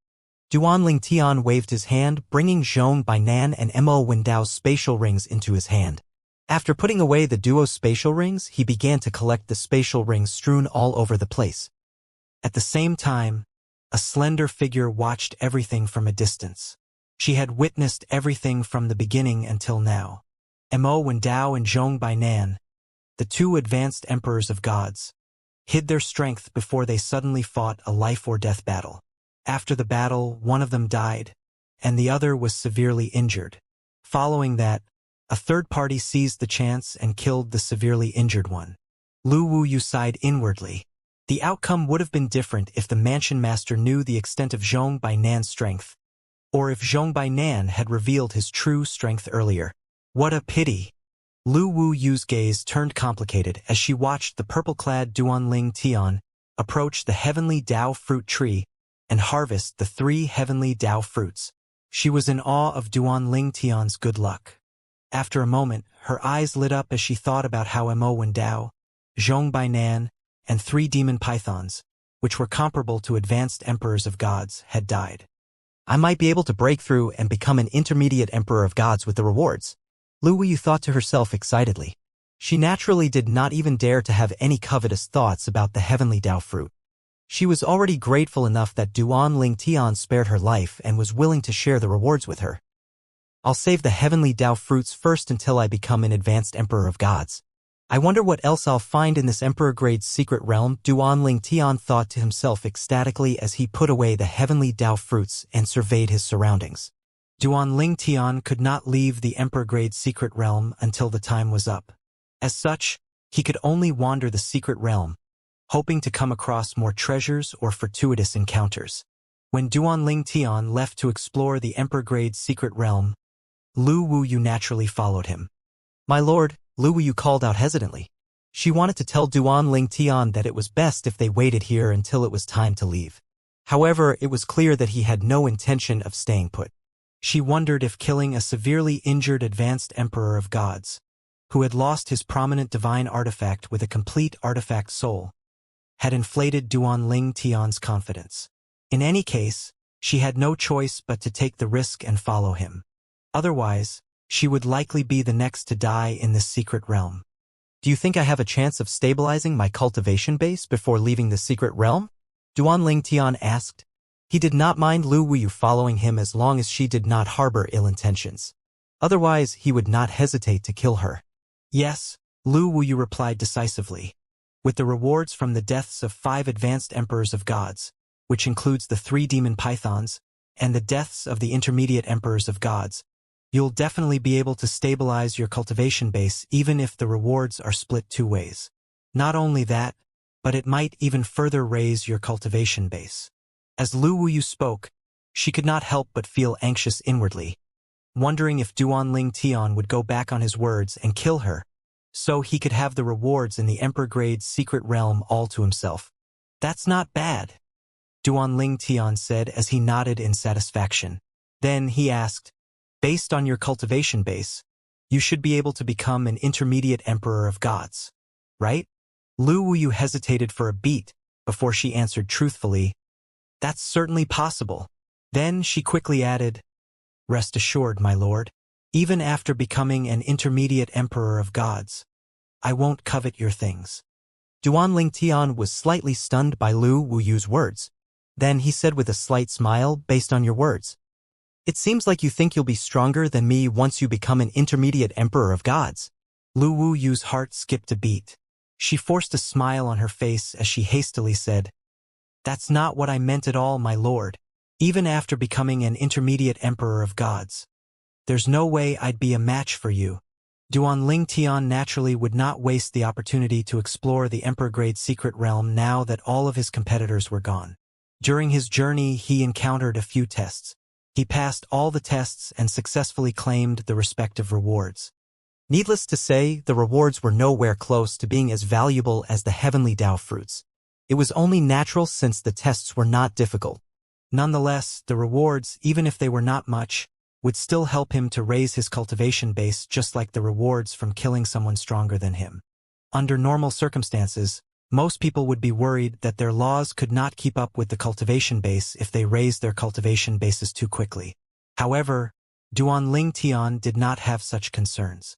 Duanling Tian waved his hand, bringing Zhong Bainan and Mo Wendao's spatial rings into his hand. After putting away the duo's spatial rings, he began to collect the spatial rings strewn all over the place. At the same time, a slender figure watched everything from a distance. She had witnessed everything from the beginning until now. Mo Wendao and Zhong Bainan, the two advanced emperors of gods, hid their strength before they suddenly fought a life-or-death battle. After the battle, one of them died, and the other was severely injured. Following that, a third party seized the chance and killed the severely injured one. Lu Wuyu sighed inwardly. The outcome would have been different if the mansion master knew the extent of Zhong Bainan's strength, or if Zhong Bainan had revealed his true strength earlier. What a pity! Lu Wuyu's gaze turned complicated as she watched the purple-clad Duanling Tian approach the heavenly Dao fruit tree and harvest the 3 heavenly Dao fruits. She was in awe of Duanling Tian's good luck. After a moment, her eyes lit up as she thought about how Mo Wendao, Zhong Bainan, and 3 demon pythons, which were comparable to advanced emperors of gods, had died. I might be able to break through and become an intermediate emperor of gods with the rewards, Lu Wuyu thought to herself excitedly. She naturally did not even dare to have any covetous thoughts about the heavenly Dao fruit. She was already grateful enough that Duanling Tian spared her life and was willing to share the rewards with her. I'll save the heavenly Dao fruits first until I become an advanced emperor of gods. I wonder what else I'll find in this emperor-grade secret realm, Duanling Tian thought to himself ecstatically as he put away the heavenly Dao fruits and surveyed his surroundings. Duanling Tian could not leave the emperor-grade secret realm until the time was up. As such, he could only wander the secret realm, hoping to come across more treasures or fortuitous encounters. When Duanling Tian left to explore the emperor-grade secret realm, Lu Wuyu naturally followed him. My lord, Lu Wuyu called out hesitantly. She wanted to tell Duanling Tian that it was best if they waited here until it was time to leave. However, it was clear that he had no intention of staying put. She wondered if killing a severely injured advanced emperor of gods, who had lost his prominent divine artifact with a complete artifact soul, had inflated Duanling Tian's confidence. In any case, she had no choice but to take the risk and follow him. Otherwise, she would likely be the next to die in this secret realm. Do you think I have a chance of stabilizing my cultivation base before leaving the secret realm? Duanling Tian asked. He did not mind Lu Wuyu following him as long as she did not harbor ill intentions. Otherwise, he would not hesitate to kill her. Yes, Lu Wuyu replied decisively. With the rewards from the deaths of 5 advanced emperors of gods, which includes the 3 demon pythons, and the deaths of the intermediate emperors of gods, you'll definitely be able to stabilize your cultivation base even if the rewards are split 2 ways. Not only that, but it might even further raise your cultivation base. As Lu Wuyu spoke, she could not help but feel anxious inwardly, wondering if Duanling Tian would go back on his words and kill her, so he could have the rewards in the emperor-grade secret realm all to himself. That's not bad, Duanling Tian said as he nodded in satisfaction. Then he asked, based on your cultivation base, you should be able to become an intermediate emperor of gods, right? Lu Wuyu hesitated for a beat before she answered truthfully, that's certainly possible. Then she quickly added, rest assured, my lord, even after becoming an intermediate emperor of gods, I won't covet your things. Duanling Tian was slightly stunned by Lu Wuyu's words. Then he said with a slight smile, based on your words, it seems like you think you'll be stronger than me once you become an intermediate emperor of gods. Lu Wuyu's heart skipped a beat. She forced a smile on her face as she hastily said, that's not what I meant at all, my lord. Even after becoming an intermediate emperor of gods, there's no way I'd be a match for you. Duanling Tian naturally would not waste the opportunity to explore the emperor-grade secret realm now that all of his competitors were gone. During his journey, he encountered a few tests. He passed all the tests and successfully claimed the respective rewards. Needless to say, the rewards were nowhere close to being as valuable as the heavenly Dao fruits. It was only natural since the tests were not difficult. Nonetheless, the rewards, even if they were not much, would still help him to raise his cultivation base just like the rewards from killing someone stronger than him. Under normal circumstances, Most people would be worried that their laws could not keep up with the cultivation base if they raised their cultivation bases too quickly. However, Duanling Tian did not have such concerns.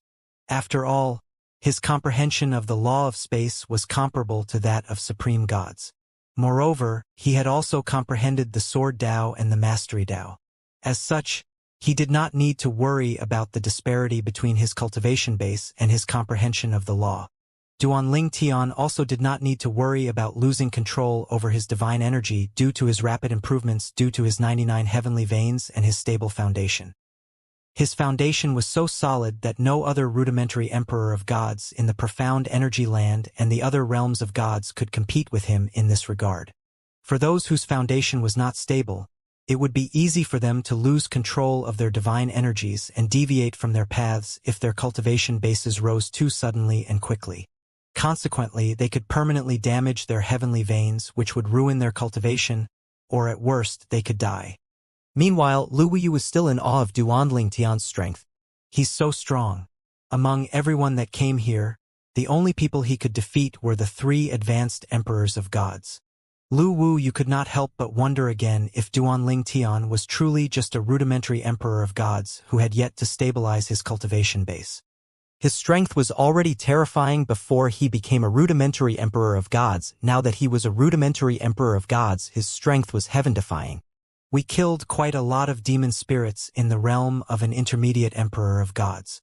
After all, his comprehension of the law of space was comparable to that of supreme gods. Moreover, he had also comprehended the Sword Dao and the Mastery Dao. As such, he did not need to worry about the disparity between his cultivation base and his comprehension of the law. Duanling Tian also did not need to worry about losing control over his divine energy due to his rapid improvements due to his 99 heavenly veins and his stable foundation. His foundation was so solid that no other rudimentary emperor of gods in the profound energy land and the other realms of gods could compete with him in this regard. For those whose foundation was not stable, it would be easy for them to lose control of their divine energies and deviate from their paths if their cultivation bases rose too suddenly and quickly. Consequently, they could permanently damage their heavenly veins, which would ruin their cultivation, or at worst, they could die. Meanwhile, Lu Wuyu was still in awe of Duanling Tian's strength. He's so strong. Among everyone that came here, the only people he could defeat were the 3 advanced emperors of gods. Lu Wuyu could not help but wonder again if Duanling Tian was truly just a rudimentary emperor of gods who had yet to stabilize his cultivation base. His strength was already terrifying before he became a rudimentary emperor of gods. Now that he was a rudimentary emperor of gods, his strength was heaven-defying. We killed quite a lot of demon spirits in the realm of an intermediate emperor of gods.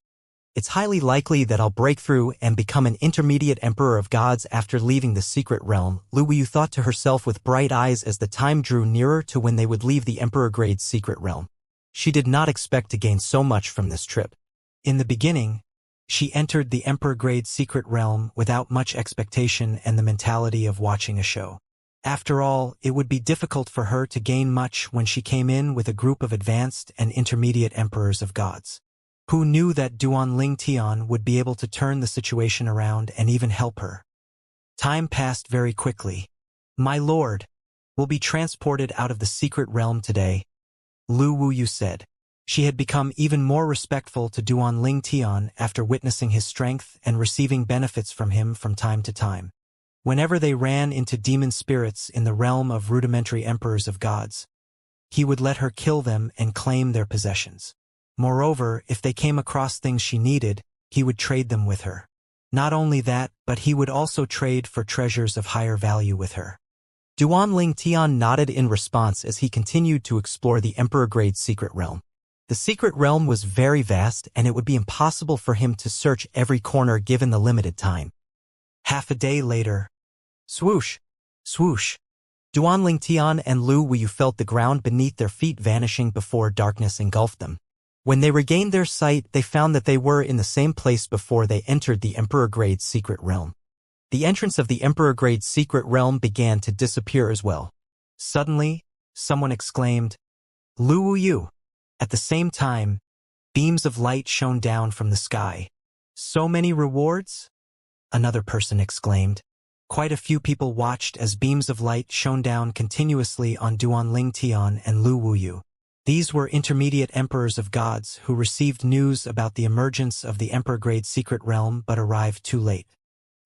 It's highly likely that I'll break through and become an intermediate emperor of gods after leaving the secret realm, Lu Wuyu thought to herself with bright eyes as the time drew nearer to when they would leave the emperor-grade secret realm. She did not expect to gain so much from this trip. In the beginning, she entered the emperor-grade secret realm without much expectation and the mentality of watching a show. After all, it would be difficult for her to gain much when she came in with a group of advanced and intermediate emperors of gods. Who knew that Duanling Tian would be able to turn the situation around and even help her? Time passed very quickly. "My lord, will be transported out of the secret realm today," Lu Wuyu said. She had become even more respectful to Duanling Tian after witnessing his strength and receiving benefits from him from time to time. Whenever they ran into demon spirits in the realm of rudimentary emperors of gods, he would let her kill them and claim their possessions. Moreover, if they came across things she needed, he would trade them with her. Not only that, but he would also trade for treasures of higher value with her. Duanling Tian nodded in response as he continued to explore the emperor-grade secret realm. The secret realm was very vast, and it would be impossible for him to search every corner given the limited time. Half a day later, swoosh, swoosh, Duanling Tian and Lu Wuyu felt the ground beneath their feet vanishing before darkness engulfed them. When they regained their sight, they found that they were in the same place before they entered the emperor-grade secret realm. The entrance of the emperor-grade secret realm began to disappear as well. Suddenly, someone exclaimed, "Lu Wuyu!" At the same time, beams of light shone down from the sky. "So many rewards?" another person exclaimed. Quite a few people watched as beams of light shone down continuously on Duanling Tian and Lu Wuyu. These were intermediate emperors of gods who received news about the emergence of the emperor-grade secret realm but arrived too late.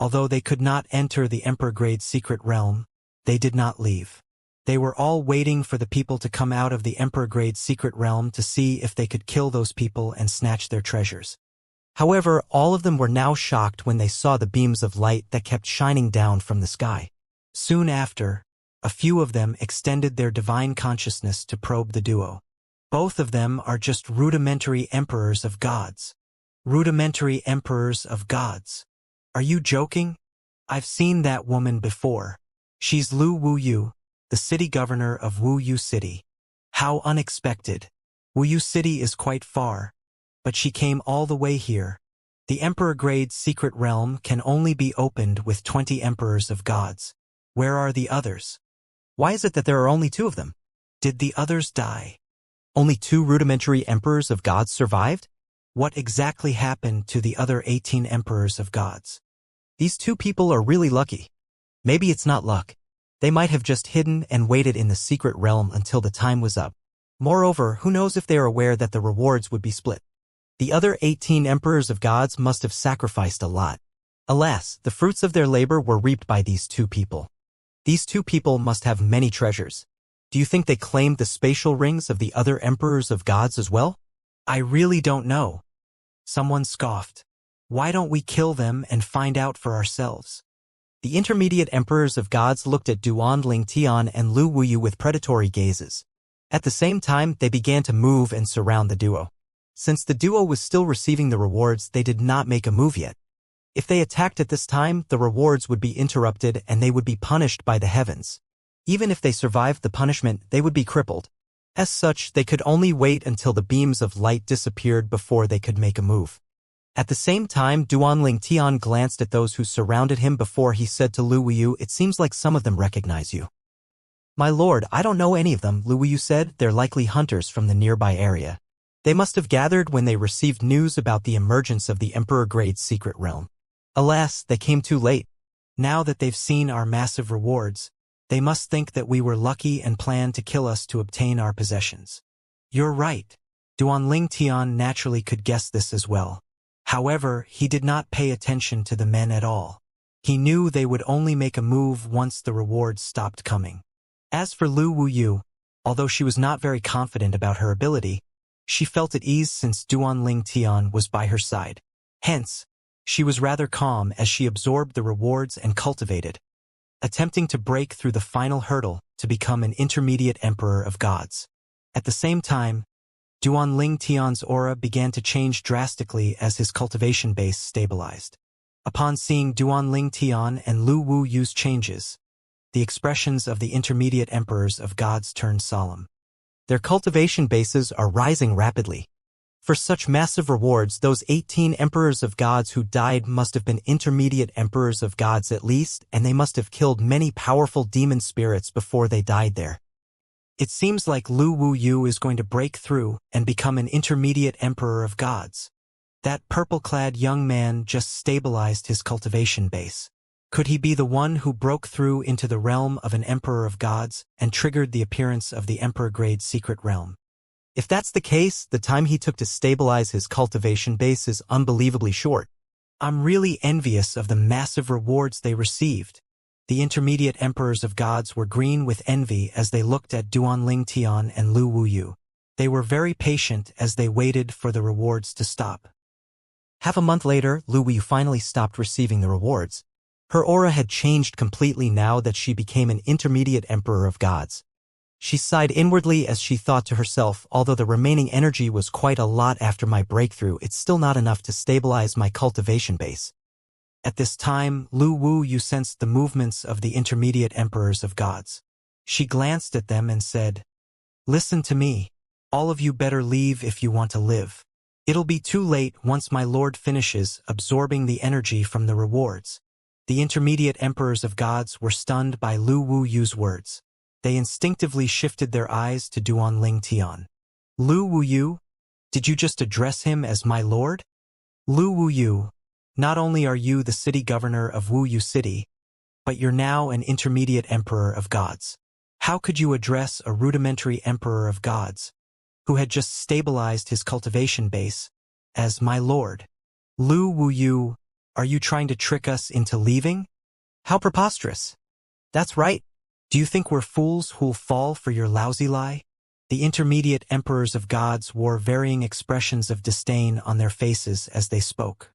Although they could not enter the emperor-grade secret realm, they did not leave. They were all waiting for the people to come out of the emperor-grade secret realm to see if they could kill those people and snatch their treasures. However, all of them were now shocked when they saw the beams of light that kept shining down from the sky. Soon after, a few of them extended their divine consciousness to probe the duo. Both of them are just rudimentary emperors of gods. Rudimentary emperors of gods. Are you joking? I've seen that woman before. She's Lu Wuyu, the city governor of Wuyu City. How unexpected. Wuyu City is quite far, but she came all the way here. The emperor-grade secret realm can only be opened with 20 emperors of gods. Where are the others? Why is it that there are only 2 of them? Did the others die? Only 2 rudimentary emperors of gods survived? What exactly happened to the other 18 emperors of gods? These 2 people are really lucky. Maybe it's not luck. They might have just hidden and waited in the secret realm until the time was up. Moreover, who knows if they are aware that the rewards would be split. The other 18 emperors of gods must have sacrificed a lot. Alas, the fruits of their labor were reaped by these two people. These two people must have many treasures. Do you think they claimed the spatial rings of the other emperors of gods as well? I really don't know. Someone scoffed. Why don't we kill them and find out for ourselves? The intermediate emperors of gods looked at Duan Tian and Lu Wuyu with predatory gazes. At the same time, they began to move and surround the duo. Since the duo was still receiving the rewards, they did not make a move yet. If they attacked at this time, the rewards would be interrupted and they would be punished by the heavens. Even if they survived the punishment, they would be crippled. As such, they could only wait until the beams of light disappeared before they could make a move. At the same time, Duan Tian glanced at those who surrounded him before he said to Lu Wuyu, "It seems like some of them recognize you." "My lord, I don't know any of them," Lu Wuyu said. "They're likely hunters from the nearby area. They must have gathered when they received news about the emergence of the Emperor-grade secret realm. Alas, they came too late. Now that they've seen our massive rewards, they must think that we were lucky and plan to kill us to obtain our possessions." "You're right." Duan Tian naturally could guess this as well. However, he did not pay attention to the men at all. He knew they would only make a move once the rewards stopped coming. As for Lu Wuyu, although she was not very confident about her ability, she felt at ease since Duan Tian was by her side. Hence, she was rather calm as she absorbed the rewards and cultivated, attempting to break through the final hurdle to become an intermediate emperor of gods. At the same time, Duan Tian's aura began to change drastically as his cultivation base stabilized. Upon seeing Duan Tian and Lu Wuyu's changes, the expressions of the intermediate emperors of gods turned solemn. Their cultivation bases are rising rapidly. For such massive rewards, those 18 emperors of gods who died must have been intermediate emperors of gods at least, and they must have killed many powerful demon spirits before they died there. It seems like Lu Wuyu is going to break through and become an intermediate emperor of gods. That purple-clad young man just stabilized his cultivation base. Could he be the one who broke through into the realm of an emperor of gods and triggered the appearance of the emperor-grade secret realm? If that's the case, the time he took to stabilize his cultivation base is unbelievably short. I'm really envious of the massive rewards they received. The intermediate emperors of gods were green with envy as they looked at Duan Tian and Lu Wuyu. They were very patient as they waited for the rewards to stop. Half a month later, Lu Wuyu finally stopped receiving the rewards. Her aura had changed completely now that she became an intermediate emperor of gods. She sighed inwardly as she thought to herself, although the remaining energy was quite a lot after my breakthrough, it's still not enough to stabilize my cultivation base. At this time, Lu Wuyu sensed the movements of the intermediate emperors of gods. She glanced at them and said, "Listen to me. All of you better leave if you want to live. It'll be too late once my lord finishes absorbing the energy from the rewards." The intermediate emperors of gods were stunned by Lu Wuyu's words. They instinctively shifted their eyes to Duan Tian. "Lu Wuyu? Did you just address him as my lord?" "Lu Wuyu, not only are you the city governor of Wuyu City, but you're now an intermediate emperor of gods. How could you address a rudimentary emperor of gods, who had just stabilized his cultivation base, as my lord? Lu Wuyu, are you trying to trick us into leaving? How preposterous." "That's right. Do you think we're fools who'll fall for your lousy lie?" The intermediate emperors of gods wore varying expressions of disdain on their faces as they spoke.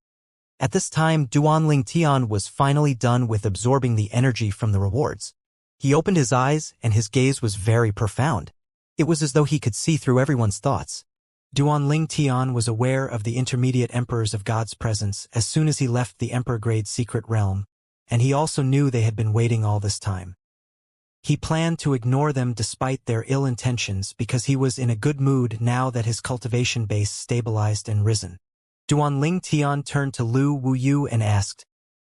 At this time, Duan Tian was finally done with absorbing the energy from the rewards. He opened his eyes and his gaze was very profound. It was as though he could see through everyone's thoughts. Duan Tian was aware of the intermediate emperors of God's presence as soon as he left the emperor-grade secret realm, and he also knew they had been waiting all this time. He planned to ignore them despite their ill intentions because he was in a good mood now that his cultivation base stabilized and risen. Duan Tian turned to Lu Wuyu and asked,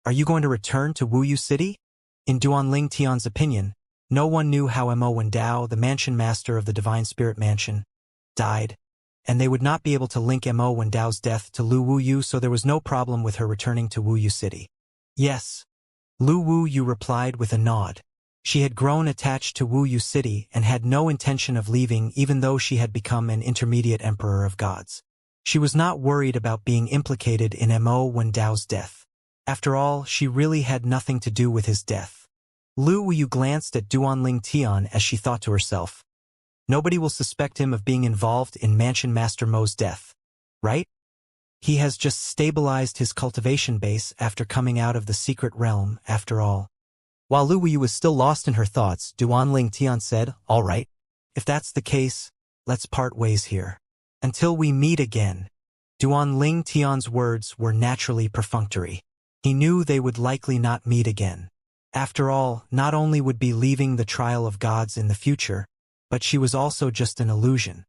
"Are you going to return to Wuyu City?" In Duan Tian's opinion, no one knew how Mo Wendao, the mansion master of the Divine Spirit Mansion, died, and they would not be able to link Mo Wendao's death to Lu Wuyu, so there was no problem with her returning to Wuyu City. "Yes," Lu Wuyu replied with a nod. She had grown attached to Wuyu City and had no intention of leaving even though she had become an intermediate emperor of gods. She was not worried about being implicated in Mo Wendao's death. After all, she really had nothing to do with his death. Lu Wuyu glanced at Duanling Tian as she thought to herself. Nobody will suspect him of being involved in Mansion Master Mo's death, right? He has just stabilized his cultivation base after coming out of the secret realm, after all. While Lu Wuyu was still lost in her thoughts, Duanling Tian said, "All right. If that's the case, let's part ways here. Until we meet again." Duanling Tian's words were naturally perfunctory. He knew they would likely not meet again. After all, not only would be leaving the trial of gods in the future, but she was also just an illusion.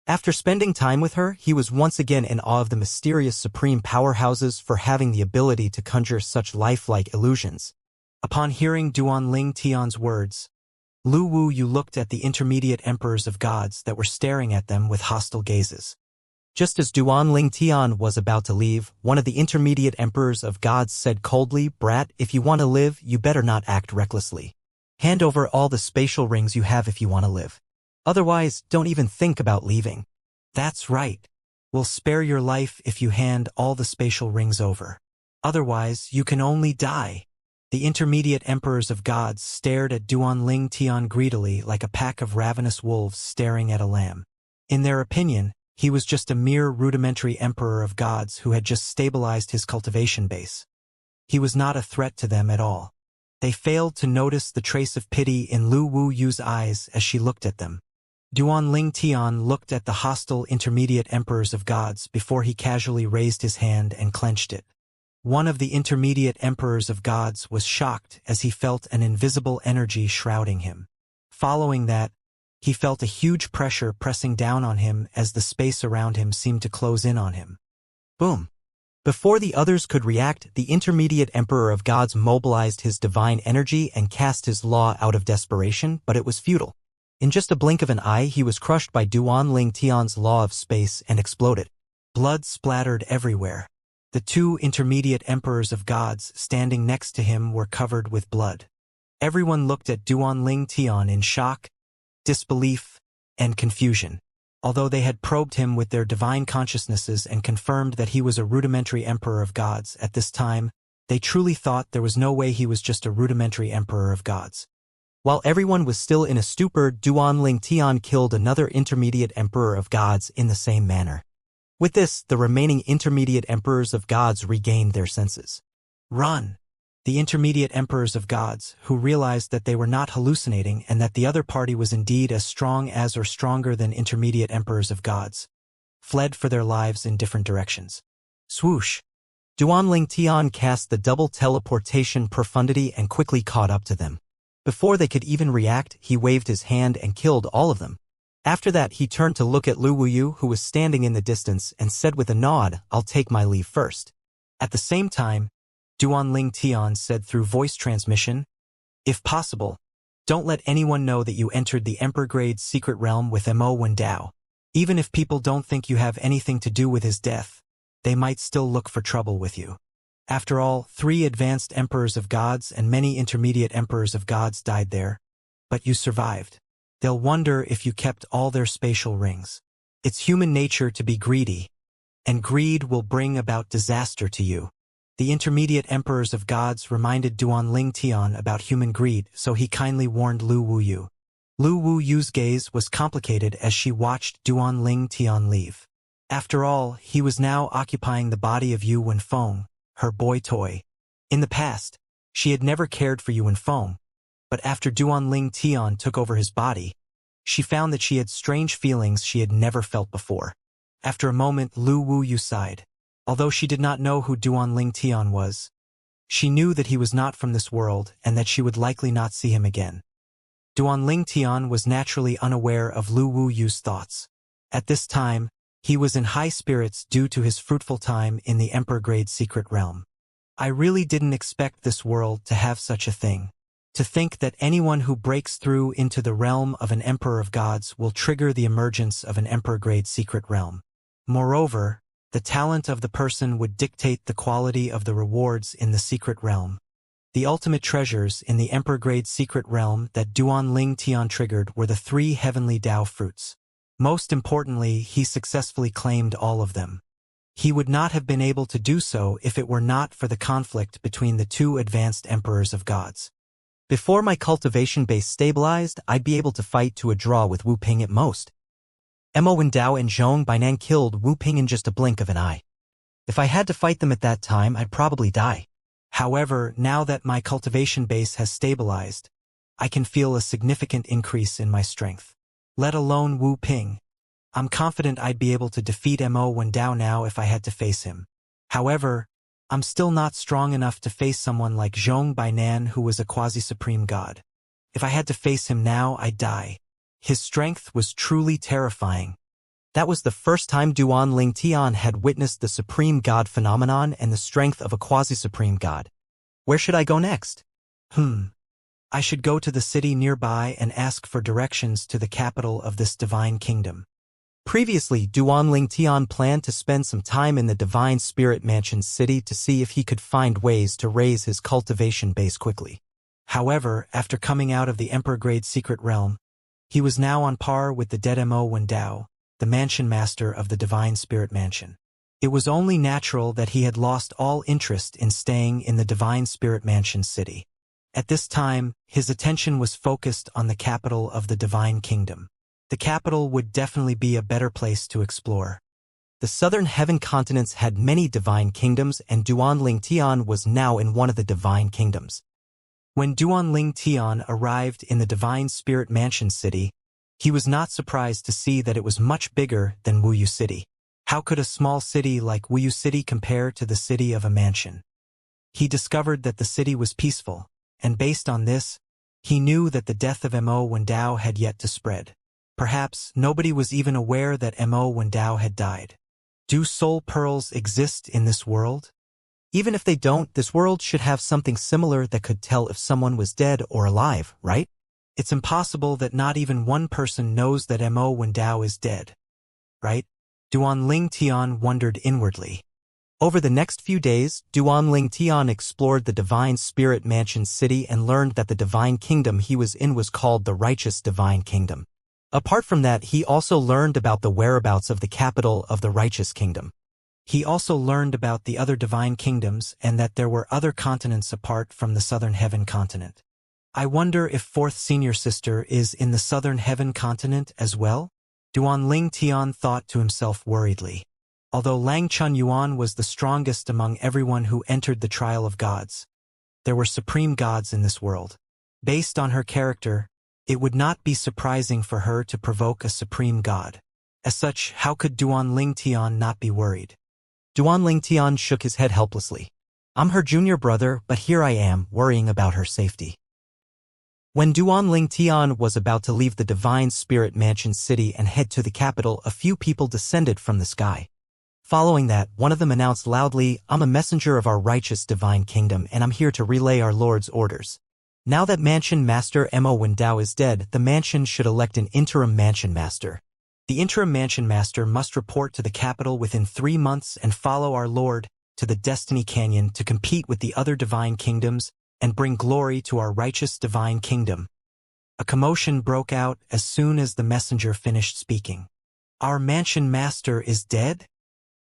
After spending time with her, he was once again in awe of the mysterious supreme powerhouses for having the ability to conjure such lifelike illusions. Upon hearing Duanling Tian's words, Lu Wuyu looked at the intermediate emperors of gods that were staring at them with hostile gazes. Just as Duanling Tian was about to leave, one of the intermediate emperors of gods said coldly, "Brat, if you want to live, you better not act recklessly. Hand over all the spatial rings you have if you want to live. Otherwise, don't even think about leaving." "That's right. We'll spare your life if you hand all the spatial rings over. Otherwise, you can only die." The intermediate emperors of gods stared at Duanling Tian greedily like a pack of ravenous wolves staring at a lamb. In their opinion, he was just a mere rudimentary emperor of gods who had just stabilized his cultivation base. He was not a threat to them at all. They failed to notice the trace of pity in Lu Wuyu's eyes as she looked at them. Duanling Tian looked at the hostile intermediate emperors of gods before he casually raised his hand and clenched it. One of the intermediate emperors of gods was shocked as he felt an invisible energy shrouding him. Following that, he felt a huge pressure pressing down on him as the space around him seemed to close in on him. Boom! Before the others could react, the intermediate emperor of gods mobilized his divine energy and cast his law out of desperation, but it was futile. In just a blink of an eye, he was crushed by Duanling Tian's law of space and exploded. Blood splattered everywhere. The two intermediate emperors of gods standing next to him were covered with blood. Everyone looked at Duanling Tian in shock, disbelief, and confusion. Although they had probed him with their divine consciousnesses and confirmed that he was a rudimentary emperor of gods, at this time, they truly thought there was no way he was just a rudimentary emperor of gods. While everyone was still in a stupor, Duanling Tian killed another intermediate emperor of gods in the same manner. With this, the remaining intermediate emperors of gods regained their senses. "Run!" The intermediate emperors of gods, who realized that they were not hallucinating and that the other party was indeed as strong as or stronger than intermediate emperors of gods, fled for their lives in different directions. Swoosh! Duanling Tian cast the double teleportation profundity and quickly caught up to them. Before they could even react, he waved his hand and killed all of them. After that, he turned to look at Lu Wuyu, who was standing in the distance, and said with a nod, "I'll take my leave first." At the same time, Duanling Tian said through voice transmission, "If possible, don't let anyone know that you entered the Emperor-grade secret realm with Mo Wendao. Even if people don't think you have anything to do with his death, they might still look for trouble with you. After all, 3 advanced emperors of gods and many intermediate emperors of gods died there, but you survived. They'll wonder if you kept all their spatial rings. It's human nature to be greedy, and greed will bring about disaster to you." The intermediate emperors of gods reminded Duanling Tian about human greed, so he kindly warned Lu Wuyu. Lu Wuyu's gaze was complicated as she watched Duanling Tian leave. After all, he was now occupying the body of Yu Wenfeng, her boy toy. In the past, she had never cared for Yu Wenfeng, but after Duanling Tian took over his body, she found that she had strange feelings she had never felt before. After a moment, Lu Wuyu sighed. Although she did not know who Duanling Tian was, she knew that he was not from this world and that she would likely not see him again. Duanling Tian was naturally unaware of Lu Wuyu's thoughts. At this time, he was in high spirits due to his fruitful time in the Emperor-grade secret realm. "I really didn't expect this world to have such a thing. To think that anyone who breaks through into the realm of an Emperor of Gods will trigger the emergence of an Emperor-grade secret realm. Moreover, the talent of the person would dictate the quality of the rewards in the secret realm. The ultimate treasures in the Emperor-grade secret realm that Duanling Tian triggered were the 3 heavenly Dao fruits. Most importantly, he successfully claimed all of them. He would not have been able to do so if it were not for the conflict between the two advanced emperors of gods. Before my cultivation base stabilized, I'd be able to fight to a draw with Wu Ping at most. Mo Wendao and Zhong Bainan killed Wu Ping in just a blink of an eye. If I had to fight them at that time, I'd probably die. However, now that my cultivation base has stabilized, I can feel a significant increase in my strength. Let alone Wu Ping. I'm confident I'd be able to defeat Mo Wendao now if I had to face him. However, I'm still not strong enough to face someone like Zhong Bainan, who was a quasi-supreme god. If I had to face him now, I'd die. His strength was truly terrifying. That was the first time Duan Lingtian had witnessed the supreme god phenomenon and the strength of a quasi-supreme god. Where should I go next? I should go to the city nearby and ask for directions to the capital of this divine kingdom. Previously, Duan Lingtian planned to spend some time in the Divine Spirit Mansion's city to see if he could find ways to raise his cultivation base quickly. However, after coming out of the Emperor-grade secret realm, he was now on par with the dead Mo Wendao, the mansion master of the Divine Spirit Mansion. It was only natural that he had lost all interest in staying in the Divine Spirit Mansion city. At this time, his attention was focused on the capital of the Divine Kingdom. The capital would definitely be a better place to explore. The southern heaven continents had many divine kingdoms, and Duan Lingtian was now in one of the divine kingdoms. When Duan Lingtian arrived in the Divine Spirit Mansion city, he was not surprised to see that it was much bigger than Wuyu City. How could a small city like Wuyu City compare to the city of a mansion? He discovered that the city was peaceful, and based on this, he knew that the death of Mo Wendao had yet to spread. Perhaps nobody was even aware that Mo Wendao had died. Do soul pearls exist in this world? Even if they don't, this world should have something similar that could tell if someone was dead or alive, right? It's impossible that not even one person knows that Mo Wendao is dead, right? Duan Lingtian wondered inwardly. Over the next few days, Duan Lingtian explored the Divine Spirit Mansion city and learned that the divine kingdom he was in was called the Righteous Divine Kingdom. Apart from that, he also learned about the whereabouts of the capital of the Righteous Kingdom. He also learned about the other divine kingdoms and that there were other continents apart from the Southern Heaven continent. I wonder if Fourth Senior Sister is in the Southern Heaven continent as well? Duan Lingtian thought to himself worriedly. Although Lang Chun Yuan was the strongest among everyone who entered the trial of gods, there were supreme gods in this world. Based on her character, it would not be surprising for her to provoke a supreme god. As such, how could Duan Lingtian not be worried? Duan Lingtian shook his head helplessly. I'm her junior brother, but here I am, worrying about her safety. When Duan Lingtian was about to leave the Divine Spirit Mansion city and head to the capital, a few people descended from the sky. Following that, one of them announced loudly, I'm a messenger of our righteous divine kingdom and I'm here to relay our Lord's orders. Now that Mansion Master Mo Wendao is dead, the mansion should elect an interim Mansion Master. The interim Mansion Master must report to the capital within 3 months and follow our Lord to the Destiny Canyon to compete with the other divine kingdoms and bring glory to our righteous divine kingdom. A commotion broke out as soon as the messenger finished speaking. Our Mansion Master is dead?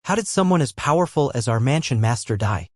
How did someone as powerful as our Mansion Master die?